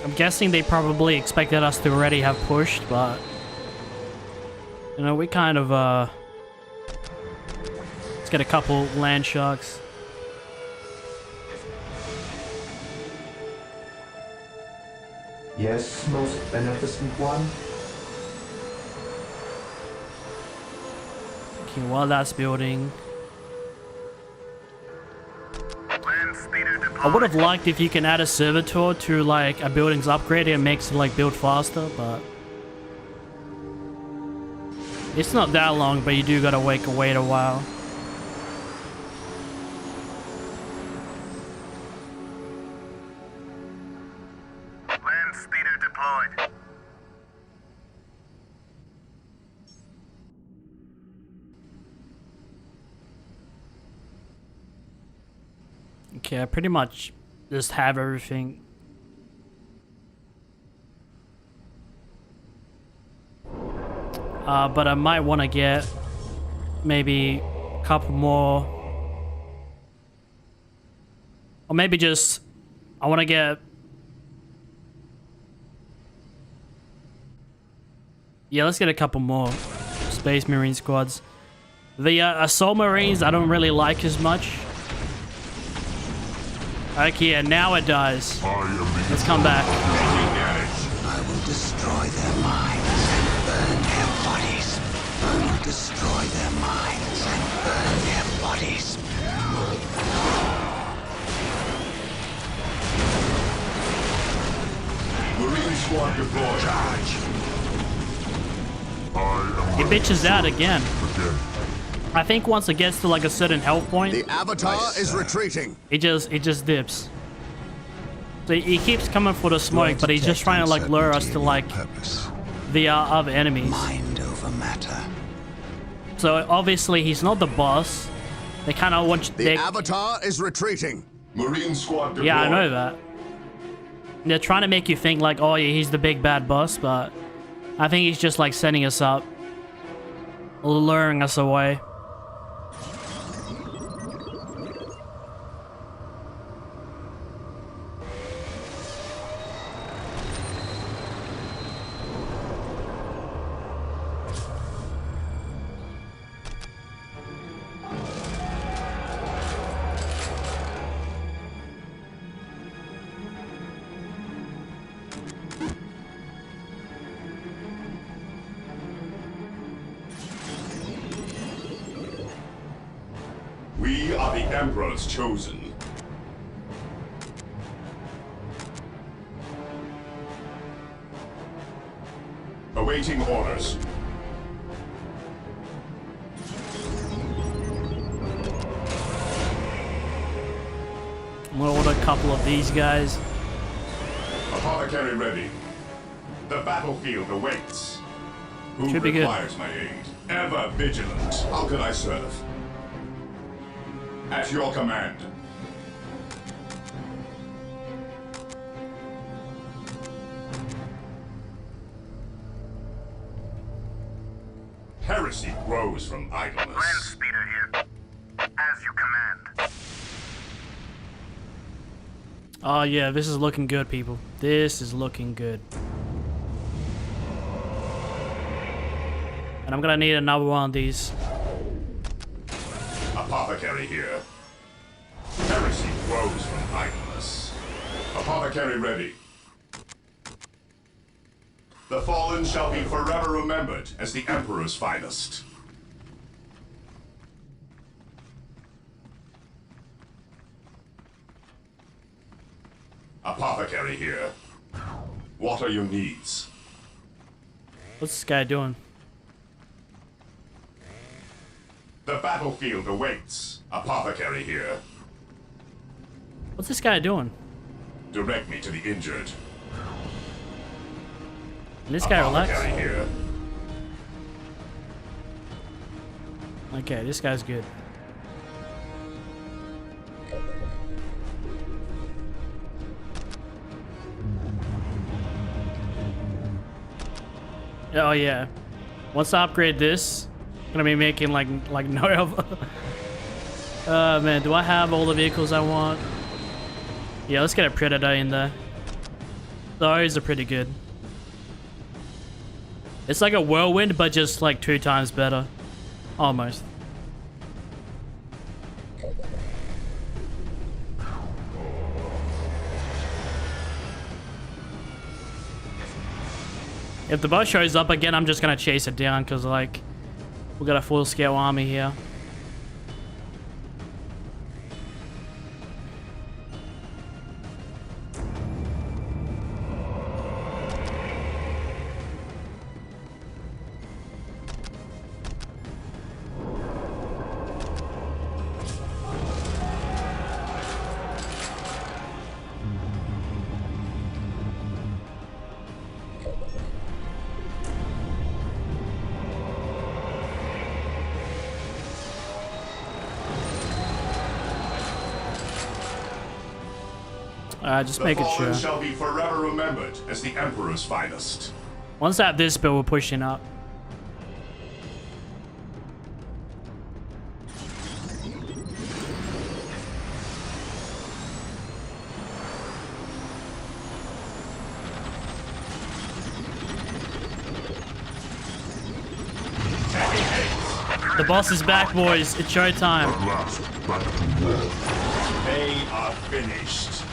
Speaker 1: I'm guessing they probably expected us to already have pushed, but you know, we kind of let's get a couple land sharks.
Speaker 8: Yes, most beneficent one.
Speaker 1: Okay, while that's building, I would have liked if you can add a servitor to like a building's upgrade. It makes it like build faster, but it's not that long. But you do gotta wait a while.
Speaker 12: Land speeder deployed.
Speaker 1: Okay, I pretty much just have everything. But I might want to get maybe a couple more. Or maybe just, I want to get, yeah, let's get a couple more Space Marine squads. The Assault Marines I don't really like as much. Okay, yeah, now it does. Let's come back.
Speaker 4: I will destroy their minds and burn their bodies. I will destroy their minds and burn their bodies.
Speaker 9: Marine squad deployed. Charge.
Speaker 1: He bitches out again. I think once it gets to like a certain health point,
Speaker 2: the Avatar is retreating.
Speaker 1: It just dips. So he keeps coming for the smoke, but he's just trying to like lure us to like the other enemies.
Speaker 4: Mind over matter.
Speaker 1: So obviously he's not the boss. They kind of want you.
Speaker 2: The Avatar is retreating.
Speaker 9: Marine squad deployed.
Speaker 1: Yeah, I know that. They're trying to make you think like, oh yeah, he's the big bad boss, but I think he's just like setting us up, luring us away.
Speaker 9: We are the Emperor's chosen. Awaiting orders.
Speaker 1: I'm gonna order a couple of these guys.
Speaker 9: Apothecary ready. The battlefield awaits. Who
Speaker 1: Should be good.
Speaker 9: requires my aid? Ever vigilant. How can I serve? At your command. Heresy grows from idleness.
Speaker 12: Land speeder here. As you command.
Speaker 1: Oh yeah, this is looking good, people. This is looking good. And I'm gonna need another one of these.
Speaker 9: Apothecary here. Heresy grows from idleness. Apothecary ready. The fallen shall be forever remembered as the Emperor's finest. Apothecary here. What are your needs?
Speaker 1: What's this guy doing?
Speaker 9: The battlefield awaits. Apothecary here.
Speaker 1: What's this guy doing?
Speaker 9: Direct me to the injured.
Speaker 1: And this guy relax.
Speaker 9: Apothecary here.
Speaker 1: Okay, this guy's good. Oh yeah. Once I upgrade this, I'm gonna be making like no. Man, do I have all the vehicles I want? Yeah, let's get a Predator in there. Those are pretty good. It's like a whirlwind, but just like 2 times better. Almost. If the boss shows up again, I'm just gonna chase it down because, like, we got a full-scale army here. Just making sure.
Speaker 9: The shall be forever remembered as the Emperor's finest.
Speaker 1: Once I have this build, we're pushing up. The boss is back, boys. It's showtime.
Speaker 11: At last, back to war.
Speaker 9: They are finished.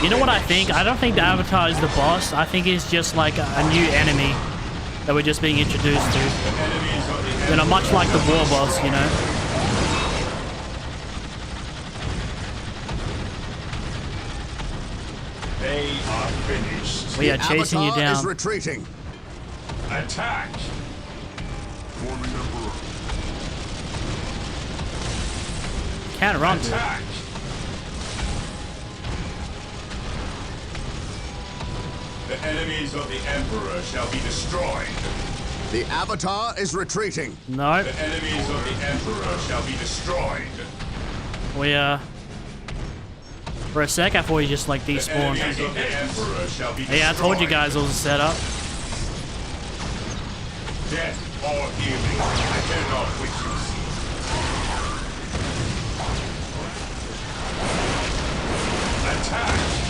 Speaker 1: You know what I think? I don't think the Avatar is the boss. I think it's just like a new enemy that we're just being introduced to. You know, much like the war boss, you know.
Speaker 9: They are finished.
Speaker 1: We are chasing you down.
Speaker 2: Is retreating.
Speaker 9: Attack.
Speaker 11: For the Emperor.
Speaker 1: Can't run to it.
Speaker 9: Attack. The enemies of the Emperor shall be destroyed.
Speaker 2: The Avatar is retreating.
Speaker 1: No.
Speaker 9: The enemies of the Emperor shall be destroyed.
Speaker 1: We, for a sec, I thought he just, like, despawned.
Speaker 9: The enemies of the Emperor shall be destroyed.
Speaker 1: Yeah, I told you guys it was a setup.
Speaker 9: Death or healing, I care not which you seek. Attack!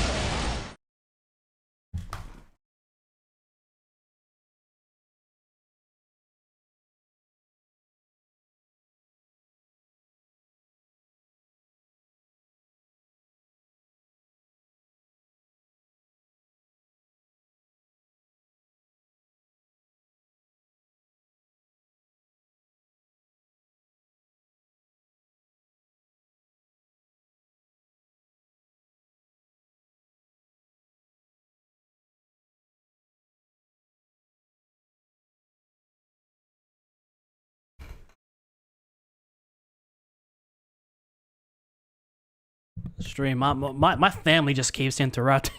Speaker 1: Stream. My family just keeps interrupting.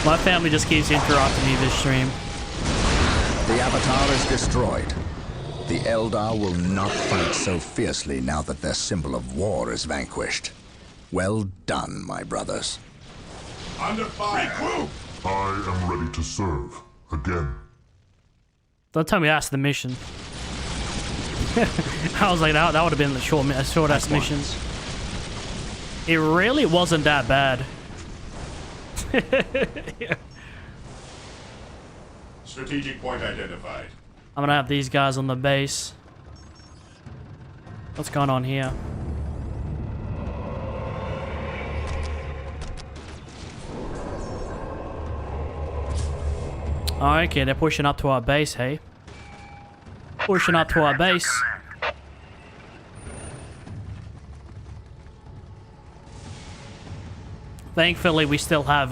Speaker 1: My family just keeps interrupting me this stream.
Speaker 2: The Avatar is destroyed. The Eldar will not fight so fiercely now that their symbol of war is vanquished. Well done, my brothers.
Speaker 9: Under fire! Regroup!
Speaker 11: I am ready to serve. Again.
Speaker 1: Don't tell me that's the mission. I was like, that would have been the short-ass mission. It really wasn't that bad. Yeah.
Speaker 9: Strategic point identified.
Speaker 1: I'm gonna have these guys on the base. What's going on here? Oh, okay, they're pushing up to our base, hey? Pushing up to our base. Thankfully, we still have,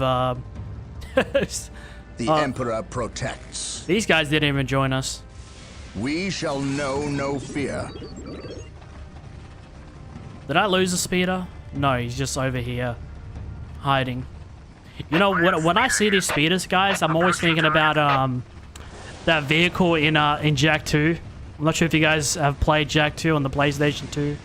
Speaker 2: The Emperor protects.
Speaker 1: These guys didn't even join us.
Speaker 2: We shall know no fear.
Speaker 1: Did I lose a speeder? No, he's just over here, hiding. You know, when I see these speeders, guys, I'm always thinking about, that vehicle in Jak 2. I'm not sure if you guys have played Jak 2 on the PlayStation 2.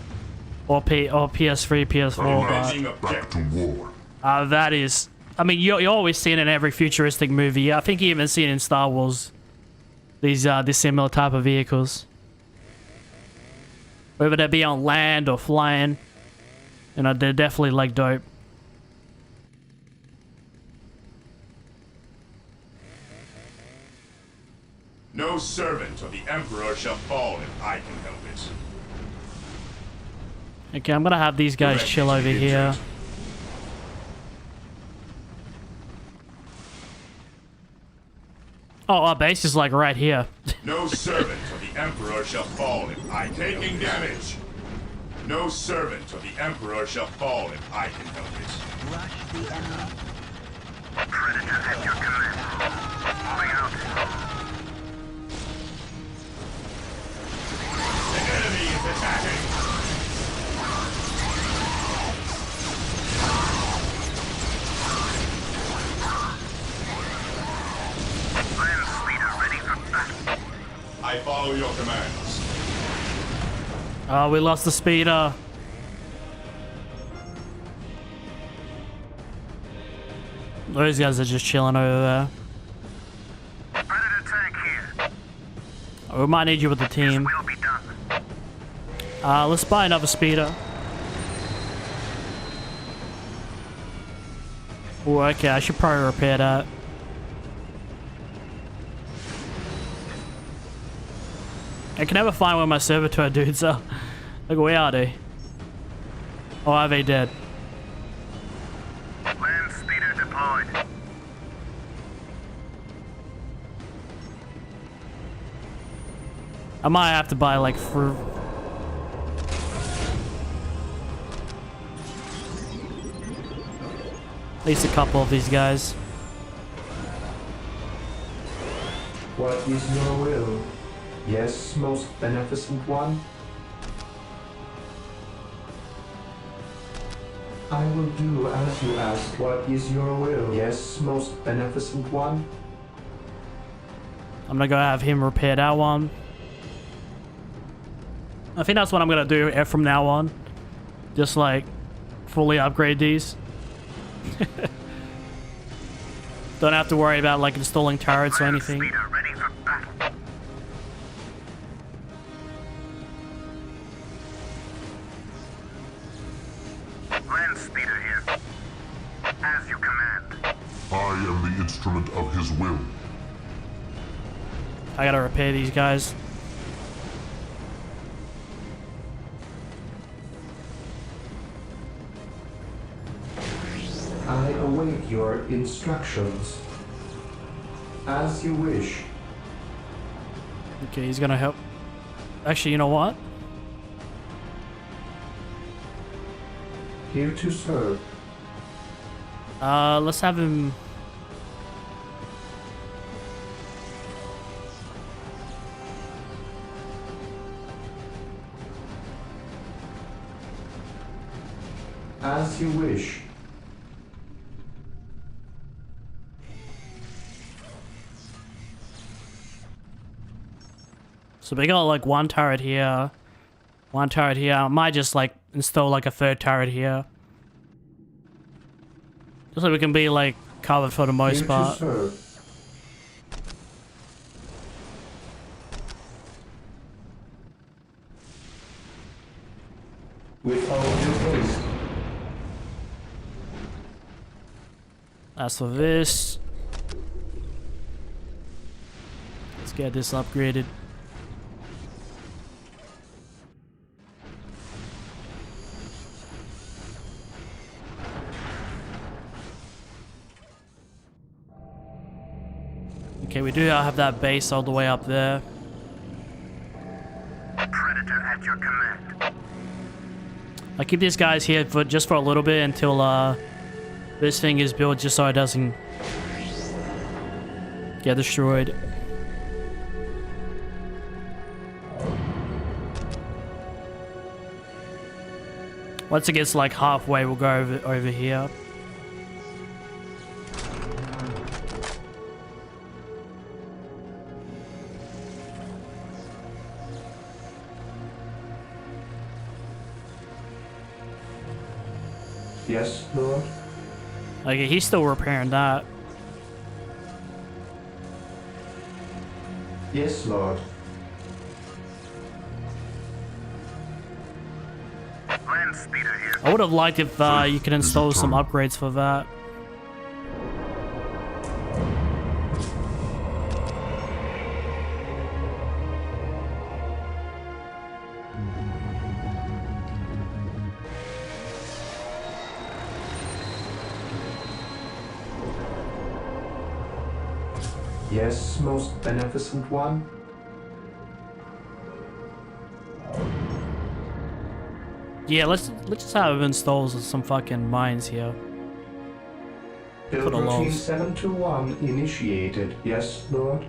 Speaker 1: Or PS3, PS4,
Speaker 11: Back to war.
Speaker 1: that is I mean, you always see it in every futuristic movie. I think you even see it in Star Wars. These similar type of vehicles. Whether they be on land or flying. You know, they're definitely like dope.
Speaker 9: No servant of the Emperor shall fall if I can help it.
Speaker 1: Okay, I'm gonna have these guys chill over here. Oh, our base is like right here.
Speaker 9: No servant of the Emperor shall fall if I taking damage. No servant of the Emperor shall fall if I can help it.
Speaker 12: Rush the enemy. Predator at your command. Moving out.
Speaker 9: The enemy is attacking.
Speaker 12: Land speeder ready for battle.
Speaker 9: I follow your commands.
Speaker 1: Oh, we lost the speeder. Those guys are just chilling over there.
Speaker 12: Predator tank here.
Speaker 1: We might need you with the team.
Speaker 12: Will be done.
Speaker 1: Let's buy another speeder. Oh, okay, I should probably repair that. I can never find where my servitor dudes are. Like, where are they? Oh, are they dead?
Speaker 12: Land speeder deployed.
Speaker 1: I might have to buy like fruit. At least a couple of these guys.
Speaker 8: What is your will? Yes, most beneficent one. I will do as you ask. What is your will? Yes, most beneficent one.
Speaker 1: I'm gonna go have him repair that one. I think that's what I'm gonna do from now on. Just like fully upgrade these. Don't have to worry about like installing turrets or anything.
Speaker 12: Ready for battle. Land speeder here. As you command.
Speaker 11: I am the instrument of his will.
Speaker 1: I gotta repair these guys.
Speaker 8: I await your instructions. As you wish.
Speaker 1: Okay, he's gonna help. Actually, you know what?
Speaker 8: Here to serve.
Speaker 1: Let's have him.
Speaker 8: As you wish.
Speaker 1: So we got like one turret here, one turret here. I might just like install like a third turret here. Just so we can be like covered for the most part.
Speaker 8: With all due haste.
Speaker 1: As for this, let's get this upgraded. Okay, we do have that base all the way up there.
Speaker 12: Predator at your command.
Speaker 1: I'll keep these guys here for just for a little bit until this thing is built, just so it doesn't get destroyed. Once it gets like halfway, we'll go over here.
Speaker 8: Yes, Lord.
Speaker 1: Okay, he's still repairing that.
Speaker 8: Yes, Lord.
Speaker 12: Land speeder here.
Speaker 1: I would have liked if you could install some upgrades for that.
Speaker 8: Yes, most beneficent one.
Speaker 1: Yeah, let's just have installs of some fucking mines here.
Speaker 8: Build routine 721 initiated. Yes, Lord.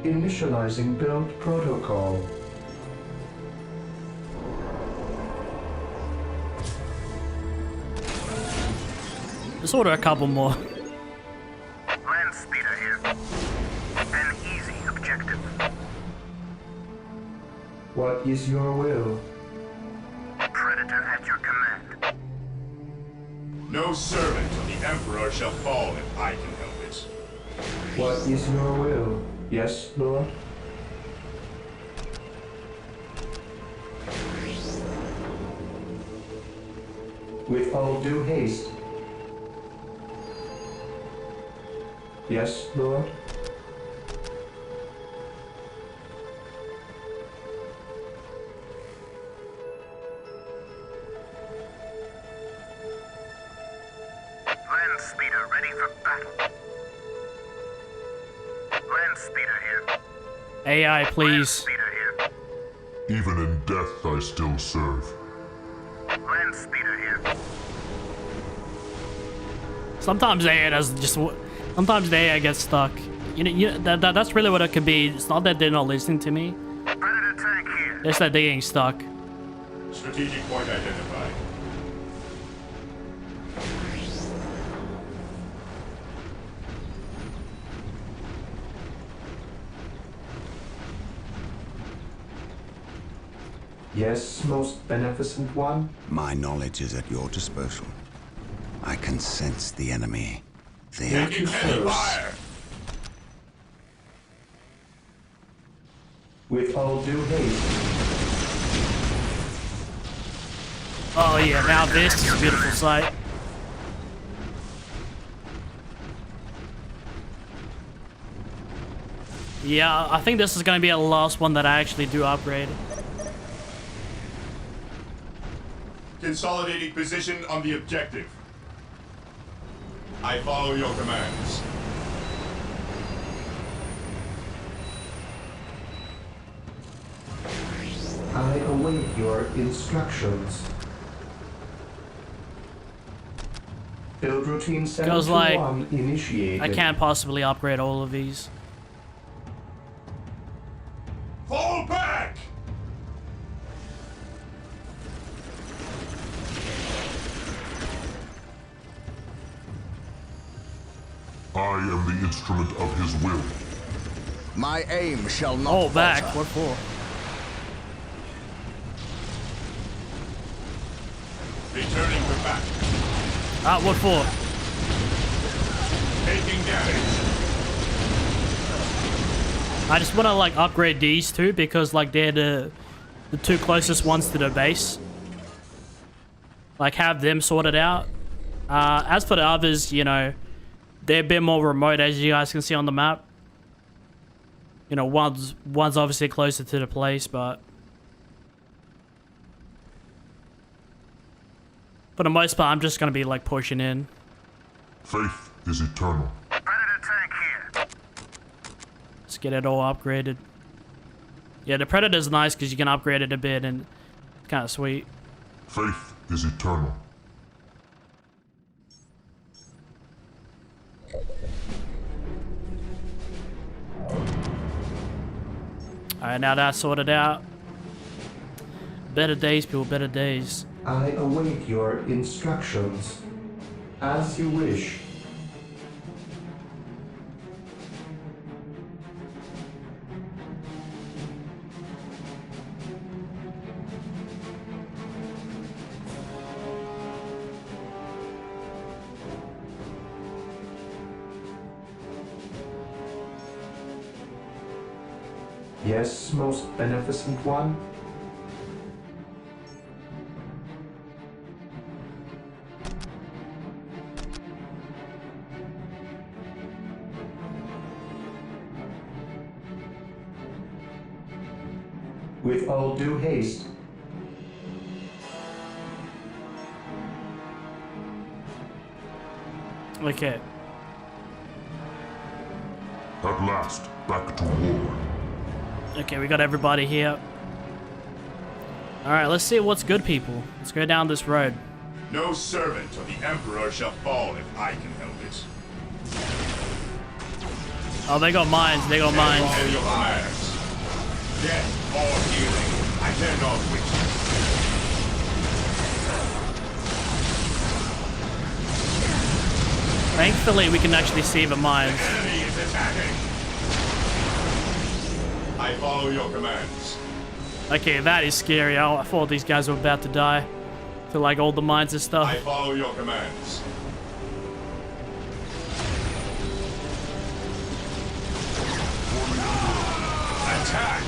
Speaker 8: Initializing build protocol.
Speaker 1: Let's order a couple more.
Speaker 12: Land speeder here. An easy objective.
Speaker 8: What is your will?
Speaker 12: Predator at your command.
Speaker 9: No servant of the Emperor shall fall if I can help it.
Speaker 8: What is your will? Yes, Lord. With all due haste. Yes, Lord.
Speaker 12: Land speeder ready for battle. Land speeder here.
Speaker 1: AI, please.
Speaker 12: Speeder here.
Speaker 11: Even in death, I still serve.
Speaker 12: Land speeder here.
Speaker 1: Sometimes the AI does just. Sometimes the AI gets stuck. That's really what it could be. It's not that they're not listening to me.
Speaker 12: Predator tank here.
Speaker 1: It's that they're getting stuck.
Speaker 9: Strategic point identified.
Speaker 8: Yes, most beneficent one.
Speaker 4: My knowledge is at your disposal. I can sense the enemy. They are
Speaker 9: Fire!
Speaker 8: With all due haste.
Speaker 1: Oh yeah, now this is a beautiful sight. Yeah, I think this is gonna be the last one that I actually do upgrade.
Speaker 9: Consolidating position on the objective. I follow your commands.
Speaker 8: I await your instructions. Build routine
Speaker 1: Goes like,
Speaker 8: 721 initiated.
Speaker 1: I can't possibly upgrade all of these.
Speaker 9: Fall back!
Speaker 11: I am the instrument of his will.
Speaker 2: My aim shall not
Speaker 1: Oh, back.
Speaker 2: falter.
Speaker 1: What for?
Speaker 9: Returning to back.
Speaker 1: Ah, what for?
Speaker 9: Taking damage.
Speaker 1: I just want to like upgrade these two because like they're the two closest ones to the base. Like have them sorted out. As for the others, you know, they're a bit more remote, as you guys can see on the map. You know, one's obviously closer to the place, but for the most part, I'm just gonna be like pushing in.
Speaker 11: Faith is eternal.
Speaker 12: Predator tank here.
Speaker 1: Let's get it all upgraded. Yeah, the Predator's nice because you can upgrade it a bit and it's kind of sweet.
Speaker 11: Faith is eternal.
Speaker 1: Alright, now that's sorted out. Better days, people, better days.
Speaker 8: I await your instructions. As you wish. Yes, most beneficent one. With all due haste.
Speaker 1: Okay.
Speaker 11: At last, back to war.
Speaker 1: Okay, we got everybody here. Alright, let's see what's good, people. Let's go down this road.
Speaker 9: No servant of the Emperor shall fall if I can help it.
Speaker 1: Oh, they got mines. They got mines.
Speaker 9: Follow your commands. Death or healing, I dare not witness.
Speaker 1: Thankfully, we can actually see the mines.
Speaker 9: The enemy is attacking. I follow your commands.
Speaker 1: Okay, that is scary. I thought these guys were about to die to like all the mines and stuff.
Speaker 9: I follow your commands. Attack!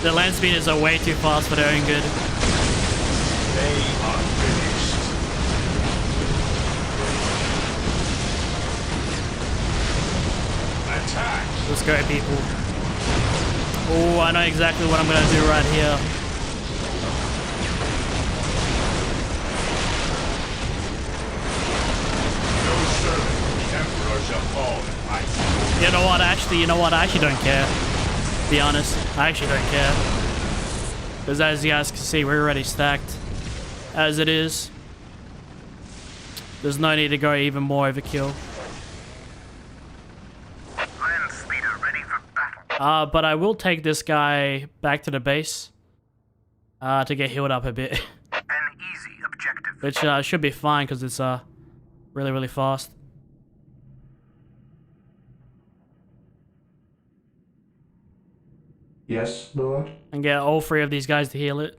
Speaker 1: The land speeders are way too fast for their own good.
Speaker 9: They are finished. Attack!
Speaker 1: Let's go, people. Oh, I know exactly what I'm gonna do right here.
Speaker 9: No servant of the Emperor shall fall if I follow.
Speaker 1: You know what? I actually don't care. To be honest, I actually don't care. Because as you guys can see, we're already stacked. As it is. There's no need to go even more overkill.
Speaker 12: Land speeder ready for battle.
Speaker 1: But I will take this guy back to the base. To get healed up a bit.
Speaker 12: An easy objective.
Speaker 1: Which should be fine because it's really, really fast.
Speaker 8: Yes, Lord.
Speaker 1: And get all three of these guys to heal it.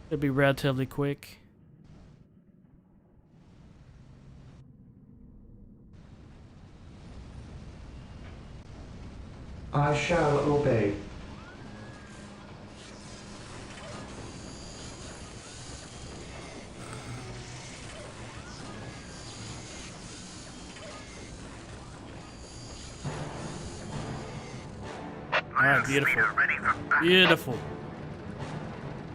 Speaker 1: It'll be relatively quick.
Speaker 8: I shall obey.
Speaker 1: Alright, beautiful.
Speaker 12: Ready for battle.
Speaker 1: Beautiful.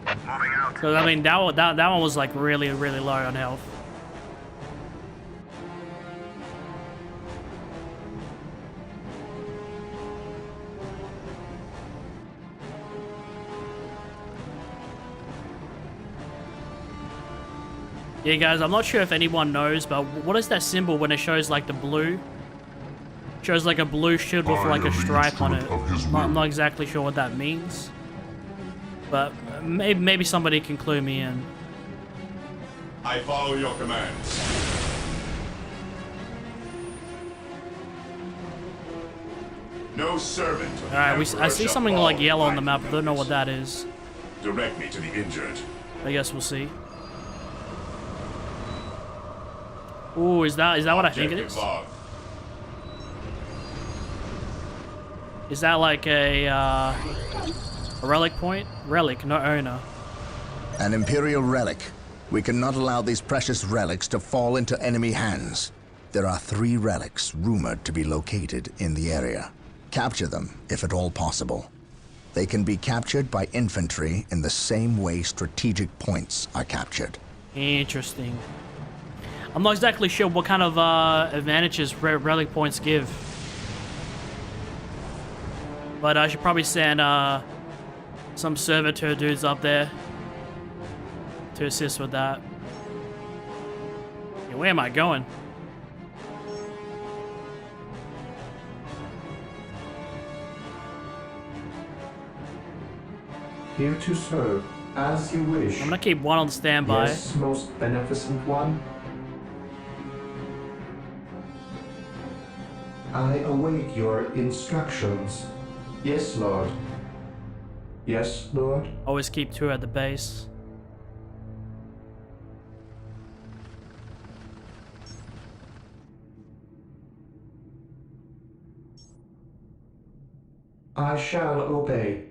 Speaker 12: Moving out.
Speaker 1: Because, I mean, that one was, like, really, really low on health. Yeah, guys, I'm not sure if anyone knows, but what is that symbol when it shows, like, the blue? It shows, like, a blue shield with, like, a stripe on it. I'm not exactly sure what that means. But maybe somebody can clue me in.
Speaker 9: I follow your commands. No servant of the
Speaker 1: Alright,
Speaker 9: Emperor
Speaker 1: I see
Speaker 9: shall
Speaker 1: something
Speaker 9: fall
Speaker 1: like yellow
Speaker 9: if
Speaker 1: on the map, but I don't know what that is.
Speaker 9: Direct me to the injured.
Speaker 1: I guess we'll see. Ooh, is that what I think it is?
Speaker 9: Log.
Speaker 1: Is that like a relic point? Relic, not owner.
Speaker 2: An Imperial relic. We cannot allow these precious relics to fall into enemy hands. There are 3 relics rumored to be located in the area. Capture them, if at all possible. They can be captured by infantry in the same way strategic points are captured.
Speaker 1: Interesting. I'm not exactly sure what kind of advantages relic points give. But I should probably send some servitor dudes up there to assist with that. Yeah, where am I going?
Speaker 8: Here to serve, as you wish.
Speaker 1: I'm gonna keep one on standby.
Speaker 8: Yes, most beneficent one. I await your instructions. Yes, Lord. Yes, Lord.
Speaker 1: Always keep 2 at the base.
Speaker 8: I shall obey.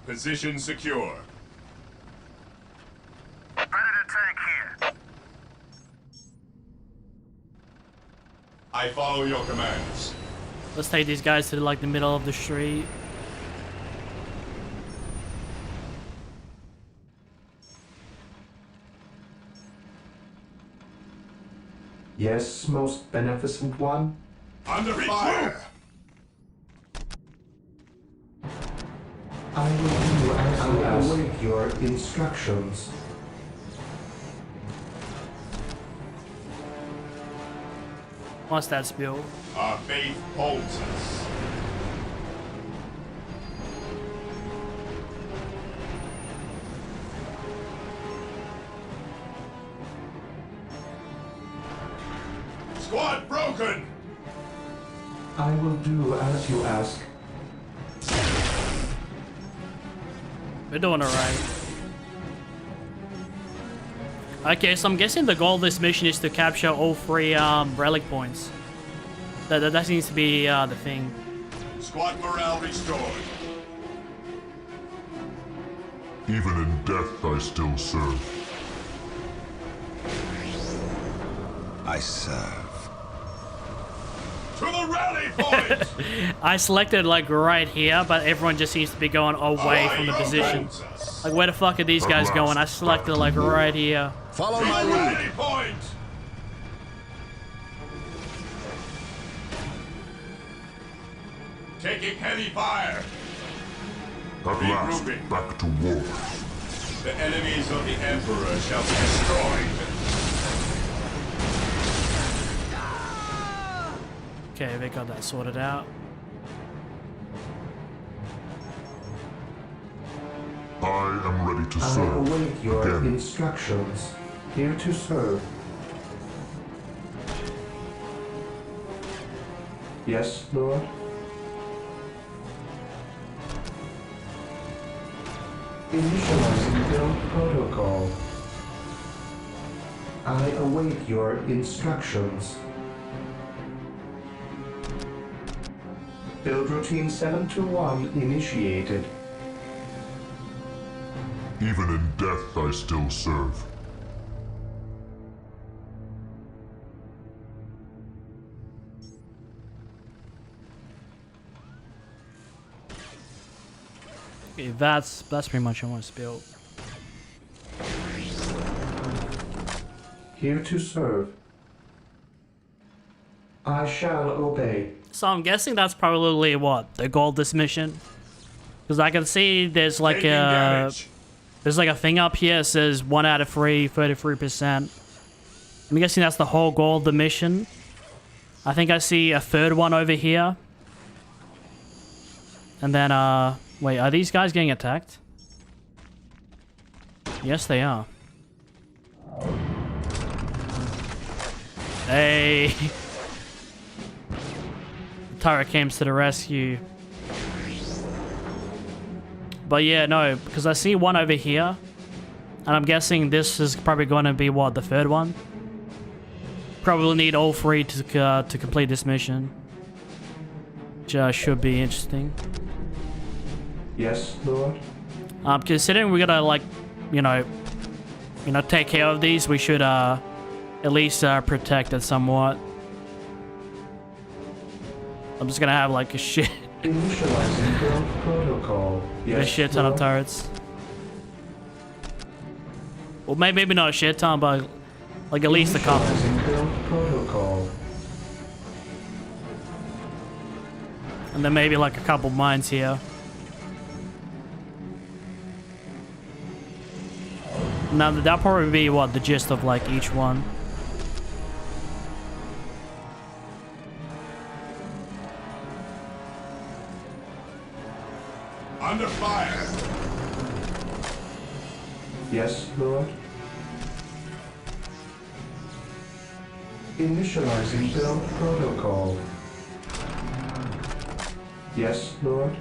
Speaker 9: Position secure.
Speaker 12: Predator tank here.
Speaker 9: I follow your commands.
Speaker 1: Let's take these guys to like the middle of the street.
Speaker 8: Yes, most beneficent one.
Speaker 9: Under fire!
Speaker 8: I will do as you ask. Await your instructions.
Speaker 1: What's that spill?
Speaker 9: Our faith holds us. Squad broken!
Speaker 8: I will do as you ask.
Speaker 1: We're doing alright. Okay, so I'm guessing the goal of this mission is to capture all 3 relic points. That seems to be the thing.
Speaker 9: Squad morale restored.
Speaker 11: Even in death, I still serve.
Speaker 4: I serve.
Speaker 9: To the rally point!
Speaker 1: I selected like right here, but everyone just seems to be going away from the position. Like, where the fuck are these guys going? I selected like right here.
Speaker 2: Follow my lead.
Speaker 9: Point. Taking heavy fire.
Speaker 11: At last, back to war.
Speaker 9: The enemies of the Emperor shall be destroyed.
Speaker 1: Okay, they got that sorted out.
Speaker 11: I am ready to
Speaker 8: I
Speaker 11: serve.
Speaker 8: await your
Speaker 11: Again.
Speaker 8: instructions. Here to serve. Yes, Lord. Initializing build protocol. I await your instructions. Build routine 721 initiated.
Speaker 11: Even in death, I still serve.
Speaker 1: Okay, that's pretty much almost built.
Speaker 8: Here to serve. I shall obey.
Speaker 1: So I'm guessing that's probably what the goal of this mission, because I can see there's like a thing up here that says 1 out of 3, 33%. I'm guessing that's the whole goal of the mission. I think I see a 3rd one over here, and then wait, are these guys getting attacked? Yes, they are. Hey. Turret came to the rescue. But yeah, no, because I see one over here, and I'm guessing this is probably going to be what, the 3rd one. Probably need all 3 to complete this mission, which should be interesting.
Speaker 8: Yes, Lord.
Speaker 1: Considering we're gonna like, you know, take care of these, we should at least protect it somewhat. I'm just gonna have like a shit.
Speaker 8: Initializing build protocol. Yes,
Speaker 1: a shit ton of turrets. Well, maybe not a shit ton, but like at least a couple.
Speaker 8: Initializing build protocol.
Speaker 1: And then maybe like a couple mines here. Now that'll probably be what the gist of like each one.
Speaker 9: Under fire.
Speaker 8: Yes, Lord. Initializing build protocol. Yes, Lord.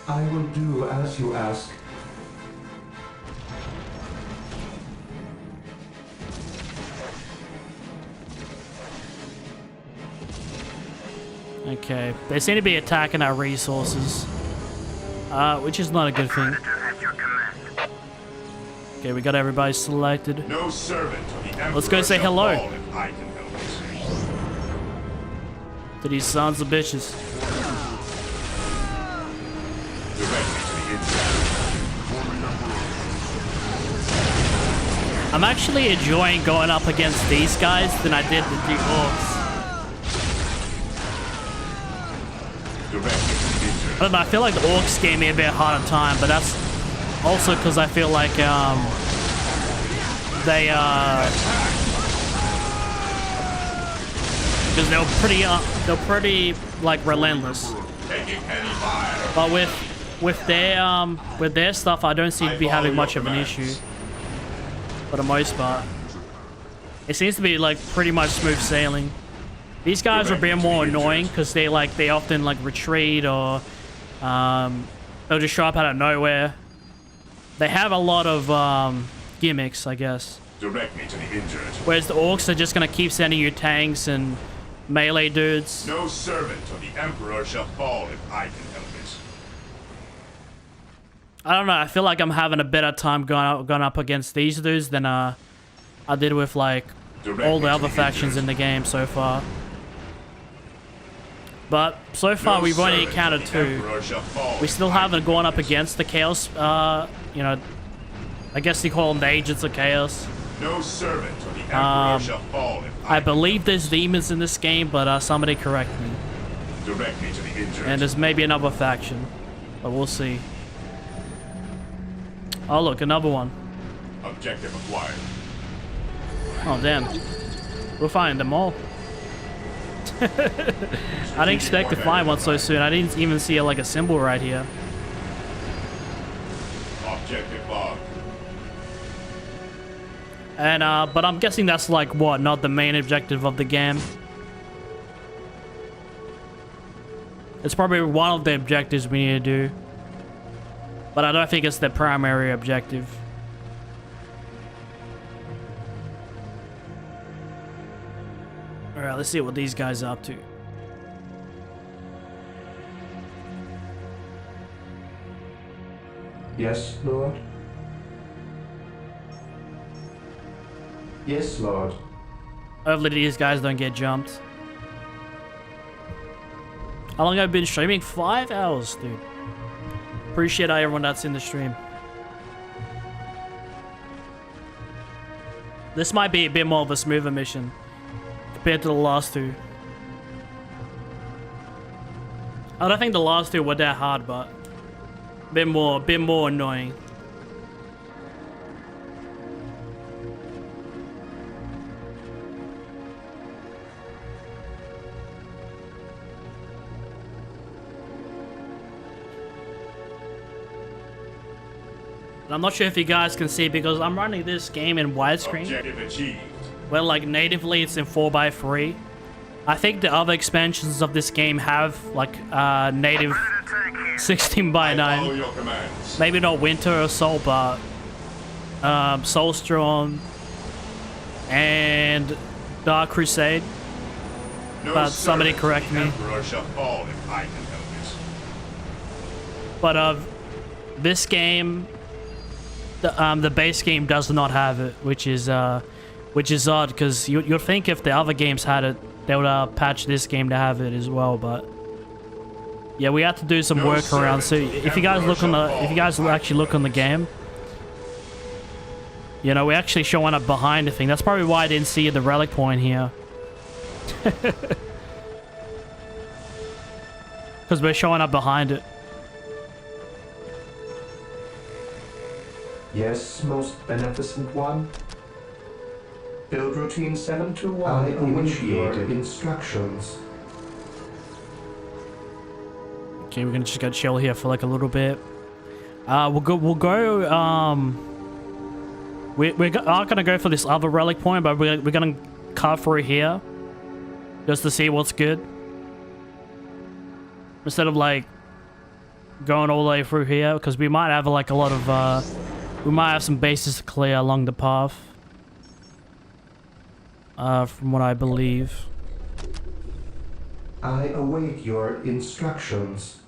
Speaker 8: I will do as you ask.
Speaker 1: Okay, they seem to be attacking our resources, which is not a good thing. Okay, we got everybody selected.
Speaker 9: No servant of the Emperor.
Speaker 1: Let's go say hello
Speaker 9: fall if I can help it.
Speaker 1: to these sons of bitches.
Speaker 9: Directly to the inside.
Speaker 1: I'm actually enjoying going up against these guys than I did with the orcs. I don't know, I feel like the orcs gave me a bit harder time, but that's also because I feel like because they're pretty like relentless. But with their stuff, I don't seem to be having much of an issue for the most part. It seems to be like pretty much smooth sailing. These guys are a bit more annoying because they often like retreat or they'll just show up out of nowhere. They have a lot of gimmicks, I guess.
Speaker 9: Direct me to the injured.
Speaker 1: Whereas the orcs are just gonna keep sending you tanks and melee dudes.
Speaker 9: No servant of the Emperor shall fall if I can help it.
Speaker 1: I don't know. I feel like I'm having a better time going up against these dudes than I did with like all the other factions in the game so far. But so far we've only encountered 2. We still haven't gone up against the Chaos, you know, I guess you call them the Agents of Chaos.
Speaker 9: No servant of the Emperor shall fall if
Speaker 1: I believe there's demons in this game, but somebody correct me.
Speaker 9: Direct me to the injured.
Speaker 1: And there's maybe another faction, but we'll see. Oh look, another one.
Speaker 9: Objective acquired.
Speaker 1: Oh damn. We'll find them all. I didn't expect to find one so soon. I didn't even see like a symbol right here.
Speaker 9: Objective log.
Speaker 1: And but I'm guessing that's like what, not the main objective of the game. It's probably one of the objectives we need to do, but I don't think it's the primary objective. Alright, let's see what these guys are up to.
Speaker 8: Yes, Lord? Yes, Lord.
Speaker 1: Hopefully these guys don't get jumped. How long have I been streaming? 5 hours, dude. Appreciate everyone that's in the stream. This might be a bit more of a smoother mission compared to the last 2. I don't think the last 2 were that hard, but a bit more annoying. I'm not sure if you guys can see because I'm running this game in widescreen.
Speaker 9: Objective achieved.
Speaker 1: Well, like natively it's in 4:3. I think the other expansions of this game have like native 16:9. Maybe not Winter or Soul, but Soulstorm and Dark Crusade. But somebody correct me. But this game, the base game does not have it, which is odd because you'd think if the other games had it, they would patch this game to have it as well. But yeah, we have to do some work around. So if you guys look on actually look on the game, you know, we're actually showing up behind the thing. That's probably why I didn't see the relic point here. Because we're showing up behind it.
Speaker 8: Yes, most beneficent one. Build routine 721. I initiated instructions.
Speaker 1: Okay, we're gonna just go chill here for like a little bit. We're not gonna go for this other relic point, but we're gonna cut through here just to see what's good. Instead of like going all the way through here, because we might have like a lot of we might have some bases to clear along the path. From what I believe.
Speaker 8: I await your instructions.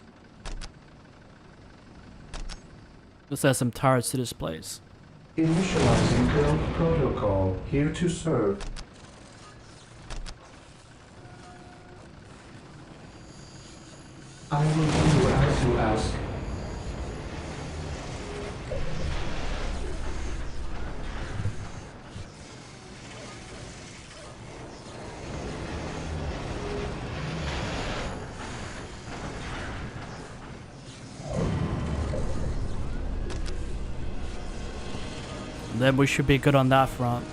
Speaker 1: Let's add some turrets to this place.
Speaker 8: Initializing build protocol. Here to serve. I will do as you ask.
Speaker 1: Then we should be good on that front.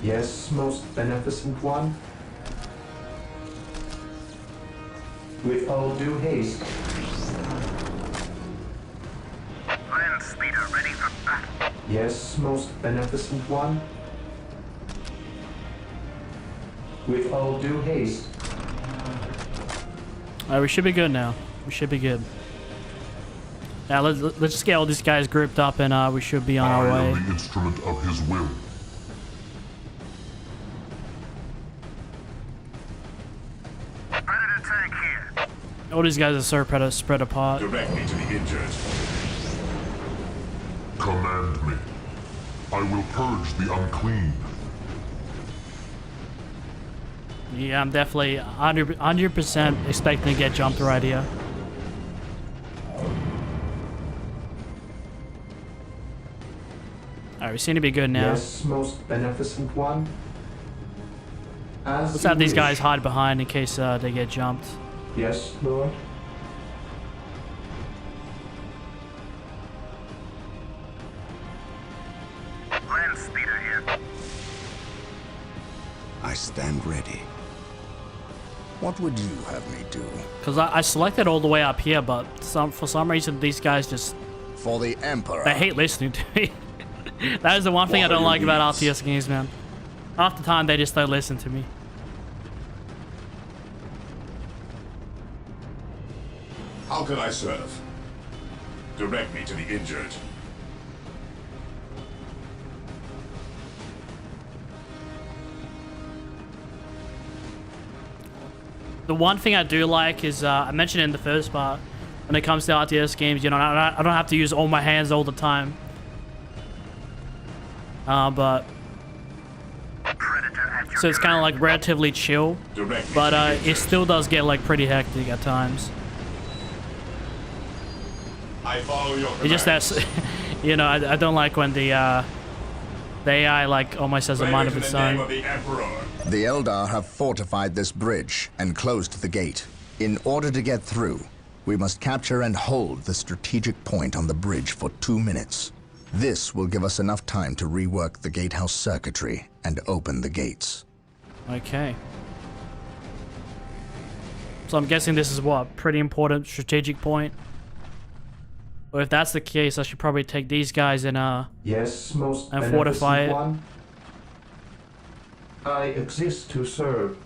Speaker 8: Yes, most beneficent one. With all due haste.
Speaker 12: Land speeder ready for battle.
Speaker 8: Yes, most beneficent one. With all due haste.
Speaker 1: Alright, we should be good now. We should be good. Now let's just get all these guys grouped up and we should be on our way.
Speaker 11: I am the instrument of his will.
Speaker 12: Predator tank here.
Speaker 1: All these guys are spread apart.
Speaker 9: Direct me to the injured.
Speaker 11: Command me. I will purge the unclean.
Speaker 1: Yeah, I'm definitely 100% expecting to get jumped right here. Alright, we seem to be good now.
Speaker 8: Yes, most beneficent one. As
Speaker 1: Let's have these guys hide behind in case they get jumped.
Speaker 8: Yes, Lord.
Speaker 12: Land speeder here.
Speaker 4: I stand ready.
Speaker 2: What would you have me do?
Speaker 1: Because I selected all the way up here, but for some reason these guys just...
Speaker 2: For the Emperor.
Speaker 1: They hate listening to me. That is the one thing I don't like about RTS games, man. Half the time they just don't listen to me.
Speaker 9: How can I serve? Direct me to the injured.
Speaker 1: The one thing I do like is, I mentioned it in the first part, when it comes to RTS games, you know, I don't have to use all my hands all the time. But so it's kind of like relatively chill, but it still does get like pretty hectic at times.
Speaker 9: I follow your command.
Speaker 1: It just that's, you know, I don't like when the AI like almost has a mind of its own.
Speaker 2: The Eldar have fortified this bridge and closed the gate. In order to get through, we must capture and hold the strategic point on the bridge for 2 minutes. This will give us enough time to rework the gatehouse circuitry and open the gates.
Speaker 1: Okay. So I'm guessing this is what? Pretty important strategic point? Well, if that's the case, I should probably take these guys and
Speaker 8: yes, most
Speaker 1: and fortify it.
Speaker 8: One. I exist to serve.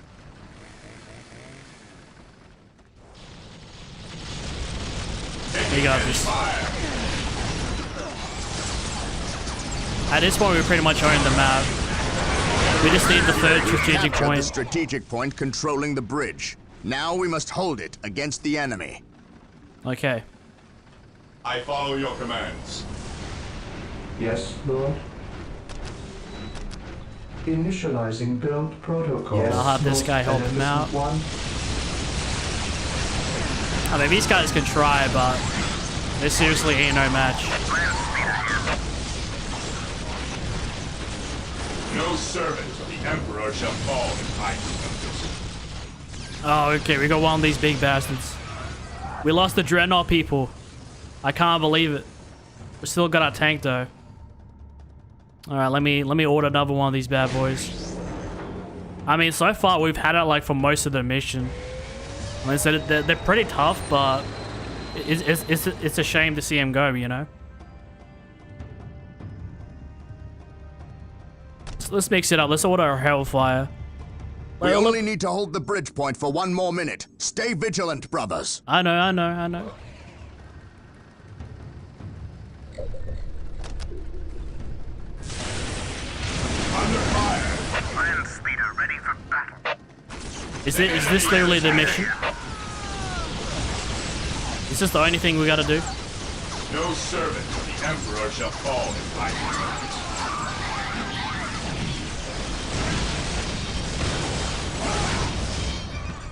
Speaker 1: We got this. At this point, we pretty much own the map. We just need the third strategic point.
Speaker 2: The strategic point controlling the bridge. Now we must hold it against the enemy.
Speaker 1: Okay.
Speaker 9: I follow your commands.
Speaker 8: Yes, Lord. Initializing build protocol.
Speaker 1: Yes, I'll have this guy help him out. I mean, these guys can try, but they seriously ain't no match.
Speaker 9: No servant of the Emperor shall fall if I do.
Speaker 1: Oh, okay, we got one of these big bastards. We lost the Dreadnought people. I can't believe it. We still got our tank though. Alright, let me order another one of these bad boys. I mean, so far we've had it like for most of the mission. I mean, so they're pretty tough, but it's a shame to see him go, you know? So let's mix it up. Let's order a Hellfire.
Speaker 2: We only need to hold the bridge point for 1 more minute. Stay vigilant, brothers.
Speaker 1: I know.
Speaker 12: Under fire. Land speeder ready for battle.
Speaker 1: Is this literally the mission? Is this the only thing we gotta do?
Speaker 9: No servant of the Emperor shall fall if I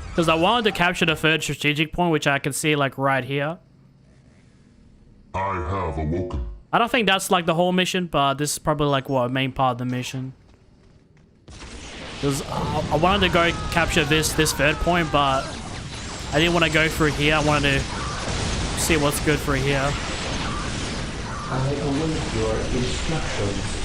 Speaker 1: Because I wanted to capture the third strategic point, which I can see like right here.
Speaker 11: I have awoken.
Speaker 1: I don't think that's like the whole mission, but this is probably like what, main part of the mission. Because I wanted to go capture this third point, but I didn't want to go through here. I wanted to see what's good for here.
Speaker 8: I await your instructions.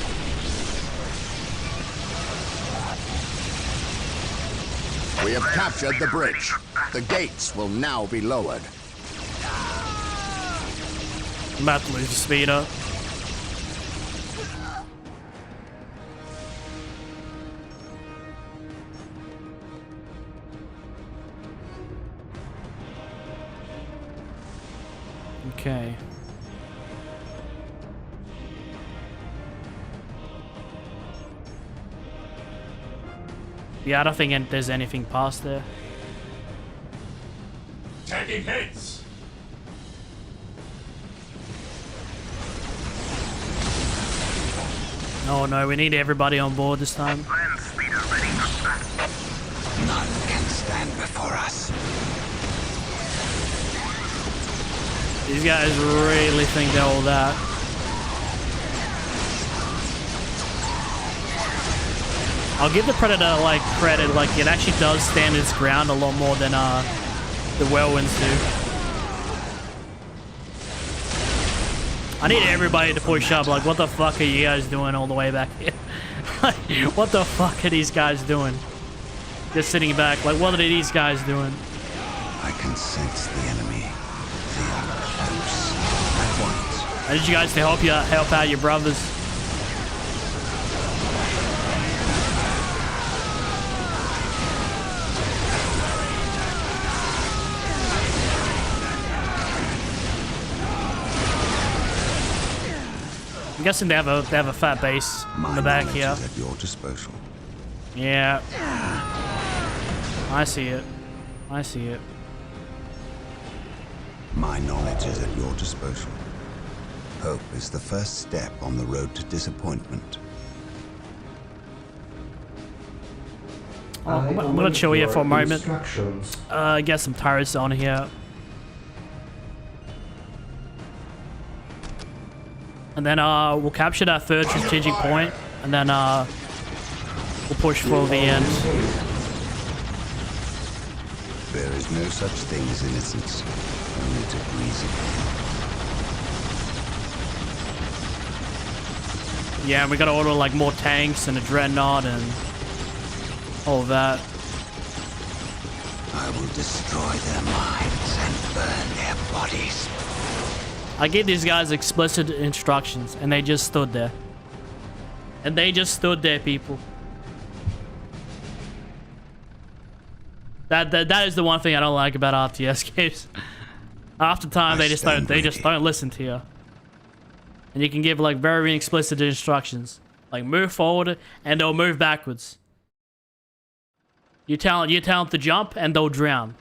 Speaker 10: We have captured the bridge. The gates will now be lowered.
Speaker 1: I'm about to lose the speed up. Okay. Yeah, I don't think there's anything past there.
Speaker 9: taking hits.
Speaker 1: Oh no, we need everybody on board this time.
Speaker 4: None can stand before us.
Speaker 1: These guys really think they're all that. I'll give the Predator like credit, like it actually does stand its ground a lot more than the Whirlwinds do. I need everybody to push up. Like, what the fuck are you guys doing all the way back here? Like, what the fuck are these guys doing? Just sitting back. Like, what are these guys doing?
Speaker 4: I can sense the enemy. They are close. At once.
Speaker 1: I need you guys to help out your brothers. I'm guessing they have a fat base in the back here.
Speaker 4: Is at your disposal.
Speaker 1: Yeah. I see it. I see it.
Speaker 4: My knowledge is at your disposal. Hope is the first step on the road to disappointment.
Speaker 1: I'm gonna chill here for a moment. Get some turrets on here. And then we'll capture that third strategic point, and then we'll push for the end.
Speaker 4: There is no such thing as innocence, only to reason.
Speaker 1: Yeah, and we gotta order like more tanks and a dreadnought and all of that.
Speaker 4: I will destroy their minds and burn their bodies.
Speaker 1: I gave these guys explicit instructions, and they just stood there. And they just stood there, people. That is the one thing I don't like about RTS games. After time, they just don't listen to you. And you can give like very explicit instructions, like move forward, and they'll move backwards. You tell them to jump, and they'll drown.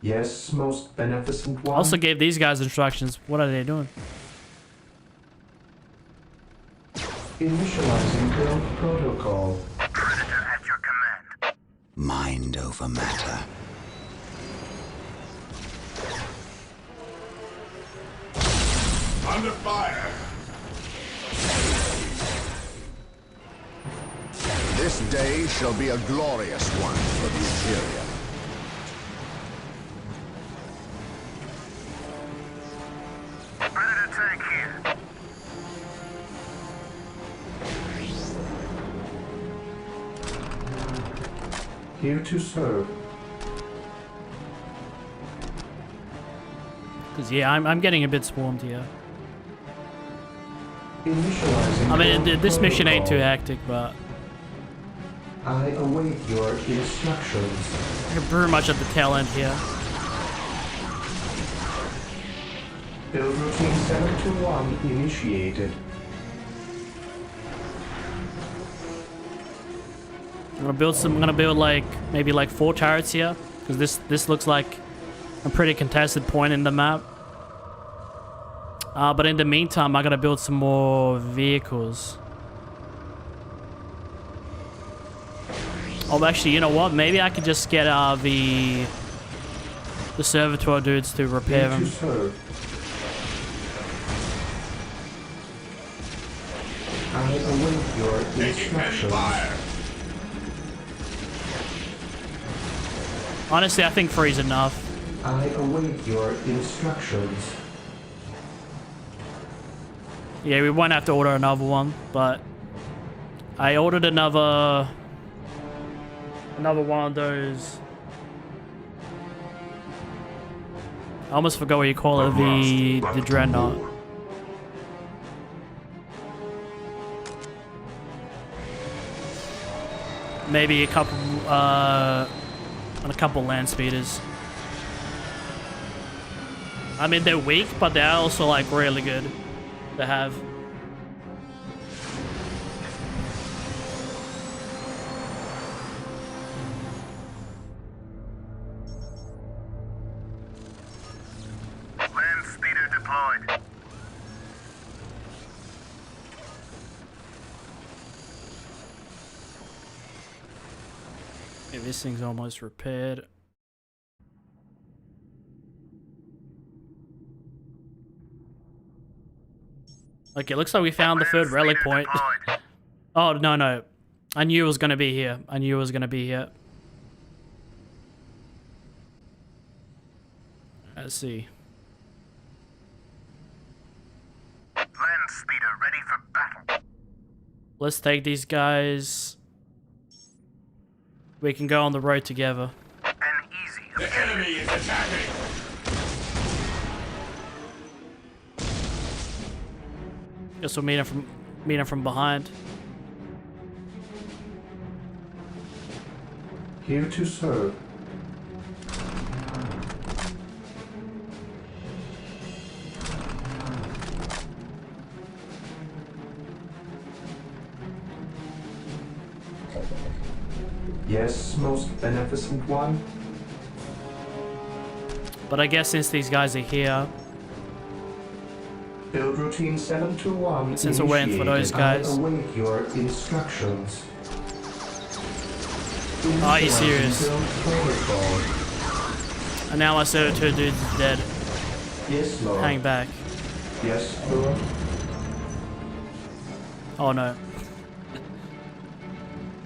Speaker 8: Yes, most beneficent one.
Speaker 1: I also gave these guys instructions. What are they doing?
Speaker 8: Initializing build protocol.
Speaker 12: Predator at your command.
Speaker 4: Mind over matter.
Speaker 9: Under fire.
Speaker 10: This day shall be a glorious one for the Imperium.
Speaker 12: Predator tank here.
Speaker 8: Here to serve.
Speaker 1: Cause yeah, I'm getting a bit swarmed here.
Speaker 8: Initializing
Speaker 1: I mean, this mission ain't too
Speaker 8: protocol.
Speaker 1: hectic, but
Speaker 8: I await your instructions.
Speaker 1: we're pretty much at the tail end here.
Speaker 8: Build routine 721 initiated.
Speaker 1: I'm gonna build like maybe like 4 turrets here, because this looks like a pretty contested point in the map. But in the meantime, I gotta build some more vehicles. Oh, actually, you know what? Maybe I could just get the servitor dudes to repair them.
Speaker 8: I await your instructions.
Speaker 1: Honestly, I think 3's enough.
Speaker 8: I await your instructions.
Speaker 1: Yeah, we won't have to order another one, but I ordered another one of those. I almost forgot what you call it, the dreadnought. Maybe a couple land speeders. I mean, they're weak, but they're also like really good to have.
Speaker 12: Land speeder deployed.
Speaker 1: Okay, this thing's almost repaired. Okay, looks like we found the 3rd relic point. Oh, no. I knew it was gonna be here. Let's see.
Speaker 12: Land speeder ready for battle.
Speaker 1: Let's take these guys. We can go on the road together.
Speaker 12: An easy
Speaker 9: objective. The enemy is attacking.
Speaker 1: Guess we'll meet him from behind.
Speaker 8: Here to serve. Yes, most beneficent one.
Speaker 1: But I guess since these guys are here,
Speaker 8: Build routine 721.
Speaker 1: Since we're waiting for those guys.
Speaker 8: I await your instructions.
Speaker 1: Are you serious? And now my servitor dude is dead.
Speaker 8: Yes, Lord.
Speaker 1: Hang back.
Speaker 8: Yes, Lord.
Speaker 1: Oh no.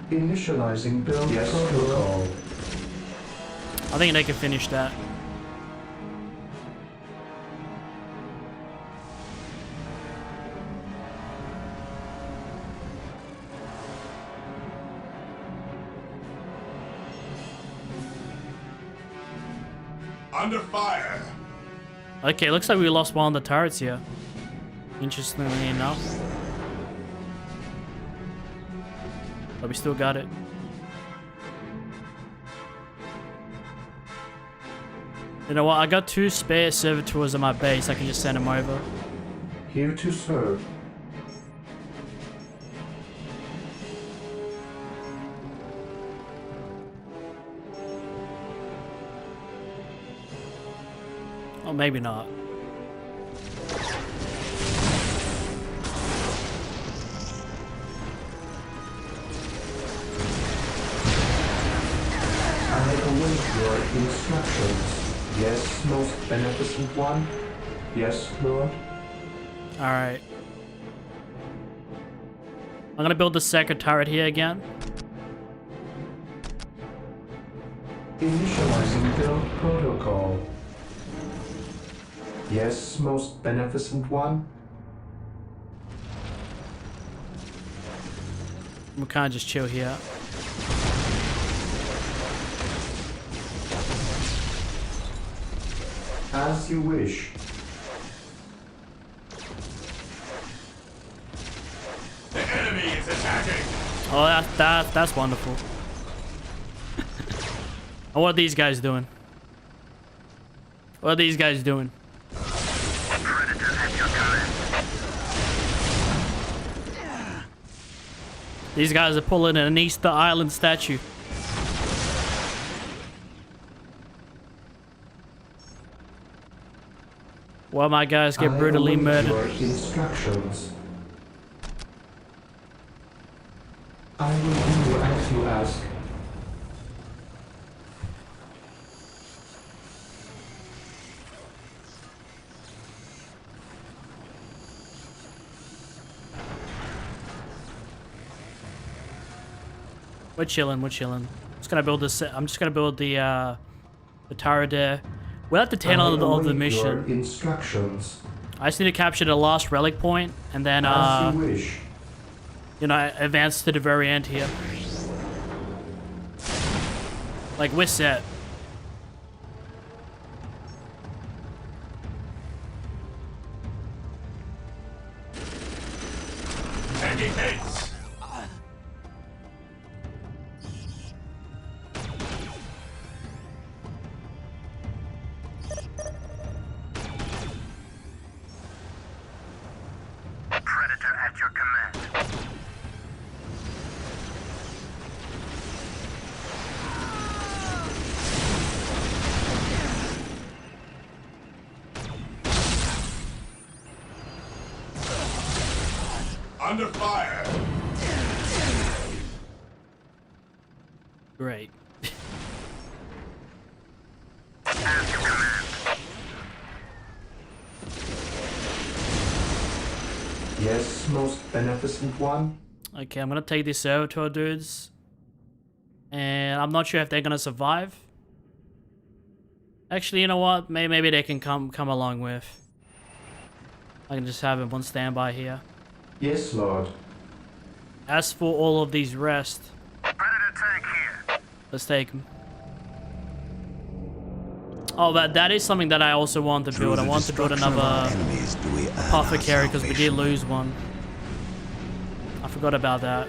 Speaker 8: Initializing build protocol.
Speaker 1: I think they can finish that.
Speaker 9: Under fire.
Speaker 1: Okay, looks like we lost one of the turrets here. Interestingly enough. But we still got it. You know what? I got 2 spare servitors at my base. I can just send them over.
Speaker 8: Here to serve.
Speaker 1: Oh, maybe not.
Speaker 8: I await your instructions. Yes, most beneficent one. Yes, Lord.
Speaker 1: Alright. I'm gonna build the 2nd turret here again.
Speaker 8: Initializing build protocol. Yes, most beneficent one.
Speaker 1: We can't just chill here.
Speaker 8: As you wish.
Speaker 9: The enemy is attacking.
Speaker 1: Oh, that's wonderful. And what are these guys doing? What are these guys doing? These guys are pulling an Easter Island statue. While my guys get brutally murdered.
Speaker 8: Your instructions. I will do as you ask.
Speaker 1: We're chilling, we're chilling. Just gonna build this. I'm just gonna build the turret there. We're at the tail end of the mission.
Speaker 8: Instructions.
Speaker 1: I just need to capture the last relic point and then
Speaker 8: As you wish.
Speaker 1: you know, advance to the very end here. Like, we're set.
Speaker 9: Taking hits.
Speaker 12: Predator at your command.
Speaker 9: Under fire.
Speaker 1: Great.
Speaker 12: As you command.
Speaker 8: Yes, most beneficent one.
Speaker 1: Okay, I'm gonna take these servitor dudes. And I'm not sure if they're gonna survive. Actually, you know what? Maybe they can come along with. I can just have them on standby here.
Speaker 8: Yes, Lord.
Speaker 1: As for all of these rest,
Speaker 12: Predator tank here.
Speaker 1: let's take them. Oh, that is something that I also want to build. I want to build another apothecary because we did lose one. I forgot about that.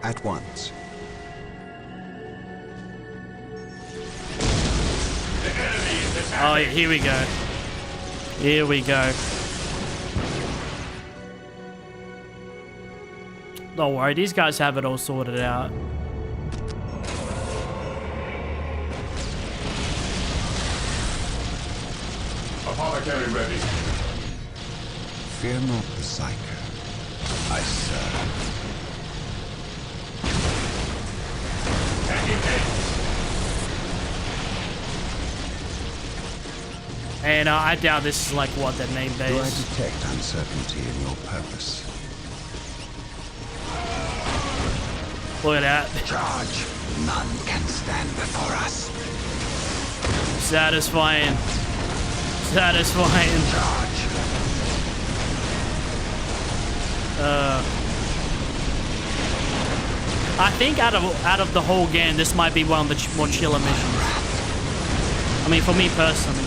Speaker 4: At once.
Speaker 1: Oh, here we go. Here we go. Don't worry, these guys have it all sorted out.
Speaker 9: Apothecary ready.
Speaker 4: Fear not the psycho. I serve.
Speaker 9: Taking hits.
Speaker 1: And I doubt this is like what their main base.
Speaker 4: Do I detect uncertainty in your purpose?
Speaker 1: Look at that.
Speaker 4: Charge. None can stand before us.
Speaker 1: Satisfying. Satisfying.
Speaker 4: Charge.
Speaker 1: I think out of the whole game, this might be one of the more chiller missions. I mean, for me personally.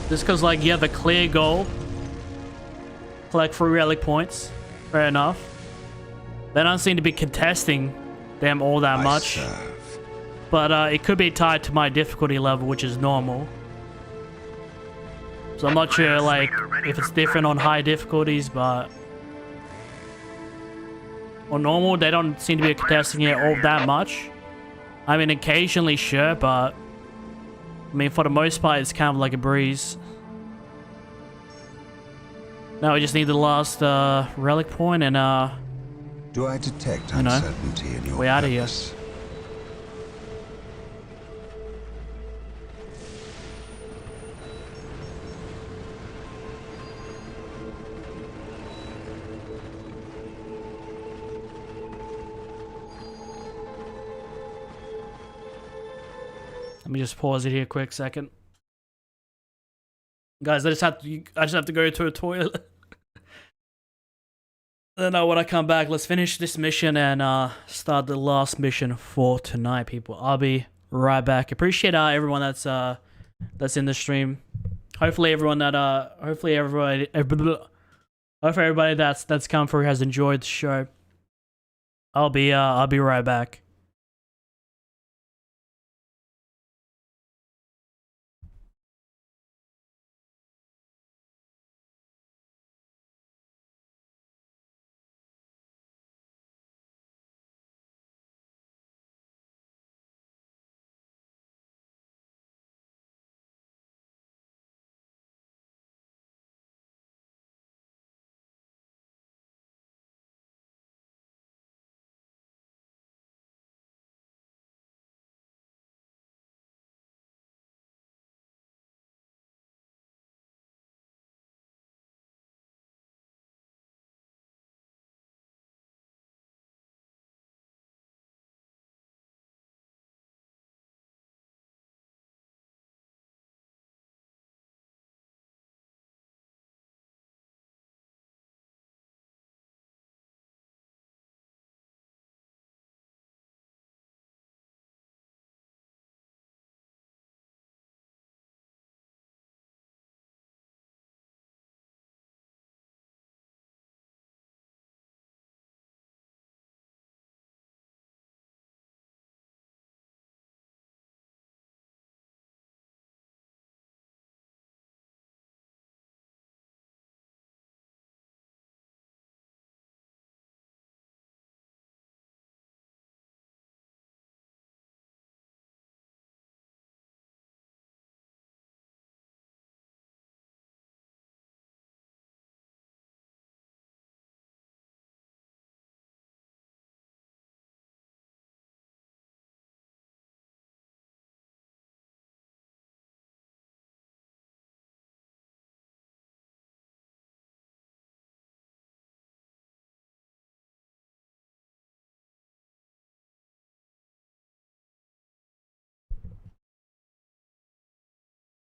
Speaker 1: Just because, like, you have a clear goal. Collect 3 relic points. Fair enough. They don't seem to be contesting them all that much. But it could be tied to my difficulty level, which is normal. So I'm not sure, like, if it's different on high difficulties, but... on normal, they don't seem to be contesting it all that much. I mean, occasionally, sure, but... I mean, for the most part, it's kind of like a breeze. Now we just need the last relic point and
Speaker 4: do I detect uncertainty in your
Speaker 1: way out of here. Let me just pause it here a quick second. Guys, I just have to go to a toilet. Then when I come back, let's finish this mission and start the last mission for tonight, people. I'll be right back. Appreciate everyone that's in the stream. Hopefully everyone that hopefully everybody that's come through has enjoyed the show. I'll be right back.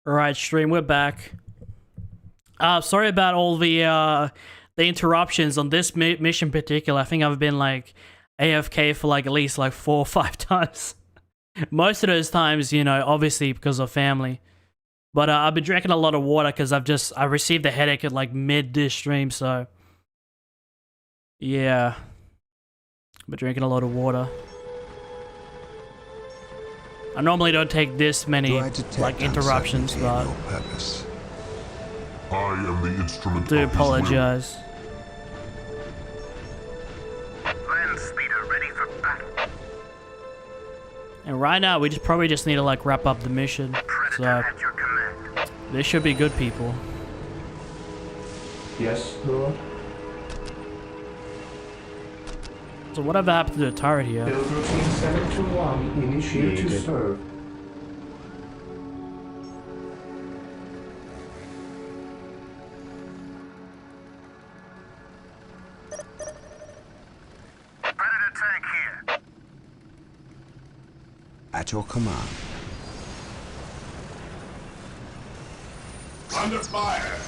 Speaker 1: Alright, stream, we're back. Sorry about all the interruptions on this mission in particular. I think I've been like AFK for like at least like 4 or 5 times. Most of those times, you know, obviously because of family. But I've been drinking a lot of water because I received a headache at like mid this stream, so yeah. I've been drinking a lot of water. I normally don't take this many like interruptions, but
Speaker 11: I am the instrument.
Speaker 1: I do apologize.
Speaker 12: Land speeder ready for battle.
Speaker 1: And right now, we probably just need to like wrap up the mission. So
Speaker 12: At your command.
Speaker 1: they should be good people.
Speaker 8: Yes, Lord.
Speaker 1: So whatever happened to the turret here?
Speaker 8: Build routine 721 initiated. Here to serve.
Speaker 12: Predator tank here.
Speaker 4: At your command.
Speaker 9: Under fire.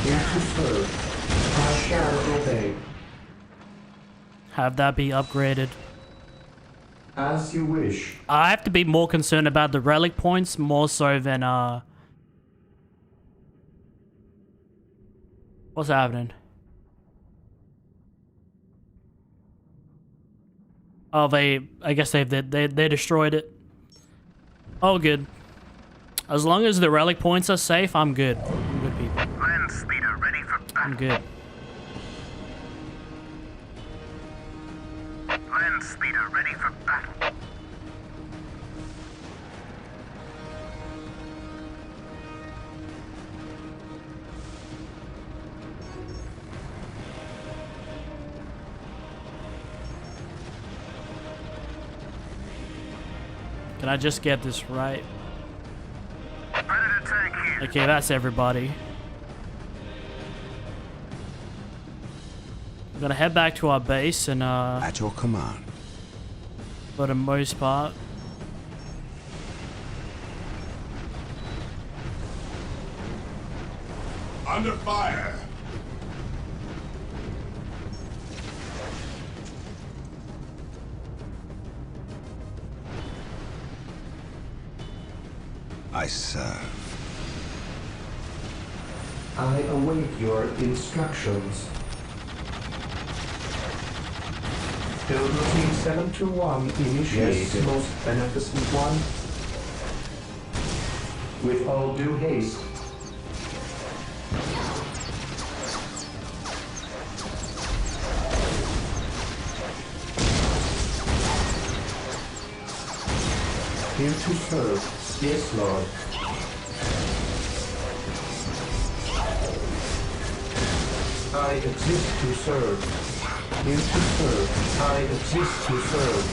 Speaker 8: Here to serve. I shall obey.
Speaker 1: Have that be upgraded.
Speaker 8: As you wish.
Speaker 1: I have to be more concerned about the relic points more so than what's happening? Oh, I guess they destroyed it. Oh, good. As long as the relic points are safe, I'm good. I'm good, people.
Speaker 12: Land speeder ready for battle.
Speaker 1: I'm good.
Speaker 12: Land speeder ready for battle.
Speaker 1: Can I just get this right?
Speaker 12: Predator tank here.
Speaker 1: Okay, that's everybody. I'm gonna head back to our base and
Speaker 4: At your command.
Speaker 1: for the most part.
Speaker 9: Under fire.
Speaker 4: I serve.
Speaker 8: I await your instructions. Build routine 721 initiated. Yes, most beneficent one. With all due haste. Here to serve. Yes, Lord. I exist to serve. Here to serve. I exist to serve.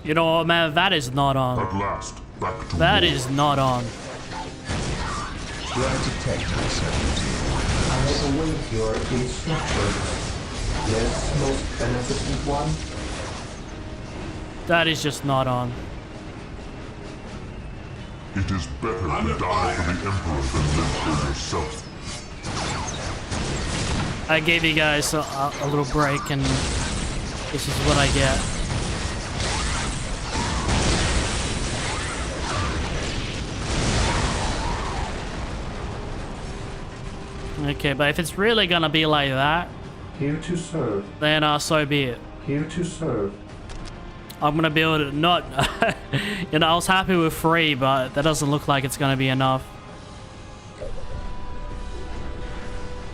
Speaker 1: You know what, man? That is not on.
Speaker 11: At last, back to
Speaker 1: That
Speaker 11: war.
Speaker 1: is not on.
Speaker 4: Do I detect uncertainty?
Speaker 8: I await your instructions. Yes, most beneficent one.
Speaker 1: That is just not on.
Speaker 11: It is better to die for the Emperor than live for yourself.
Speaker 1: I gave you guys a little break, and this is what I get. Okay, but if it's really gonna be like that,
Speaker 8: here to serve,
Speaker 1: then so be it.
Speaker 8: Here to serve.
Speaker 1: I'm gonna build it. Not, you know, I was happy with 3, but that doesn't look like it's gonna be enough.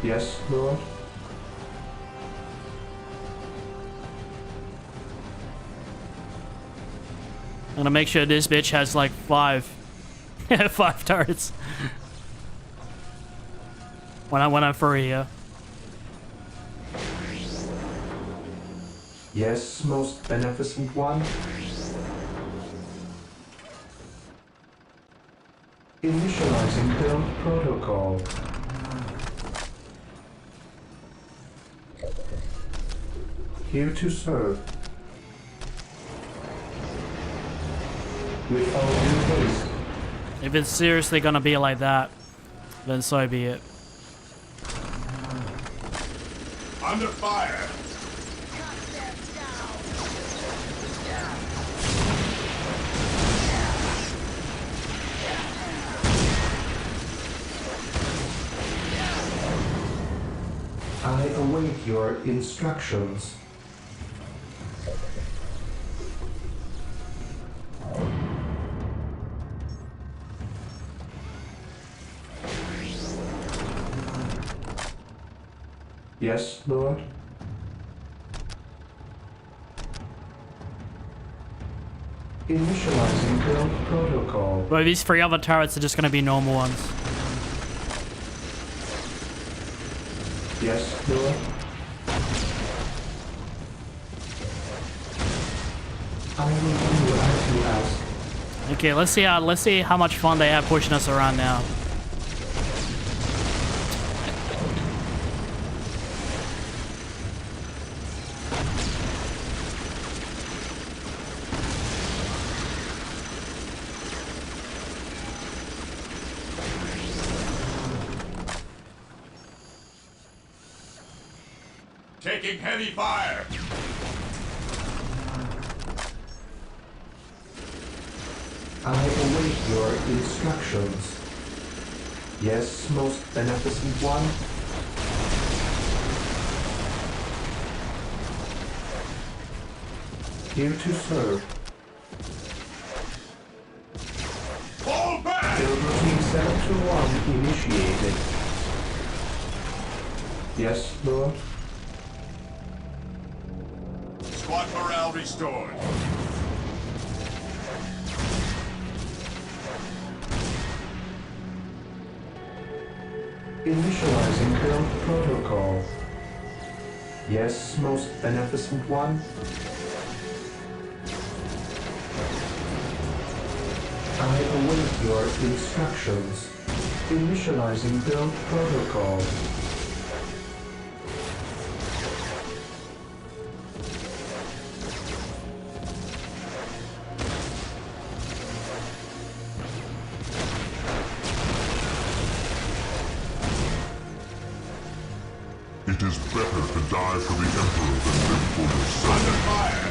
Speaker 8: Yes, Lord.
Speaker 1: I'm gonna make sure this bitch has like 5 turrets when I'm free here.
Speaker 8: Yes, most beneficent one. Initializing build protocol. Here to serve. With all due haste.
Speaker 1: If it's seriously gonna be like that, then so be it.
Speaker 9: Under fire!
Speaker 8: I await your instructions. Yes, Lord? Initializing build protocol.
Speaker 1: But these 3 other turrets are just gonna be normal ones.
Speaker 8: Yes, Lord? I will do as you ask.
Speaker 1: Okay, let's see how much fun they have pushing us around now.
Speaker 9: Taking heavy fire!
Speaker 8: I await your instructions. Yes, most beneficent one? Here to serve.
Speaker 9: Fall back!
Speaker 8: Build routine 721 initiated. Yes, Lord?
Speaker 9: Squad morale restored.
Speaker 8: Initializing build protocol. Yes, most beneficent one? I await your instructions. Initializing build protocol.
Speaker 11: It is better to die for the Emperor than live for yourself.
Speaker 9: Under fire!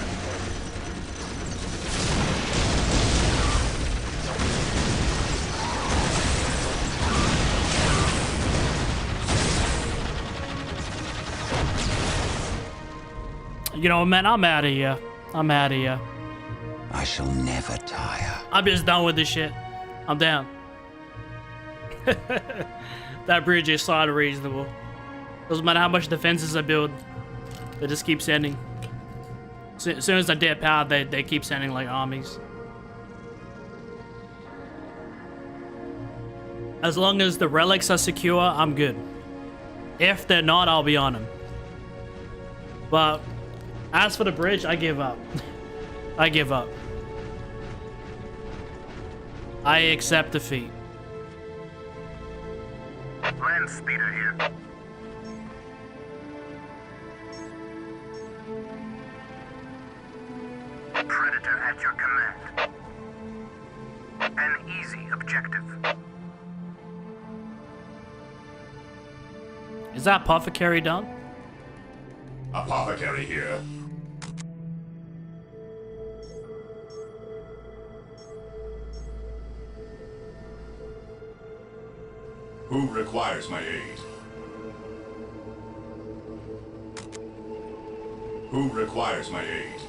Speaker 1: You know, man, I'm out of here. I'm out of here.
Speaker 4: I shall never tire.
Speaker 1: I'm just done with this shit. I'm down. That bridge is sort of reasonable. Doesn't matter how much defenses I build, they just keep sending. As soon as I dip out, they keep sending like armies. As long as the relics are secure, I'm good. If they're not, I'll be on them. But as for the bridge, I give up. I give up. I accept defeat.
Speaker 12: Land speeder here. Predator at your command. An easy objective.
Speaker 1: Is that apothecary done?
Speaker 9: Apothecary here. Who requires my aid? Who requires my aid?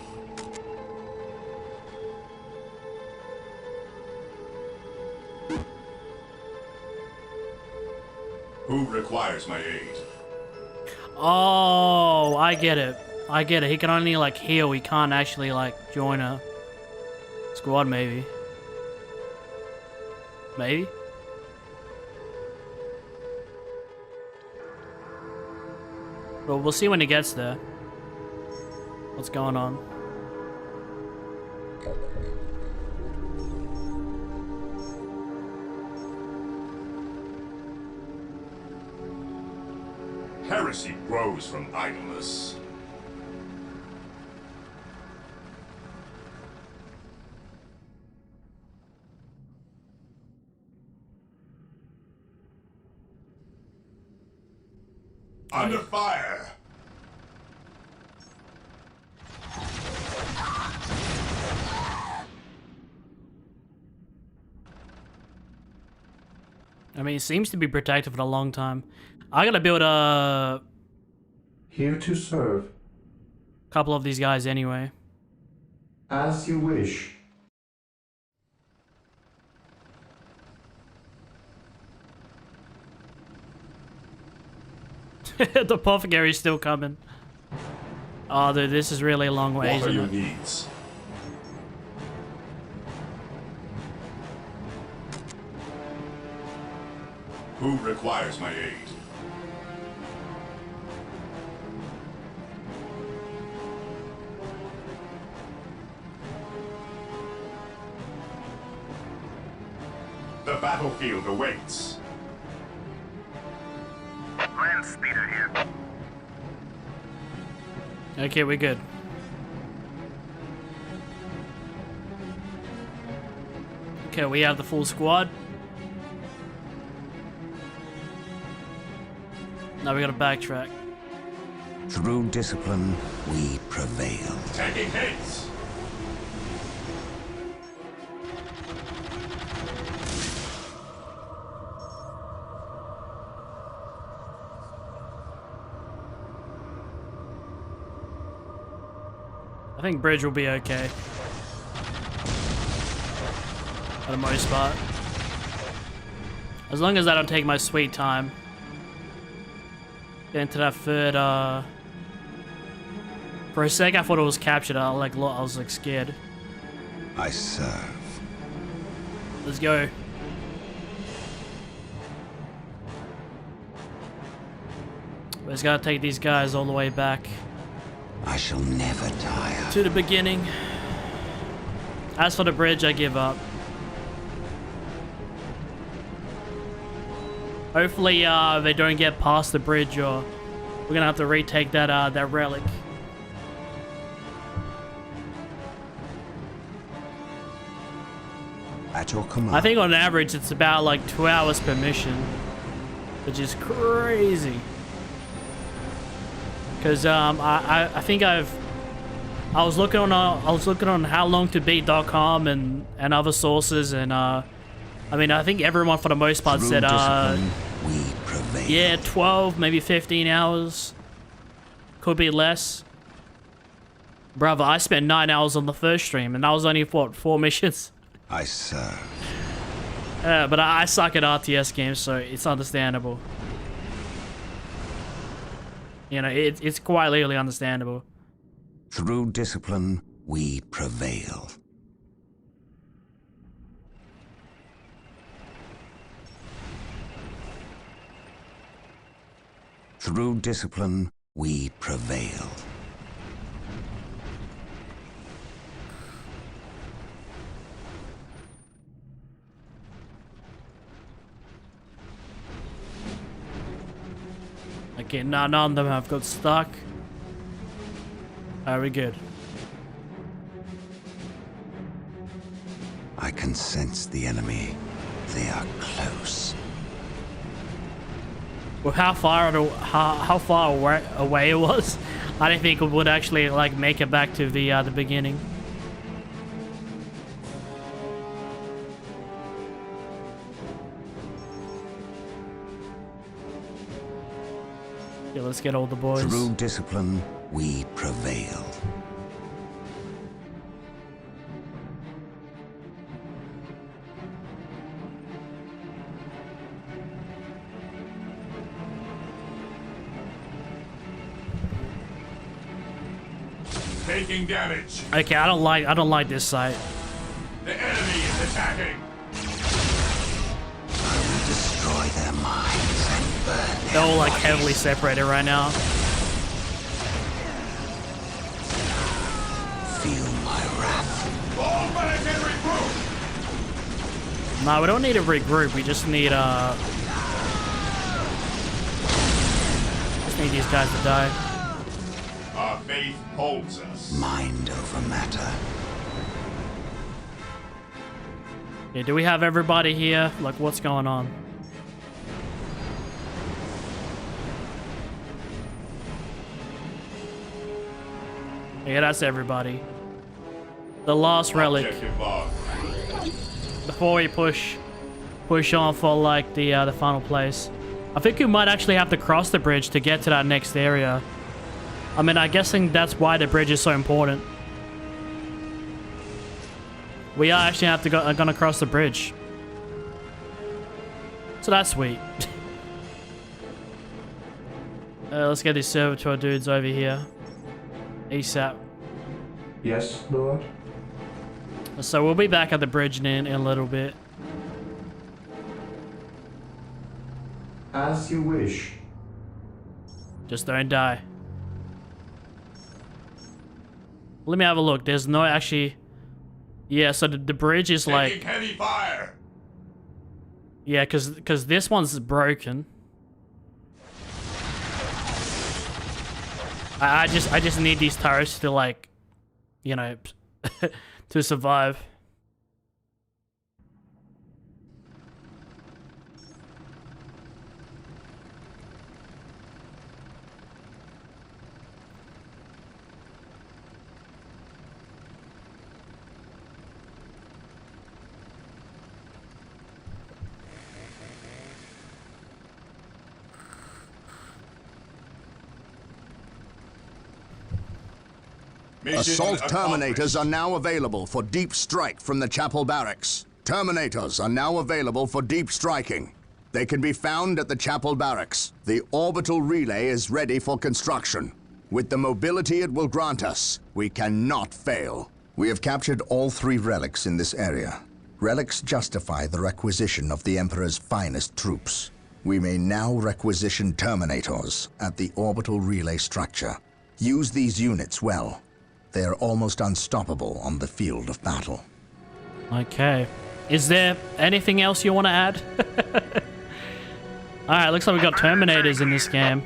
Speaker 9: Who requires my aid?
Speaker 1: Oh, I get it. I get it. He can only like heal. He can't actually like join a squad, maybe. Maybe? Well, we'll see when he gets there. What's going on?
Speaker 9: Heresy grows from idleness. Under fire!
Speaker 1: I mean, it seems to be protected for a long time. I gotta build a...
Speaker 8: Here to serve.
Speaker 1: Couple of these guys anyway.
Speaker 8: As you wish.
Speaker 1: The apothecary's still coming. Oh, dude, this is really a long way,
Speaker 9: What are
Speaker 1: isn't
Speaker 9: your
Speaker 1: it?
Speaker 9: needs? Who requires my aid? The battlefield awaits.
Speaker 12: Land speeder here.
Speaker 1: Okay, we're good. Okay, we have the full squad. Now we gotta backtrack.
Speaker 4: Through discipline, we prevail.
Speaker 9: Taking hits.
Speaker 1: I think bridge will be okay. For the most part. As long as I don't take my sweet time. Get into that third, For a sec, I thought it was captured. I was like scared.
Speaker 4: I serve.
Speaker 1: Let's go. We just gotta take these guys all the way back.
Speaker 4: I shall never tire.
Speaker 1: To the beginning. As for the bridge, I give up. Hopefully, they don't get past the bridge, or we're gonna have to retake that that relic.
Speaker 4: At your command.
Speaker 1: I think on average it's about like 2 hours per mission, which is crazy. Because I think I was looking on howlongtobeat.com and other sources, and I mean, I think everyone for the most part said
Speaker 4: we prevail.
Speaker 1: Yeah, 12, maybe 15 hours. Could be less. Brother, I spent 9 hours on the first stream, and that was only what, 4 missions.
Speaker 4: I serve.
Speaker 1: But I suck at RTS games, so it's understandable. You know, it's quite legally understandable.
Speaker 4: Through discipline, we prevail. Through discipline, we prevail.
Speaker 1: Okay, none of them have got stuck. Are we good?
Speaker 4: I can sense the enemy. They are close.
Speaker 1: Well, how far away it was, I didn't think it would actually like make it back to the beginning. Yeah, let's get all the boys.
Speaker 4: Through discipline, we prevail.
Speaker 9: Taking damage.
Speaker 1: Okay, I don't like this site.
Speaker 9: The enemy is attacking.
Speaker 4: I will destroy their minds and burn
Speaker 1: They're all like heavily separated right now.
Speaker 4: Feel my wrath.
Speaker 9: Fall back and regroup.
Speaker 1: No, we don't need to regroup. We just need these guys to die.
Speaker 9: Our faith holds us.
Speaker 4: Mind over matter.
Speaker 1: Yeah, do we have everybody here? Like, what's going on? Yeah, that's everybody. The last relic. Before we push on for like the final place. I think you might actually have to cross the bridge to get to that next area. I mean, I'm guessing that's why the bridge is so important. We are actually gonna cross the bridge. So that's sweet. Let's get these servitor dudes over here. ASAP.
Speaker 8: Yes, Lord?
Speaker 1: So we'll be back at the bridge in a little bit.
Speaker 8: As you wish.
Speaker 1: Just don't die. Let me have a look. There's no actually... Yeah, so the bridge is like...
Speaker 9: Taking heavy fire.
Speaker 1: Yeah, because this one's broken. I just need these turrets to like, you know, to survive.
Speaker 2: Assault Terminators are now available for deep strike from the Chapel Barracks. Terminators are now available for deep striking. They can be found at the Chapel Barracks. The orbital relay is ready for construction. With the mobility it will grant us, we cannot fail. We have captured all 3 relics in this area. Relics justify the requisition of the Emperor's finest troops. We may now requisition Terminators at the orbital relay structure. Use these units well. They are almost unstoppable on the field of battle.
Speaker 1: Okay. Is there anything else you want to add? Alright, looks like we got Terminators in this game.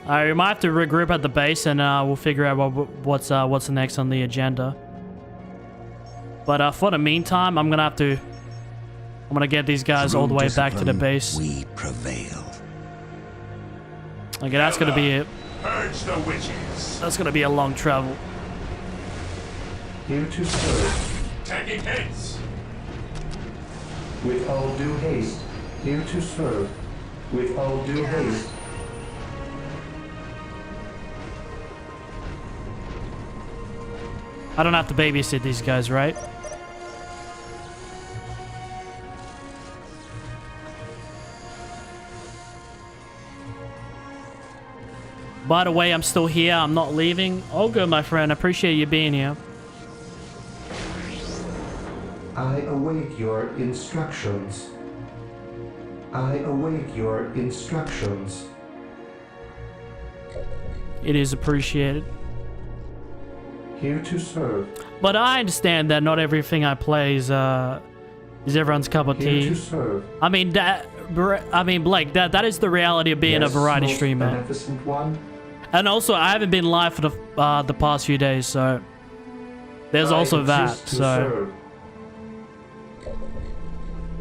Speaker 1: Alright, we might have to regroup at the base and we'll figure out what's next on the agenda. But for the meantime, I'm gonna get these guys all the way back to the base.
Speaker 4: We prevail.
Speaker 1: Okay, that's gonna be it.
Speaker 9: Purge the witches.
Speaker 1: That's gonna be a long travel.
Speaker 8: Here to serve.
Speaker 9: Taking hits.
Speaker 8: With all due haste. Here to serve. With all due haste.
Speaker 1: I don't have to babysit these guys, right? By the way, I'm still here. I'm not leaving. All good, my friend. I appreciate you being here.
Speaker 8: I await your instructions. I await your instructions.
Speaker 1: It is appreciated.
Speaker 8: Here to serve.
Speaker 1: But I understand that not everything I play is everyone's cup of tea.
Speaker 8: Here to serve.
Speaker 1: I mean, Blake, that is the reality of being a variety streamer.
Speaker 8: Beneficent one.
Speaker 1: And also, I haven't been live for the past few days, so there's also that. So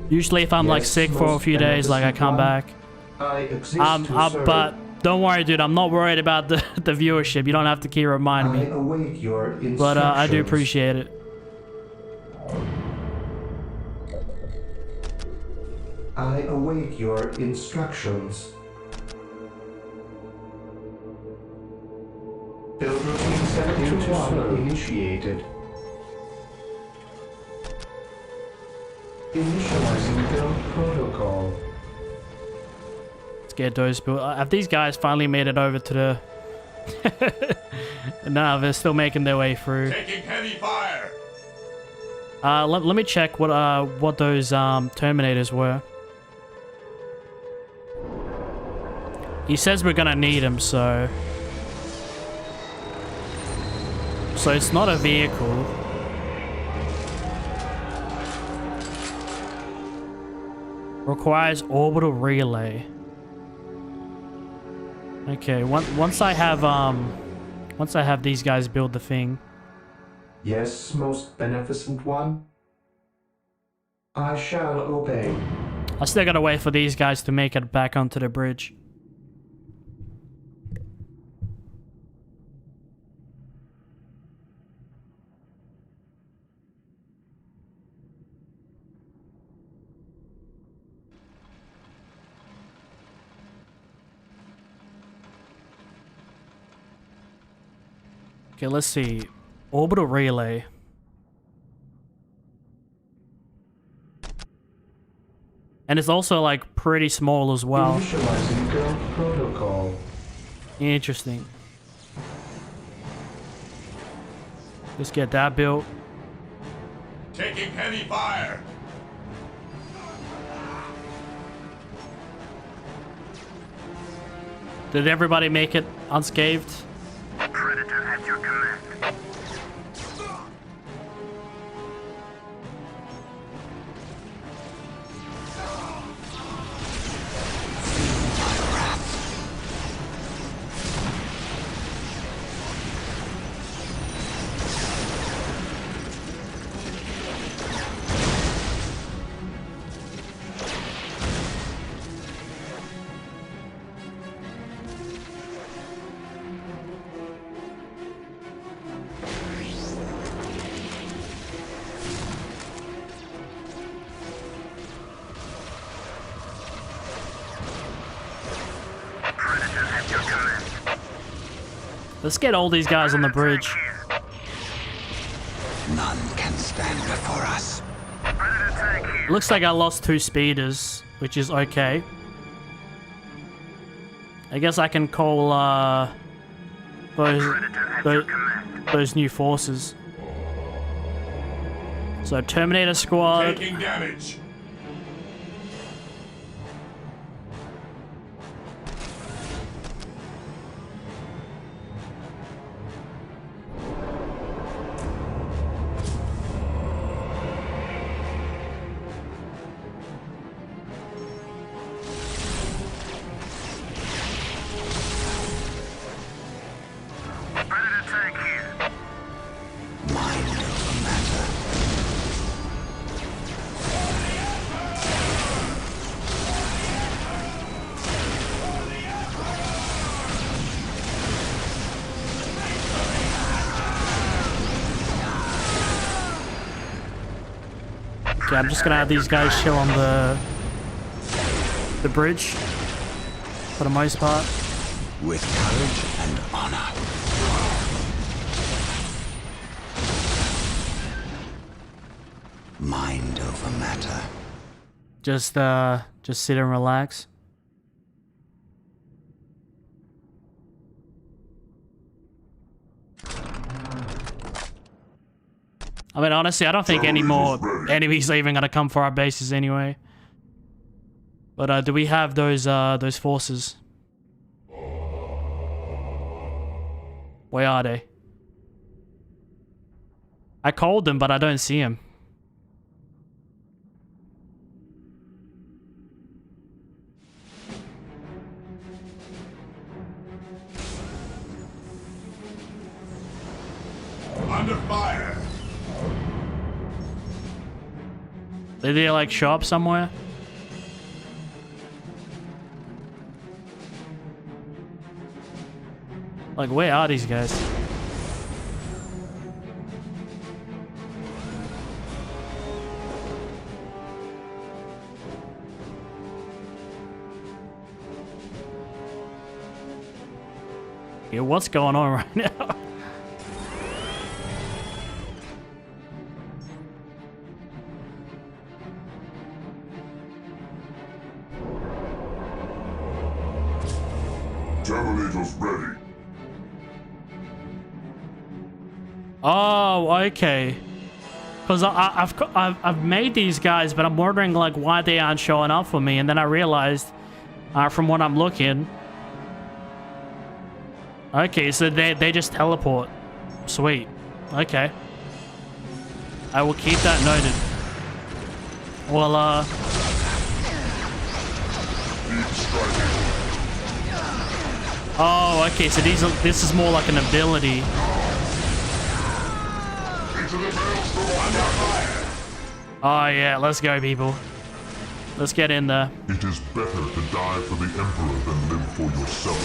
Speaker 1: usually, if I'm like sick for a few days, like I come back. But don't worry, dude. I'm not worried about the viewership. You don't have to keep reminding me.
Speaker 8: I await your instructions.
Speaker 1: But I do appreciate it.
Speaker 8: I await your instructions. Build routine 721 initiated. Initializing build protocol.
Speaker 1: Let's get those built. Have these guys finally made it over to the... No, they're still making their way through.
Speaker 9: Taking heavy fire.
Speaker 1: Let me check what those Terminators were. He says we're gonna need them, so it's not a vehicle. Requires orbital relay. Okay, once I have these guys build the thing.
Speaker 8: Yes, most beneficent one. I shall obey.
Speaker 1: I still gotta wait for these guys to make it back onto the bridge. Okay, let's see. Orbital relay. And it's also like pretty small as well.
Speaker 8: Initializing protocol.
Speaker 1: Interesting. Let's get that built.
Speaker 9: Taking heavy fire.
Speaker 1: Did everybody make it unscathed?
Speaker 12: Predator at your command.
Speaker 1: Let's get all these guys on the bridge.
Speaker 4: None can stand before us.
Speaker 1: Looks like I lost 2 speeders, which is okay. I guess I can call those new forces. So Terminator Squad.
Speaker 9: Taking damage.
Speaker 1: Okay, I'm just gonna have these guys chill on the bridge for the most part.
Speaker 4: With courage and honor. Mind over matter.
Speaker 1: Just sit and relax. I mean, honestly, I don't think any more enemies are even gonna come for our bases anyway. But do we have those forces? Where are they? I called them, but I don't see them.
Speaker 9: Under fire.
Speaker 1: Did they like show up somewhere? Like, where are these guys? Yeah, what's going on right now?
Speaker 11: Terminator's ready.
Speaker 1: Oh, okay. Because I've made these guys, but I'm wondering like why they aren't showing up for me, and then I realized, from what I'm looking. Okay, so they just teleport. Sweet. Okay. I will keep that noted. Well, oh, okay, so this is more like an ability. Oh yeah, let's go, people. Let's get in there.
Speaker 11: It is better to die for the Emperor than live for yourself.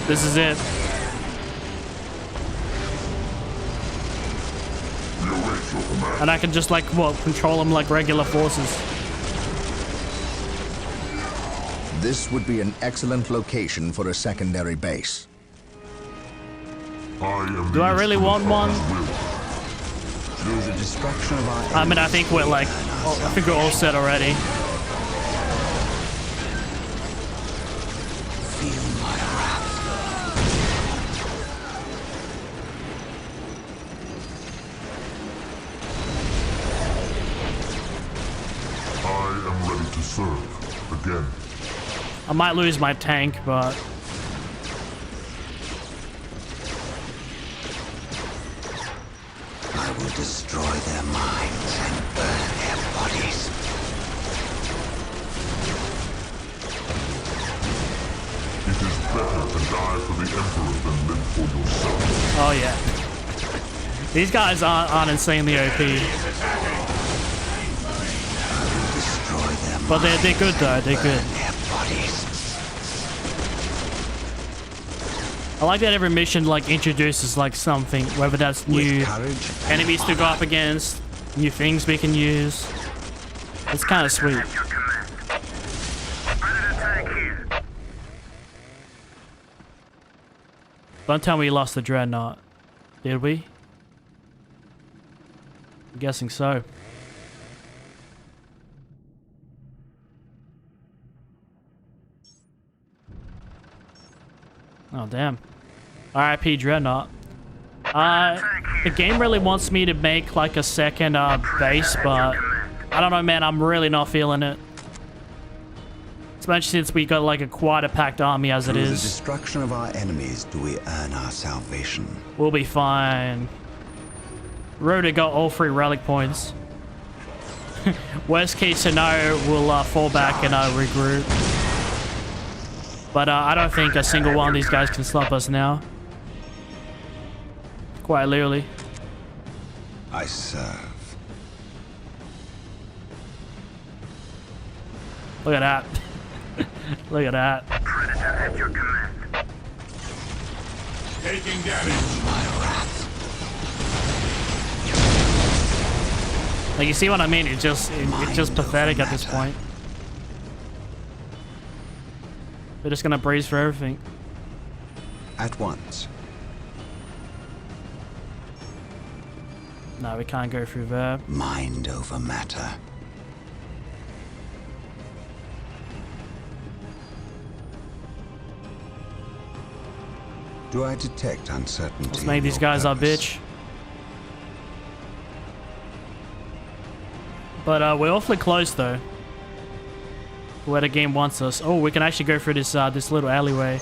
Speaker 1: This is it. And I can just like, what, control them like regular forces.
Speaker 2: This would be an excellent location for a secondary base.
Speaker 1: Do I really want one?
Speaker 4: Through the destruction of our
Speaker 1: I mean, I think we're like, I think we're all set already.
Speaker 4: feel my wrath.
Speaker 11: I am ready to serve again.
Speaker 1: I might lose my tank, but
Speaker 4: I will destroy their minds and burn their bodies.
Speaker 11: It is better to die for the Emperor than live for yourself.
Speaker 1: oh yeah. These guys aren't insanely OP. But they're good though, they're good. I like that every mission like introduces like something, whether that's new enemies to go up against, new things we can use. It's kind of sweet. Don't tell me we lost the Dreadnought. Did we? I'm guessing so. Oh, damn. RIP Dreadnought. The game really wants me to make like a second base, but I don't know, man. I'm really not feeling it. Especially since we got like quite a packed army as it
Speaker 4: Through the
Speaker 1: is.
Speaker 4: destruction of our enemies do we earn our salvation.
Speaker 1: We'll be fine. Rhoda got all 3 relic points. Worst case scenario, we'll fall back and regroup. But I don't think a single one of these guys can stop us now. Quite literally.
Speaker 4: I serve.
Speaker 1: Look at that. Look at that.
Speaker 12: Predator at your command.
Speaker 9: Taking damage.
Speaker 4: My wrath.
Speaker 1: Like, you see what I mean? It's just pathetic at this point. We're just gonna breeze for everything.
Speaker 4: At once.
Speaker 1: No, we can't go through there.
Speaker 4: Mind over matter. Do I detect uncertainty?
Speaker 1: Let's make these guys our bitch. But we're awfully close though. Where the game wants us. Oh, we can actually go through this this little alleyway.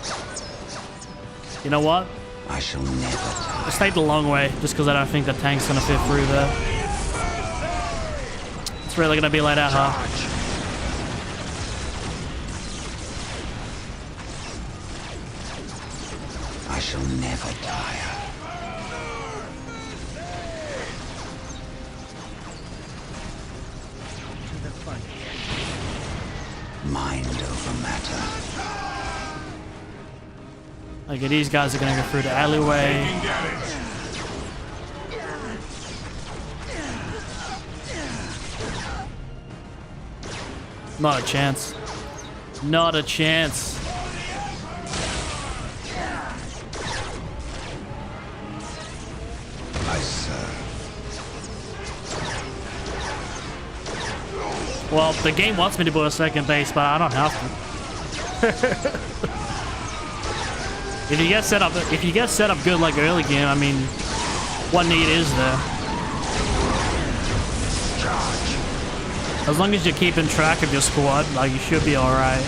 Speaker 1: You know what?
Speaker 4: I shall never die.
Speaker 1: Let's take the long way, just because I don't think the tank's gonna fit through there. It's really gonna be like that, huh?
Speaker 4: I shall never tire. Mind over matter.
Speaker 1: Okay, these guys are gonna go through the alleyway. Not a chance. Not a chance.
Speaker 4: I serve.
Speaker 1: Well, the game wants me to build a second base, but I don't have to. If you get set up good like early game, I mean, what need is there? As long as you're keeping track of your squad, like, you should be alright.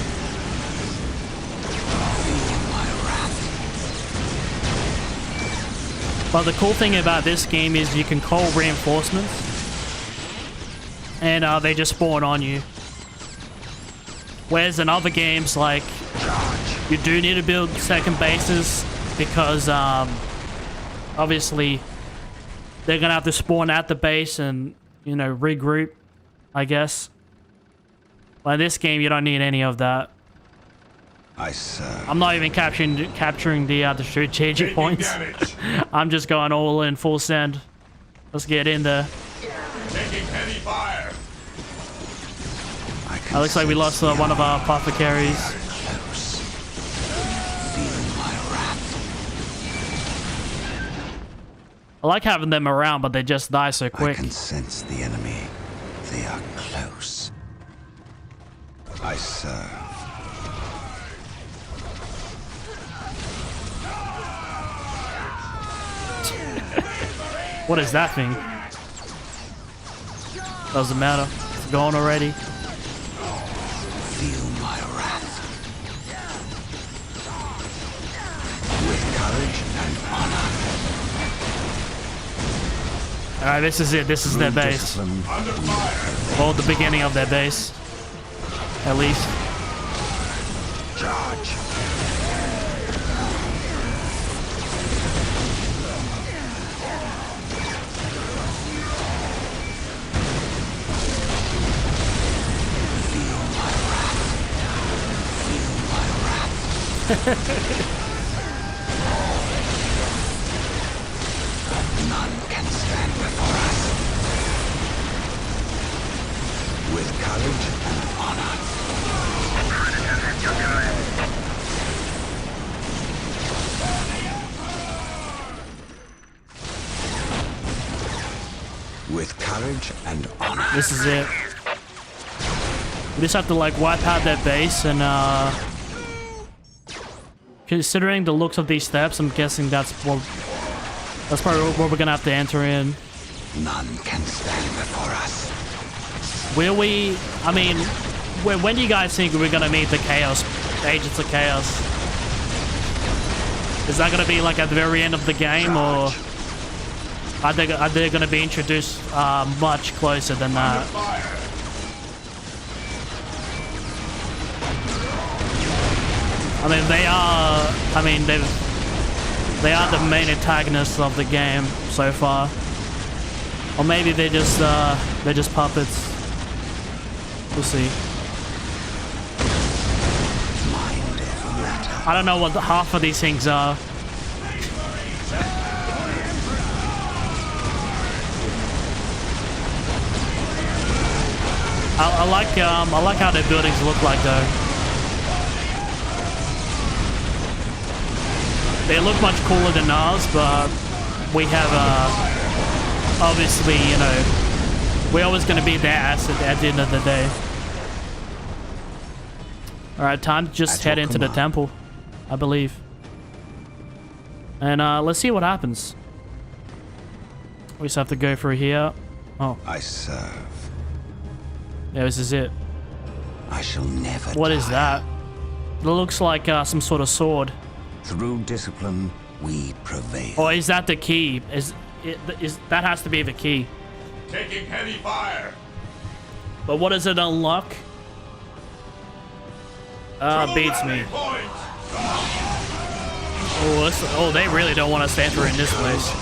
Speaker 1: But the cool thing about this game is you can call reinforcements, and they just spawn on you. Whereas in other games, like, you do need to build second bases because obviously they're gonna have to spawn at the base and, you know, regroup, I guess. But in this game, you don't need any of that.
Speaker 4: I serve.
Speaker 1: I'm not even capturing the strategic points. I'm just going all in, full send. Let's get in there.
Speaker 9: Taking heavy fire.
Speaker 1: It looks like we lost one of our apothecaries. I like having them around, but they just die so quick.
Speaker 4: I can sense the enemy. They are close. I serve.
Speaker 1: What is that thing? Doesn't matter. It's gone already.
Speaker 4: Feel my wrath. With courage and honor.
Speaker 1: Alright, this is it. This is their base. Or the beginning of their base. At least.
Speaker 4: Charge. None can stand before us. With courage and honor. With courage and honor.
Speaker 1: This is it. We just have to like wipe out their base and considering the looks of these steps, I'm guessing that's probably what we're gonna have to enter in.
Speaker 4: None can stand before us.
Speaker 1: Will we? I mean, when do you guys think we're gonna meet the Chaos Agents of Chaos? Is that gonna be like at the very end of the game, or are they gonna be introduced much closer than that? I mean, they are. I mean, they are the main antagonists of the game so far, or maybe they're just puppets. We'll see. I don't know what half of these things are. I like how their buildings look like though. They look much cooler than ours, but we have, obviously, you know, we're always going to be their asset at the end of the day. Alright, time to just head into the temple, I believe. And let's see what happens. We just have to go through here. Oh.
Speaker 4: I serve.
Speaker 1: Yeah, this is it.
Speaker 4: I shall never
Speaker 1: What is that? It looks like some sort of sword.
Speaker 4: Through discipline, we prevail.
Speaker 1: Or is that the key? Is that has to be the key?
Speaker 9: Taking heavy fire.
Speaker 1: But what does it unlock? Beats me. Oh, they really don't want us to enter in this place.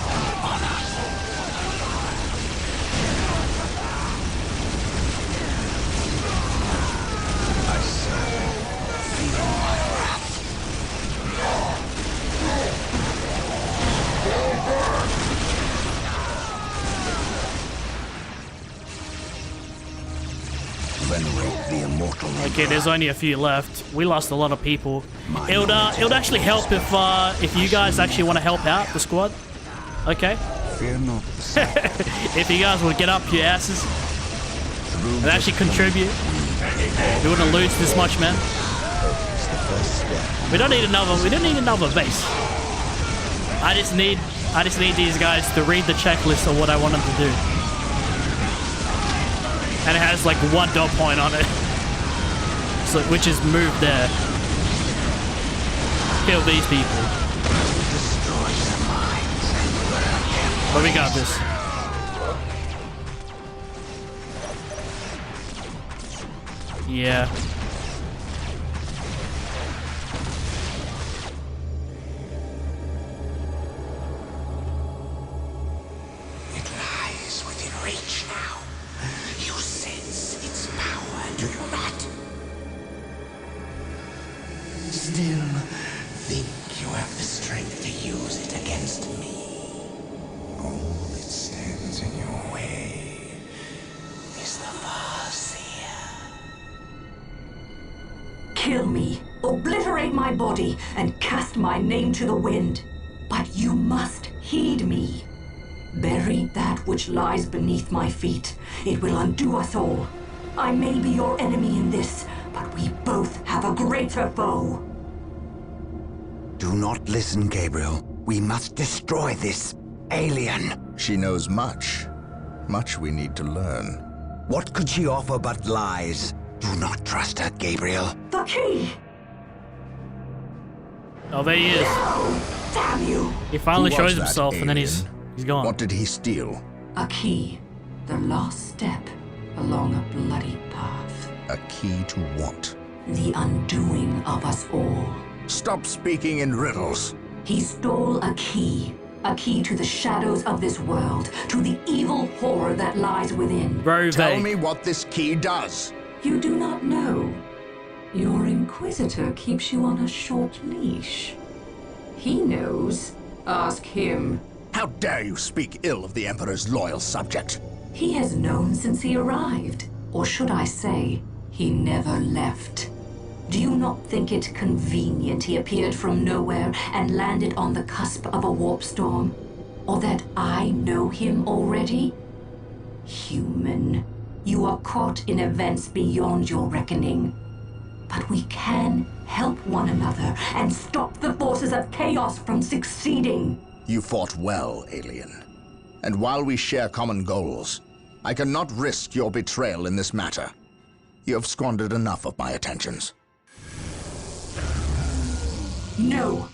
Speaker 1: Okay, there's only a few left. We lost a lot of people. It would actually help if you guys actually want to help out the squad. Okay.
Speaker 4: Fear not.
Speaker 1: If you guys would get up your asses and actually contribute, we wouldn't lose this much, man. We don't need another base. I just need these guys to read the checklist of what I want them to do. And it has like 1 dot point on it. So, which is move there. Kill these people. But we got this. Yeah.
Speaker 13: It lies within reach now. You sense its power, do you not? Still think you have the strength to use it against me. All that stands in your way is the Farseer.
Speaker 14: Kill me, obliterate my body, and cast my name to the wind. But you must heed me. Bury that which lies beneath my feet. It will undo us all. I may be your enemy in this, but we both have a greater foe.
Speaker 4: Do not listen, Gabriel. We must destroy this alien.
Speaker 2: She knows much. Much we need to learn.
Speaker 4: What could she offer but lies? Do not trust her, Gabriel.
Speaker 14: The key!
Speaker 1: Oh, there he is.
Speaker 14: No! Damn you!
Speaker 1: He finally
Speaker 2: Who
Speaker 1: shows
Speaker 2: was that
Speaker 1: himself, and then he's gone.
Speaker 2: What did he steal?
Speaker 14: A key. The last step along a bloody path.
Speaker 2: A key to what?
Speaker 14: The undoing of us all.
Speaker 2: Stop speaking in riddles.
Speaker 14: He stole a key. A key to the shadows of this world, to the evil horror that lies within.
Speaker 2: Tell me what this key does.
Speaker 14: You do not know. Your Inquisitor keeps you on a short leash. He knows. Ask him.
Speaker 2: How dare you speak ill of the Emperor's loyal subject?
Speaker 14: He has known since he arrived. Or should I say, he never left. Do you not think it convenient he appeared from nowhere and landed on the cusp of a warp storm? Or that I know him already? Human, you are caught in events beyond your reckoning. But we can help one another and stop the forces of chaos from succeeding.
Speaker 2: You fought well, alien. And while we share common goals, I cannot risk your betrayal in this matter. You have squandered enough of my attentions.
Speaker 14: No.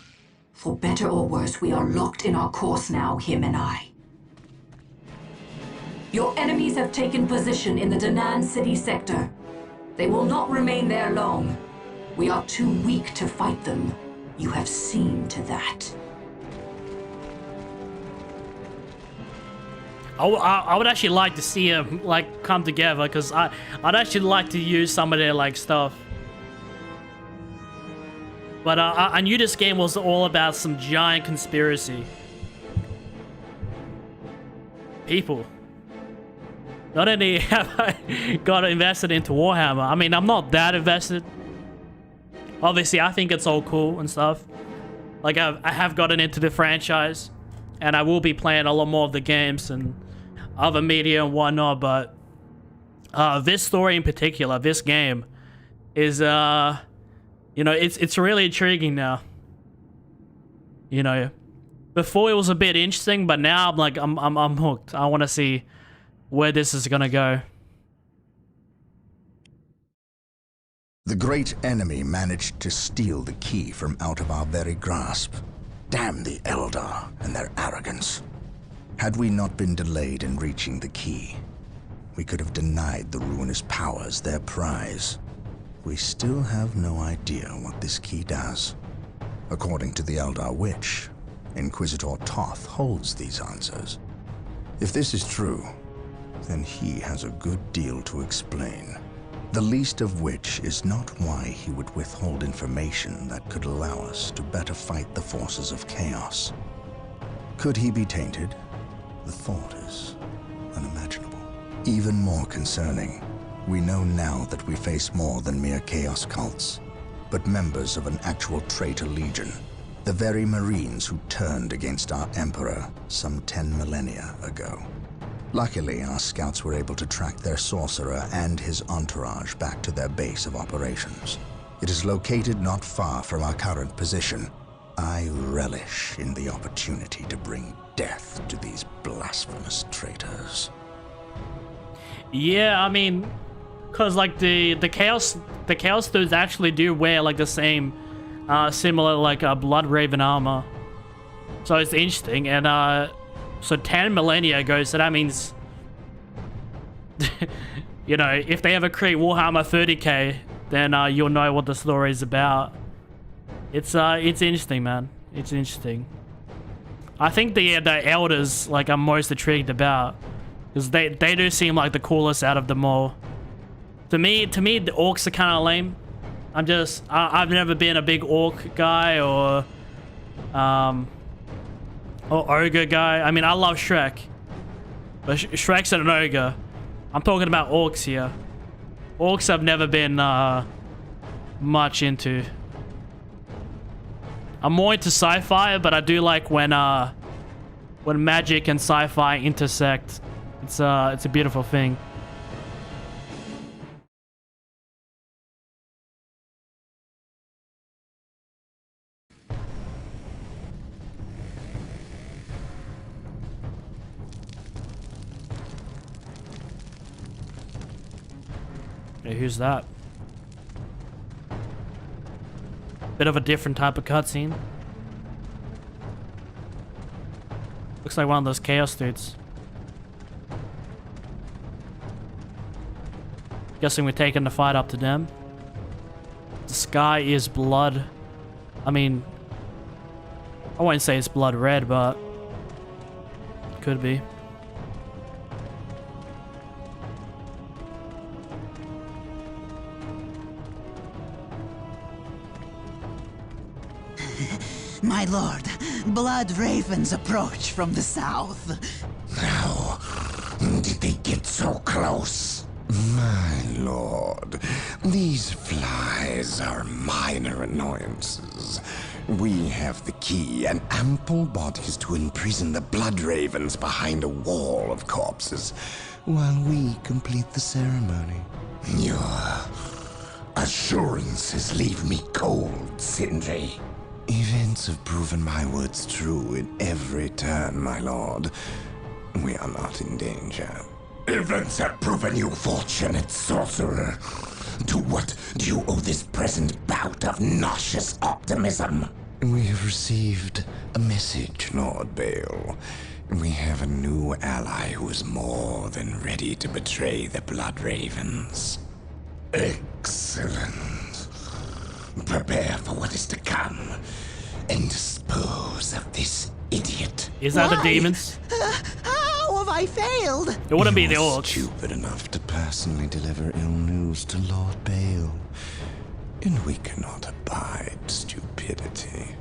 Speaker 14: For better or worse, we are locked in our course now, him and I. Your enemies have taken position in the Danan City sector. They will not remain there long. We are too weak to fight them. You have seen to that.
Speaker 1: I would actually like to see them like come together, because I'd actually like to use some of their like stuff. But I knew this game was all about some giant conspiracy. People. Not only have I got invested into Warhammer, I mean, I'm not that invested. Obviously, I think it's all cool and stuff. Like, I have gotten into the franchise, and I will be playing a lot more of the games and other media and whatnot, but this story in particular, this game, is, you know, it's really intriguing now. You know, before it was a bit interesting, but now I'm like, I'm hooked. I want to see where this is gonna go.
Speaker 2: The great enemy managed to steal the key from out of our very grasp. Damn the Eldar and their arrogance. Had we not been delayed in reaching the key, we could have denied the ruinous powers their prize. We still have no idea what this key does. According to the Eldar Witch, Inquisitor Toth holds these answers. If this is true, then he has a good deal to explain. The least of which is not why he would withhold information that could allow us to better fight the forces of chaos. Could he be tainted? The thought is unimaginable. Even more concerning, we know now that we face more than mere chaos cults, but members of an actual traitor legion, the very Marines who turned against our Emperor some 10 millennia ago. Luckily, our scouts were able to track their sorcerer and his entourage back to their base of operations. It is located not far from our current position. I relish in the opportunity to bring death to these blasphemous traitors.
Speaker 1: Yeah, I mean, cause like the chaos dudes actually do wear like the same, similar like blood raven armor. So it's interesting, and so 10 millennia ago, so that means, you know, if they ever create Warhammer 30k, then you'll know what the story is about. It's interesting, man. It's interesting. I think the elders like I'm most intrigued about, because they do seem like the coolest out of them all. To me, the orcs are kind of lame. I've never been a big orc guy or ogre guy. I mean, I love Shrek, but Shrek's an ogre. I'm talking about orcs here. Orcs I've never been much into. I'm more into sci-fi, but I do like when when magic and sci-fi intersect. It's a beautiful thing. Okay, who's that? Bit of a different type of cutscene. Looks like one of those chaos dudes. Guessing we're taking the fight up to them. The sky is blood. I mean, I won't say it's blood red, but it could be.
Speaker 6: My lord, blood ravens approach from the south.
Speaker 13: How did they get so close? My lord, these flies are minor annoyances. We have the key and ample bodies to imprison the blood ravens behind a wall of corpses while we complete the ceremony. Your assurances leave me cold, Sindri. Events have proven my words true in every turn, my lord. We are not in danger. Events have proven you fortunate, sorcerer. To what do you owe this present bout of nauseous optimism? We have received a message, Lord Bale. We have a new ally who is more than ready to betray the Blood Ravens. Excellent. Prepare for what is to come and dispose of this idiot.
Speaker 1: Is that the demons?
Speaker 6: How have I failed?
Speaker 1: It wouldn't be the orcs.
Speaker 13: Stupid enough to personally deliver ill news to Lord Bale. And we cannot abide stupidity.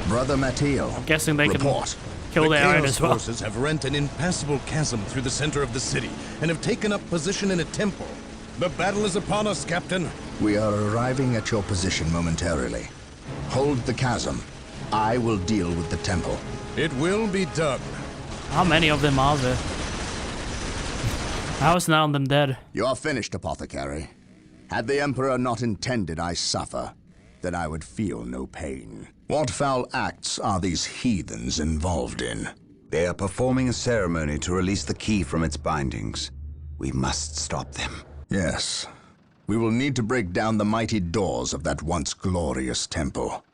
Speaker 2: Brother Mateo.
Speaker 1: I'm guessing they
Speaker 2: report.
Speaker 1: Can kill their own
Speaker 5: Chaos
Speaker 1: as well.
Speaker 5: forces have rent an impassable chasm through the center of the city and have taken up position in a temple. The battle is upon us, Captain.
Speaker 2: We are arriving at your position momentarily. Hold the chasm. I will deal with the temple.
Speaker 5: It will be done.
Speaker 1: How many of them are there? How is none of them dead?
Speaker 2: You are finished, Apothecary. Had the Emperor not intended I suffer, then I would feel no pain. What foul acts are these heathens involved in?
Speaker 4: They are performing a ceremony to release the key from its bindings. We must stop them.
Speaker 2: Yes. We will need to break down the mighty doors of that once glorious temple.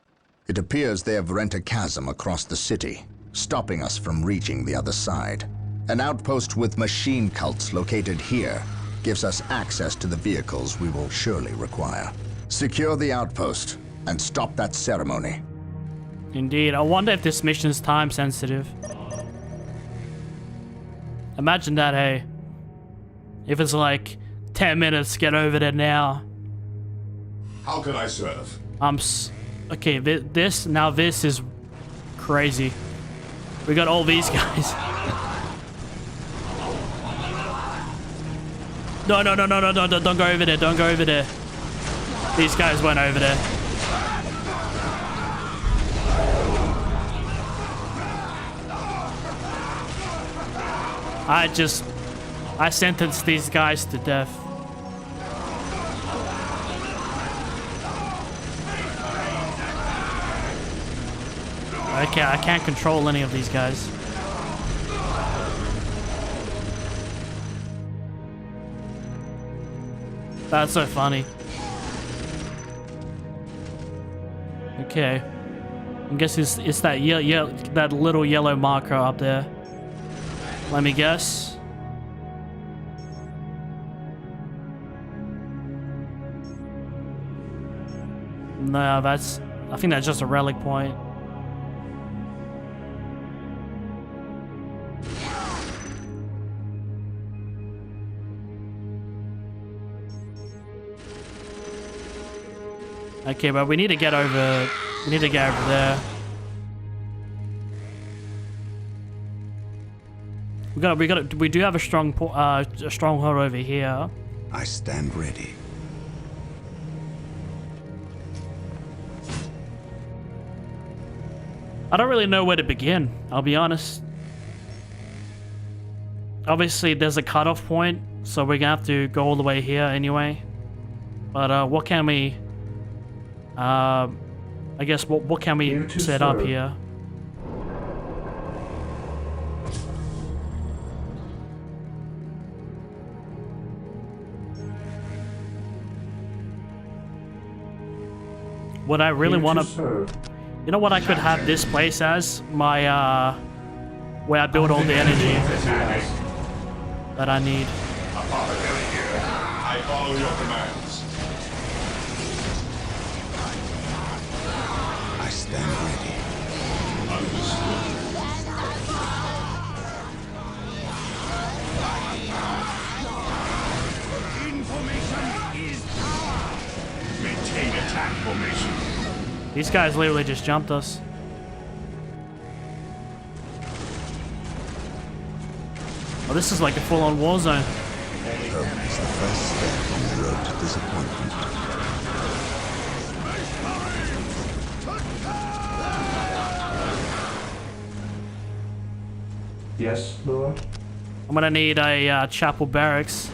Speaker 2: It appears they have rent a chasm across the city, stopping us from reaching the other side. An outpost with machine cults located here gives us access to the vehicles we will surely require. Secure the outpost and stop that ceremony.
Speaker 1: Indeed. I wonder if this mission is time sensitive. Imagine that, hey. If it's like 10 minutes, get over there now.
Speaker 9: How can I serve?
Speaker 1: Okay, this is crazy. We got all these guys. No, don't go over there, don't go over there. These guys went over there. I sentenced these guys to death. Okay, I can't control any of these guys. That's so funny. Okay. I guess it's that that little yellow marker up there. Let me guess. No, I think that's just a relic point. Okay, but we need to get over. We need to get over there. We do have a stronghold over here.
Speaker 4: I stand ready.
Speaker 1: I don't really know where to begin, I'll be honest. Obviously, there's a cutoff point, so we're gonna have to go all the way here anyway. But what can we... I guess what can we set up here? What I really want to... You know what I could have this place as? My, where I build all the energy that I need.
Speaker 9: I follow your commands.
Speaker 4: I stand ready.
Speaker 9: Understood. Information is power. Maintain attack formation.
Speaker 1: These guys literally just jumped us. Oh, this is like a full-on war zone.
Speaker 4: Hope is the first step on the road to disappointment.
Speaker 8: Yes, Lord.
Speaker 1: I'm gonna need a chapel barracks.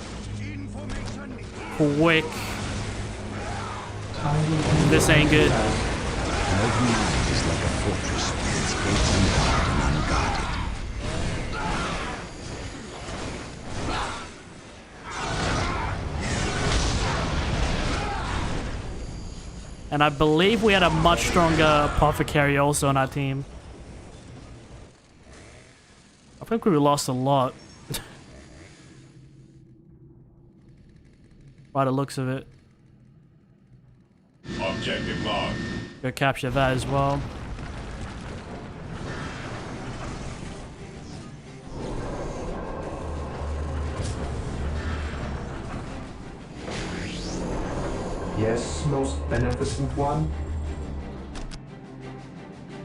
Speaker 1: Quick. This ain't good.
Speaker 4: An open mind is like a fortress with its gates unbarred and unguarded.
Speaker 1: And I believe we had a much stronger apothecary also on our team. I think we lost a lot. By the looks of it.
Speaker 9: Objective log.
Speaker 1: Go capture that as well.
Speaker 8: Yes, most beneficent one.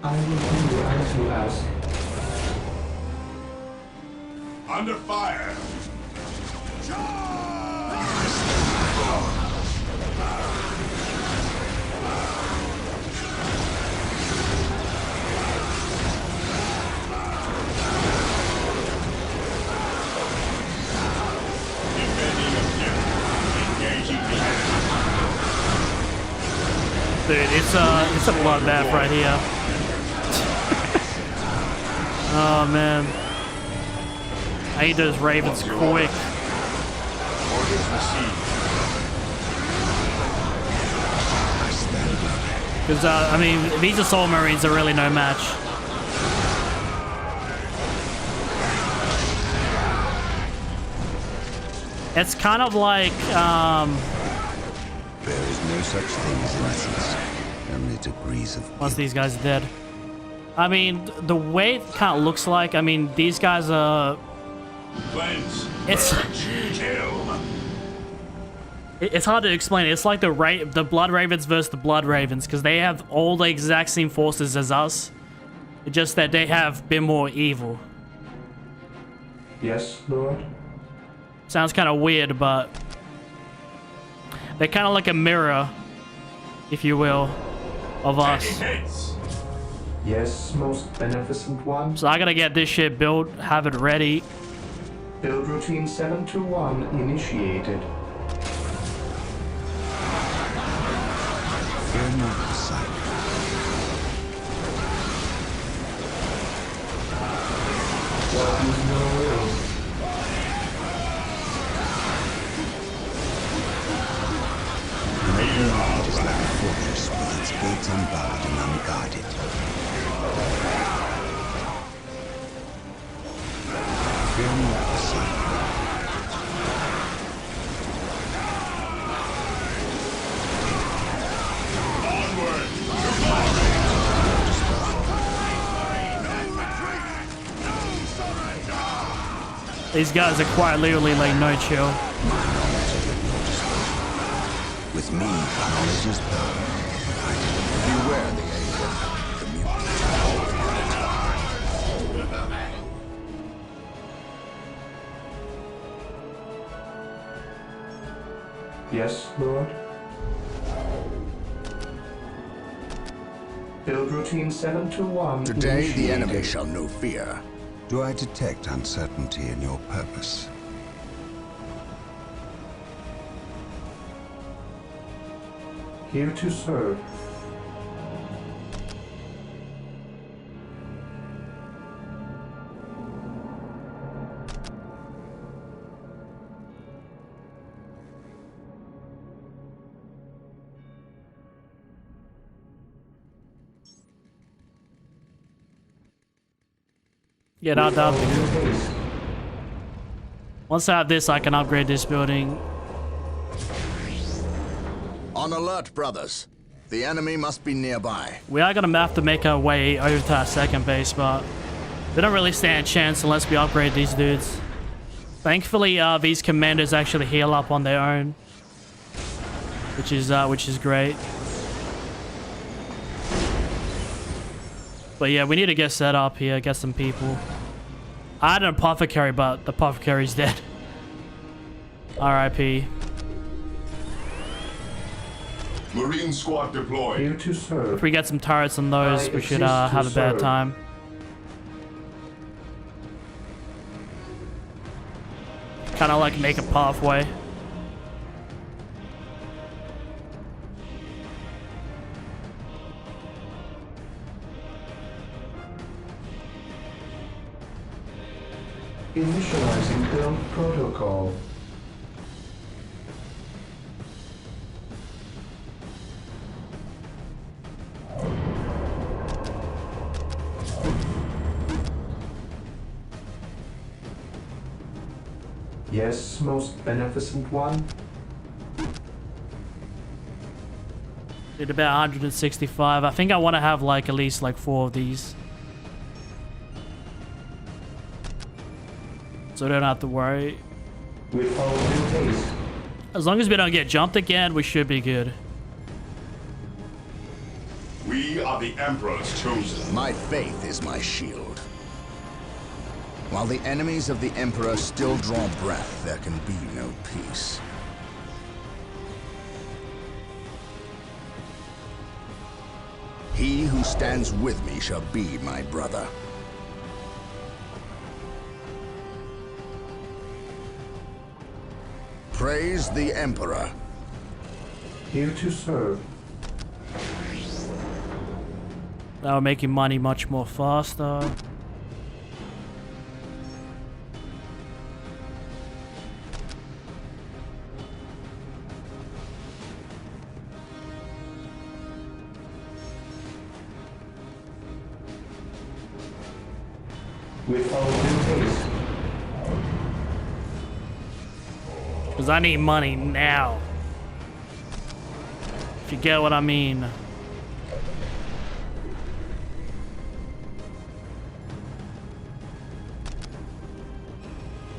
Speaker 8: I will do as you ask.
Speaker 9: Under fire.
Speaker 1: Dude, it's a bloodbath right here. Oh man, I need those ravens quick.
Speaker 9: Orders received.
Speaker 1: Because I mean, these assault marines are really no match. It's kind of like
Speaker 4: There is no such thing as innocence, only degrees of guilt.
Speaker 1: once these guys are dead. I mean, the way it kind of looks like, I mean, these guys are... It's hard to explain. It's like the Blood Ravens versus the Blood Ravens, because they have all the exact same forces as us. It's just that they have a bit more evil.
Speaker 8: Yes, Lord.
Speaker 1: Sounds kind of weird, but... They're kind of like a mirror, if you will, of us.
Speaker 8: Yes, most beneficent one.
Speaker 1: So I gotta get this shit built, have it ready.
Speaker 8: Build routine 721 initiated.
Speaker 4: Fear not the sight.
Speaker 8: What is your will?
Speaker 4: An open mind is like a fortress with its gates unbarred and unguarded. Fear not the sight.
Speaker 1: These guys are quite literally like no chill.
Speaker 4: With me, knowledge is power.
Speaker 2: Beware the anger. The
Speaker 8: Yes, Lord. Build routine 721.
Speaker 2: Today the
Speaker 8: initiated.
Speaker 2: enemy shall know fear.
Speaker 4: Do I detect uncertainty in your purpose?
Speaker 8: Here to serve.
Speaker 1: Yeah, once I have this, I can upgrade this building.
Speaker 2: On alert, brothers. The enemy must be nearby.
Speaker 1: We are gonna have to make our way over to our second base, but we don't really stand a chance unless we upgrade these dudes. Thankfully, these commanders actually heal up on their own, which is great. But yeah, we need to get set up here, get some people. I had an apothecary, but the apothecary's dead. R.I.P.
Speaker 9: Marine squad deployed.
Speaker 8: Here to serve.
Speaker 1: If we get some turrets on those, we should have a bad time. Kind of like make a pathway.
Speaker 8: Initializing build protocol. Yes, most beneficent one.
Speaker 1: Did about 165. I think I want to have like at least like 4 of these, so I don't have to worry.
Speaker 8: We follow due haste.
Speaker 1: As long as we don't get jumped again, we should be good.
Speaker 9: We are the Emperor's chosen.
Speaker 2: My faith is my shield. While the enemies of the Emperor still draw breath, there can be no peace. He who stands with me shall be my brother. Praise the Emperor.
Speaker 8: Here to serve.
Speaker 1: That will make you money much more faster.
Speaker 8: We follow due haste.
Speaker 1: Because I need money now. If you get what I mean.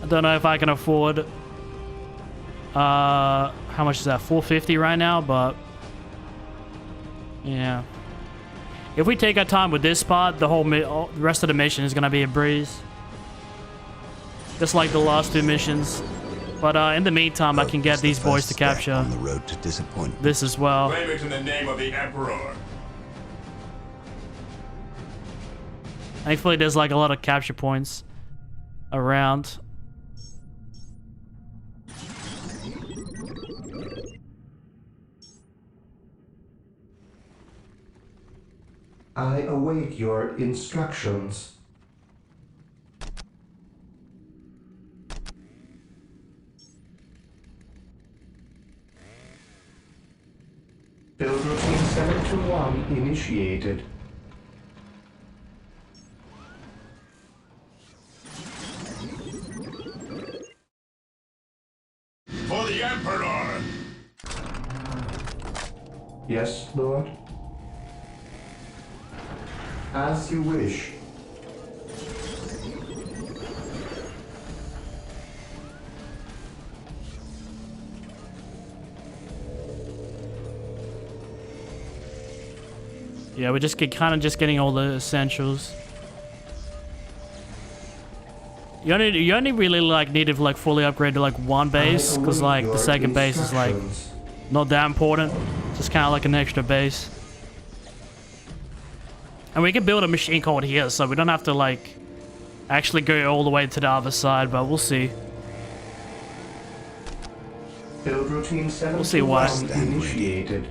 Speaker 1: I don't know if I can afford how much is that, 450 right now, but yeah, if we take our time with this part, the rest of the mission is gonna be a breeze, just like the last 2 missions. But in the meantime, I can get these boys to capture
Speaker 4: on the road to disappointment.
Speaker 1: this as well.
Speaker 9: Claim it in the name of the Emperor.
Speaker 1: Thankfully, there's like a lot of capture points around.
Speaker 8: I await your instructions. Build routine 721 initiated.
Speaker 9: For the Emperor!
Speaker 8: Yes, Lord. As you wish.
Speaker 1: Yeah, we're just kind of getting all the essentials. You only really like need to like fully upgrade to like 1 base, because like the second base is like not that important. Just kind of like an extra base. And we can build a machine called here, so we don't have to, like, actually go all the way to the other side, but we'll see.
Speaker 8: Build routine 7
Speaker 1: we'll see what.
Speaker 8: Initiated.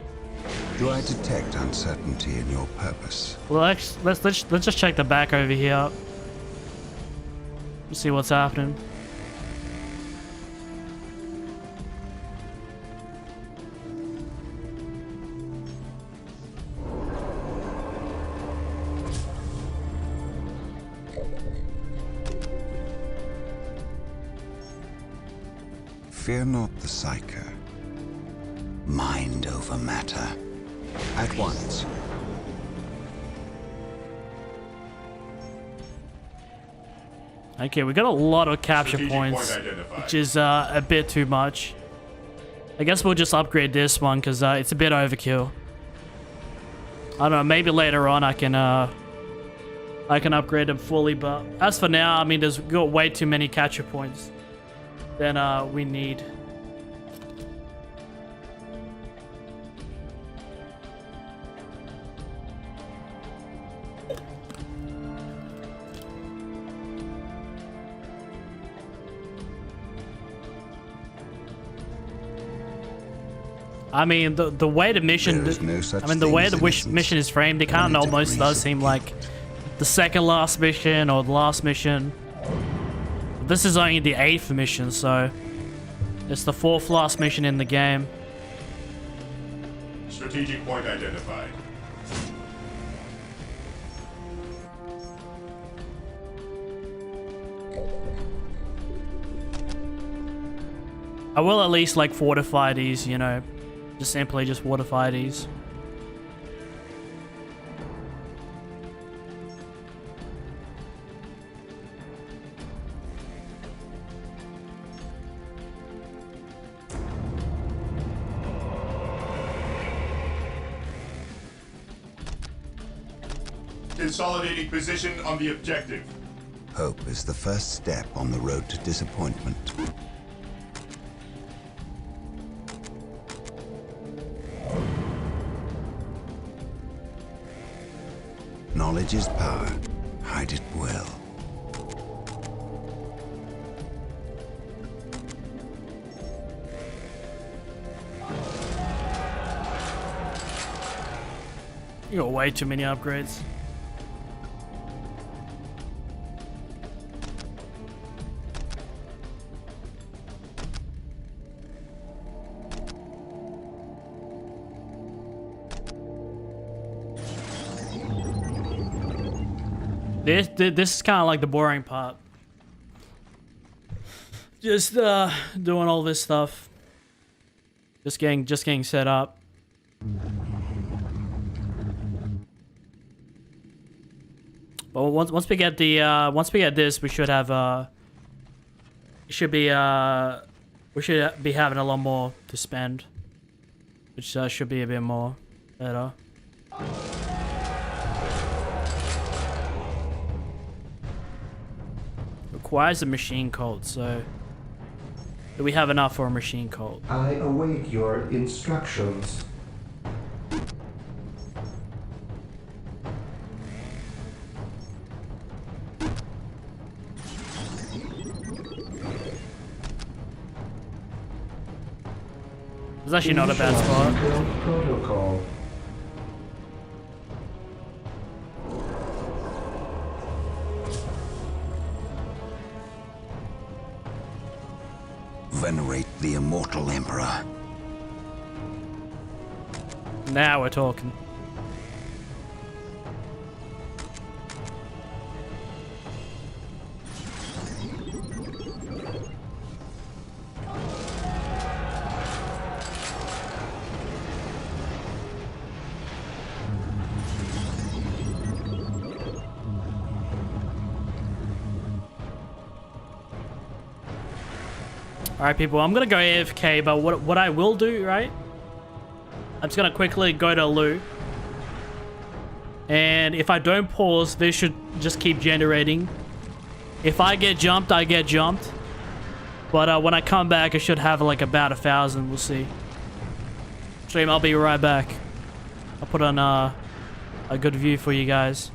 Speaker 4: Do I detect uncertainty in your purpose?
Speaker 1: Well, let's just check the back over here. See what's happening.
Speaker 4: Fear not the psyker. Mind over matter. At once.
Speaker 1: Okay, we got a lot of capture points, which is a bit too much. I guess we'll just upgrade this one because it's a bit overkill. I don't know, maybe later on I can upgrade them fully, but as for now, I mean, there's got way too many capture points than we need. I mean, the way the mission, the way the mission is framed, it kind of almost does seem like the second last mission or the last mission. This is only the 8th mission, so it's the 4th last mission in the game.
Speaker 9: Strategic point identified.
Speaker 1: I will at least like fortify these, you know, just simply just fortify these.
Speaker 9: Consolidating position on the objective.
Speaker 4: Hope is the first step on the road to disappointment. Knowledge is power. Hide it well.
Speaker 1: You got way too many upgrades. This is kind of like the boring part. Just doing all this stuff. Just getting set up. But once we get this, we should have we should be having a lot more to spend, which should be a bit more better. Requires a machine cult, so do we have enough for a machine cult?
Speaker 8: I await your instructions.
Speaker 1: It's actually not a bad spot.
Speaker 8: Protocol.
Speaker 4: Venerate the immortal Emperor.
Speaker 1: Now we're talking. Alright people, I'm gonna go AFK, but what I will do, right? I'm just gonna quickly go to loot. And if I don't pause, this should just keep generating. If I get jumped, I get jumped. But when I come back, I should have like about 1,000, we'll see. Stream, I'll be right back. I'll put on a good view for you guys.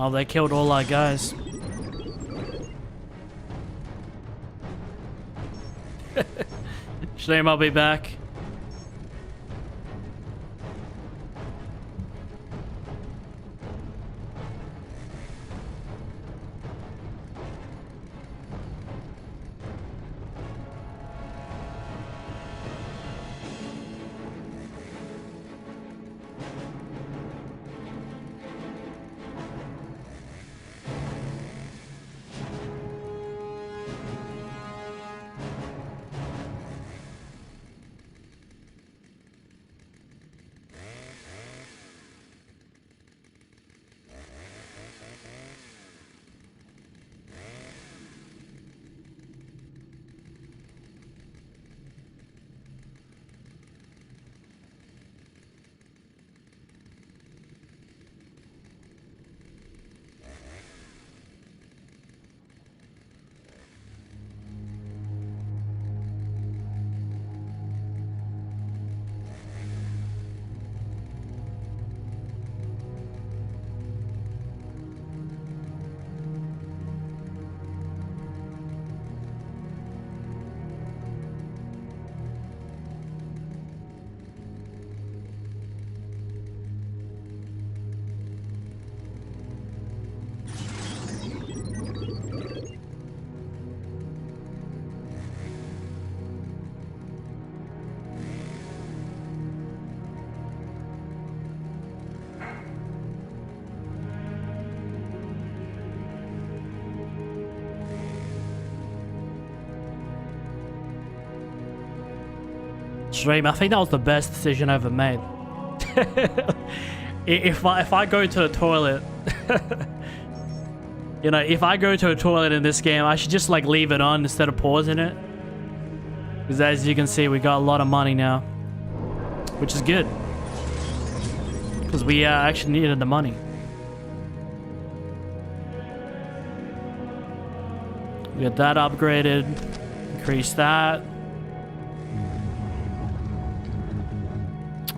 Speaker 1: Oh, they killed all our guys. Shame I'll be back. Stream, I think that was the best decision I ever made. if I go to the toilet, you know, if I go to a toilet in this game, I should just like leave it on instead of pausing it. Because as you can see, we got a lot of money now, which is good. Because we actually needed the money. We got that upgraded, increase that.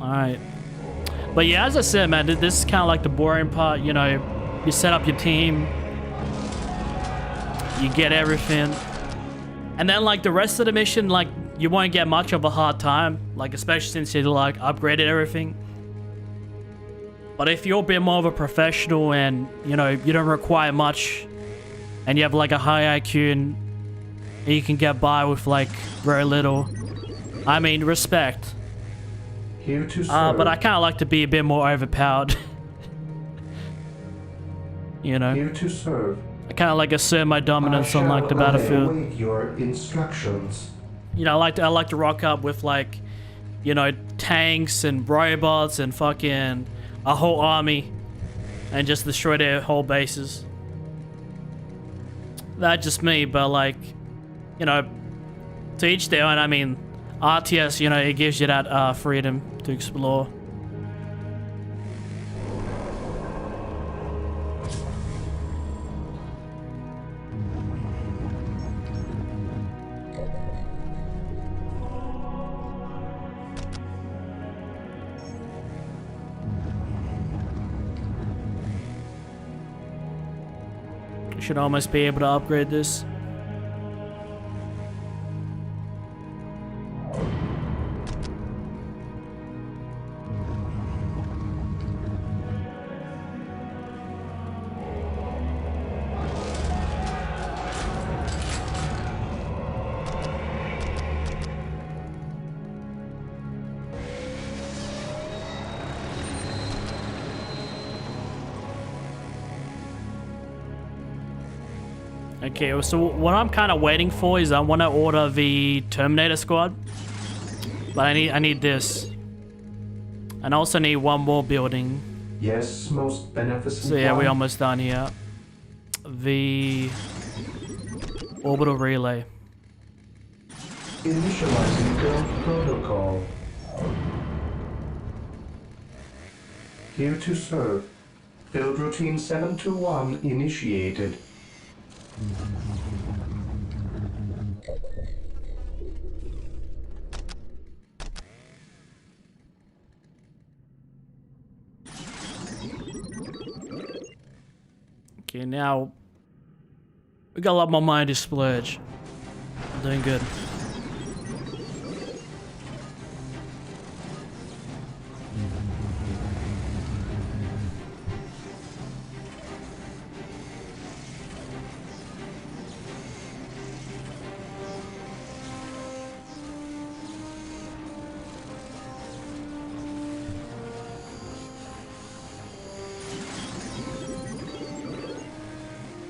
Speaker 1: Alright. But yeah, as I said, man, this is kind of like the boring part. You know, you set up your team, you get everything, and then like the rest of the mission, like you won't get much of a hard time, like especially since you like upgraded everything. But if you're a bit more of a professional and you know you don't require much, and you have like a high IQ and you can get by with like very little, I mean, respect.
Speaker 8: Here to serve.
Speaker 1: But I kind of like to be a bit more overpowered. You know.
Speaker 8: Here to serve.
Speaker 1: I kind of like assert my dominance on like the battlefield.
Speaker 8: Await your instructions.
Speaker 1: You know, I like to rock up with like, you know, tanks and robots and fucking a whole army, and just destroy their whole bases. That's just me, but like, you know, to each their own. I mean, RTS, you know, it gives you that freedom to explore. You should almost be able to upgrade this. Okay, so what I'm kind of waiting for is I want to order the Terminator squad, but I need this, and I also need one more building.
Speaker 8: Yes, most beneficent.
Speaker 1: So yeah, we're almost done here. The orbital relay.
Speaker 8: Initializing build protocol. Here to serve. Build routine 721 initiated.
Speaker 1: Okay, now we got a lot more money to splurge. I'm doing good.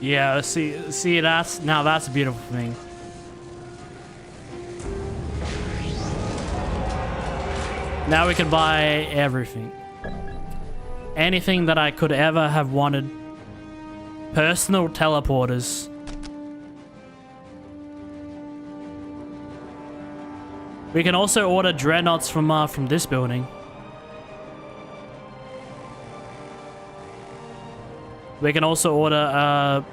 Speaker 1: Yeah, see, that's a beautiful thing. Now we can buy everything. Anything that I could ever have wanted. Personal teleporters. We can also order dreadnoughts from this building. We can also order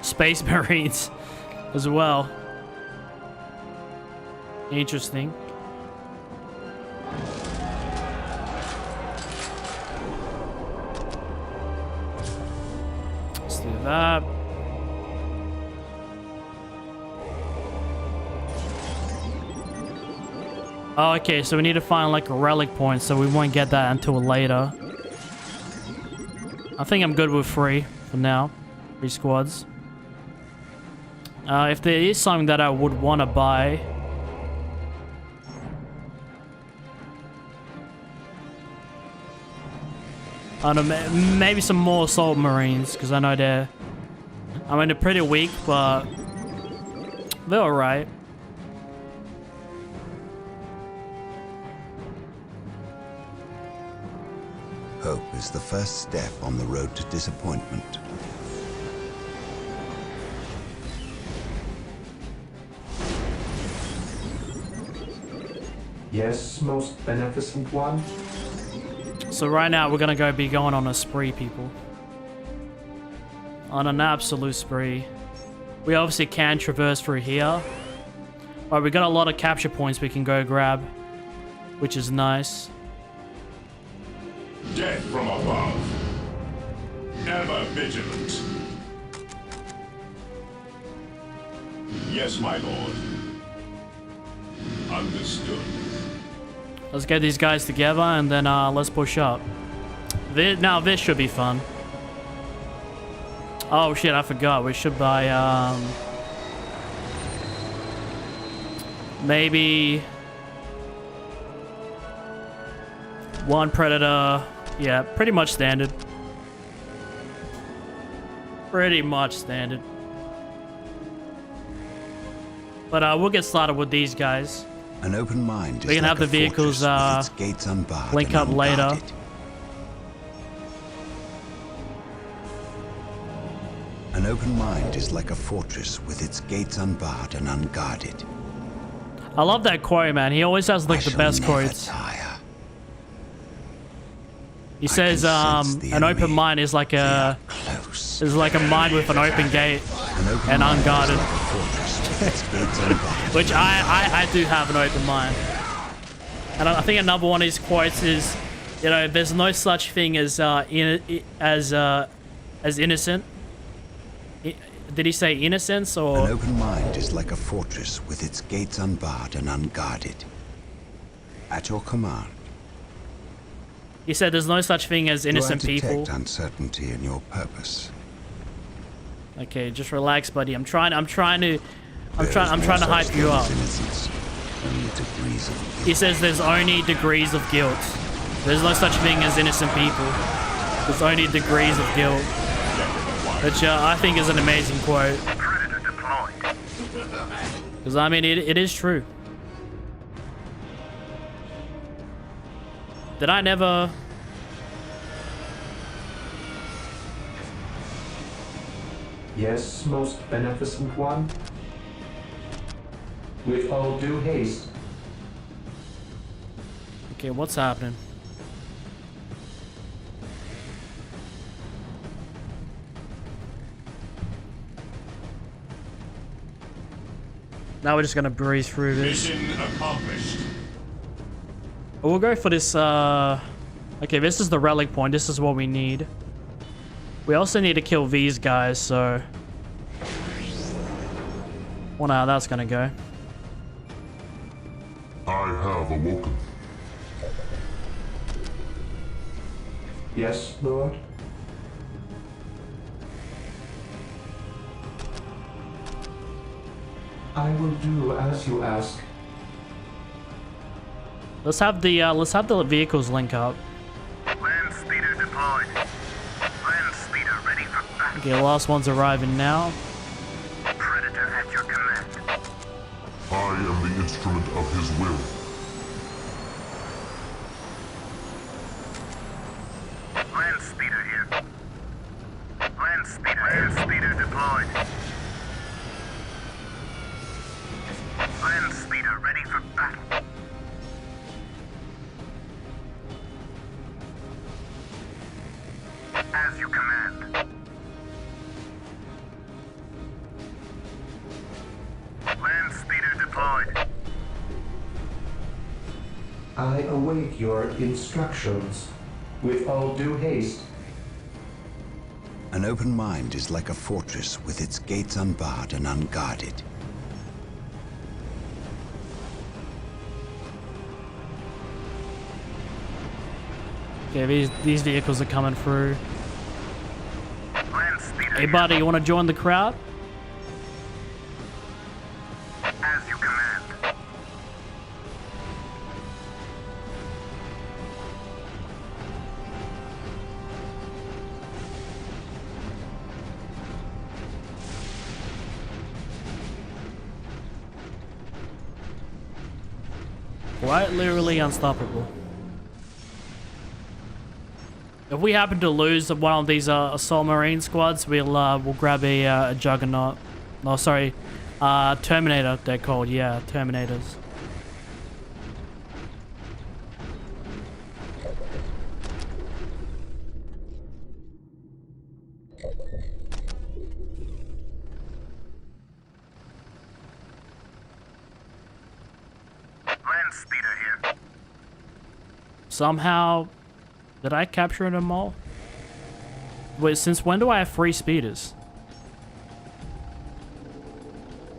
Speaker 1: Space Marines as well. Interesting. Let's do that. Oh, okay, so we need to find like a relic point, so we won't get that until later. I think I'm good with 3 for now. 3 squads. If there is something that I would want to buy... I don't know, maybe some more assault marines, because I know they're... I mean, they're pretty weak, but... they're alright.
Speaker 4: Hope is the first step on the road to disappointment.
Speaker 8: Yes, most beneficent one.
Speaker 1: So right now we're gonna be going on a spree, people. On an absolute spree. We obviously can traverse through here. But we got a lot of capture points we can go grab, which is nice.
Speaker 9: Death from above. Ever vigilant. Yes, my lord. Understood.
Speaker 1: Let's get these guys together and then let's push up. Now this should be fun. Oh shit, I forgot. We should buy maybe 1 predator. Yeah, pretty much standard. Pretty much standard. But we'll get started with these guys.
Speaker 4: An open mind is
Speaker 1: we can
Speaker 4: like
Speaker 1: have the vehicles link up later.
Speaker 4: An open mind is like a fortress with its gates unbarred and unguarded.
Speaker 1: I love that quote, man. He always has like the best quotes. He says, "An open mind is like a mind with an open gate and unguarded." Which I do have an open mind, and I think another one of his quotes is, you know, there's no such thing as innocent. Did he say innocence or?
Speaker 4: An open mind is like a fortress with its gates unbarred and unguarded. At your command.
Speaker 1: He said there's no such thing as innocent people.
Speaker 4: Do I detect uncertainty in your purpose?
Speaker 1: Okay, just relax, buddy. I'm trying to hype you up. He says there's only degrees of guilt. There's no such thing as innocent people. There's only degrees of guilt. Which I think is an amazing quote. Because I mean, it is true. Did I never...
Speaker 8: Yes, most beneficent one. With all due haste.
Speaker 1: Okay, what's happening? Now we're just gonna breeze through this.
Speaker 9: Mission accomplished.
Speaker 1: We'll go for this, okay, this is the relic point. This is what we need. We also need to kill these guys, so... Wonder how that's gonna go.
Speaker 11: I have awoken.
Speaker 8: Yes, Lord? I will do as you ask.
Speaker 1: Let's have the vehicles link up.
Speaker 12: Land speeder deployed. Land speeder ready for battle.
Speaker 1: Okay, the last one's arriving now.
Speaker 12: Predator at your command.
Speaker 11: I am the instrument of his will.
Speaker 12: Land speeder here. Land speeder deployed. Land speeder ready for battle. As you command. Land speeder deployed.
Speaker 8: I await your instructions. With all due haste.
Speaker 4: An open mind is like a fortress with its gates unbarred and unguarded.
Speaker 1: Okay, these vehicles are coming through. Hey buddy, you want to join the crowd?
Speaker 12: As you command.
Speaker 1: Quite literally unstoppable. If we happen to lose one of these assault marine squads, we'll grab a juggernaut. Oh, sorry, Terminator. They're called, yeah, Terminators.
Speaker 12: Land speeder here.
Speaker 1: Somehow, did I capture them all? Wait, since when do I have 3 speeders?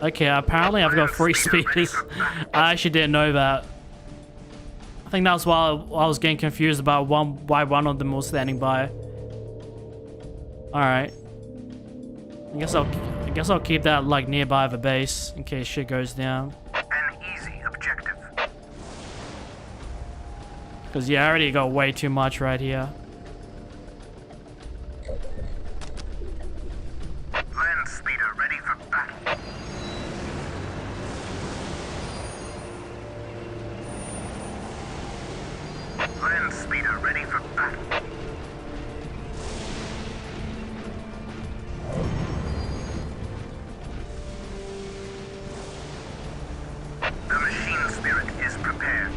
Speaker 1: Okay, apparently I've got 3 speeders. I actually didn't know that. I think that's why I was getting confused about why one of them was standing by. Alright. I guess I'll keep that like nearby the base in case shit goes down.
Speaker 12: An easy objective.
Speaker 1: Because yeah, I already got way too much right here.
Speaker 12: Land speeder ready for battle. Land speeder ready for battle. The machine spirit is prepared.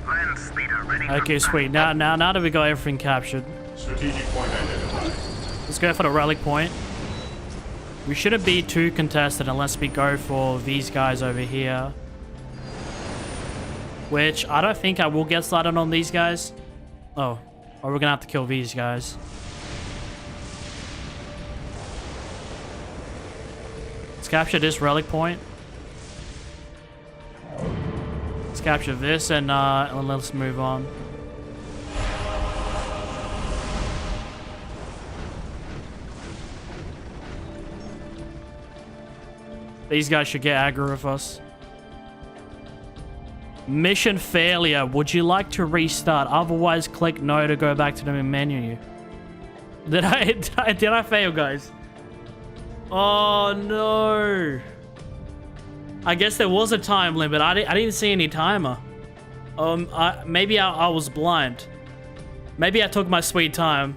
Speaker 12: Land speeder ready for
Speaker 1: Okay, sweet. Now that we got everything captured,
Speaker 9: Strategic point identified.
Speaker 1: let's go for the relic point. We shouldn't be too contested unless we go for these guys over here. Which, I don't think I will get started on these guys. Oh, or we're gonna have to kill these guys. Let's capture this relic point. Let's capture this and let's move on. These guys should get aggro with us. Mission failure. Would you like to restart? Otherwise, click no to go back to the menu. Did I fail, guys? Oh no! I guess there was a time limit. I didn't see any timer. Maybe I was blind. Maybe I took my sweet time.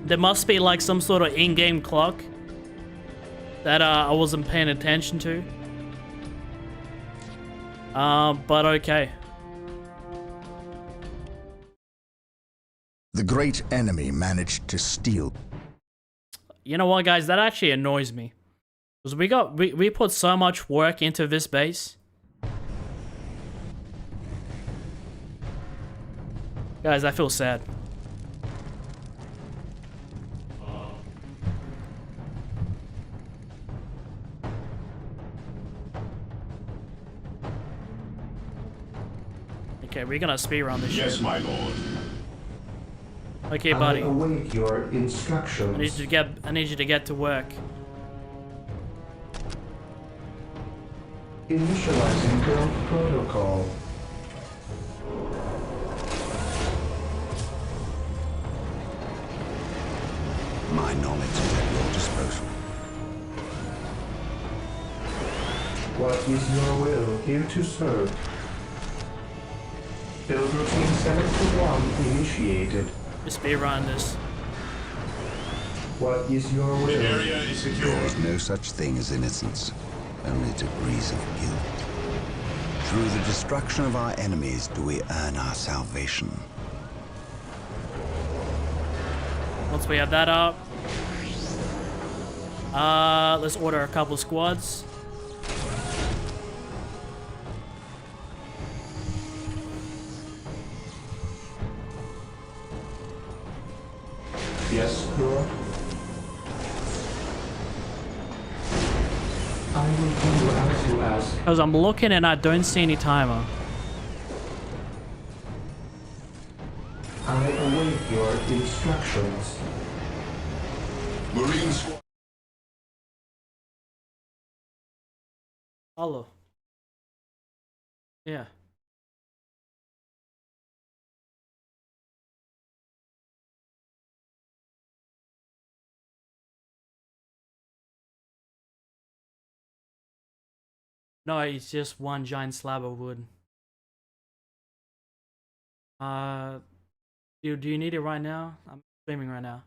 Speaker 1: There must be like some sort of in-game clock that I wasn't paying attention to. But okay.
Speaker 2: The great enemy managed to steal.
Speaker 1: You know what, guys? That actually annoys me. Because we put so much work into this base. Guys, I feel sad. Okay, we're gonna speedrun this shit.
Speaker 9: Yes, my lord.
Speaker 1: Okay, buddy.
Speaker 8: I await your instructions.
Speaker 1: I need you to get to work.
Speaker 8: Initializing build protocol.
Speaker 4: My knowledge is at your disposal.
Speaker 8: What is your will? Here to serve. Build routine 7-1 initiated.
Speaker 1: Just speedrun this.
Speaker 8: What is your will?
Speaker 9: The area is secure.
Speaker 4: There is no such thing as innocence, only degrees of guilt. Through the destruction of our enemies do we earn our salvation.
Speaker 1: Once we have that up, let's order a couple squads.
Speaker 8: Yes, Lord. I will do as you ask.
Speaker 1: Because I'm looking and I don't see any timer.
Speaker 8: I await your instructions.
Speaker 9: Marines.
Speaker 1: Hello. Yeah. No, it's just one giant slab of wood. Do you need it right now? I'm streaming right now.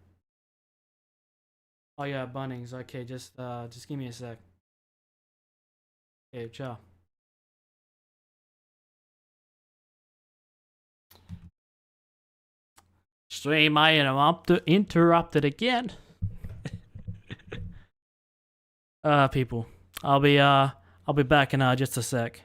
Speaker 1: Oh yeah, Bunnings. Okay, just give me a sec. Okay, ciao. Stream, I am interrupted again. People, I'll be back in just a sec.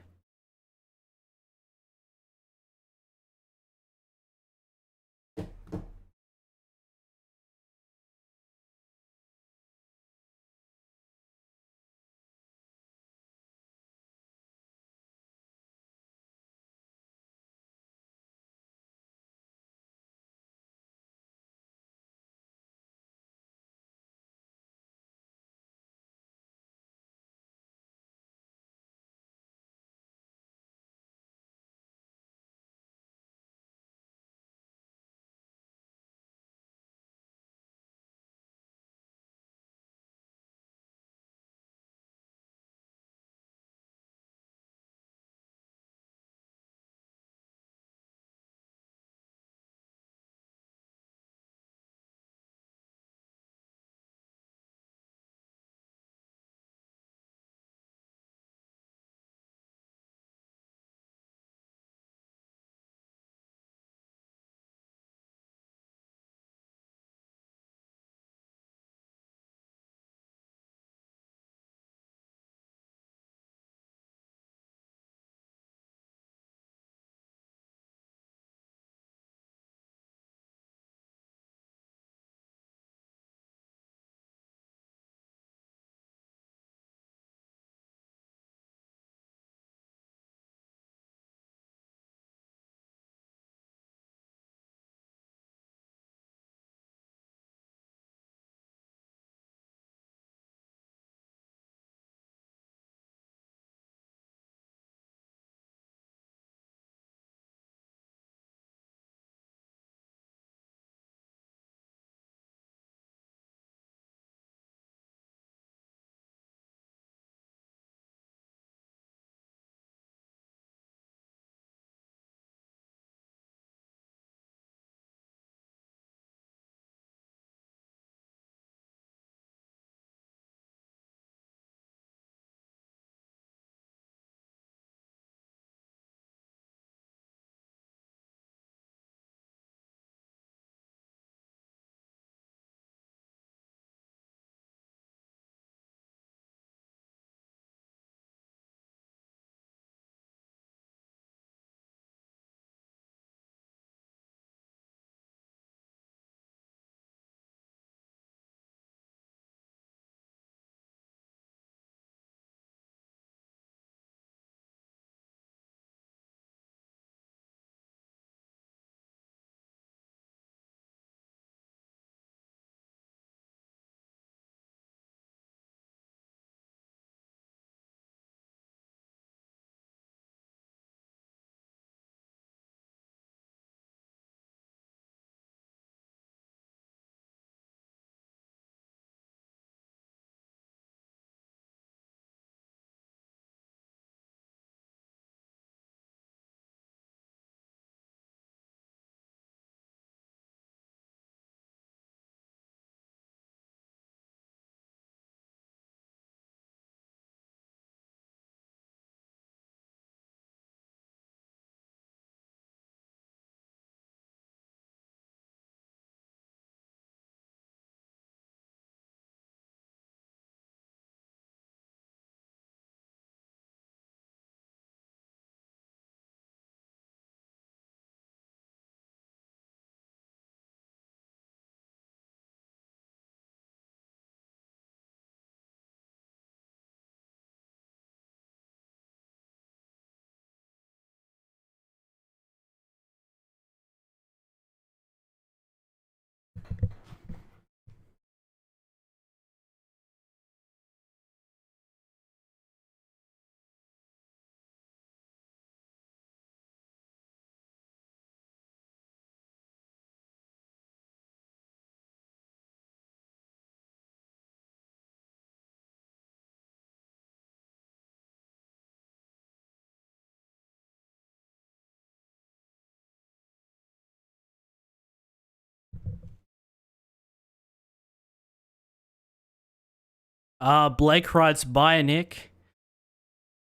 Speaker 1: Blake writes, bye, Nick.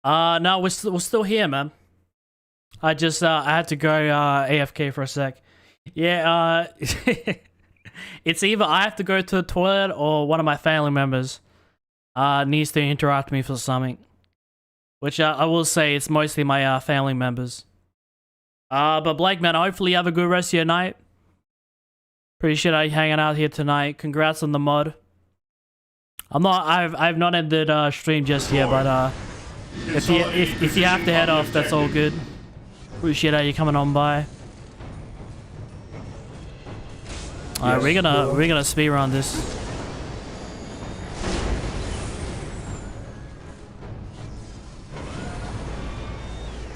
Speaker 1: No, we're still here, man. I just, I had to go, AFK for a sec. Yeah, it's either I have to go to the toilet or one of my family members, needs to interrupt me for something. Which, I will say, it's mostly my, family members. But Blake, man, hopefully you have a good rest of your night. Appreciate you hanging out here tonight. Congrats on the mod. I've not ended stream just yet, but if you have to head off, that's all good. Appreciate how you coming on by. Alright, we're gonna speed run this.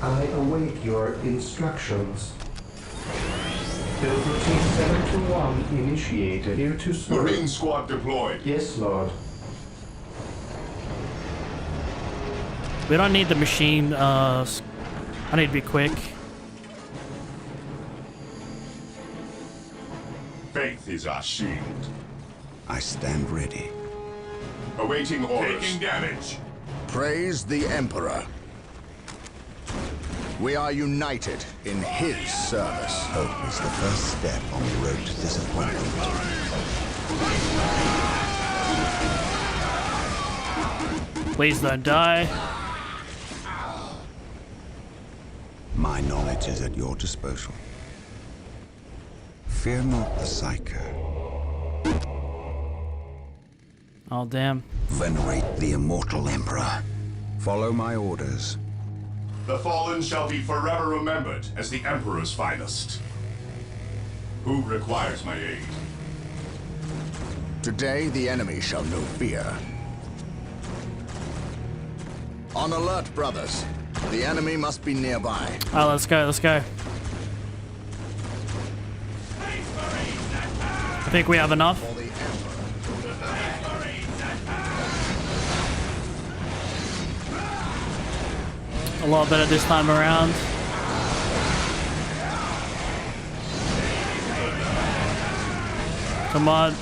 Speaker 8: I await your instructions. Build routine 721 initiated. Here to serve.
Speaker 9: Marine squad deployed.
Speaker 8: Yes, Lord.
Speaker 1: We don't need the machine, I need to be quick.
Speaker 9: Faith is our shield.
Speaker 4: I stand ready.
Speaker 9: Awaiting orders. Taking damage.
Speaker 2: Praise the Emperor. We are united in his service.
Speaker 4: Hope is the first step on the road to disappointment.
Speaker 1: Please don't die.
Speaker 4: My knowledge is at your disposal. Fear not the Psyker.
Speaker 1: Oh, damn.
Speaker 4: Venerate the immortal Emperor. Follow my orders.
Speaker 9: The fallen shall be forever remembered as the Emperor's finest. Who requires my aid?
Speaker 2: Today the enemy shall know fear. On alert, brothers. The enemy must be nearby.
Speaker 1: Alright, let's go, let's go. I think we have enough. A lot better this time around. Come on.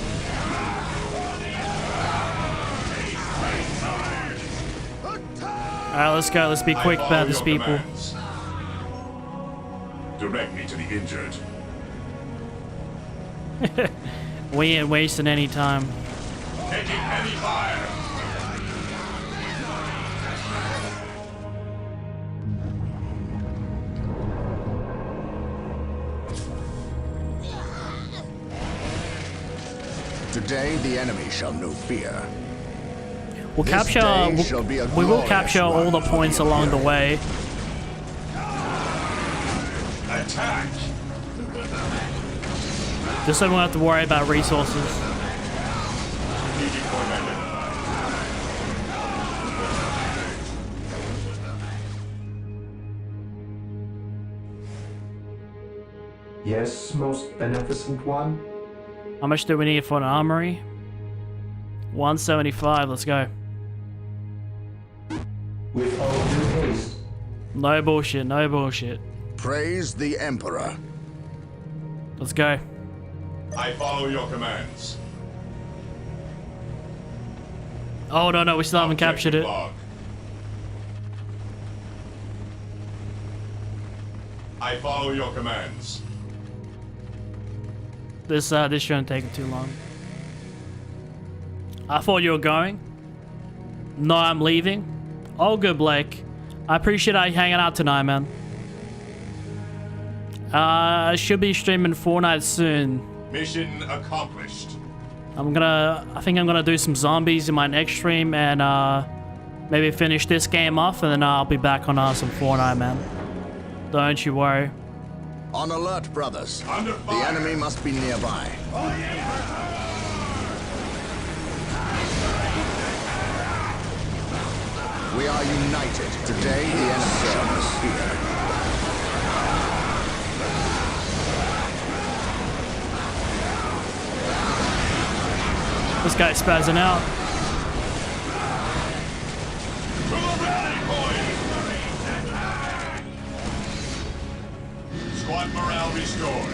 Speaker 1: Alright, let's go. Let's be quick about these people.
Speaker 9: Direct me to the injured.
Speaker 1: We ain't wasting any time.
Speaker 9: Taking heavy fire.
Speaker 2: Today the enemy shall know fear.
Speaker 1: We'll capture. We will capture all the points along the way.
Speaker 9: Attack.
Speaker 1: Just so we don't have to worry about resources.
Speaker 8: Yes, most beneficent one.
Speaker 1: How much do we need for an armory? 175. Let's go.
Speaker 8: With all due haste.
Speaker 1: No bullshit. No bullshit.
Speaker 2: Praise the Emperor.
Speaker 1: Let's go.
Speaker 9: I follow your commands.
Speaker 1: Oh no, we still haven't captured it.
Speaker 9: I follow your commands.
Speaker 1: This shouldn't take too long. I thought you were going. No, I'm leaving. All good, Blake. I appreciate you hanging out tonight, man. I should be streaming Fortnite soon.
Speaker 9: Mission accomplished.
Speaker 1: I think I'm gonna do some zombies in my next stream and maybe finish this game off, and then I'll be back on some Fortnite, man. Don't you worry.
Speaker 2: On alert, brothers. The enemy must be nearby. We are united. Today the enemy shall know fear.
Speaker 1: This guy's spazzing out.
Speaker 9: Squad morale restored.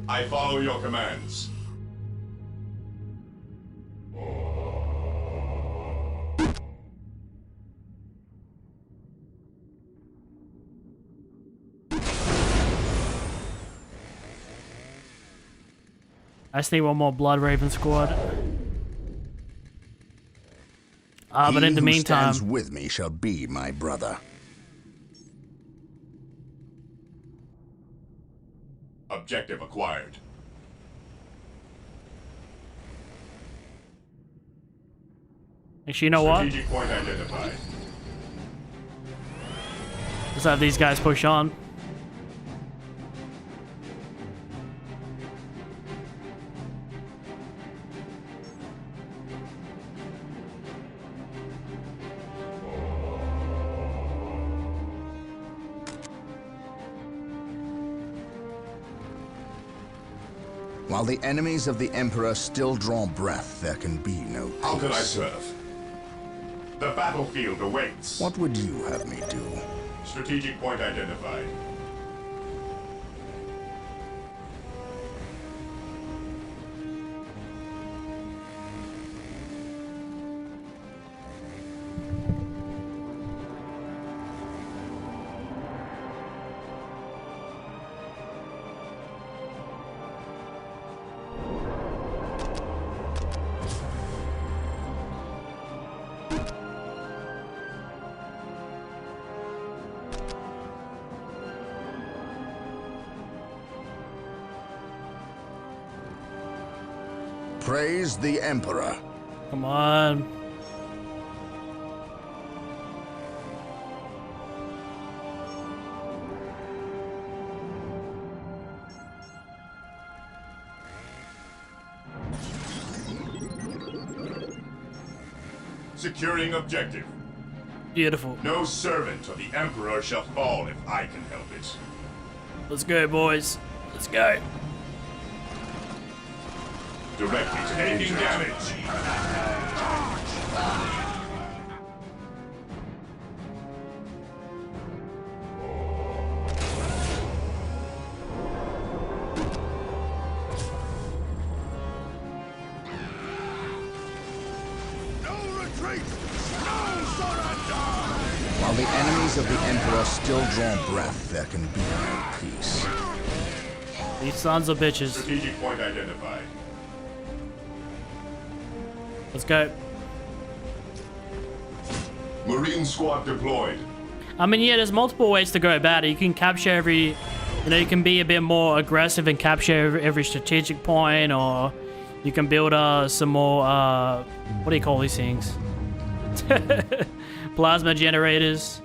Speaker 9: I follow your commands.
Speaker 1: I just need one more Blood Raven squad. But in the meantime,
Speaker 2: stands with me shall be my brother.
Speaker 9: Objective acquired.
Speaker 1: actually, you know what?
Speaker 9: Strategic point identified.
Speaker 1: Let's have these guys push on.
Speaker 2: While the enemies of the Emperor still draw breath, there can be no peace.
Speaker 9: How can I serve? The battlefield awaits.
Speaker 2: What would you have me do?
Speaker 9: Strategic point identified.
Speaker 2: Praise the Emperor.
Speaker 1: Come on.
Speaker 9: Securing objective.
Speaker 1: Beautiful.
Speaker 9: No servant of the Emperor shall fall if I can help it.
Speaker 1: Let's go, boys. Let's go.
Speaker 9: Directly taking damage.
Speaker 2: While the enemies of the Emperor still draw breath, there can be no peace.
Speaker 1: These sons of bitches.
Speaker 9: Strategic point identified.
Speaker 1: Let's go.
Speaker 9: Marine squad deployed.
Speaker 1: I mean, yeah, there's multiple ways to go about it. You can capture every, you know, you can be a bit more aggressive and capture every strategic point, or you can build some more, what do you call these things? Plasma generators.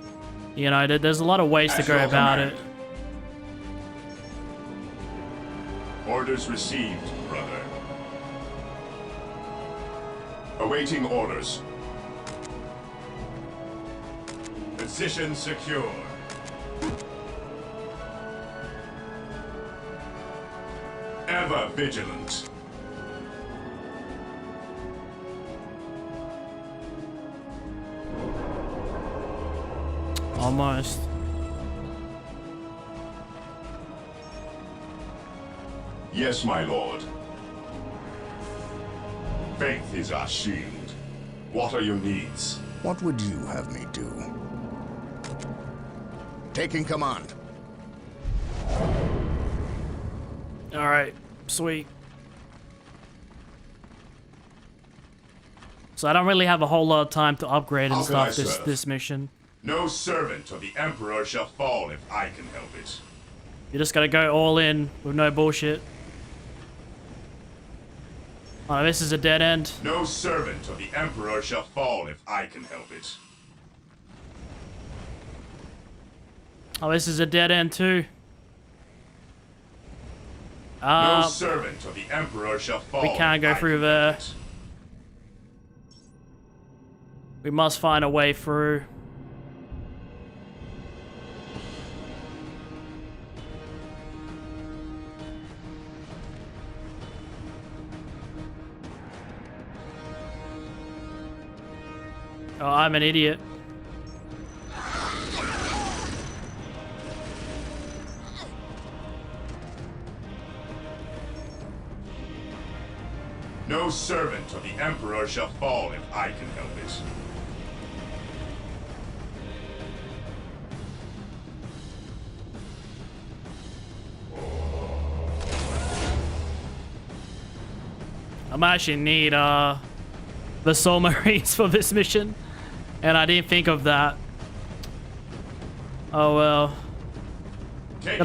Speaker 1: You know, there's a lot of ways to go about it.
Speaker 9: Orders received, brother. Awaiting orders. Position secure. Ever vigilant.
Speaker 1: Almost.
Speaker 9: Yes, my lord. Faith is our shield. What are your needs?
Speaker 2: What would you have me do? Taking command.
Speaker 1: Alright, sweet. So I don't really have a whole lot of time to upgrade and stuff this mission.
Speaker 9: No servant of the Emperor shall fall if I can help it.
Speaker 1: You just gotta go all in with no bullshit. Oh, this is a dead end.
Speaker 9: No servant of the Emperor shall fall if I can help it.
Speaker 1: Oh, this is a dead end too.
Speaker 9: No servant of the Emperor shall fall.
Speaker 1: We can't go through there. We must find a way through. Oh, I'm an idiot.
Speaker 9: No servant of the Emperor shall fall if I can help it.
Speaker 1: I might actually need the Soul Marines for this mission, and I didn't think of that. Oh well. I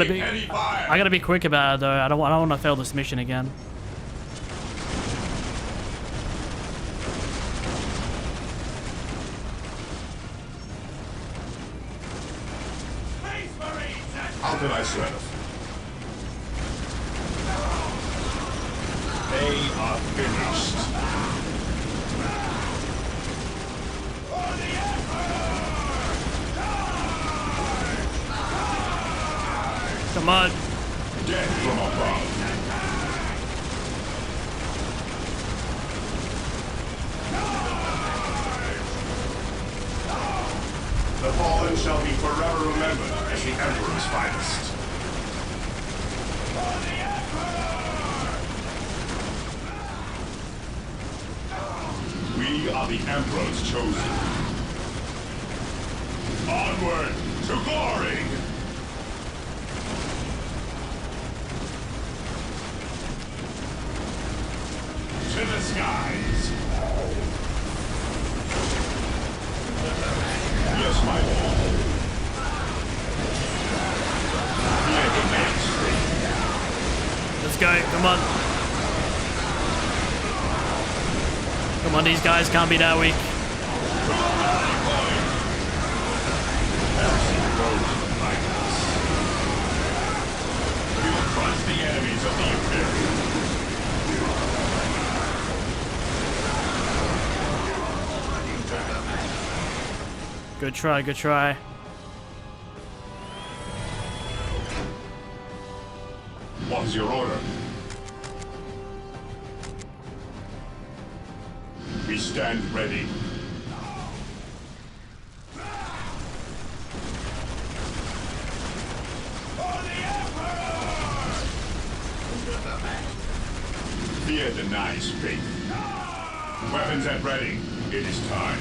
Speaker 1: gotta be quick about it though. I don't want to fail this mission again.
Speaker 9: How can I serve? They are finished.
Speaker 1: Come on.
Speaker 9: Death from above. The fallen shall be forever remembered as the Emperor's finest. We are the Emperor's chosen. Onward to glory! To the skies! Yes, my lord.
Speaker 1: Let's go, come on. Come on, these guys can't be that weak.
Speaker 9: We will crush the enemies of the Imperium.
Speaker 1: Good try, good try.
Speaker 9: What is your order? We stand ready. Fear denies faith. Weapons at ready. It is time.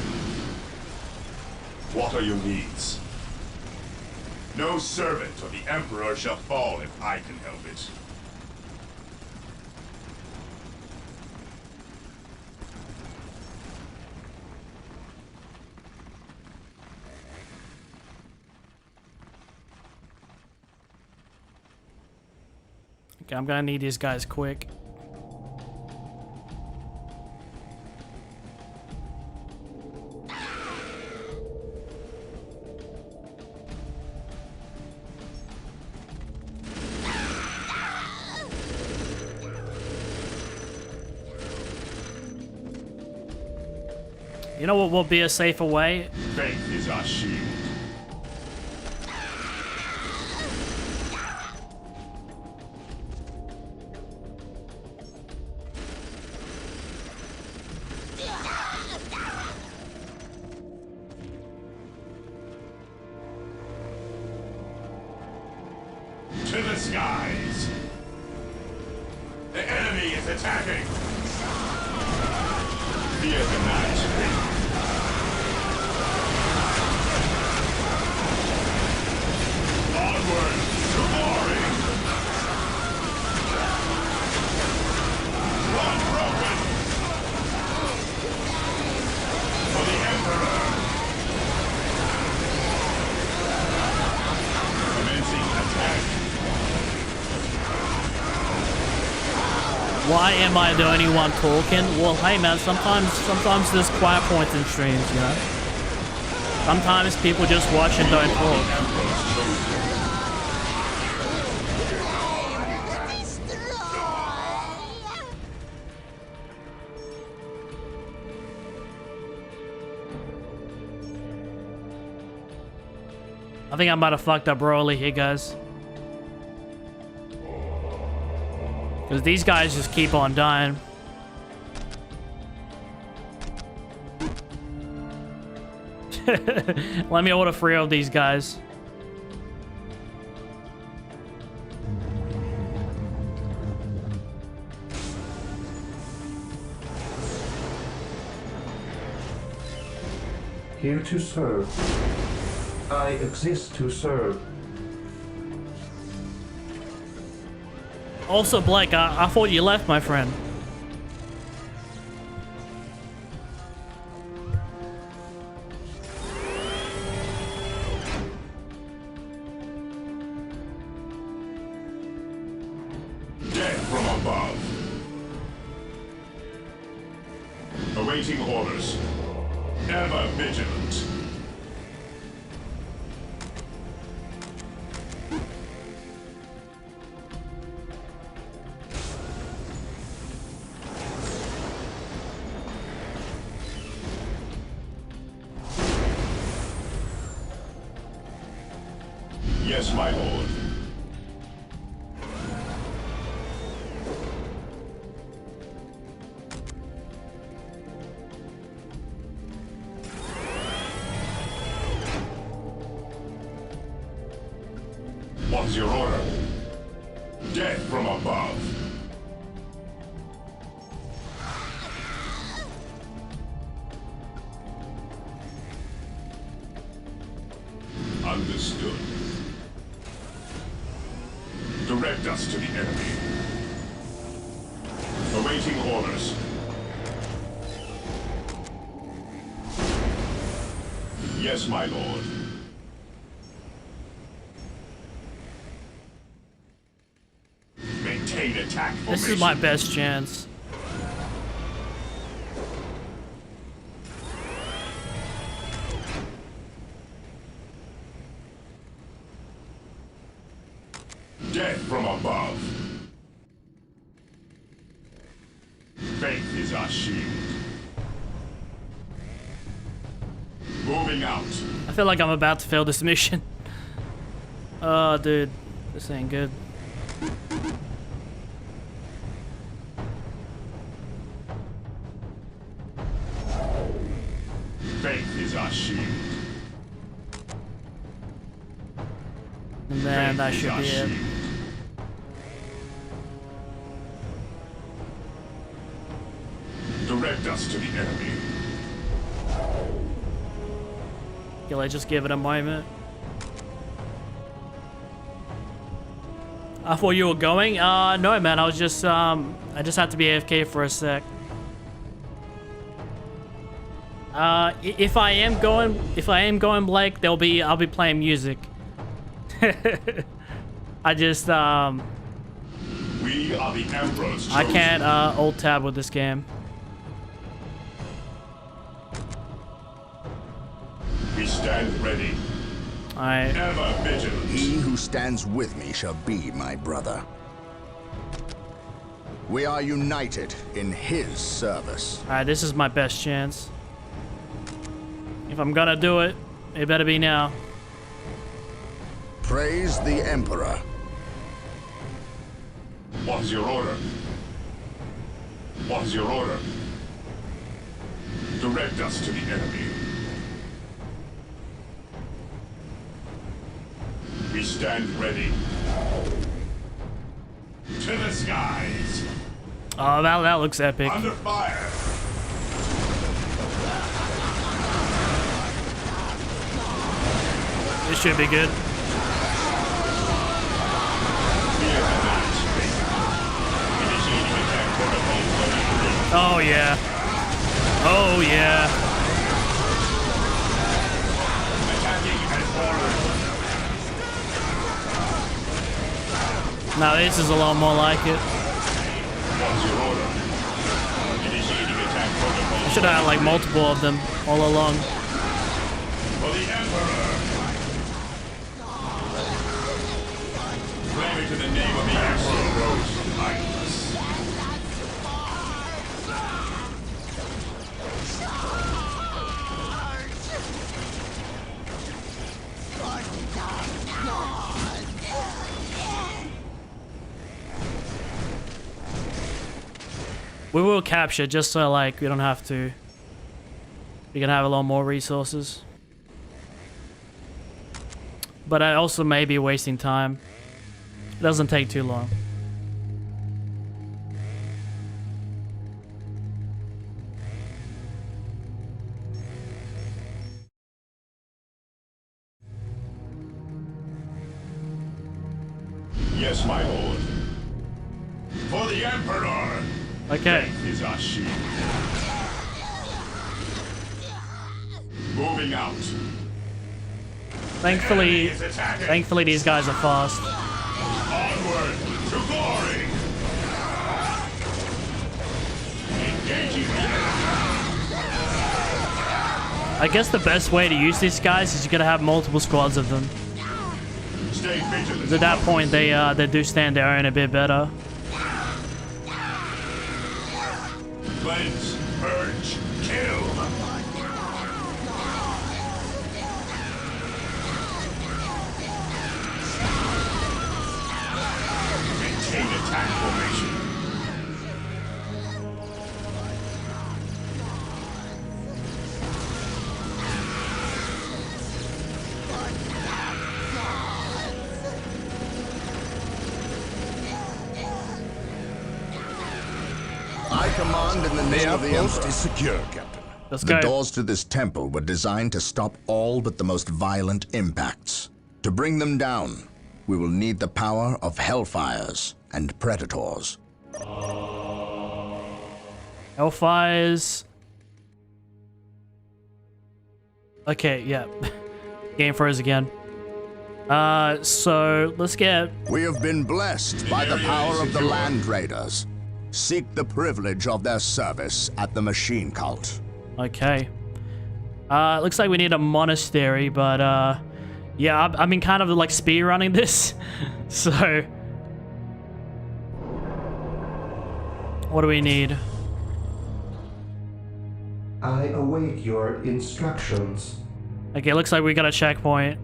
Speaker 9: What are your needs? No servant of the Emperor shall fall if I can help it.
Speaker 1: Okay, I'm gonna need these guys quick. You know what will be a safer way?
Speaker 9: Faith is our shield. To the skies! The enemy is attacking! Fear denies faith. Onward to glory! Unbroken! For the Emperor! Commencing attack!
Speaker 1: Why am I the only one talking? Well, hey man, sometimes there's quiet points in streams, you know? Sometimes people just watch and don't talk. I think I might have fucked up royally here, guys. Because these guys just keep on dying. Let me order 3 of these guys.
Speaker 8: Here to serve. I exist to serve.
Speaker 1: Also, Blake, I thought you left, my friend.
Speaker 9: Dead from above. Awaiting orders. Ever vigilant. Yes, my lord. What's your order? Dead from above. Understood. Direct us to the enemy. Awaiting orders. Yes, my lord. Maintain attack formation.
Speaker 1: This is my best chance.
Speaker 9: Dead from above. Faith is our shield. Moving out.
Speaker 1: I feel like I'm about to fail this mission. Oh, dude. This ain't good.
Speaker 9: Faith is our shield.
Speaker 1: And then that should be it.
Speaker 9: Direct us to the enemy.
Speaker 1: Can I just give it a moment? I thought you were going? No, man. I was just, I just had to be AFK for a sec. If I am going, Blake, I'll be playing music. I just,
Speaker 9: We are the Emperor's
Speaker 1: I can't, alt tab with this game.
Speaker 9: We stand ready.
Speaker 1: Alright.
Speaker 9: Ever vigilant.
Speaker 2: He who stands with me shall be my brother. We are united in his service.
Speaker 1: Alright, this is my best chance. If I'm gonna do it, it better be now.
Speaker 2: Praise the Emperor.
Speaker 9: What's your order? What's your order? Direct us to the enemy. We stand ready. To the skies.
Speaker 1: Oh, that looks epic.
Speaker 9: Under fire.
Speaker 1: This should be good. Oh yeah. Oh yeah. Now this is a lot more like it. I should have had like multiple of them all along.
Speaker 9: For the Emperor. Claiming to the name of the Emperor.
Speaker 1: We will capture just so like we don't have to. We can have a lot more resources. But I also may be wasting time. It doesn't take too long.
Speaker 9: forward. For the Emperor!
Speaker 1: Okay.
Speaker 9: Faith is our shield. Moving out.
Speaker 1: Thankfully these guys are fast.
Speaker 9: Onward to glory! Engaging the
Speaker 1: I guess the best way to use these guys is you gotta have multiple squads of them.
Speaker 9: Stay vigilant.
Speaker 1: At that point, they do stand their own a bit better.
Speaker 9: Cleanse, purge, kill. Maintain attack formation.
Speaker 2: I command in the name of the
Speaker 5: outpost
Speaker 2: Emperor.
Speaker 5: is secure, Captain.
Speaker 1: Let's
Speaker 2: The
Speaker 1: go.
Speaker 2: doors to this temple were designed to stop all but the most violent impacts. To bring them down, we will need the power of Hellfires and Predators.
Speaker 1: Hellfires. Okay, yeah. Game froze again. So let's get...
Speaker 2: We have been blessed by the power of the Land Raiders. Seek the privilege of their service at the Machine Cult.
Speaker 1: Okay. Looks like we need a monastery, but yeah, I've been kind of like speed running this. So what do we need?
Speaker 8: I await your instructions.
Speaker 1: Okay, looks like we got a checkpoint.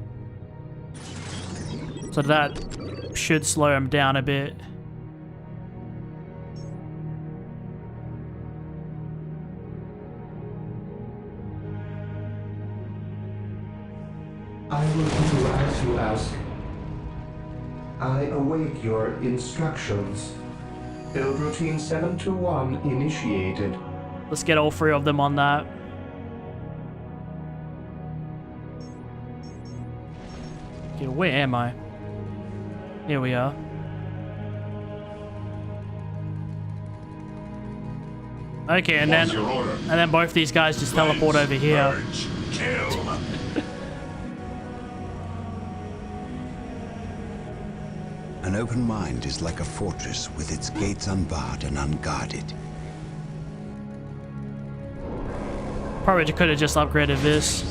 Speaker 1: So that should slow him down a bit.
Speaker 8: I will do as you ask. I await your instructions. Build routine 721 initiated.
Speaker 1: Let's get all three of them on that. Okay, where am I? Here we are. Okay, and then both these guys just teleport over here.
Speaker 4: An open mind is like a fortress with its gates unbarred and unguarded.
Speaker 1: Probably could have just upgraded this.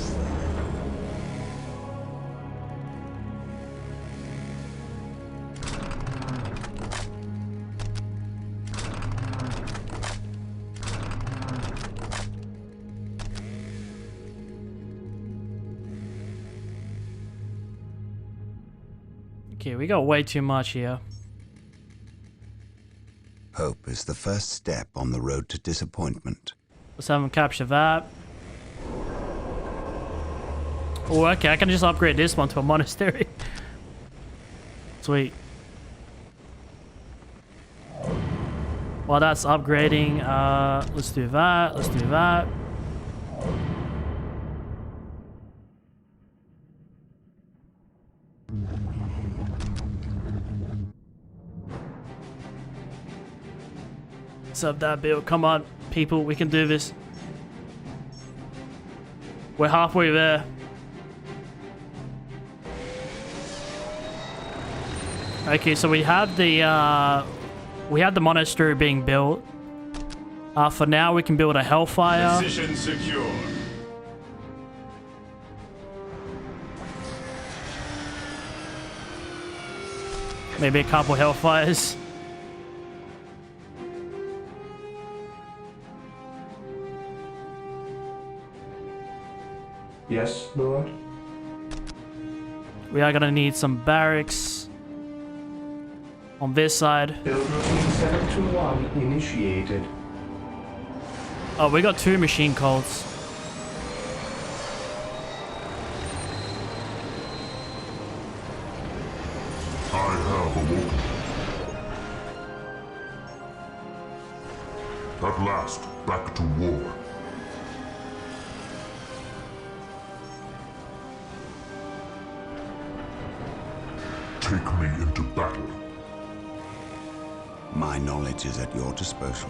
Speaker 1: Okay, we got way too much here.
Speaker 4: Hope is the first step on the road to disappointment.
Speaker 1: Let's have them capture that. Oh, okay, I can just upgrade this one to a monastery. Sweet. While that's upgrading, let's do that, let's do that. Let's have that build. Come on, people, we can do this. We're halfway there. Okay, so we have the monastery being built. For now, we can build a Hellfire.
Speaker 9: Position secure.
Speaker 1: Maybe a couple Hellfires.
Speaker 8: Yes, Lord?
Speaker 1: We are gonna need some barracks on this side.
Speaker 8: Build routine 721 initiated.
Speaker 1: Oh, we got 2 machine cults.
Speaker 11: I have awoken. At last, back to war. Take me into battle.
Speaker 4: My knowledge is at your disposal.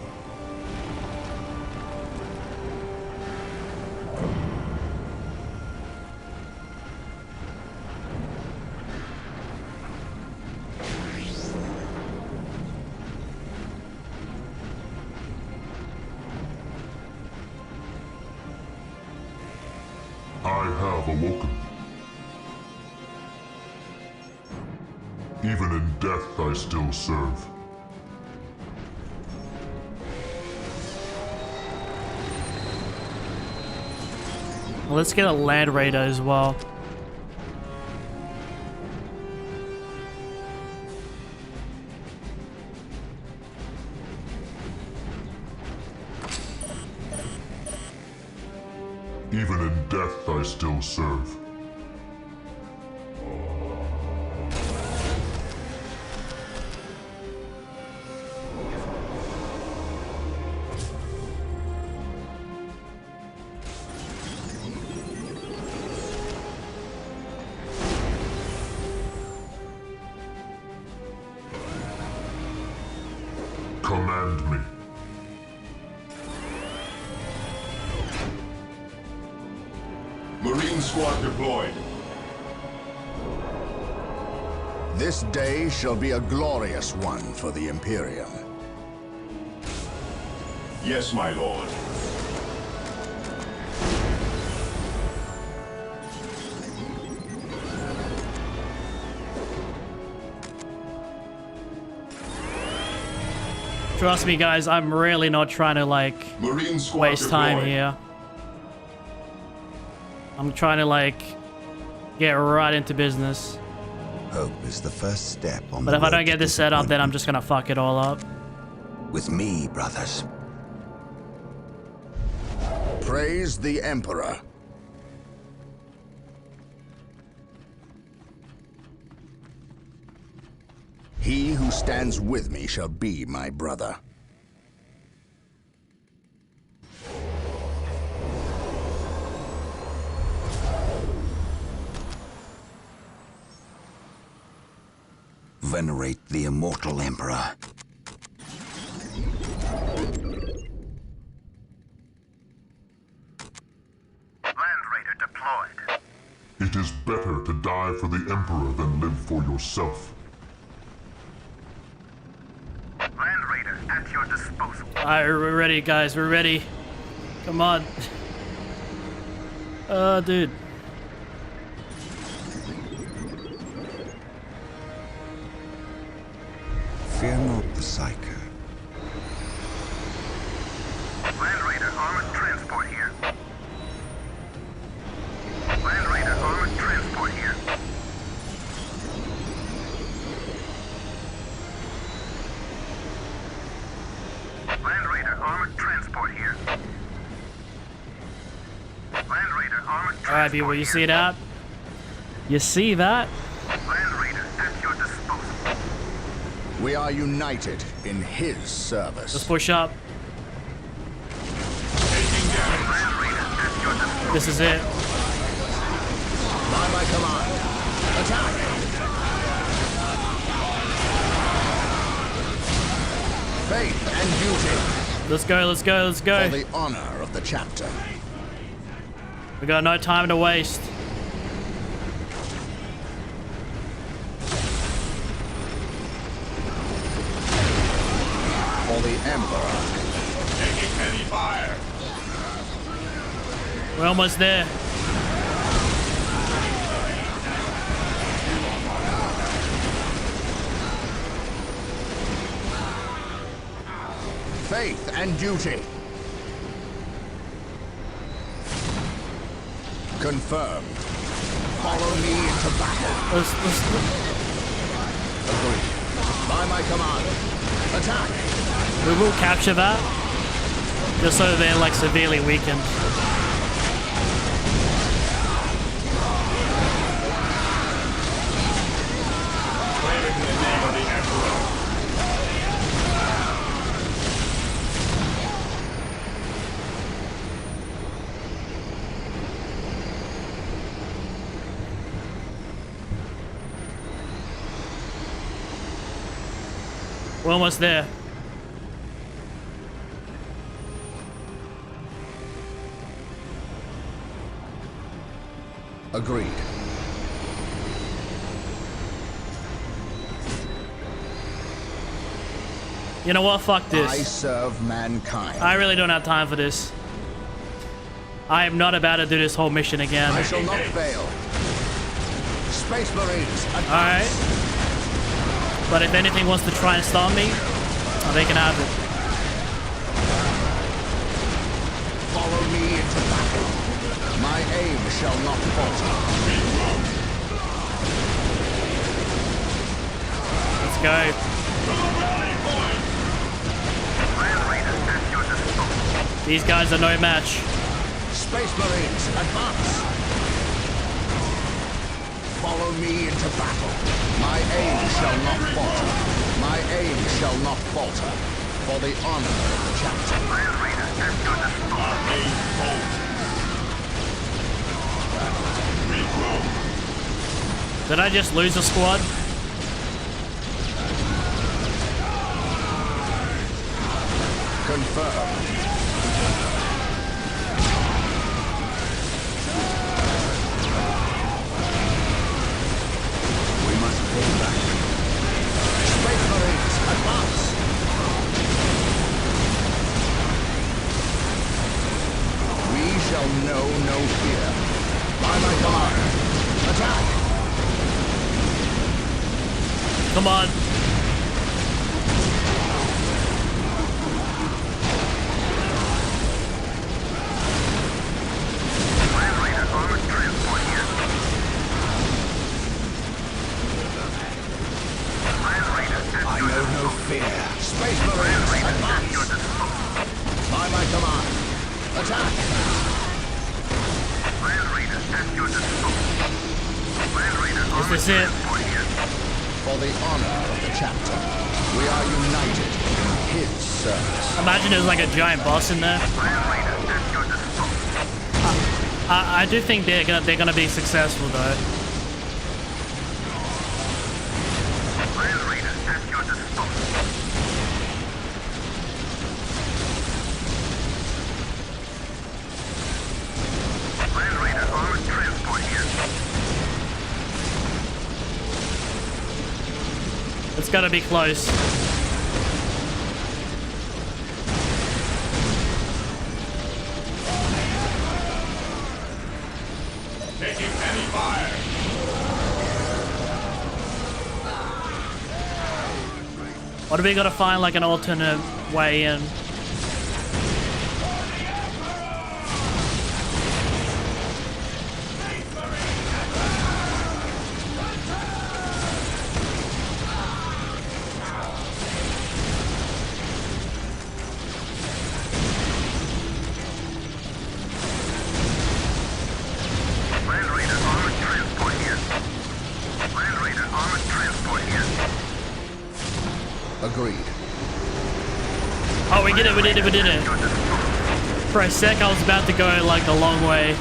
Speaker 11: I have awoken. Even in death I still serve.
Speaker 1: Let's get a Land Raider as well.
Speaker 11: Even in death I still serve. Command me.
Speaker 9: Marine squad deployed.
Speaker 2: This day shall be a glorious one for the Imperium.
Speaker 9: Yes, my lord.
Speaker 1: Trust me, guys, I'm really not trying to, like,
Speaker 9: Marine squad
Speaker 1: waste time
Speaker 9: deployed.
Speaker 1: here. I'm trying to, like, get right into business.
Speaker 4: Hope is the first step on
Speaker 1: But
Speaker 4: the
Speaker 1: if I
Speaker 4: road
Speaker 1: don't
Speaker 4: to
Speaker 1: get this set up, then I'm just gonna fuck it all up.
Speaker 4: with me, brothers.
Speaker 2: Praise the Emperor. He who stands with me shall be my brother.
Speaker 4: Venerate the immortal Emperor.
Speaker 12: Land Raider deployed.
Speaker 11: It is better to die for the Emperor than live for yourself.
Speaker 12: Land Raider at your disposal.
Speaker 1: Alright, we're ready, guys. We're ready. Come on. Dude.
Speaker 4: Fear not the Psyker.
Speaker 12: Land Raider armored transport here. Land Raider armored transport here. Land Raider armored transport here. Land Raider armored transport.
Speaker 1: Alright, people, you see that? You see that?
Speaker 12: Land Raider at your disposal.
Speaker 2: We are united in his service.
Speaker 1: Let's push up.
Speaker 12: Land Raider at your disposal.
Speaker 1: This is it.
Speaker 2: By my command, attack! Faith and duty
Speaker 1: Let's go, let's go, let's
Speaker 2: for
Speaker 1: go.
Speaker 2: the honor of the chapter.
Speaker 1: We got no time to waste.
Speaker 2: For the Emperor.
Speaker 9: Taking heavy fire.
Speaker 1: We're almost there.
Speaker 2: Faith and duty. Confirmed. Follow me into battle.
Speaker 1: Let's
Speaker 2: Agreed. By my command, attack!
Speaker 1: we will capture that. Just so they're like severely weakened.
Speaker 9: Claim it in the name of the Emperor.
Speaker 1: We're almost there.
Speaker 2: Agreed.
Speaker 1: You know what? Fuck this.
Speaker 2: I serve mankind.
Speaker 1: I really don't have time for this. I am not about to do this whole mission again.
Speaker 2: I shall not fail. Space Marines,
Speaker 1: alright. But if anything wants to try and stop me, they can have it.
Speaker 2: Follow me into battle. My aim shall not falter.
Speaker 1: Let's go. These guys are no match.
Speaker 2: Space Marines, advance! Follow me into battle. My aim shall not falter. My aim shall not falter. For the honor of the chapter.
Speaker 1: Did I just lose a squad?
Speaker 2: Confirmed. Space Marines, advance! We shall know no fear. By my command, attack!
Speaker 1: Come on.
Speaker 2: I know no fear. Space Marines, advance! By my command, attack!
Speaker 1: Is this it?
Speaker 2: For the honor of the chapter, we are united in his service.
Speaker 1: Imagine there's like a giant boss in there. I do think they're gonna be successful though. It's gotta be close.
Speaker 9: Taking heavy fire.
Speaker 1: What do we gotta find like an alternate way in?
Speaker 2: Agreed.
Speaker 1: Oh, we did it, we did it, we did it. For a sec, I was about to go like the long way.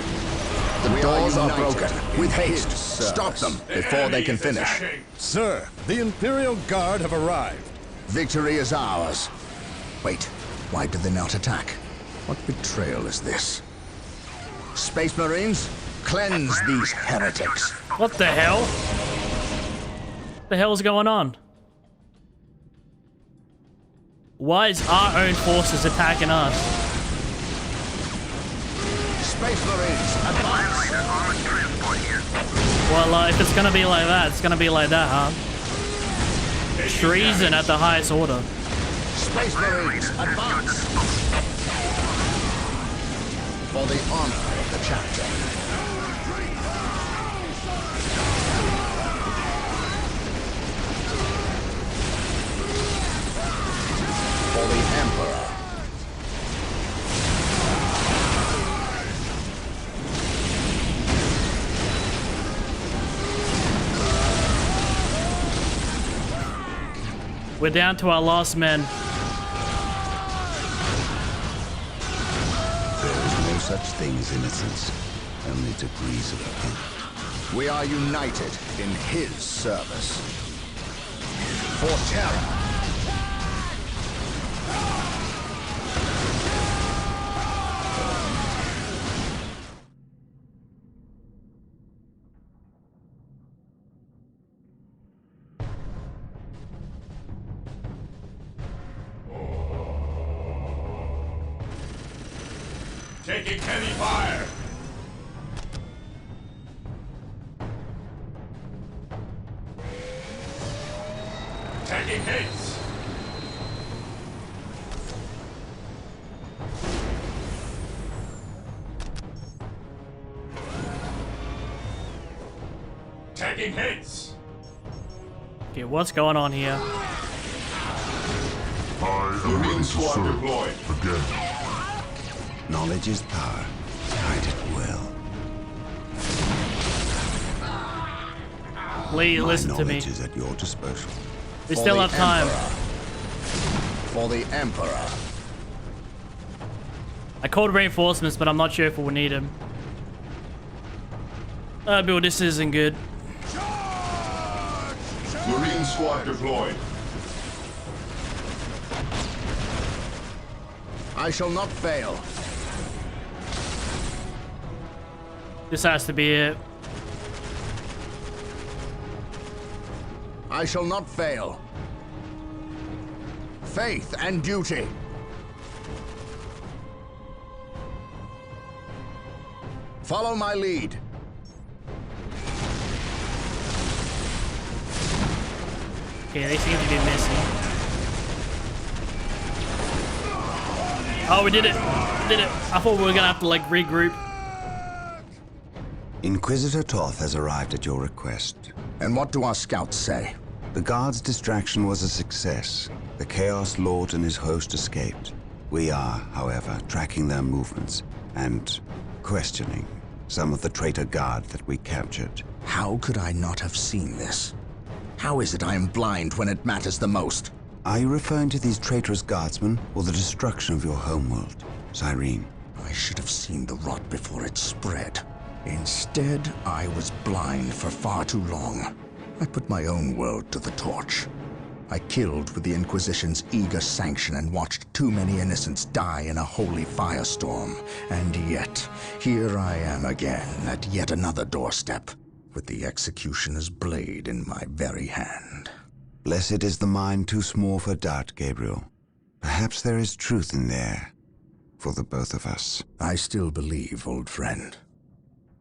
Speaker 2: The doors are broken. With haste, stop them before they can finish.
Speaker 5: Sir, the Imperial Guard have arrived.
Speaker 2: Victory is ours. Wait, why did they not attack? What betrayal is this? Space Marines, cleanse these heretics.
Speaker 1: What the hell? What the hell's going on? Why is our own forces attacking us?
Speaker 2: Space Marines, advance!
Speaker 1: Well, if it's gonna be like that, it's gonna be like that, huh? Treason at the highest order.
Speaker 2: Space Marines, advance! For the honor of the chapter. For the Emperor.
Speaker 1: We're down to our last men.
Speaker 4: There is no such thing as innocence, only degrees of guilt.
Speaker 2: We are united in his service. For terror.
Speaker 9: Taking heavy fire. Taking hits. Taking hits.
Speaker 1: Okay, what's going on here?
Speaker 11: I am ready to serve
Speaker 9: deployed.
Speaker 11: again.
Speaker 4: Knowledge is power. Guide it well.
Speaker 1: Please listen to me.
Speaker 4: Knowledge is at your disposal.
Speaker 1: We still have time.
Speaker 2: For the Emperor.
Speaker 1: I called reinforcements, but I'm not sure if we'll need them. Bill, this isn't good.
Speaker 9: Marine squad deployed.
Speaker 2: I shall not fail.
Speaker 1: This has to be it.
Speaker 2: I shall not fail. Faith and duty. Follow my lead.
Speaker 1: Okay, they seem to be missing. Oh, we did it. We did it. I thought we were gonna have to like regroup.
Speaker 4: Inquisitor Toth has arrived at your request.
Speaker 2: And what do our scouts say?
Speaker 4: The guard's distraction was a success. The Chaos Lord and his host escaped. We are, however, tracking their movements and questioning some of the traitor guard that we captured.
Speaker 2: How could I not have seen this? How is it I am blind when it matters the most?
Speaker 4: Are you referring to these traitorous guardsmen or the destruction of your homeworld, Cyrene?
Speaker 2: I should have seen the rot before it spread. Instead, I was blind for far too long. I put my own world to the torch. I killed with the Inquisition's eager sanction and watched too many innocents die in a holy firestorm. And yet, here I am again at yet another doorstep, with the executioner's blade in my very hand.
Speaker 4: Blessed is the mind too small for doubt, Gabriel. Perhaps there is truth in there, for the both of us.
Speaker 2: I still believe, old friend.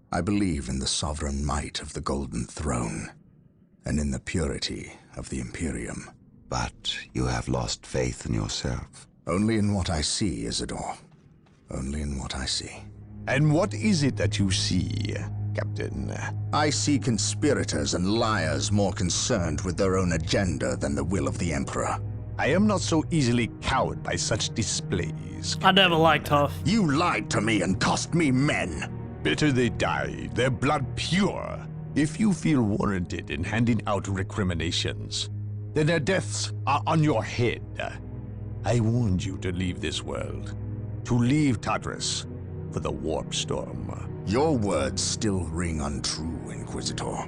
Speaker 2: I believe in the sovereign might of the Golden Throne, and in the purity of the Imperium.
Speaker 4: But you have lost faith in yourself.
Speaker 2: Only in what I see, Isidore. Only in what I see.
Speaker 3: And what is it that you see, Captain?
Speaker 2: I see conspirators and liars more concerned with their own agenda than the will of the Emperor.
Speaker 3: I am not so easily cowed by such displays.
Speaker 1: I never liked Toth.
Speaker 2: You lied to me and cost me men.
Speaker 3: Better they die, their blood pure. If you feel warranted in handing out recriminations, then their deaths are on your head. I warned you to leave this world, to leave Tartarus for the warp storm.
Speaker 2: Your words still ring untrue, Inquisitor.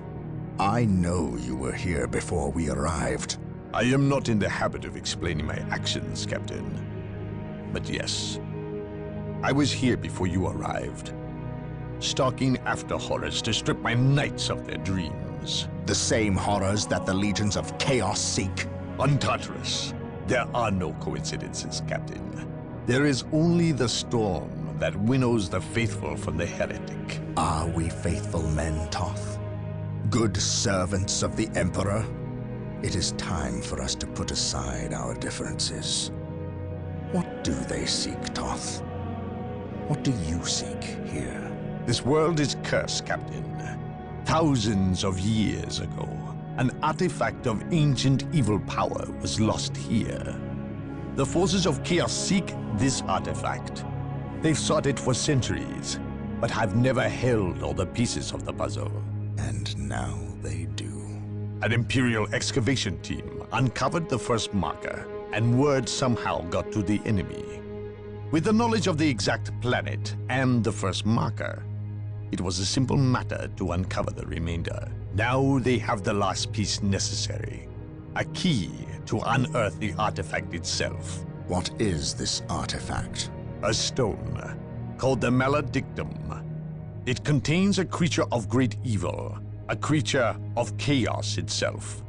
Speaker 2: I know you were here before we arrived.
Speaker 3: I am not in the habit of explaining my actions, Captain. But yes, I was here before you arrived, stalking after horrors to strip my knights of their dreams.
Speaker 2: The same horrors that the legions of chaos seek.
Speaker 3: On Tartarus, there are no coincidences, Captain. There is only the storm that winnows the faithful from the heretic.
Speaker 2: Are we faithful men, Toth? Good servants of the Emperor? It is time for us to put aside our differences. What do they seek, Toth? What do you seek here?
Speaker 3: This world is cursed, Captain. Thousands of years ago, an artifact of ancient evil power was lost here. The forces of chaos seek this artifact. They've sought it for centuries, but have never held all the pieces of the puzzle.
Speaker 2: And now they do.
Speaker 3: An Imperial excavation team uncovered the first marker, and word somehow got to the enemy. With the knowledge of the exact planet and the first marker, it was a simple matter to uncover the remainder. Now they have the last piece necessary, a key to unearth the artifact itself.
Speaker 2: What is this artifact?
Speaker 3: A stone, called the Maledictum. It contains a creature of great evil, a creature of chaos itself.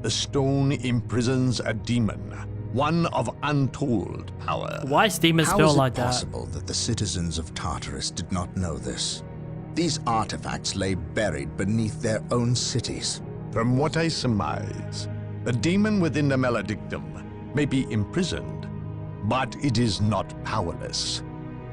Speaker 3: The stone imprisons a demon, one of untold power.
Speaker 1: Why is demons
Speaker 2: How
Speaker 1: feel
Speaker 2: is it
Speaker 1: like that?
Speaker 2: possible that the citizens of Tartarus did not know this? These artifacts lay buried beneath their own cities.
Speaker 3: From what I surmise, the demon within the Maledictum may be imprisoned, but it is not powerless.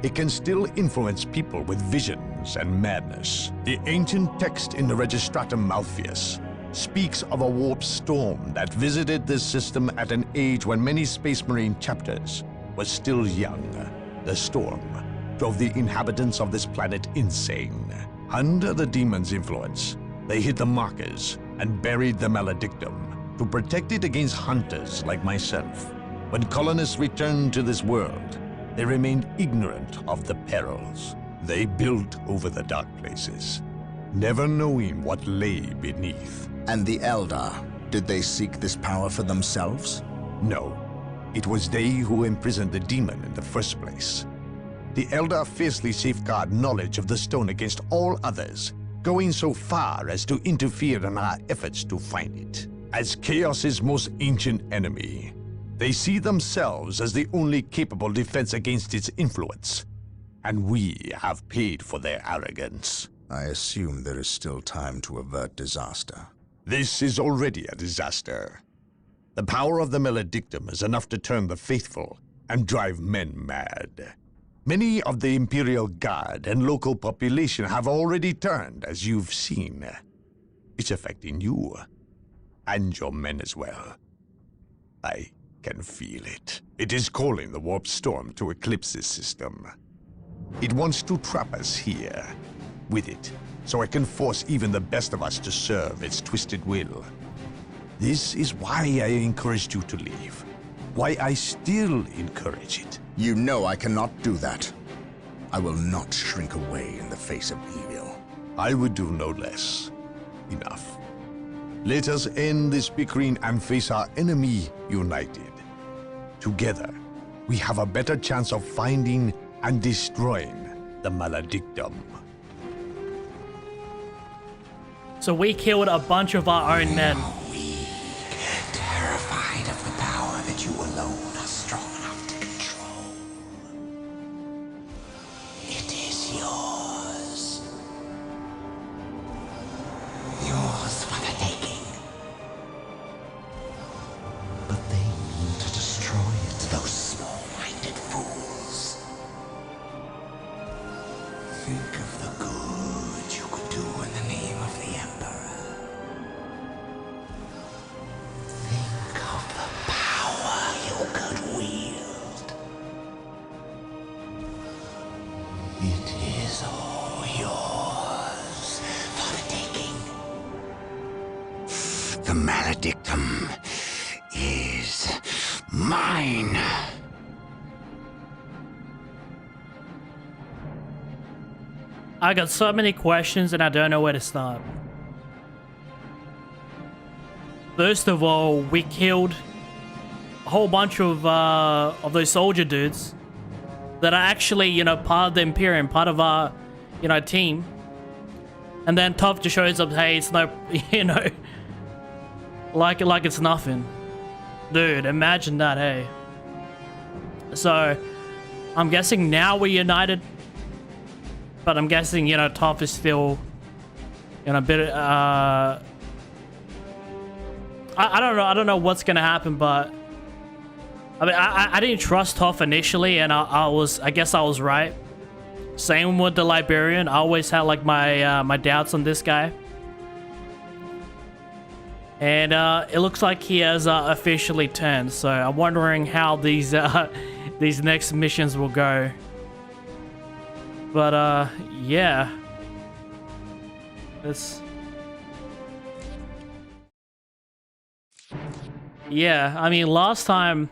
Speaker 3: It can still influence people with visions and madness. The ancient text in the Registratum Malpheus speaks of a warp storm that visited this system at an age when many Space Marine chapters were still young. The storm drove the inhabitants of this planet insane. Under the demon's influence, they hid the markers and buried the Maledictum to protect it against hunters like myself. When colonists returned to this world, they remained ignorant of the perils. They built over the dark places, never knowing what lay beneath.
Speaker 2: And the Eldar, did they seek this power for themselves?
Speaker 3: No, it was they who imprisoned the demon in the first place. The Eldar fiercely safeguard knowledge of the stone against all others, going so far as to interfere in our efforts to find it. As Chaos's most ancient enemy, they see themselves as the only capable defense against its influence, and we have paid for their arrogance.
Speaker 2: I assume there is still time to avert disaster.
Speaker 3: This is already a disaster. The power of the Maledictum is enough to turn the faithful and drive men mad. Many of the Imperial Guard and local population have already turned, as you've seen. It's affecting you, and your men as well. I can feel it. It is calling the warp storm to eclipse this system. It wants to trap us here, with it, so it can force even the best of us to serve its twisted will. This is why I encouraged you to leave. Why I still encourage it.
Speaker 2: You know I cannot do that. I will not shrink away in the face of evil.
Speaker 3: I would do no less. Enough. Let us end this bickering and face our enemy united. Together, we have a better chance of finding and destroying the Maledictum.
Speaker 1: So we killed a bunch of our own men.
Speaker 13: Terrified of the power that you alone are strong enough to control. It is yours. Yours for the taking. But they mean to destroy it, those small-minded fools. Think of the good you could do in the name of the Emperor. It is all yours for the taking. The Maledictum is mine.
Speaker 1: I got so many questions and I don't know where to start. First of all, we killed a whole bunch of those soldier dudes that are actually, you know, part of the Imperium, part of our, you know, team. And then Toph just shows up, hey, it's no, you know, like it's nothing. Dude, imagine that, hey. So, I'm guessing now we're united. But I'm guessing, you know, Toph is still, you know, a bit, I don't know what's gonna happen, but I mean, I didn't trust Toph initially, and I guess I was right. Same with the Liberian. I always had like my my doubts on this guy, and it looks like he has officially turned. So I'm wondering how these next missions will go. But yeah, it's. Yeah, I mean, last time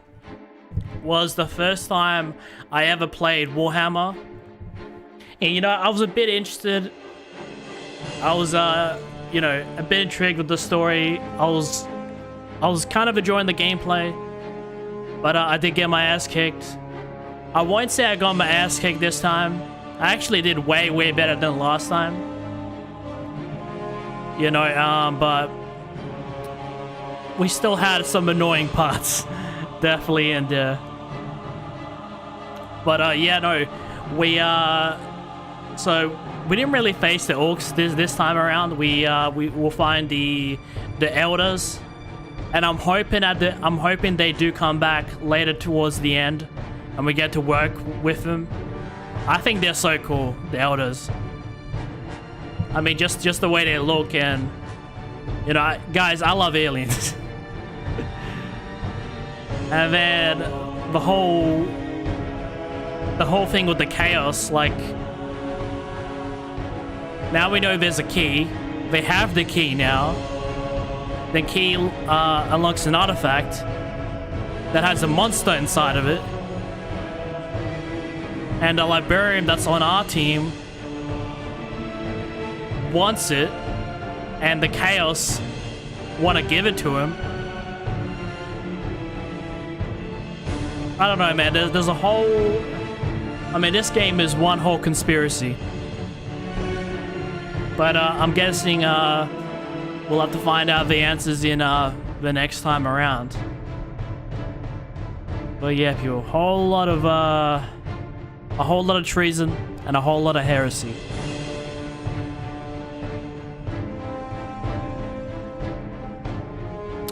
Speaker 1: was the first time I ever played Warhammer. And, you know, I was a bit interested. I was, you know, a bit intrigued with the story. I was kind of enjoying the gameplay. But I did get my ass kicked. I won't say I got my ass kicked this time. I actually did way, way better than last time. You know, but we still had some annoying parts. definitely. And but yeah, no, we so we didn't really face the orcs this time around. We will find the elders, and I'm hoping they do come back later towards the end, and we get to work with them. I think they're so cool, the elders. I mean, just the way they look, and you know, guys, I love aliens. And then the whole thing with the chaos, like, now we know there's a key. They have the key now. The key unlocks an artifact that has a monster inside of it. And the librarian that's on our team wants it, and the chaos want to give it to him. I don't know, man. There's a whole... I mean, this game is one whole conspiracy. But I'm guessing we'll have to find out the answers in the next time around. But yeah, people, a whole lot of treason and a whole lot of heresy.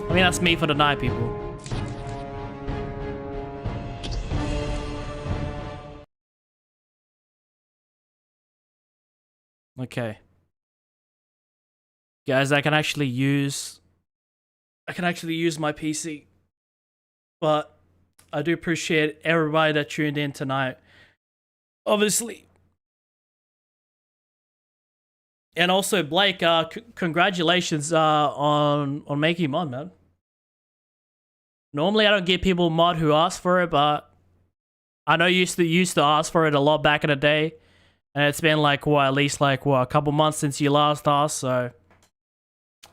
Speaker 1: I mean, that's me for the night, people. Okay. Guys, I can actually use my PC. But I do appreciate everybody that tuned in tonight. Obviously. And also, Blake, congratulations on making mod, man. Normally, I don't give people mod who ask for it, but I know you used to ask for it a lot back in the day. And it's been like, what, at least like, what, a couple months since you last asked, so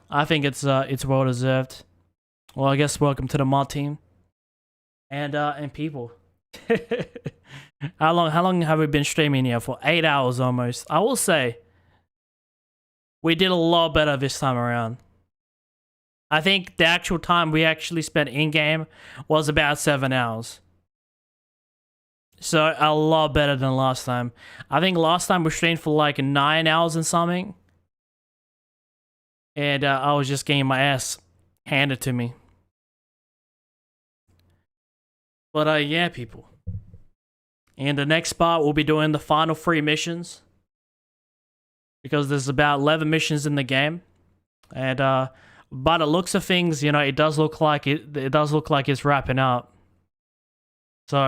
Speaker 1: I think it's well deserved. Well, I guess welcome to the mod team. And people. How long have we been streaming here for? 8 hours almost. I will say, we did a lot better this time around. I think the actual time we actually spent in-game was about 7 hours. So, a lot better than last time. I think last time we streamed for like 9 hours and something. And I was just getting my ass handed to me. But yeah, people. In the next part, we'll be doing the final 3 missions. Because there's about 11 missions in the game. And by the looks of things, you know, it does look like it's wrapping up. So,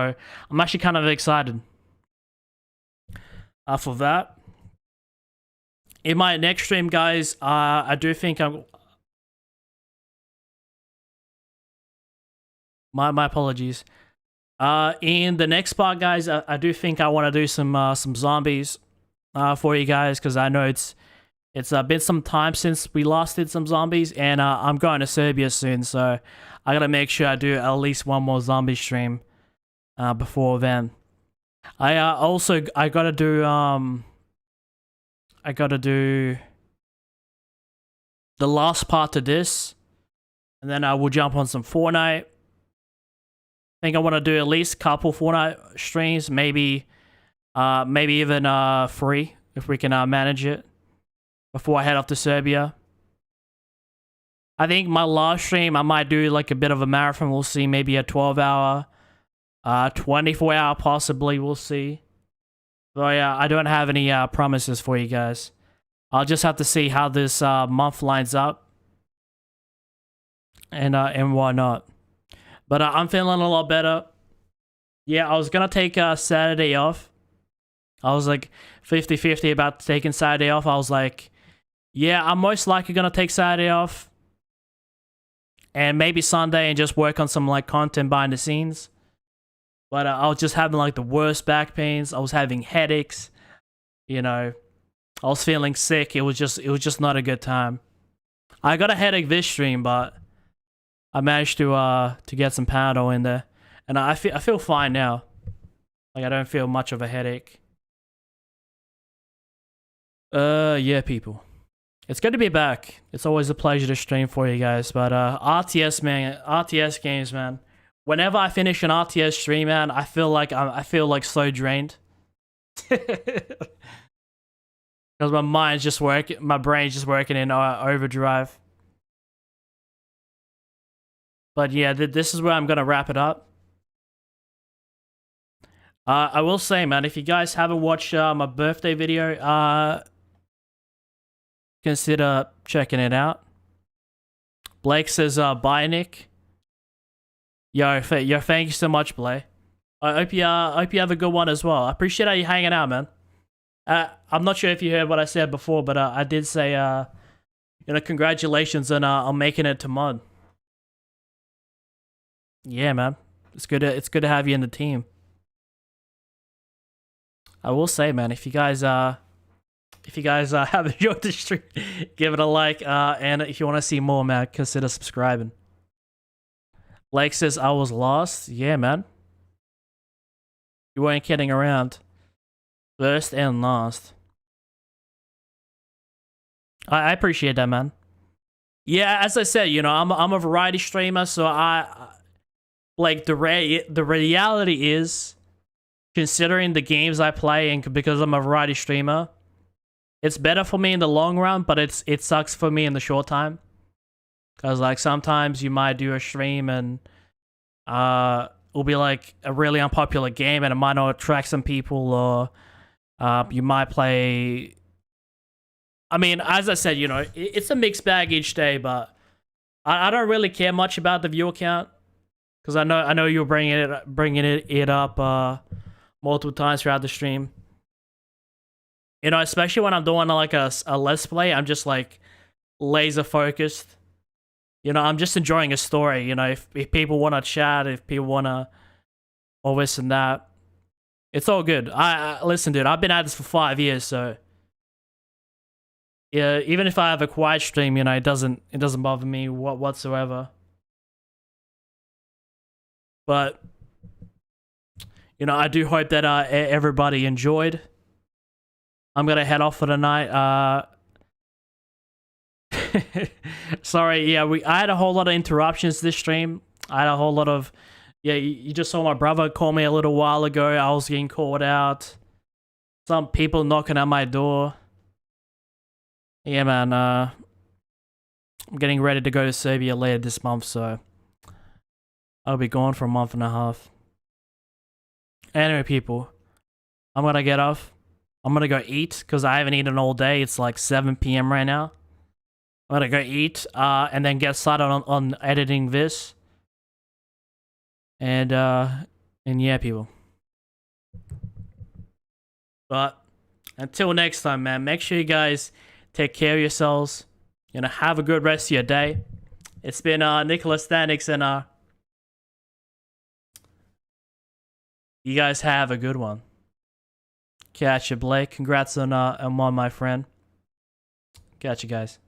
Speaker 1: I'm actually kind of excited for that. In my next stream, guys, I do think My apologies. In the next part, guys, I do think I want to do some zombies for you guys, because I know it's been some time since we last did some zombies, and I'm going to Serbia soon, so I gotta make sure I do at least one more zombie stream before then. I gotta do the last part to this, and then I will jump on some Fortnite. I think I want to do at least a couple Fortnite streams, maybe even 3 if we can manage it before I head off to Serbia. I think my last stream I might do like a bit of a marathon. We'll see, maybe a 12-hour, 24-hour possibly. We'll see. So yeah, I don't have any promises for you guys. I'll just have to see how this month lines up, and whatnot. But I'm feeling a lot better. Yeah, I was gonna take Saturday off. I was like 50-50 about taking Saturday off. I was like, yeah, I'm most likely gonna take Saturday off, and maybe Sunday, and just work on some like content behind the scenes. But I was just having like the worst back pains. I was having headaches. You know, I was feeling sick. It was just not a good time. I got a headache this stream, but I managed to get some Panadol in there, and I feel fine now. Like, I don't feel much of a headache. Yeah, people. It's good to be back. It's always a pleasure to stream for you guys. But RTS, man, RTS games, man. Whenever I finish an RTS stream, man, I feel like so drained. Because my mind's just working, my brain's just working in overdrive. But yeah, this is where I'm gonna wrap it up. I will say, man, if you guys haven't watched my birthday video, consider checking it out. Blake says, bye, Nick. Yo, thank you so much, Blake. I hope you have a good one as well. I appreciate how you hanging out, man. I'm not sure if you heard what I said before, but I did say, you know, congratulations on making it to mod. Yeah, man. It's good to have you in the team. I will say, man, if you guys have enjoyed the stream, give it a like, and if you want to see more, man, consider subscribing. Blake says, I was lost. Yeah, man. You weren't kidding around. First and last. I appreciate that, man. Yeah, as I said, you know, I'm a variety streamer, so like the reality is, considering the games I play and because I'm a variety streamer, it's better for me in the long run, but it sucks for me in the short time. Cause like sometimes you might do a stream and it'll be like a really unpopular game and it might not attract some people, or you might play. I mean, as I said, you know, it's a mixed bag each day, but I don't really care much about the viewer count. Because I know you're bringing it up multiple times throughout the stream. You know, especially when I'm doing like a let's play, I'm just like laser focused. You know, I'm just enjoying a story. You know, if people want to chat, if people want to all this and that, it's all good. I listen, dude. I've been at this for 5 years, so yeah. Even if I have a quiet stream, you know, it doesn't bother me whatsoever. But, you know, I do hope that everybody enjoyed. I'm going to head off for the night. Sorry, yeah, I had a whole lot of interruptions this stream. I had a whole lot of... Yeah, you just saw my brother call me a little while ago. I was getting called out. Some people knocking at my door. Yeah, man, I'm getting ready to go to Serbia later this month, so... I'll be gone for a month and a half. Anyway, people, I'm gonna get off. I'm gonna go eat, because I haven't eaten all day. It's like 7 PM right now. I'm gonna go eat, and then get started on editing this. And yeah, people. But, until next time, man, make sure you guys take care of yourselves. You know, have a good rest of your day. It's been NikolaStanix, and you guys have a good one. Catch you, Blake. Congrats on my friend. Catch you guys.